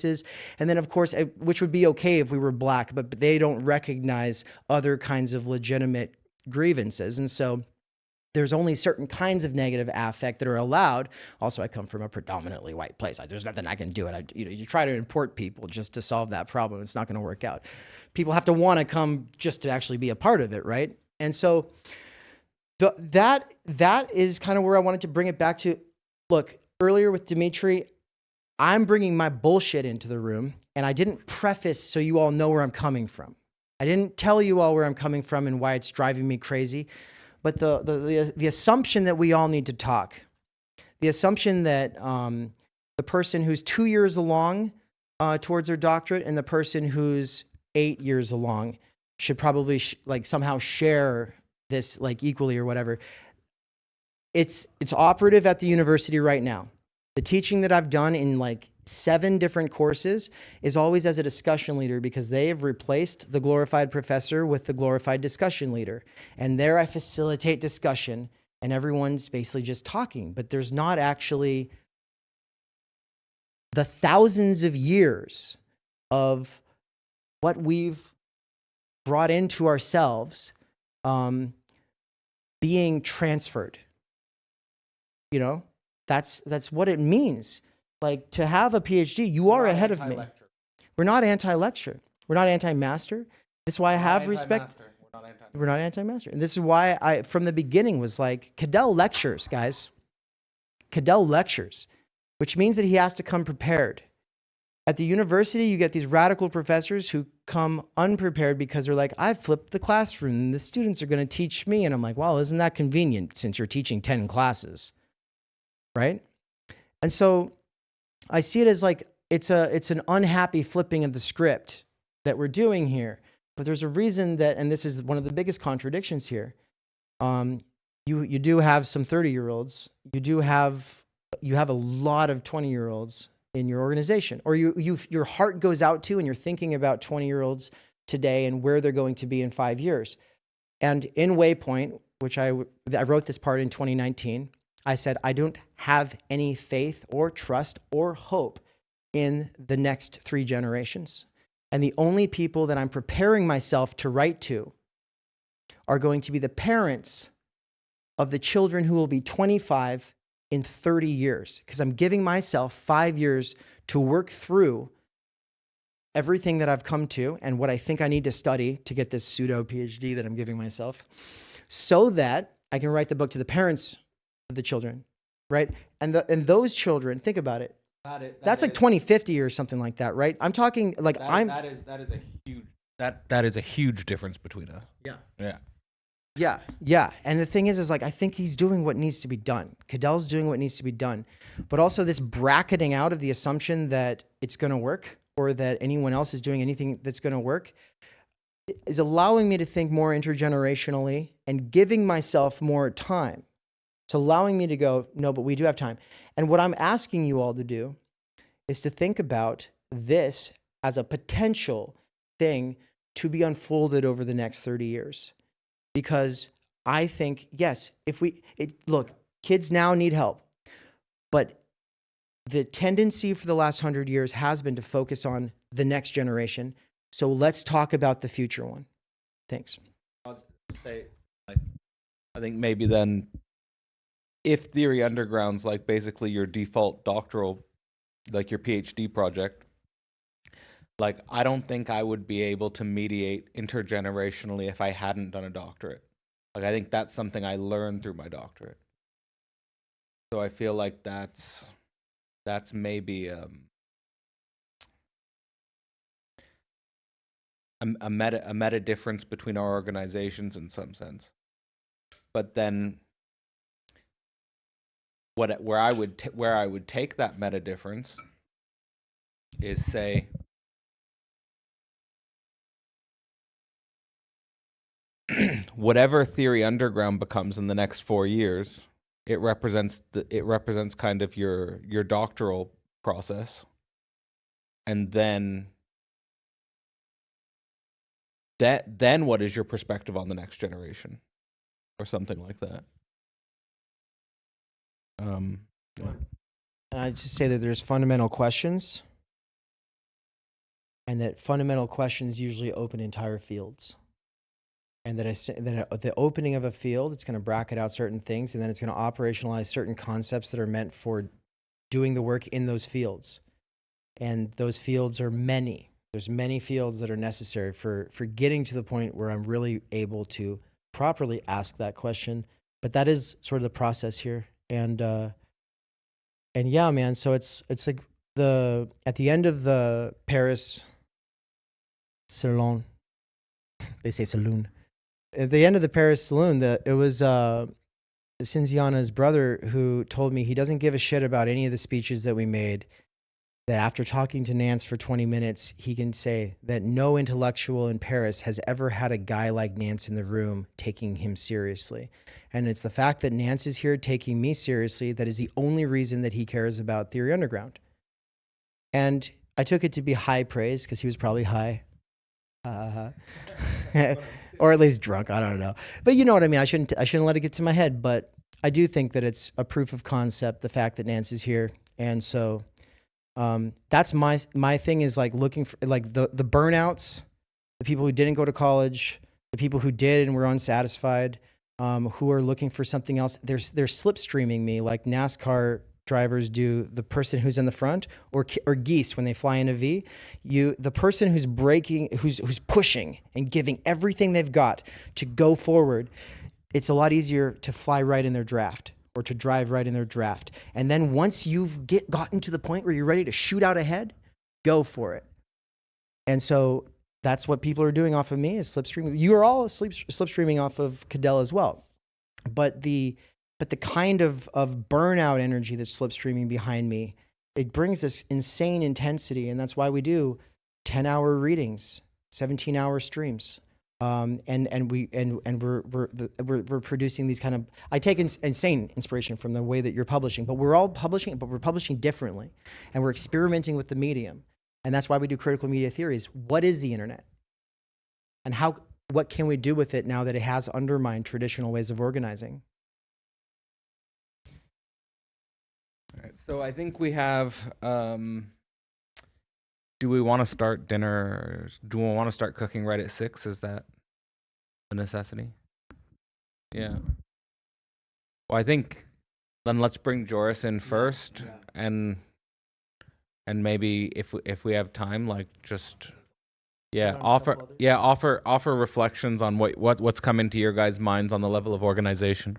And then, of course, which would be okay if we were black, but they don't recognize other kinds of legitimate grievances. And so there's only certain kinds of negative affect that are allowed. Also, I come from a predominantly white place. There's nothing I can do. You try to import people just to solve that problem. It's not going to work out. People have to want to come just to actually be a part of it, right? And so that is kind of where I wanted to bring it back to. Look, earlier with Dimitri, I'm bringing my bullshit into the room, and I didn't preface so you all know where I'm coming from. I didn't tell you all where I'm coming from and why it's driving me crazy. But the assumption that we all need to talk, the assumption that the person who's 2 years along towards their doctorate and the person who's 8 years along should probably somehow share this equally or whatever. It's operative at the university right now. The teaching that I've done in 7 different courses is always as a discussion leader, because they have replaced the glorified professor with the glorified discussion leader. And there I facilitate discussion, and everyone's basically just talking, but there's not actually the thousands of years of what we've brought into ourselves being transferred. You know? That's what it means. To have a PhD, you are ahead of me. We're not anti-lecture. We're not anti-master. This is why I have respect. We're not anti-master. And this is why I, from the beginning, was like, Cadell lectures, guys. Cadell lectures, which means that he has to come prepared. At the university, you get these radical professors who come unprepared because they're like, I've flipped the classroom and the students are going to teach me. And I'm like, well, isn't that convenient since you're teaching 10 classes? Right? And so I see it as it's an unhappy flipping of the script that we're doing here. But there's a reason that, and this is one of the biggest contradictions here. You do have some 30-year-olds. You have a lot of 20-year-olds in your organization, or your heart goes out to, and you're thinking about 20-year-olds today and where they're going to be in 5 years. And in Waypoint, which I wrote this part in 2019. I said, I don't have any faith or trust or hope in the next 3 generations. And the only people that I'm preparing myself to write to are going to be the parents of the children who will be 25 in 30 years, because I'm giving myself 5 years to work through everything that I've come to and what I think I need to study to get this pseudo PhD that I'm giving myself, so that I can write the book to the parents of the children, right? And those children, think about it. That's like 2050 or something like that, right? I'm talking like that is a huge difference between us. Yeah. And the thing is like, I think he's doing what needs to be done. Cadell's doing what needs to be done. But also this bracketing out of the assumption that it's going to work or that anyone else is doing anything that's going to work is allowing me to think more intergenerationally and giving myself more time. It's allowing me to go, no, but we do have time. And what I'm asking you all to do is to think about this as a potential thing to be unfolded over the next 30 years. Because I think, yes, look, kids now need help, but the tendency for the last 100 years has been to focus on the next generation. So let's talk about the future one. Thanks. I'll say, I think maybe then, if Theory Underground's like basically your default doctoral, like your PhD project, like, I don't think I would be able to mediate intergenerationally if I hadn't done a doctorate. Like, I think that's something I learned through my doctorate. So I feel like that's maybe a meta difference between our organizations in some sense. But then where I would take that meta difference is, say, whatever Theory Underground becomes in the next 4 years, it represents kind of your doctoral process, and then what is your perspective on the next generation, or something like that. And I just say that there's fundamental questions, and that fundamental questions usually open entire fields. And that the opening of a field, it's going to bracket out certain things, and then it's going to operationalize certain concepts that are meant for doing the work in those fields. And those fields are many. There's many fields that are necessary for getting to the point where I'm really able to properly ask that question. But that is sort of the process here. And yeah, man. So it's like at the end of the Paris Salon, they say saloon. At the end of the Paris Saloon, it was Cinziana's brother who told me he doesn't give a shit about any of the speeches that we made, that after talking to Nance for 20 minutes, he can say that no intellectual in Paris has ever had a guy like Nance in the room taking him seriously. And it's the fact that Nance is here taking me seriously that is the only reason that he cares about Theory Underground. And I took it to be high praise because he was probably high. Or at least drunk, I don't know. But you know what I mean, I shouldn't let it get to my head, but I do think that it's a proof of concept, the fact that Nance is here. And so that's my thing, is like looking for like the burnouts, the people who didn't go to college, the people who did and were unsatisfied, who are looking for something else. They're slipstreaming me like NASCAR drivers do the person who's in the front, or geese when they fly in a V. The person who's braking, who's pushing and giving everything they've got to go forward, it's a lot easier to fly right in their draft or to drive right in their draft. And then once you've gotten to the point where you're ready to shoot out ahead, go for it. And so that's what people are doing off of me, is slipstreaming. You are all slipstreaming off of Cadell as well. But the kind of burnout energy that's slipstreaming behind me, it brings this insane intensity, and that's why we do 10-hour readings, 17-hour streams, and we're producing these kind of. I take insane inspiration from the way that you're publishing, but we're all publishing, but we're publishing differently, and we're experimenting with the medium, and that's why we do critical media theories. What is the internet, and what can we do with it now that it has undermined traditional ways of organizing? So I think we have. Do we want to start dinner? Do we want to start cooking right at 6? Is that a necessity? Yeah. Well, I think then let's bring Joris in first, and maybe if we have time, like just offer reflections on what's come into your guys' minds on the level of organization.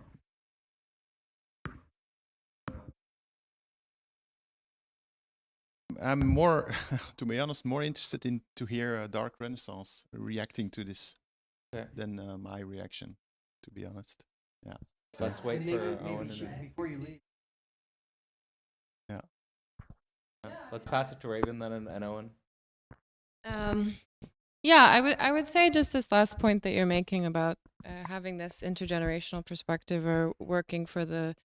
I'm more, to be honest, more interested in to hear Dark Renaissance reacting to this than my reaction, to be honest. Yeah. So let's wait for Owen. Before you leave. Yeah. Let's pass it to Raven then and Owen. Yeah, I would say just this last point that you're making about having this intergenerational perspective or working for the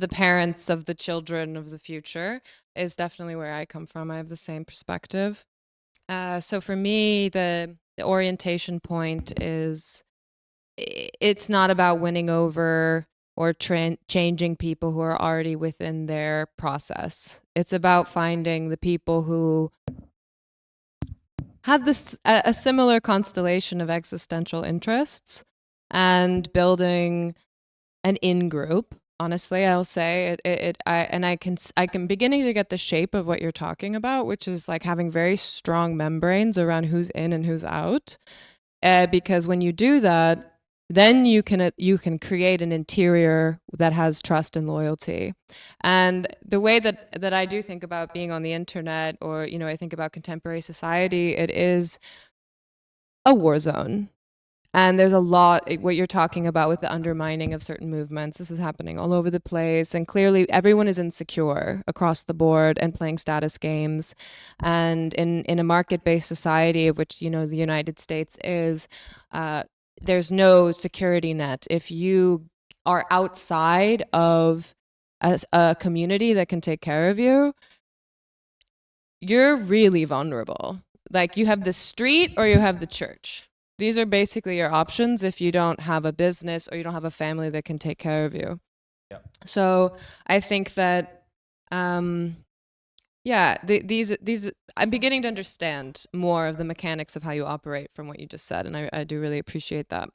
parents of the children of the future is definitely where I come from. I have the same perspective. So for me, the orientation point is it's not about winning over or changing people who are already within their process. It's about finding the people who have this a similar constellation of existential interests and building an in-group. Honestly, I'll say I can beginning to get the shape of what you're talking about, which is like having very strong membranes around who's in and who's out. Because when you do that, then you can create an interior that has trust and loyalty. And the way that I do think about being on the internet, or I think about contemporary society, it is a war zone. And there's a lot, what you're talking about with the undermining of certain movements. This is happening all over the place. And clearly everyone is insecure across the board and playing status games. And in a market-based society, of which, the United States is, there's no security net. If you are outside of a community that can take care of you, you're really vulnerable. Like you have the street or you have the church. These are basically your options if you don't have a business or you don't have a family that can take care of you. Yep. So I think that, these I'm beginning to understand more of the mechanics of how you operate from what you just said, and I do really appreciate that.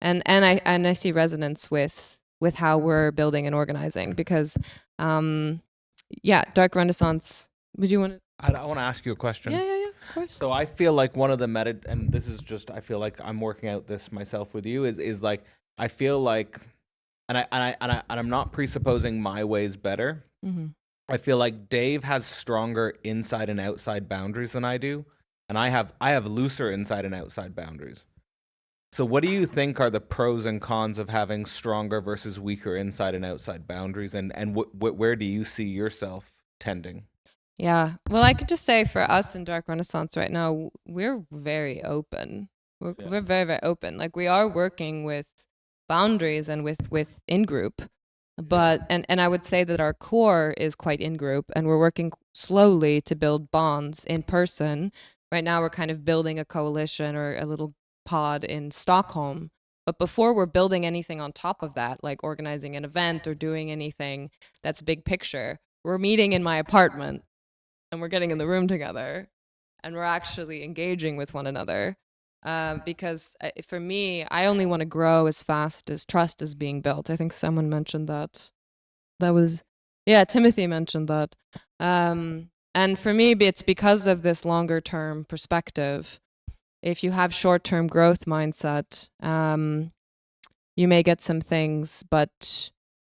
And I see resonance with how we're building and organizing because, Dark Renaissance. Would you want to? I want to ask you a question. Yeah, of course. So I feel like one of the and this is just, I feel like I'm working out this myself with you, is like, I feel like, and I'm not presupposing my ways better. Mm-hmm. I feel like Dave has stronger inside and outside boundaries than I do, and I have looser inside and outside boundaries. So what do you think are the pros and cons of having stronger versus weaker inside and outside boundaries, and where do you see yourself tending? Yeah. Well, I could just say for us in Dark Renaissance right now, we're very open. We're very, very open. Like we are working with boundaries and with in-group, but, and I would say that our core is quite in-group, and we're working slowly to build bonds in person. Right now we're kind of building a coalition or a little pod in Stockholm. But before we're building anything on top of that, like organizing an event or doing anything that's big picture, we're meeting in my apartment. And we're getting in the room together and we're actually engaging with one another. Because for me, I only want to grow as fast as trust is being built. I think someone mentioned that. Timothy mentioned that. And for me, it's because of this longer term perspective. If you have short-term growth mindset, you may get some things, but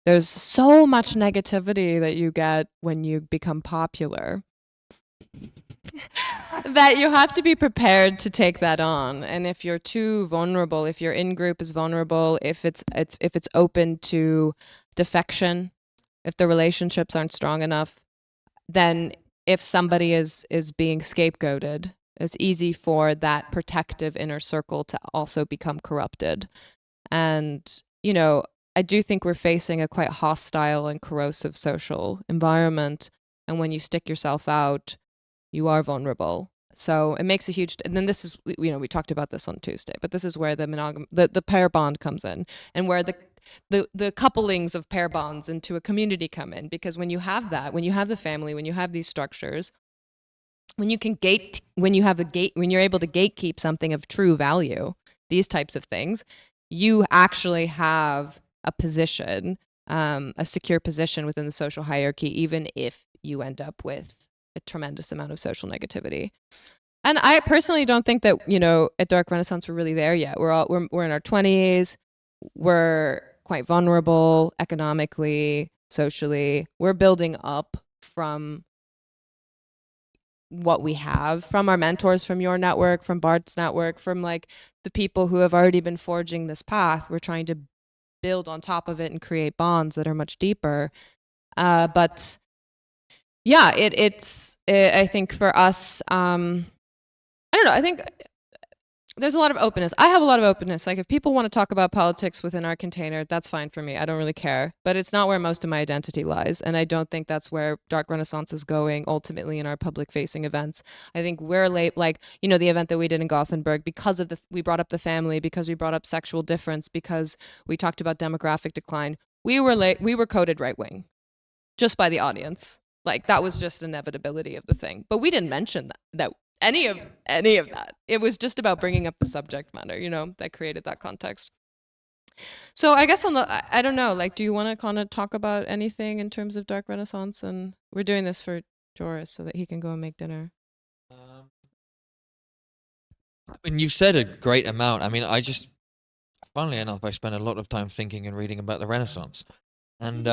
there's so much negativity that you get when you become popular. That you have to be prepared to take that on. And if you're too vulnerable, if your in-group is vulnerable, if it's open to defection, if the relationships aren't strong enough, then if somebody is being scapegoated, it's easy for that protective inner circle to also become corrupted. And, I do think we're facing a quite hostile and corrosive social environment. And when you stick yourself out, you are vulnerable. So it makes a huge, and then this is, we talked about this on Tuesday, but this is where the pair bond comes in, and where the couplings of pair bonds into a community come in. Because when you have that, when you have the family, when you have these structures, when you're able to gatekeep something of true value, these types of things, you actually have a position, a secure position within the social hierarchy, even if you end up with a tremendous amount of social negativity. And I personally don't think that, at Dark Renaissance, we're really there yet. We're in our 20s. We're quite vulnerable economically, socially. We're building up from what we have, from our mentors, from your network, from Bart's network, from like the people who have already been forging this path. We're trying to build on top of it and create bonds that are much deeper. But yeah, I think for us, I don't know. I think there's a lot of openness. I have a lot of openness. Like, if people want to talk about politics within our container, that's fine for me. I don't really care. But it's not where most of my identity lies. And I don't think that's where Dark Renaissance is going ultimately in our public-facing events. I think we're late, like, the event that we did in Gothenburg, because of we brought up the family, because we brought up sexual difference, because we talked about demographic decline. We were coded right-wing just by the audience. Like, that was just inevitability of the thing. But we didn't mention that any of that. It was just about bringing up the subject matter, that created that context. So I guess I don't know, like, do you want to kind of talk about anything in terms of Dark Renaissance? And we're doing this for Joris so that he can go and make dinner. And you've said a great amount. I mean, funnily enough, I spent a lot of time thinking and reading about the Renaissance. And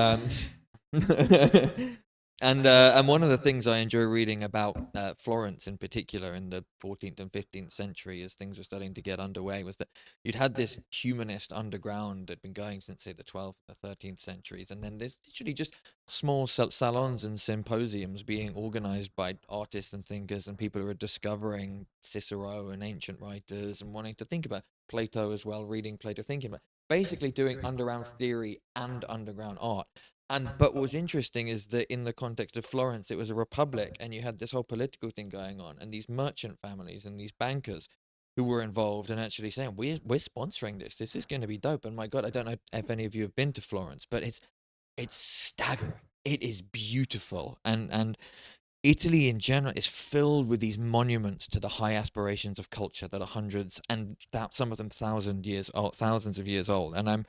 and one of the things I enjoy reading about Florence in particular in the 14th and 15th century, as things were starting to get underway, was that you'd had this humanist underground that had been going since, say, the 12th and the 13th centuries, and then there's literally just small salons and symposiums being organized by artists and thinkers and people who are discovering Cicero and ancient writers and wanting to think about Plato as well, reading Plato, thinking about basically doing underground theory and underground art. But what was interesting is that in the context of Florence, it was a republic, and you had this whole political thing going on, and these merchant families and these bankers who were involved and actually saying, we're sponsoring this. This is going to be dope. And my God, I don't know if any of you have been to Florence, but it's staggering. It is beautiful. And Italy in general is filled with these monuments to the high aspirations of culture that are hundreds and some of them thousands of years old. And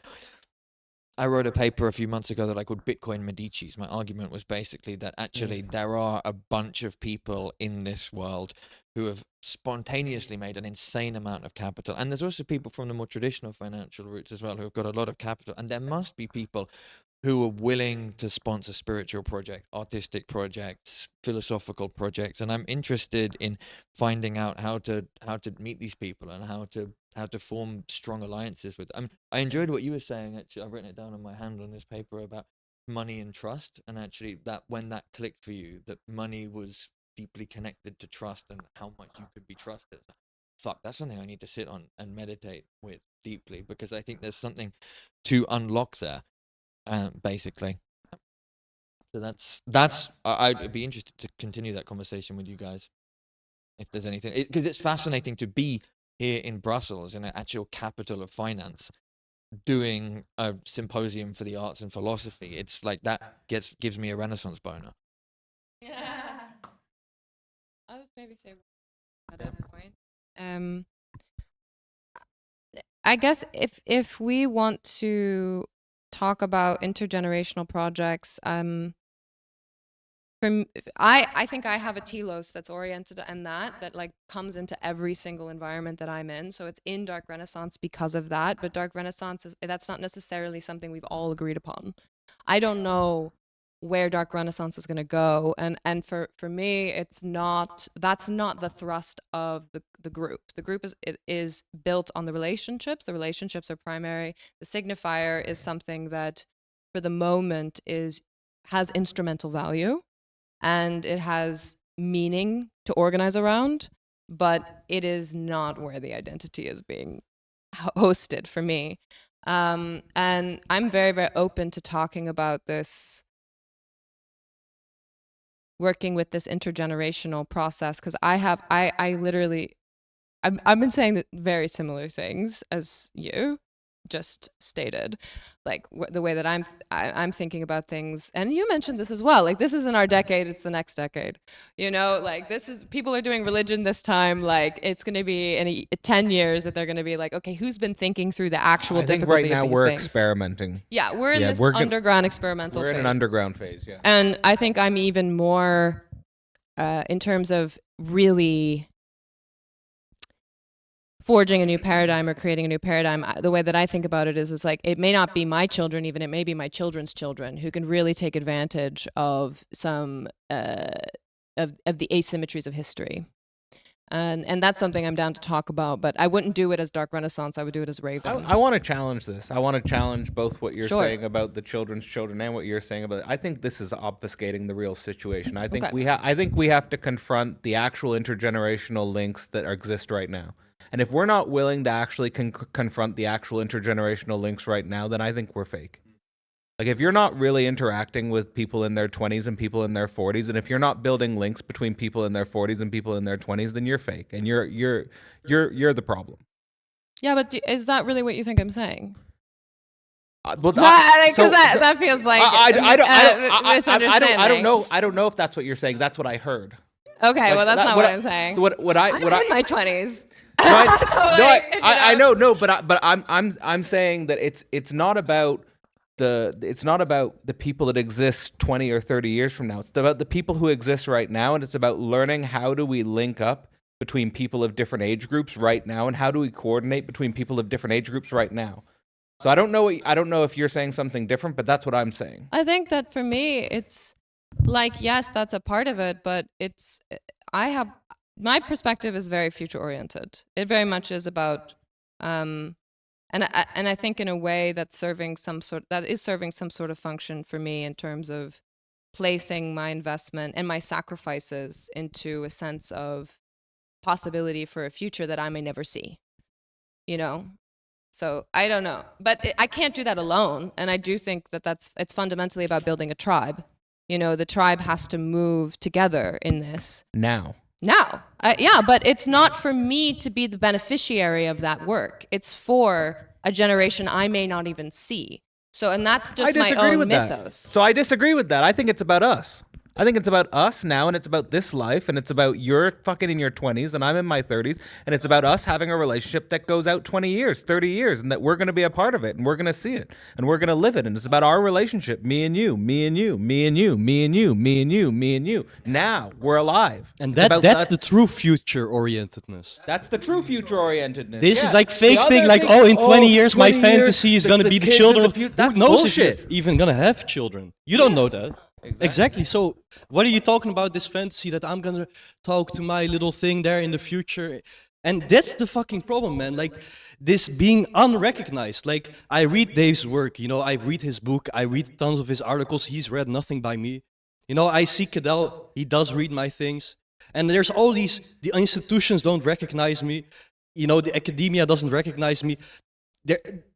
I wrote a paper a few months ago that I called Bitcoin Medicis. My argument was basically that actually there are a bunch of people in this world who have spontaneously made an insane amount of capital. And there's also people from the more traditional financial routes as well who have got a lot of capital. And there must be people who are willing to sponsor spiritual projects, artistic projects, philosophical projects. And I'm interested in finding out how to meet these people and how to form strong alliances with them. I enjoyed what you were saying. Actually, I've written it down on my hand on this paper about money and trust, and actually that when that clicked for you, that money was deeply connected to trust and how much you could be trusted. Fuck, that's something I need to sit on and meditate with deeply, because I think there's something to unlock there, basically. So that's I'd be interested to continue that conversation with you guys if there's anything, because it's fascinating to be here in Brussels, in an actual capital of finance, doing a symposium for the arts and philosophy. It's like that gives me a Renaissance boner. Yeah. I'll just maybe say at that point. I guess if we want to talk about intergenerational projects, I think I have a telos that's oriented and that like comes into every single environment that I'm in. So it's in Dark Renaissance because of that. But Dark Renaissance that's not necessarily something we've all agreed upon. I don't know where Dark Renaissance is going to go, and for me, that's not the thrust of the group. The group is built on the relationships. The relationships are primary. The signifier is something that, for the moment, has instrumental value. And it has meaning to organize around, but it is not where the identity is being hosted for me. And I'm very, very open to talking about this working with this intergenerational process, because I literally, I've been saying very similar things as you just stated, like the way that I'm thinking about things. And you mentioned this as well, like this isn't our decade, it's the next decade, you know, like this is, people are doing religion this time, like it's going to be in 10 years that they're going to be like, okay, who's been thinking through the actual difficulty right now of these we're things? experimenting. Yeah, we're in this underground experimental phase. We're in an underground phase, yeah. And I think I'm even more in terms of really forging a new paradigm or creating a new paradigm. The way that I think about it is, it's like, it may not be my children, even it may be my children's children who can really take advantage of some of the asymmetries of history. And that's something I'm down to talk about, but I wouldn't do it as Dark Renaissance. I would do it as Raven. I want to challenge this. I want to challenge both what you're Sure. saying about the children's children and what you're saying about. I think this is obfuscating the real situation. I think Okay. I think we have to confront the actual intergenerational links that exist right now. And if we're not willing to actually confront the actual intergenerational links right now, then I think we're fake. Like, if you're not really interacting with people in their 20s and people in their 40s, and if you're not building links between people in their 40s and people in their 20s, then you're fake, and you're the problem. Yeah, but is that really what you think I'm saying? Well, that feels like misunderstanding. I don't know if that's what you're saying. That's what I heard. Okay, well, that's not what I'm saying. So I'm in my 20s. I know, but I'm saying that it's not about the people that exist 20 or 30 years from now. It's about the people who exist right now, and it's about learning how do we link up between people of different age groups right now, and how do we coordinate between people of different age groups right now. So I don't know if you're saying something different, but that's what I'm saying. I think that for me, it's like, yes, that's a part of it, but my perspective is very future oriented. It very much is about, and I think in a way that is serving some sort of function for me in terms of placing my investment and my sacrifices into a sense of possibility for a future that I may never see, you know? So I don't know, but I can't do that alone. And I do think that it's fundamentally about building a tribe. You know, the tribe has to move together in this. Now, yeah, but it's not for me to be the beneficiary of that work. It's for a generation I may not even see. So, and that's just my own mythos. So I disagree with that. I think it's about us. I think it's about us now, and it's about this life, and it's about you're fucking in your 20s, and I'm in my 30s, and it's about us having a relationship that goes out 20 years, 30 years, and that we're going to be a part of it, and we're going to see it, and we're going to live it, and it's about our relationship, me and you, me and you, me and you, me and you, me and you, me and you. Now, we're alive. And that's the true future-orientedness. That's the true future-orientedness. This is like fake thing, like, in 20 years, my fantasy is going to be the children of... Who knows if you're even going to have children? You don't know that. Exactly. So what are you talking about, this fantasy that I'm going to talk to my little thing there in the future? And that's the fucking problem, man. Like, this being unrecognized. Like, I read Dave's work, you know, I read his book, I read tons of his articles. He's read nothing by me. You know, I see Cadell, he does read my things. And there's all the institutions don't recognize me. You know, the academia doesn't recognize me.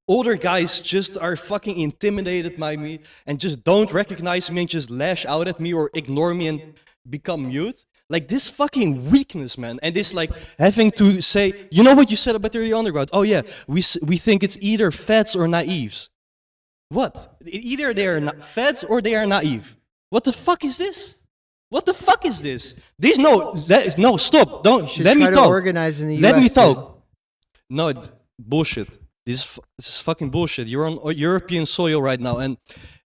Older guys just are fucking intimidated by me and just don't recognize me and just lash out at me or ignore me and become mute. Like, this fucking weakness, man. And this, like, having to say, you know what you said about the underground? Oh yeah, we think it's either fads or naives. What? Either they are fads or they are naive. What the fuck is this? What the fuck is this? No, stop. Don't. Let me talk. Organize in the Let US, me talk. No, bullshit. This is fucking bullshit. You're on European soil right now. And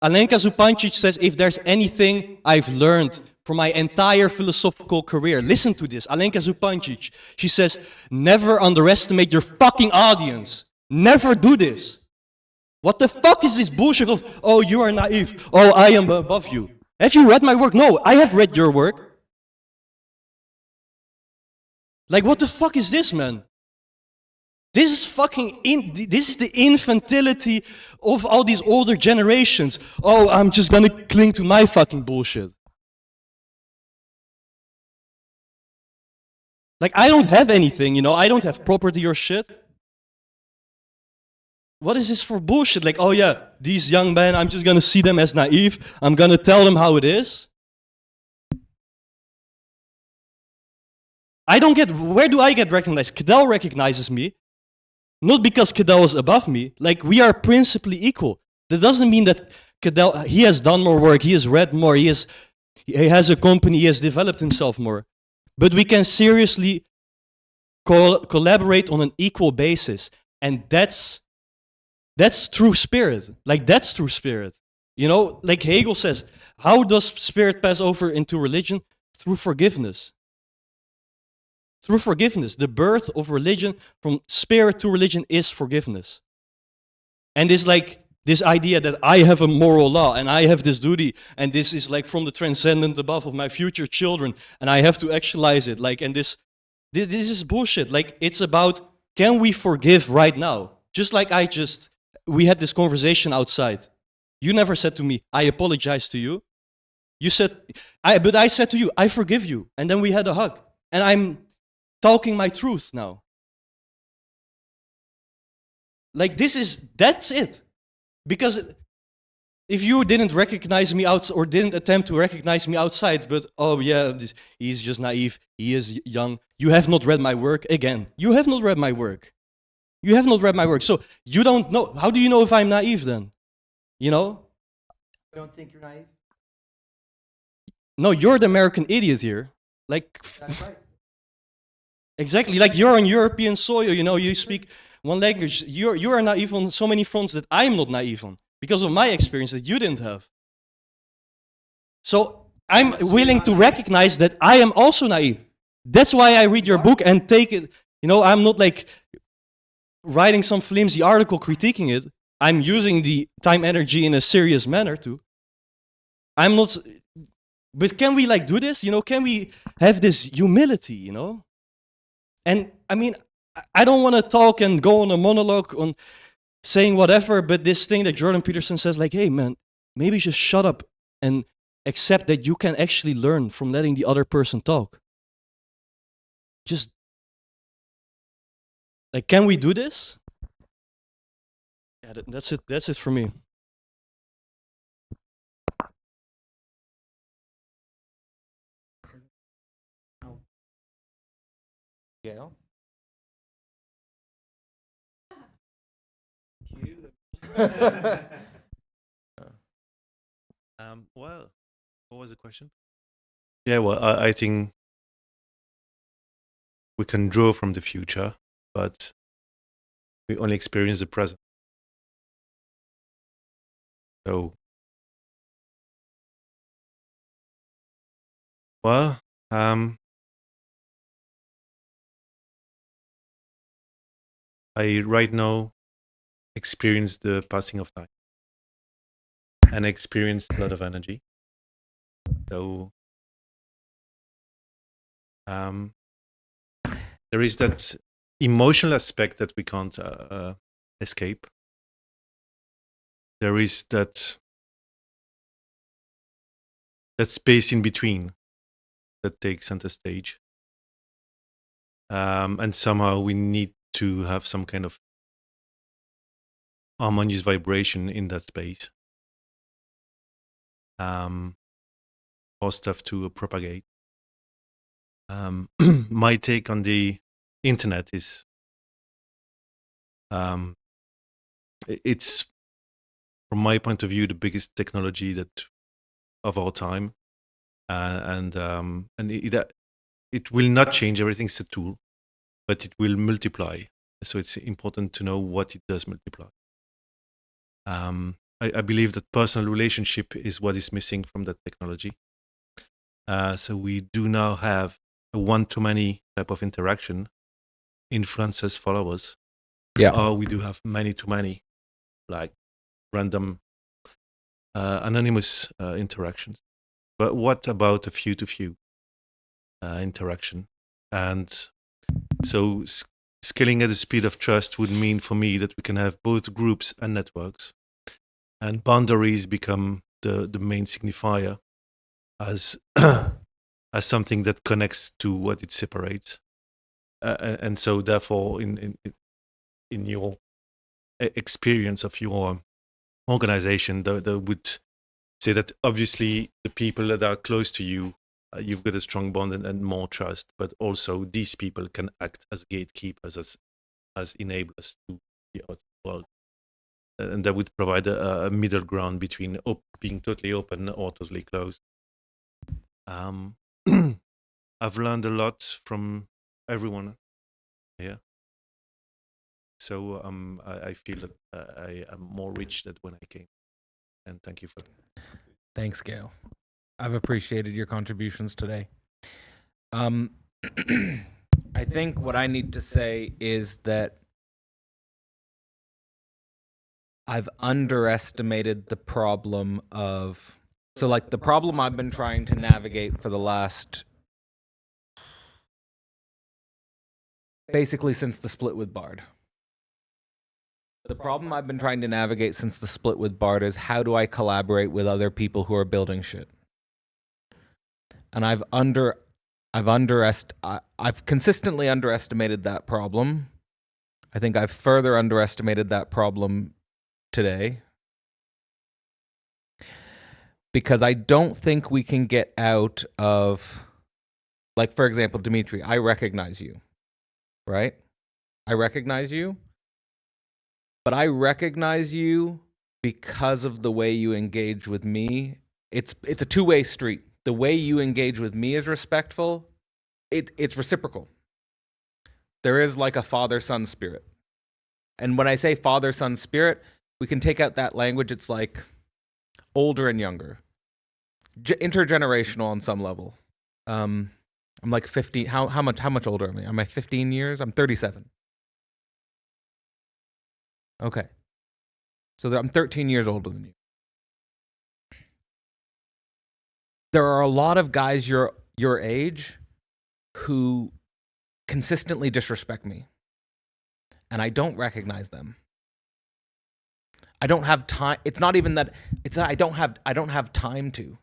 Alenka Zupancic says, if there's anything I've learned from my entire philosophical career, listen to this. Alenka Zupancic, she says, never underestimate your fucking audience. Never do this. What the fuck is this bullshit of, oh, you are naive. Oh, I am above you. Have you read my work? No, I have read your work. Like, what the fuck is this, man? This is this is the infantility of all these older generations. Oh, I'm just gonna cling to my fucking bullshit. Like, I don't have anything, you know, I don't have property or shit. What is this for bullshit? Like, oh yeah, these young men, I'm just gonna see them as naive. I'm gonna tell them how it is. I don't get, where do I get recognized? Cadell recognizes me, not because Cadell is above me. Like, we are principally equal. That doesn't mean that Cadell, he has done more work, he has read more, he has a company, he has developed himself more. But we can seriously collaborate on an equal basis. And that's true spirit. Like, that's true spirit. You know, like Hegel says, how does spirit pass over into religion? Through forgiveness. Through forgiveness. The birth of religion from spirit to religion is forgiveness. And it's like this idea that I have a moral law and I have this duty and this is like from the transcendent above of my future children and I have to actualize it. Like, and this is bullshit. Like, it's about, can we forgive right now? Just like we had this conversation outside. You never said to me, I apologize to you. You said, but I said to you, I forgive you. And then we had a hug. And I'm talking my truth now. Like, that's it. Because if you didn't recognize me outside or didn't attempt to recognize me outside, but, oh yeah, he's just naive, he is young, you have not read my work again. You have not read my work. You have not read my work. So you don't know. How do you know if I'm naive then? You know? I don't think you're naive. No, you're the American idiot here. Like, That's right. Exactly. Like, you're on European soil, you know, you speak one language. You are naive on so many fronts that I'm not naive on because of my experience that you didn't have. So I'm willing to recognize that I am also naive. That's why I read your book and take it. You know, I'm not like writing some flimsy article critiquing it. I'm using the Timenergy in a serious manner too. I'm not, but can we like do this? You know, can we have this humility, you know? And I mean, I don't want to talk and go on a monologue on saying whatever, but this thing that Jordan Peterson says, like, hey man, maybe just shut up and accept that you can actually learn from letting the other person talk. Just, like, can we do this? Yeah, that's it. That's it for me. Yeah. Well, what was the question? Yeah, well, I think we can draw from the future, but we only experience the present. So, well, I right now experience the passing of time and experience a lot of energy. So, there is that emotional aspect that we can't escape. There is that space in between that takes center stage. And somehow we need to have some kind of harmonious vibration in that space for stuff to propagate. My take on the internet is it's, from my point of view, the biggest technology that of our time, and it will not change everything. It's a tool, but it will multiply. So it's important to know what it does multiply. I believe that personal relationship is what is missing from that technology. So we do now have a one-to-many type of interaction, influencers, followers. Yeah. Or we do have many-to-many, like random, anonymous interactions. But what about a few-to-few interaction? And so scaling at the speed of trust would mean for me that we can have both groups and networks, and boundaries become the main signifier as as something that connects to what it separates. And so therefore in your experience of your organization, they would say that obviously the people that are close to you you've got a strong bond and more trust, but also these people can act as gatekeepers, as enablers to the outside world. And that would provide a middle ground between being totally open or totally closed. I've learned a lot from everyone here. So I feel that I am more rich than when I came. And thank you for that. Thanks, Gail. I've appreciated your contributions today. I think what I need to say is that I've underestimated the problem of... So, like, the problem I've been trying to navigate for the last... basically since the split with Bard. The problem I've been trying to navigate since the split with Bard is how do I collaborate with other people who are building shit? And I've consistently underestimated that problem. I think I've further underestimated that problem today. Because I don't think we can get out of, like, for example, Dimitri, I recognize you, right? I recognize you, but I recognize you because of the way you engage with me. It's a two-way street. The way you engage with me is respectful. It's reciprocal. There is like a father-son spirit. And when I say father-son spirit, we can take out that language. It's like older and younger. Intergenerational on some level. I'm like 15. How much older am I? Am I 15 years? I'm 37. Okay. So I'm 13 years older than you. There are a lot of guys your age who consistently disrespect me. And I don't recognize them. I don't have time. It's not even that. It's that I don't have time to.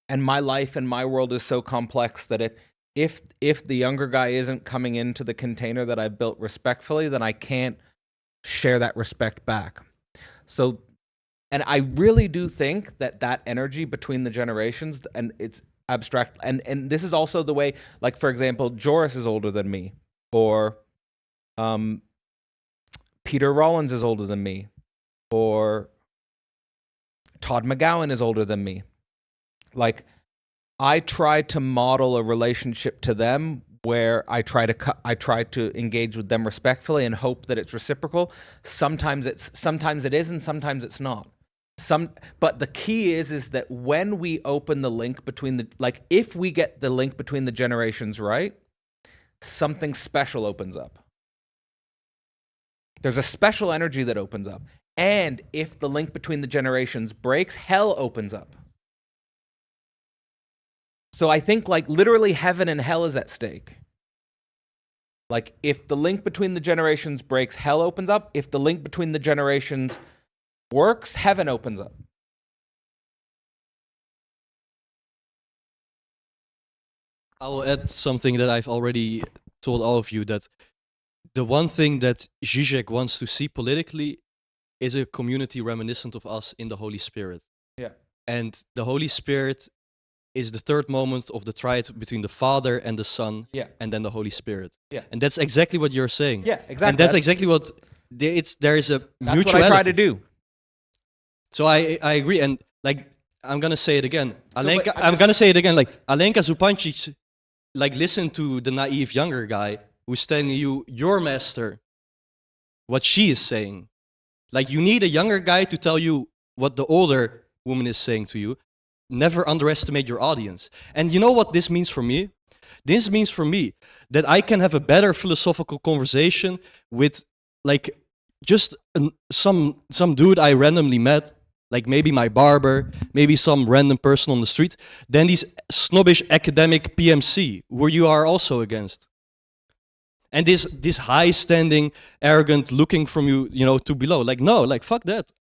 And my life and my world is so complex that if the younger guy isn't coming into the container that I've built respectfully, then I can't share that respect back. So, and I really do think that energy between the generations, and it's abstract, and this is also the way, like, for example, Joris is older than me, or Peter Rollins is older than me, or Todd McGowan is older than me. Like, I try to model a relationship to them where I try to engage with them respectfully and hope that it's reciprocal. Sometimes it is, and sometimes it's not. But the key is that when we open the link between if we get the link between the generations right, something special opens up. There's a special energy that opens up. And if the link between the generations breaks, hell opens up. So I think, like, literally heaven and hell is at stake. Like, if the link between the generations breaks, hell opens up. If the link between the generations works, heaven opens up. I will add something that I've already told all of you, that the one thing that Žižek wants to see politically is a community reminiscent of us in the Holy Spirit. Yeah. And the Holy Spirit is the third moment of the triad between the Father and the Son, yeah, and then the Holy Spirit. Yeah. And that's exactly what you're saying. Yeah, exactly. And that's exactly what there is a mutuality. That's what I try to do. So I agree, and like I'm gonna say it again. I'm gonna say it again. Like Alenka Zupancic, like listen to the naive younger guy who's telling you your master, what she is saying. Like you need a younger guy to tell you what the older woman is saying to you. Never underestimate your audience. And you know what this means for me? This means for me that I can have a better philosophical conversation with like just some dude I randomly met, like maybe my barber, maybe some random person on the street, than these snobbish academic PMC, who you are also against. And this high-standing, arrogant looking from you to below. Like, no, like, fuck that.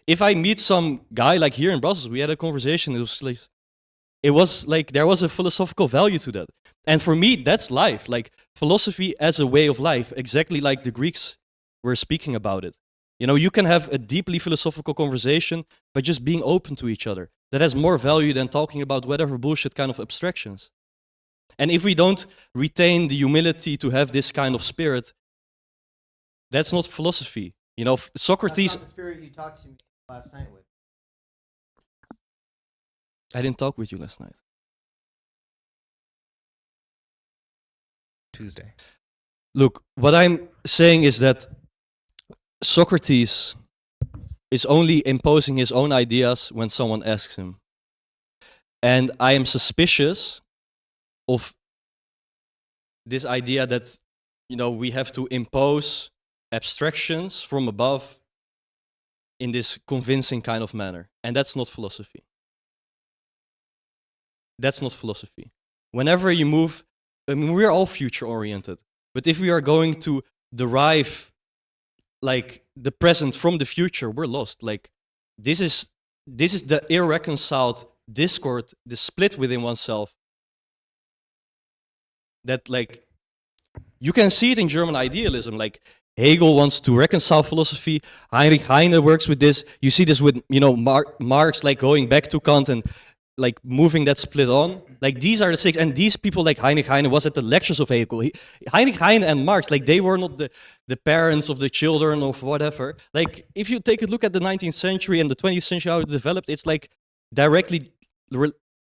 If I meet some guy like here in Brussels, we had a conversation, it was like there was a philosophical value to that. And for me, that's life, like philosophy as a way of life, exactly like the Greeks were speaking about it. You can have a deeply philosophical conversation by just being open to each other. That has more value than talking about whatever bullshit kind of abstractions. And if we don't retain the humility to have this kind of spirit, that's not philosophy. You know, Socrates. That's not the spirit you talked to me last night with. I didn't talk with you last night. Tuesday. Look, what I'm saying is that Socrates is only imposing his own ideas when someone asks him. And I am suspicious of this idea that, you know, we have to impose abstractions from above in this convincing kind of manner. And that's not philosophy. That's not philosophy. Whenever you move, I mean, we're all future-oriented. But if we are going to derive, like, the present from the future, we're lost. Like, this is the irreconciled discord, the split within oneself. That, like, you can see it in German idealism. Like, Hegel wants to reconcile philosophy. Heinrich Heine works with this. You see this with, you know, Marx, like, going back to Kant and, like, moving that split on. Like, these are the six. And these people, like Heinrich Heine, was at the lectures of Hegel. Heinrich Heine and Marx, like, they were not the parents of the children of whatever. Like, if you take a look at the 19th century and the 20th century, how it developed, it's, like, directly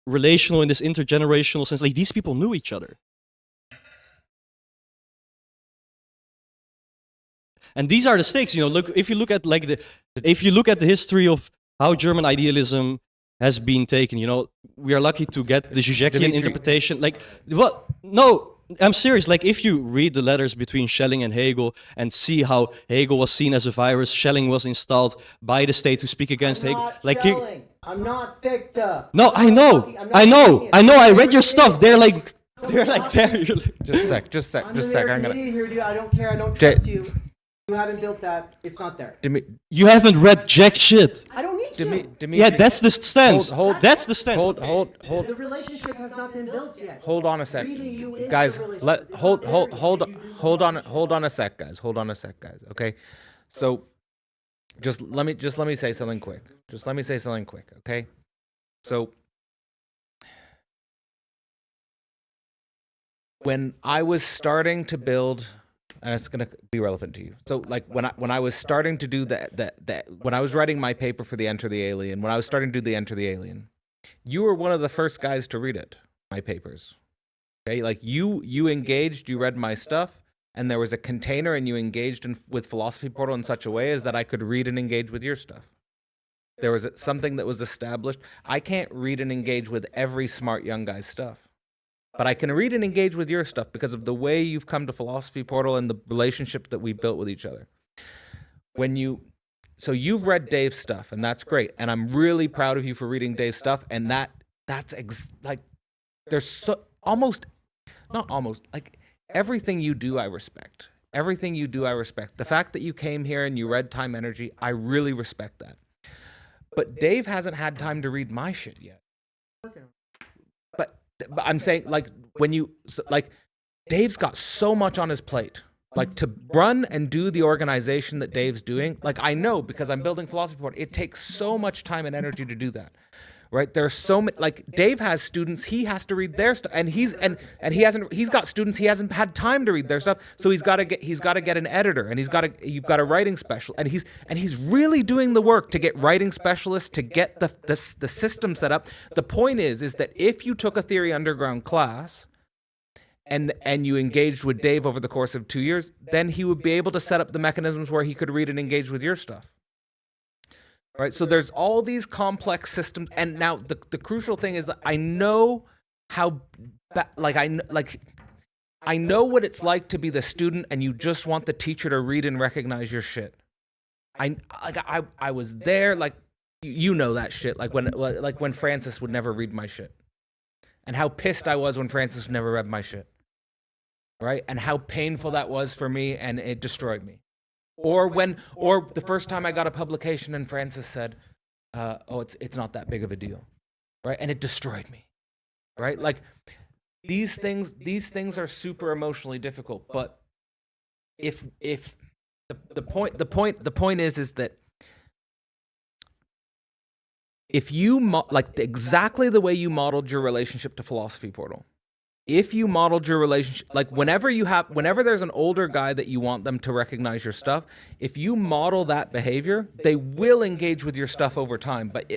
relational in this intergenerational sense. Like, these people knew each other. And these are the stakes, you know. Look, if you look at the history of how German idealism has been taken, you know, we are lucky to get the Žižekian interpretation. Like, what? No, I'm serious. Like, if you read the letters between Schelling and Hegel and see how Hegel was seen as a virus, Schelling was installed by the state to speak against Hegel. Like, I'm not Fichte. No, I know. I read your stuff. They're like there. Just a sec. I'm gonna. Here, dude. I don't care. I don't trust you. You haven't built that. It's not there. You haven't read jack shit. I don't need to. Yeah, that's the stance. That's the stance. Hold. The relationship has not been built yet. Hold on a sec, guys. Hold on a sec, guys. Hold on a sec, guys. Okay, so just let me say something quick. Okay, so when I was starting to build. And it's gonna be relevant to you. So, like, when I was starting to do that when I was writing my paper for the Enter the Alien, when I was starting to do the Enter the Alien, you were one of the first guys to read it, my papers. Okay, like you engaged, you read my stuff, and there was a container, and you engaged with Philosophy Portal in such a way as that I could read and engage with your stuff. There was something that was established. I can't read and engage with every smart young guy's stuff. But I can read and engage with your stuff because of the way you've come to Philosophy Portal and the relationship that we built with each other. So you've read Dave's stuff, and that's great. And I'm really proud of you for reading Dave's stuff. And there's like everything you do, I respect. Everything you do, I respect. The fact that you came here and you read Timenergy, I really respect that. But Dave hasn't had time to read my shit yet. But I'm saying, like, Dave's got so much on his plate. Like, to run and do the organization that Dave's doing, like, I know because I'm building Philosophy Portal, it takes so much time and energy to do that. Right? There's so many, like, Dave has students, he has to read their stuff, and he's got students, he hasn't had time to read their stuff, so he's got to get an editor, and you've got a writing special, and he's really doing the work to get writing specialists, to get the system set up. The point is that if you took a Theory Underground class and you engaged with Dave over the course of 2 years, then he would be able to set up the mechanisms where he could read and engage with your stuff. Right, so there's all these complex systems, and now the crucial thing is that I know how, I know what it's like to be the student, and you just want the teacher to read and recognize your shit. I was there, like, you know that shit, like when Francis would never read my shit, and how pissed I was when Francis never read my shit, right, and how painful that was for me, and it destroyed me. Or the first time I got a publication and Francis said, "Oh, it's not that big of a deal," right? And it destroyed me, right? Like, these things are super emotionally difficult. But if the point is that if you like exactly the way you modeled your relationship to Philosophy Portal, if you modeled your relationship, like whenever there's an older guy that you want them to recognize your stuff, if you model that behavior, they will engage with your stuff over time, but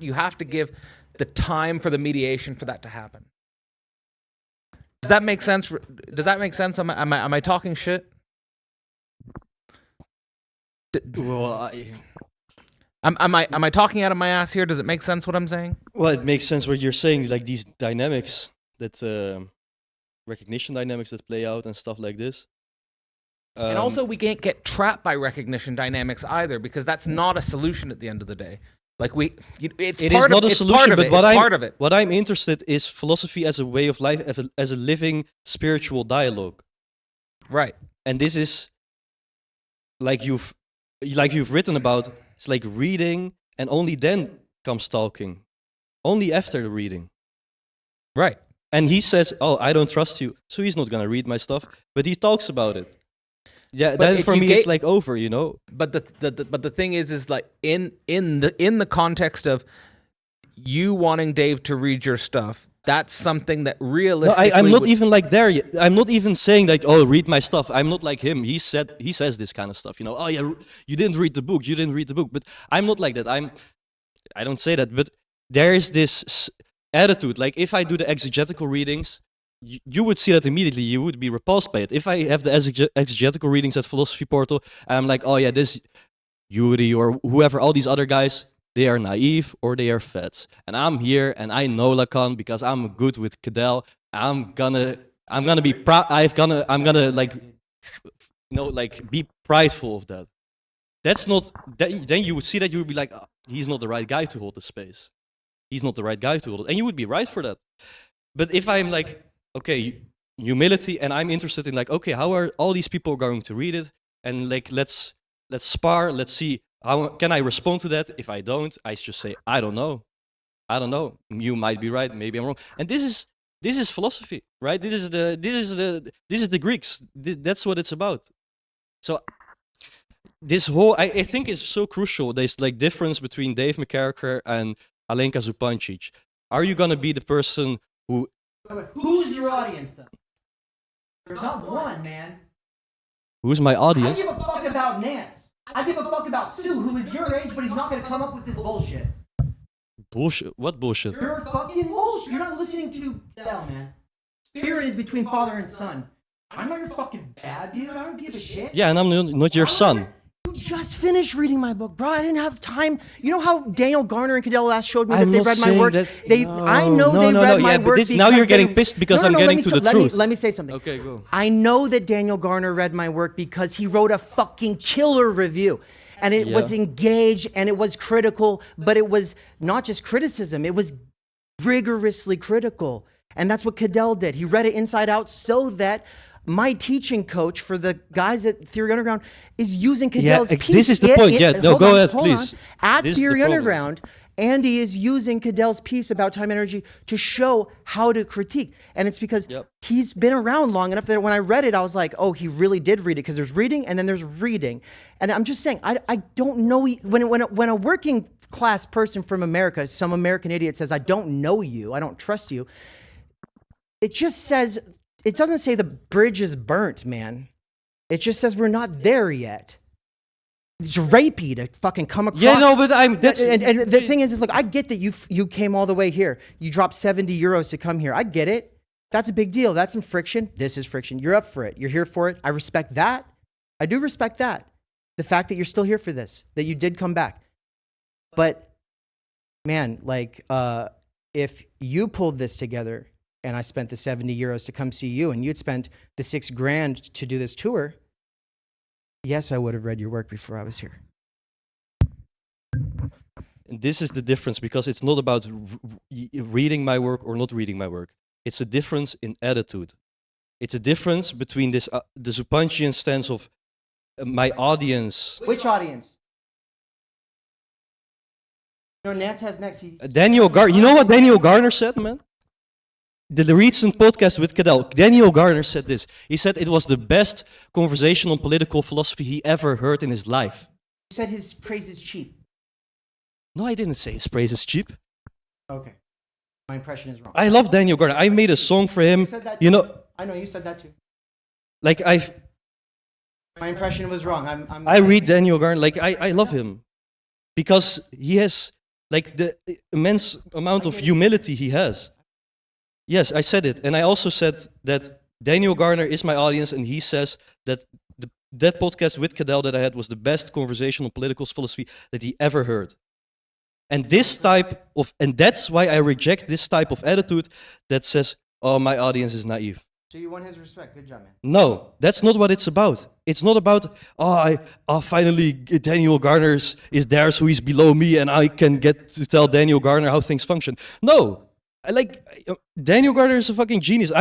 you have to give the time for the mediation for that to happen. Does that make sense? Am I talking shit? Well, Am I talking out of my ass here? Does it make sense what I'm saying? well, it makes sense what you're saying, like these dynamics that recognition dynamics that play out and stuff like this. And also, we can't get trapped by recognition dynamics either, because that's not a solution at the end of the day. Like it's it part is not of, a solution, but part of it. what I'm interested is philosophy as a way of life, as a living spiritual dialogue. Right. And this is like you've written about. It's like reading, and only then comes talking. Only after the reading. Right. And he says, "Oh, I don't trust you," so he's not gonna read my stuff. But he talks about it. Yeah, then for me it's like over, you know. But the thing is like in the context of you wanting Dave to read your stuff, that's something that realistically. No, I'm not even like there yet. I'm not even saying like, "Oh, read my stuff." I'm not like him. He says this kind of stuff, you know. "Oh yeah, you didn't read the book. You didn't read the book." But I'm not like that. I don't say that. But there is this attitude. Like if I do the exegetical readings, you would see that immediately. You would be repulsed by it. If I have the exegetical readings at Philosophy Portal, and I'm like, "Oh yeah, this Yuri or whoever, all these other guys, they are naive or they are fats." And I'm here and I know Lacan because I'm good with Cadell. I'm gonna be proud. I'm gonna like, like be prideful of that. That's not. Then you would see that you would be like, "Oh, he's not the right guy to hold the space. He's not the right guy to hold it," and you would be right for that. But if I'm like, okay, humility, and I'm interested in like, okay, how are all these people going to read it? And like, let's spar. Let's see. How can I respond to that? If I don't, I just say, I don't know. You might be right, maybe I'm wrong. And this is philosophy, right? This is the Greeks. That's what it's about. So this whole, I think it's so crucial. There's like difference between Dave McKerracher and Alenka Zupancic. Are you gonna be the person who? Who's your audience then? There's not one, man. Who's my audience? I give a fuck about Nance. I give a fuck about Sue, who is your age, but he's not going to come up with this bullshit. Bullshit? What bullshit? You're fucking bullshit. You're not listening to Dell, man. Spirit is between father and son. I'm not your fucking dad, dude. I don't give a shit. Yeah, and I'm not your son. You just finished reading my book, bro. I didn't have time. You know how Daniel Garner and Cadell last showed me that they read my works? I know they read my works. Now you're getting pissed because I'm getting to the truth. Let me say something. Okay, go. I know that Daniel Garner read my work because he wrote a fucking killer review. And it was engaged and it was critical, but it was not just criticism. It was rigorously critical. And that's what Cadell did. He read it inside out so that my teaching coach for the guys at Theory Underground is using Cadell's piece. This is the point. Go ahead, please. At Theory Underground, Andy is using Cadell's piece about Timenergy to show how to critique. And it's because he's been around long enough that when I read it, I was like, oh, he really did read it, because there's reading and then there's reading. And I'm just saying, I don't know, when a working class person from America, some American idiot says, I don't know you, I don't trust you, it just says, it doesn't say the bridge is burnt, man. It just says we're not there yet. It's rapey to fucking come across. Yeah, no, but and the thing is, look, I get that you came all the way here. You dropped 70 euros to come here. I get it. That's a big deal. That's some friction. This is friction. You're up for it. You're here for it. I respect that. I do respect that. The fact that you're still here for this, that you did come back. But man, like, if you pulled this together and I spent the 70 euros to come see you and you'd spent the $6,000 to do this tour, yes, I would have read your work before I was here. And this is the difference, because it's not about reading my work or not reading my work. It's a difference in attitude. It's a difference between this the Zupancian stance of my audience. Which audience? You know, Nance has next. Daniel Garner. You know what Daniel Garner said, man? The recent podcast with Cadell, Daniel Garner said this. He said it was the best conversation on political philosophy he ever heard in his life. You said his praise is cheap. No, I didn't say his praise is cheap. Okay. My impression is wrong. I love Daniel Gardner. I made a song for him. You said that You too. know, I know you said that too. like My impression was wrong. I read Daniel Gardner. Like I love him because he has like the immense amount of humility he has. Yes, I said it, and I also said that Daniel Gardner is my audience, and he says that that podcast with Cadell that I had was the best conversation on political philosophy that he ever heard. And that's why I reject this type of attitude that says, "Oh, my audience is naive." So you won his respect. Good job, man. No, that's not what it's about. It's not about, finally Daniel Gardner is there, so he's below me, and I can get to tell Daniel Gardner how things function. No, Daniel Gardner is a fucking genius.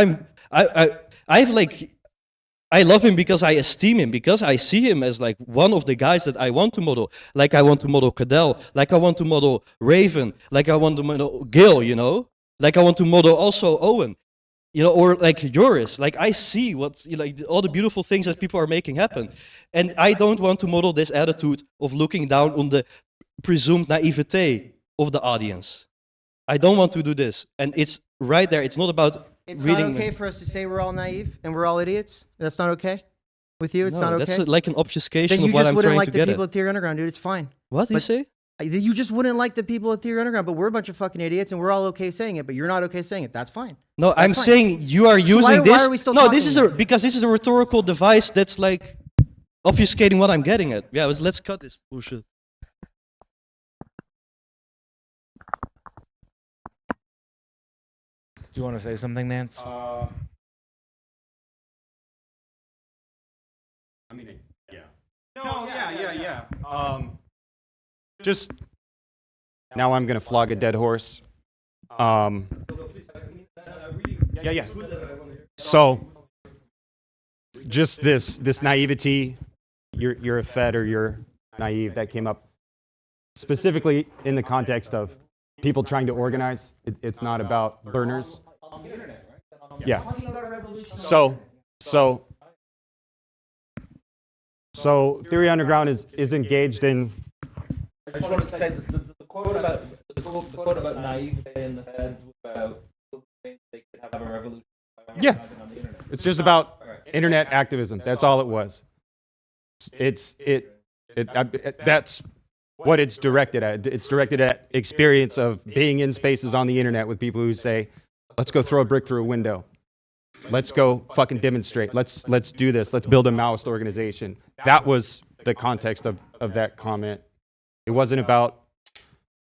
I love him because I esteem him, because I see him as like one of the guys that I want to model. Like I want to model Cadell, like I want to model Raven, like I want to model Gil, you know? Like I want to model also Owen, you know, or like Joris. Like I see all the beautiful things that people are making happen. And I don't want to model this attitude of looking down on the presumed naivete of the audience. I don't want to do this. And it's right there. It's not about It's reading. not okay for us to say we're all naive and we're all idiots. That's not okay with you. It's No, not okay. that's like an obfuscation Then you of what just I'm wouldn't trying like to the get people at. at Theory Underground, dude. It's fine. What do you But say? You just wouldn't like the people at Theory Underground, but we're a bunch of fucking idiots and we're all okay saying it. But you're not okay saying it. That's fine. No, That's I'm fine. saying you are So using why this. are we still No, this talking is because this is a rhetorical device that's like obfuscating what I'm getting at. Yeah, let's cut this bullshit. Do you want to say something, Nance? I mean, yeah. No, yeah. Just now, I'm gonna flog a dead horse. Yeah. So, just this naivety. You're a Fed or you're naive. That came up specifically in the context of people trying to organize. It's not about learners. Yeah. So Theory Underground is engaged in. I just wanted to say that the quote about naivete and the Feds was about they could have a revolution. Yeah. It's just about internet activism. That's all it was. That's what it's directed at. It's directed at experience of being in spaces on the internet with people who say, "Let's go throw a brick through a window. Let's go fucking demonstrate. Let's do this. Let's build a Maoist organization." That was the context of that comment. It wasn't about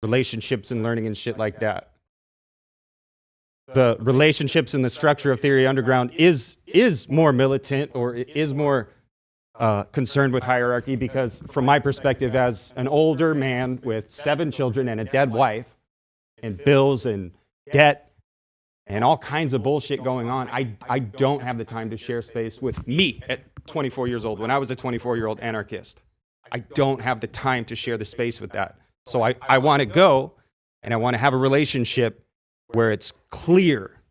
relationships and learning and shit like that. The relationships and the structure of Theory Underground is more militant or is more concerned with hierarchy because, from my perspective, as an older man with 7 children and a dead wife and bills and debt and all kinds of bullshit going on, I don't have the time to share space with me at 24 years old when I was a 24-year-old anarchist. I don't have the time to share the space with that. So I want to go and I want to have a relationship where it's clear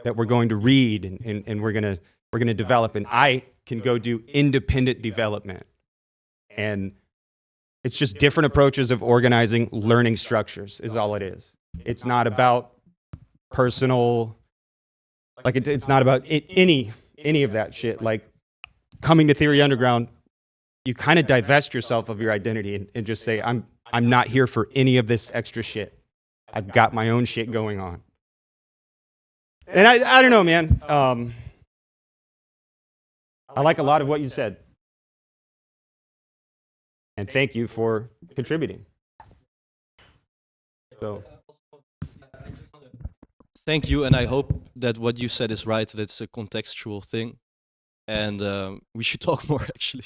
that we're going to read and we're going to develop, and I can go do independent development. And it's just different approaches of organizing learning structures is all it is. It's not about personal, like it's not about any of that shit. Like coming to Theory Underground, you kind of divest yourself of your identity and just say, I'm not here for any of this extra shit. I've got my own shit going on. And I don't know, man. I like a lot of what you said. And thank you for contributing. So. Thank you, and I hope that what you said is right, that it's a contextual thing. And we should talk more, actually.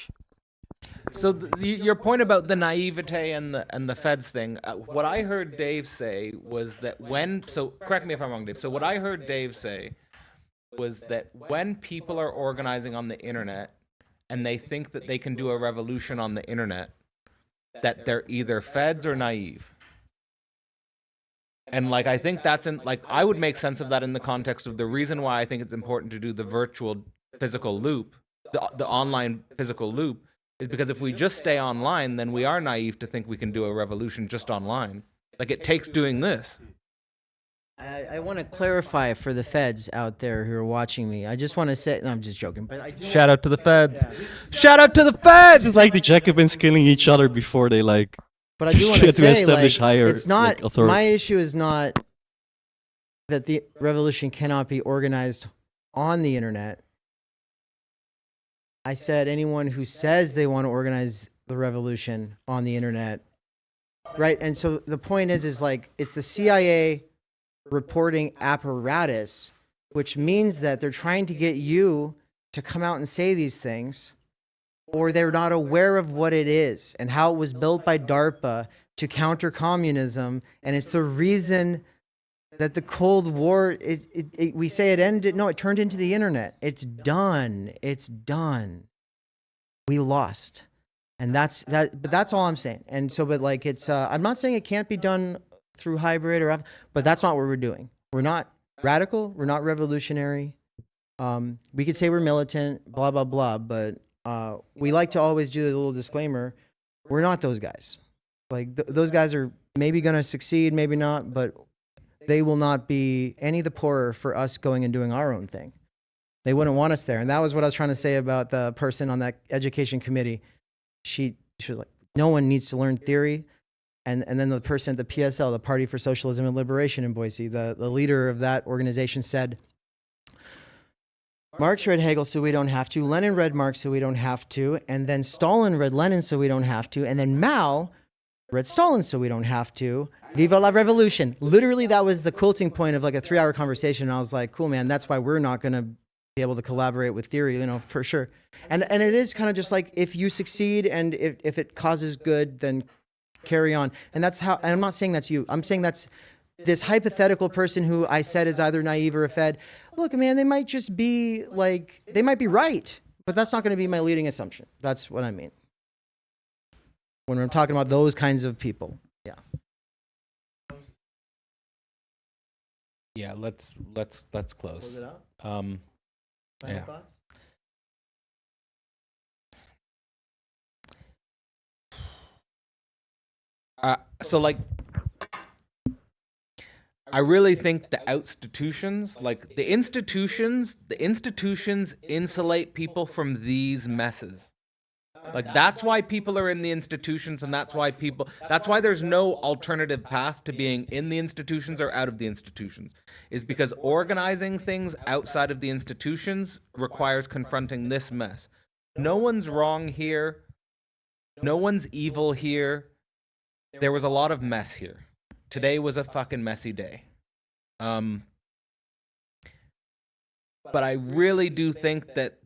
So your point about the naivete and the Feds thing, what I heard Dave say was that correct me if I'm wrong, Dave. So what I heard Dave say was that when people are organizing on the internet and they think that they can do a revolution on the internet, that they're either Feds or naive. And like I think I would make sense of that in the context of the reason why I think it's important to do the virtual physical loop, the online physical loop, is because if we just stay online, then we are naive to think we can do a revolution just online. Like it takes doing this. I want to clarify for the feds out there who are watching me. I just want to say, no, I'm just joking, but I do. Shout out to the feds. Shout out to the feds. It's like the Jacobins killing each other before they like. But I do want to say, establish like, higher, it's not like, authority. my issue is not that the revolution cannot be organized on the internet. I said anyone who says they want to organize the revolution on the internet, right? And so the point is like it's the CIA reporting apparatus, which means that they're trying to get you to come out and say these things, or they're not aware of what it is and how it was built by DARPA to counter communism. And it's the reason that the Cold War, we say it ended, no, it turned into the internet. It's done. It's done. We lost. And that's that, but that's all I'm saying. And so, but like it's, I'm not saying it can't be done through hybrid but that's not what we're doing. We're not radical. We're not revolutionary. We could say we're militant, blah, blah, blah, but we like to always do the little disclaimer. We're not those guys. Like those guys are maybe going to succeed, maybe not, but they will not be any the poorer for us going and doing our own thing. They wouldn't want us there. And that was what I was trying to say about the person on that education committee. She was like, no one needs to learn theory. And then the person at the PSL, the Party for Socialism and Liberation in Boise, the leader of that organization said, Marx read Hegel so we don't have to, Lenin read Marx so we don't have to, and then Stalin read Lenin so we don't have to, and then Mao read Stalin so we don't have to. Viva la revolution. Literally, that was the quilting point of like a 3-hour conversation. And I was like, cool, man, that's why we're not going to be able to collaborate with theory, for sure. And it is kind of just like, if you succeed and if it causes good, then carry on. And that's how, and I'm not saying that's you. I'm saying that's this hypothetical person who I said is either naive or a fed. Look, man, they might just be like, they might be right, but that's not going to be my leading assumption. That's what I mean when I'm talking about those kinds of people. Yeah. Yeah, let's close. Close it out. Final thoughts? So like, I really think the institutions, like the institutions insulate people from these messes. Like that's why people are in the institutions, and that's why there's no alternative path to being in the institutions or out of the institutions, is because organizing things outside of the institutions requires confronting this mess. No one's wrong here. No one's evil here. There was a lot of mess here. Today was a fucking messy day. But I really do think that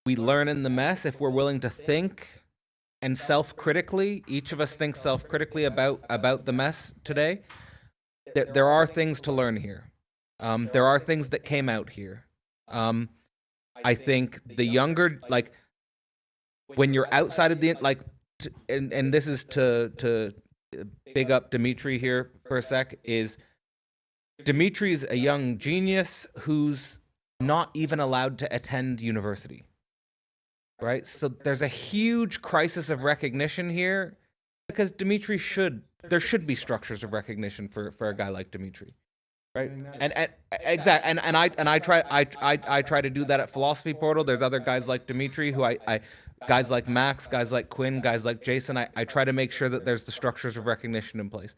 we learn in the mess if we're willing to think and self-critically, each of us think self-critically about the mess today. There are things to learn here. There are things that came out here. I think the younger, like, when you're outside of the, like, and this is to big up Dimitri here for a sec, is Dimitri's a young genius who's not even allowed to attend university, right? So there's a huge crisis of recognition here, because there should be structures of recognition for a guy like Dimitri, right? And I try to do that at Philosophy Portal. There's other guys like Dimitri who guys like Max, guys like Quinn, guys like Jason. I try to make sure that there's the structures of recognition in place.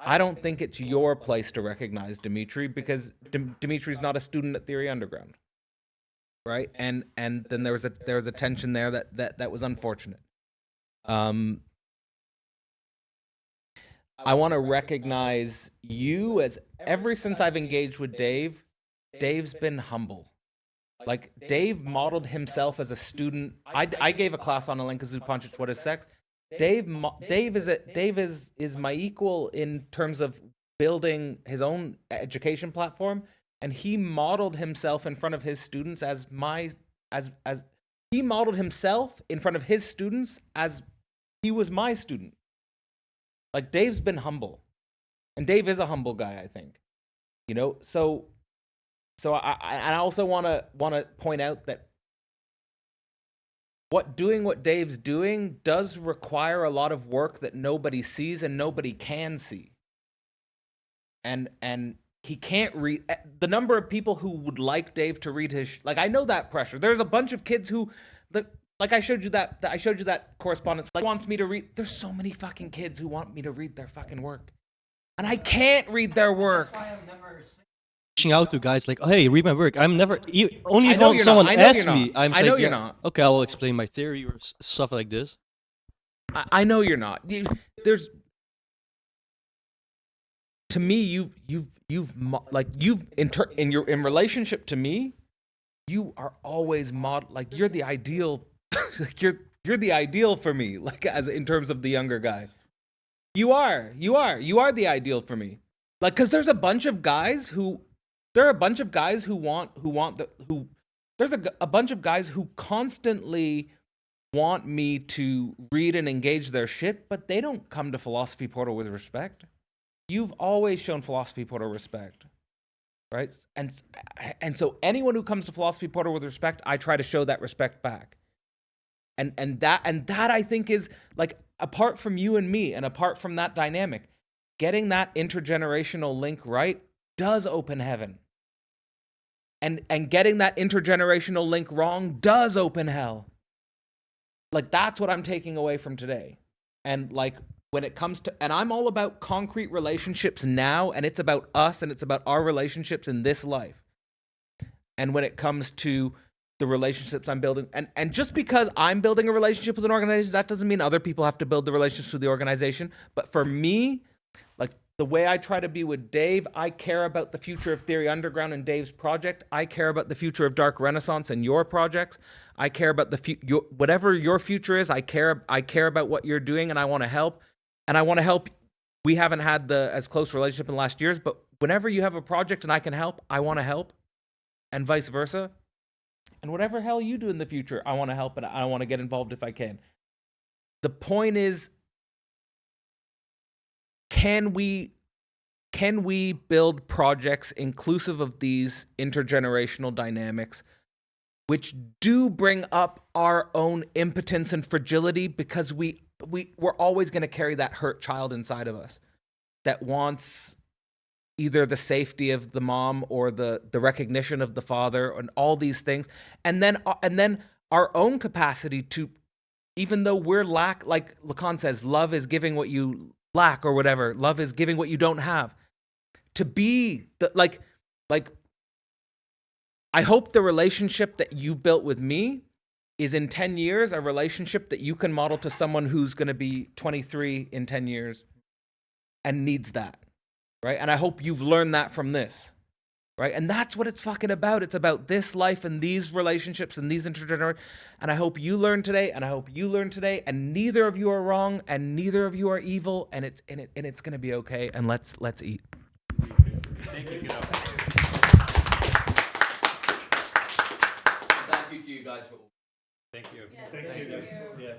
I don't think it's your place to recognize Dimitri, because Dimitri's not a student at Theory Underground, right? And then there was a tension there that was unfortunate. I want to recognize you as, ever since I've engaged with Dave, Dave's been humble. Like, Dave modeled himself as a student. I gave a class on Alenka Zupancic, What is Sex? Dave is my equal in terms of building his own education platform, and he modeled himself in front of his students as he modeled himself in front of his students as he was my student. Like, Dave's been humble, and Dave is a humble guy, I think. So I also want to point out that what Dave's doing does require a lot of work that nobody sees and nobody can see. And he can't read. The number of people who would like Dave to read his like I know that pressure. There's a bunch of kids who like I showed you that correspondence like wants me to read. There's so many fucking kids who want me to read their fucking work, and I can't read their work. Reaching out to guys like, hey, read my work. I'm never only if someone asks me, I'm I know like, you're yeah, not. okay, I will explain my theory or stuff like this. I know you're not. To me, in relationship to me, you are always you're the ideal, like you're the ideal for me, like as in terms of the younger guy. You are the ideal for me, like because there's a bunch of guys who constantly want me to read and engage their shit, but they don't come to Philosophy Portal with respect. You've always shown Philosophy Portal respect, right? And so anyone who comes to Philosophy Portal with respect, I try to show that respect back. And that I think is like, apart from you and me and apart from that dynamic, getting that intergenerational link right does open heaven. And getting that intergenerational link wrong does open hell. Like, that's what I'm taking away from today. And like, when it comes to, and I'm all about concrete relationships now, and it's about us, and it's about our relationships in this life. And when it comes to the relationships I'm building, and just because I'm building a relationship with an organization, that doesn't mean other people have to build the relationships with the organization. But for me, like the way I try to be with Dave, I care about the future of Theory Underground and Dave's project. I care about the future of Dark Renaissance and your projects. I care about whatever your future is. I care about what you're doing, and I want to help. And I want to help. We haven't had as close relationship in the last years, but whenever you have a project and I can help, I want to help, and vice versa. And whatever hell you do in the future, I want to help, and I want to get involved if I can. The point is, can we build projects inclusive of these intergenerational dynamics, which do bring up our own impotence and fragility, because we're always going to carry that hurt child inside of us that wants either the safety of the mom or the recognition of the father and all these things. And then our own capacity to, even though we're like Lacan says, love is giving what you lack or whatever. Love is giving what you don't have. To be like I hope the relationship that you've built with me is in 10 years a relationship that you can model to someone who's going to be 23 in 10 years and needs that, right? And I hope you've learned that from this, right? And that's what it's fucking about. It's about this life and these relationships and these intergenerational. And I hope you learn today, and I hope you learn today, and neither of you are wrong, and neither of you are evil, and it's going to be okay. And let's eat. Thank you. Thank you to you guys for all. Thank you. Thank you. Yes.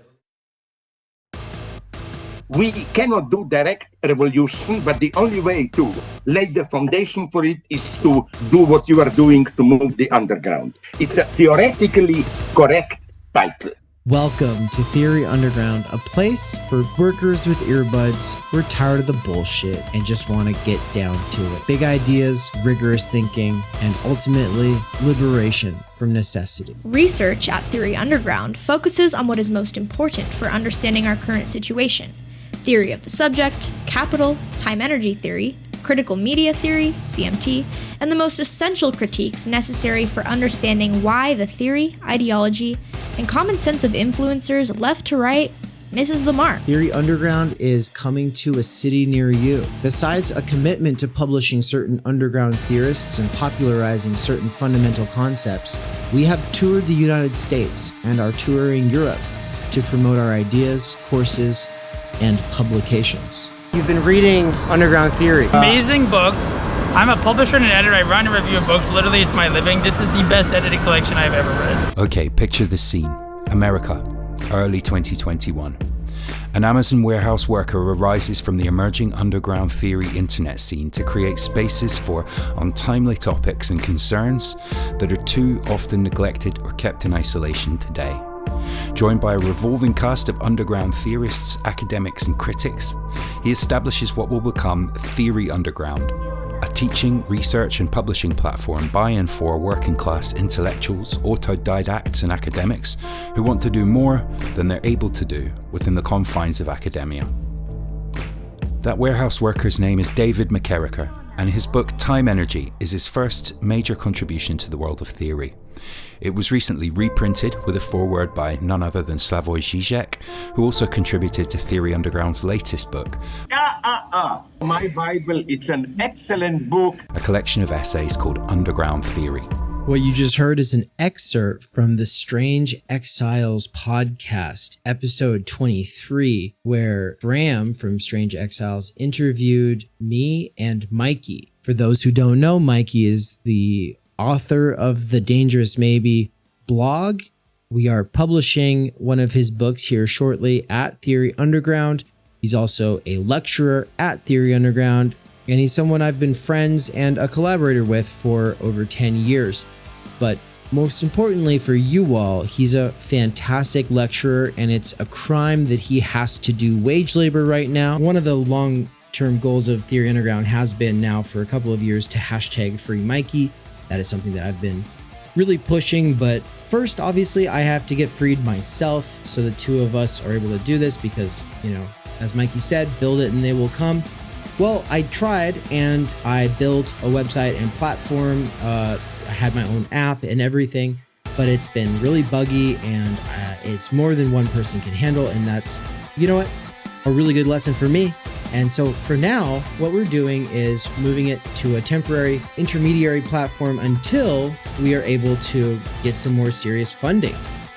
We cannot do direct revolution, but the only way to lay the foundation for it is to do what you are doing to move the underground. It's a theoretically correct title. Welcome to Theory Underground, a place for workers with earbuds who are tired of the bullshit and just want to get down to it. Big ideas, rigorous thinking, and ultimately liberation from necessity. Research at Theory Underground focuses on what is most important for understanding our current situation. Theory of the subject, capital, time-energy theory, critical media theory, CMT, and the most essential critiques necessary for understanding why the theory, ideology, and common sense of influencers left to right misses the mark. Theory Underground is coming to a city near you. Besides a commitment to publishing certain underground theorists and popularizing certain fundamental concepts, we have toured the United States and are touring Europe to promote our ideas, courses, and publications. You've been reading Underground Theory. Amazing book. I'm a publisher and an editor. I run and review books. Literally, it's my living. This is the best edited collection I've ever read. Okay, picture this scene. America, early 2021. An Amazon warehouse worker arises from the emerging underground theory internet scene to create spaces for untimely topics and concerns that are too often neglected or kept in isolation today. Joined by a revolving cast of underground theorists, academics, and critics, he establishes what will become Theory Underground, a teaching, research and publishing platform by and for working class intellectuals, autodidacts and academics who want to do more than they're able to do within the confines of academia. That warehouse worker's name is David McKerracher, and his book Timenergy is his first major contribution to the world of theory. It was recently reprinted with a foreword by none other than Slavoj Žižek, who also contributed to Theory Underground's latest book. My Bible, it's an excellent book. A collection of essays called Underground Theory. What you just heard is an excerpt from the Strange Exiles podcast, episode 23, where Bram from Strange Exiles interviewed me and Mikey. For those who don't know, Mikey is the author of the Dangerous Maybe blog. We are publishing one of his books here shortly at Theory Underground. He's also a lecturer at Theory Underground, and he's someone I've been friends and a collaborator with for over 10 years. But most importantly for you all, he's a fantastic lecturer, and it's a crime that he has to do wage labor right now. One of the long-term goals of Theory Underground has been now for a couple of years to hashtag free Mikey. That is something that I've been really pushing, but first, obviously, I have to get freed myself, so the two of us are able to do this because, as Mikey said, build it and they will come. Well, I tried and I built a website and platform. I had my own app and everything, but it's been really buggy and it's more than one person can handle. And that's, a really good lesson for me. And so for now, what we're doing is moving it to a temporary intermediary platform until we are able to get some more serious funding.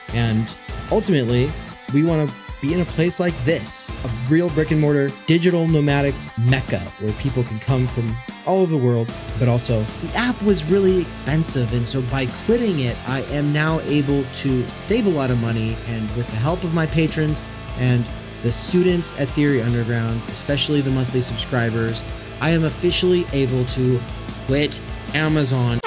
And ultimately, we want to be in a place like this, a real brick and mortar digital nomadic mecca where people can come from all over the world. But also, the app was really expensive, and so by quitting it, I am now able to save a lot of money, and with the help of my patrons and the students at Theory Underground, especially the monthly subscribers, I am officially able to quit Amazon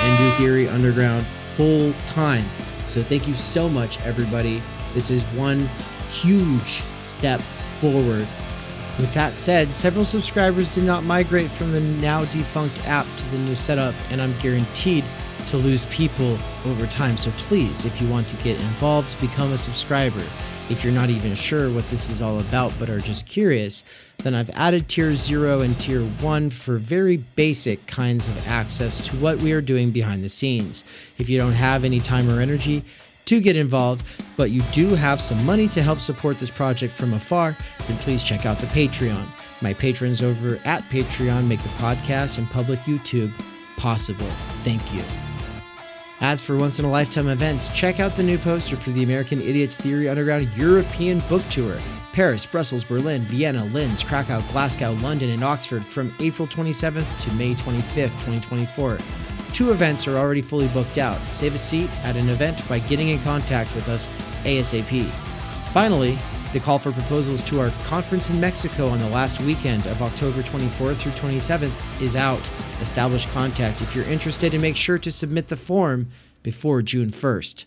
and do Theory Underground full time. So thank you so much, everybody. This is one huge step forward. With that said, several subscribers did not migrate from the now defunct app to the new setup, and I'm guaranteed to lose people over time. So please, if you want to get involved, become a subscriber. If you're not even sure what this is all about but are just curious, then I've added Tier 0 and Tier 1 for very basic kinds of access to what we are doing behind the scenes. If you don't have any time or energy to get involved, but you do have some money to help support this project from afar, then please check out the Patreon. My patrons over at Patreon make the podcast and public YouTube possible. Thank you. As for once-in-a-lifetime events, check out the new poster for the American Idiots Theory Underground European Book Tour. Paris, Brussels, Berlin, Vienna, Linz, Krakow, Glasgow, London, and Oxford from April 27th to May 25th, 2024. 2 events are already fully booked out. Save a seat at an event by getting in contact with us ASAP. Finally, the call for proposals to our conference in Mexico on the last weekend of October 24th through 27th is out. Establish contact if you're interested, and make sure to submit the form before June 1st.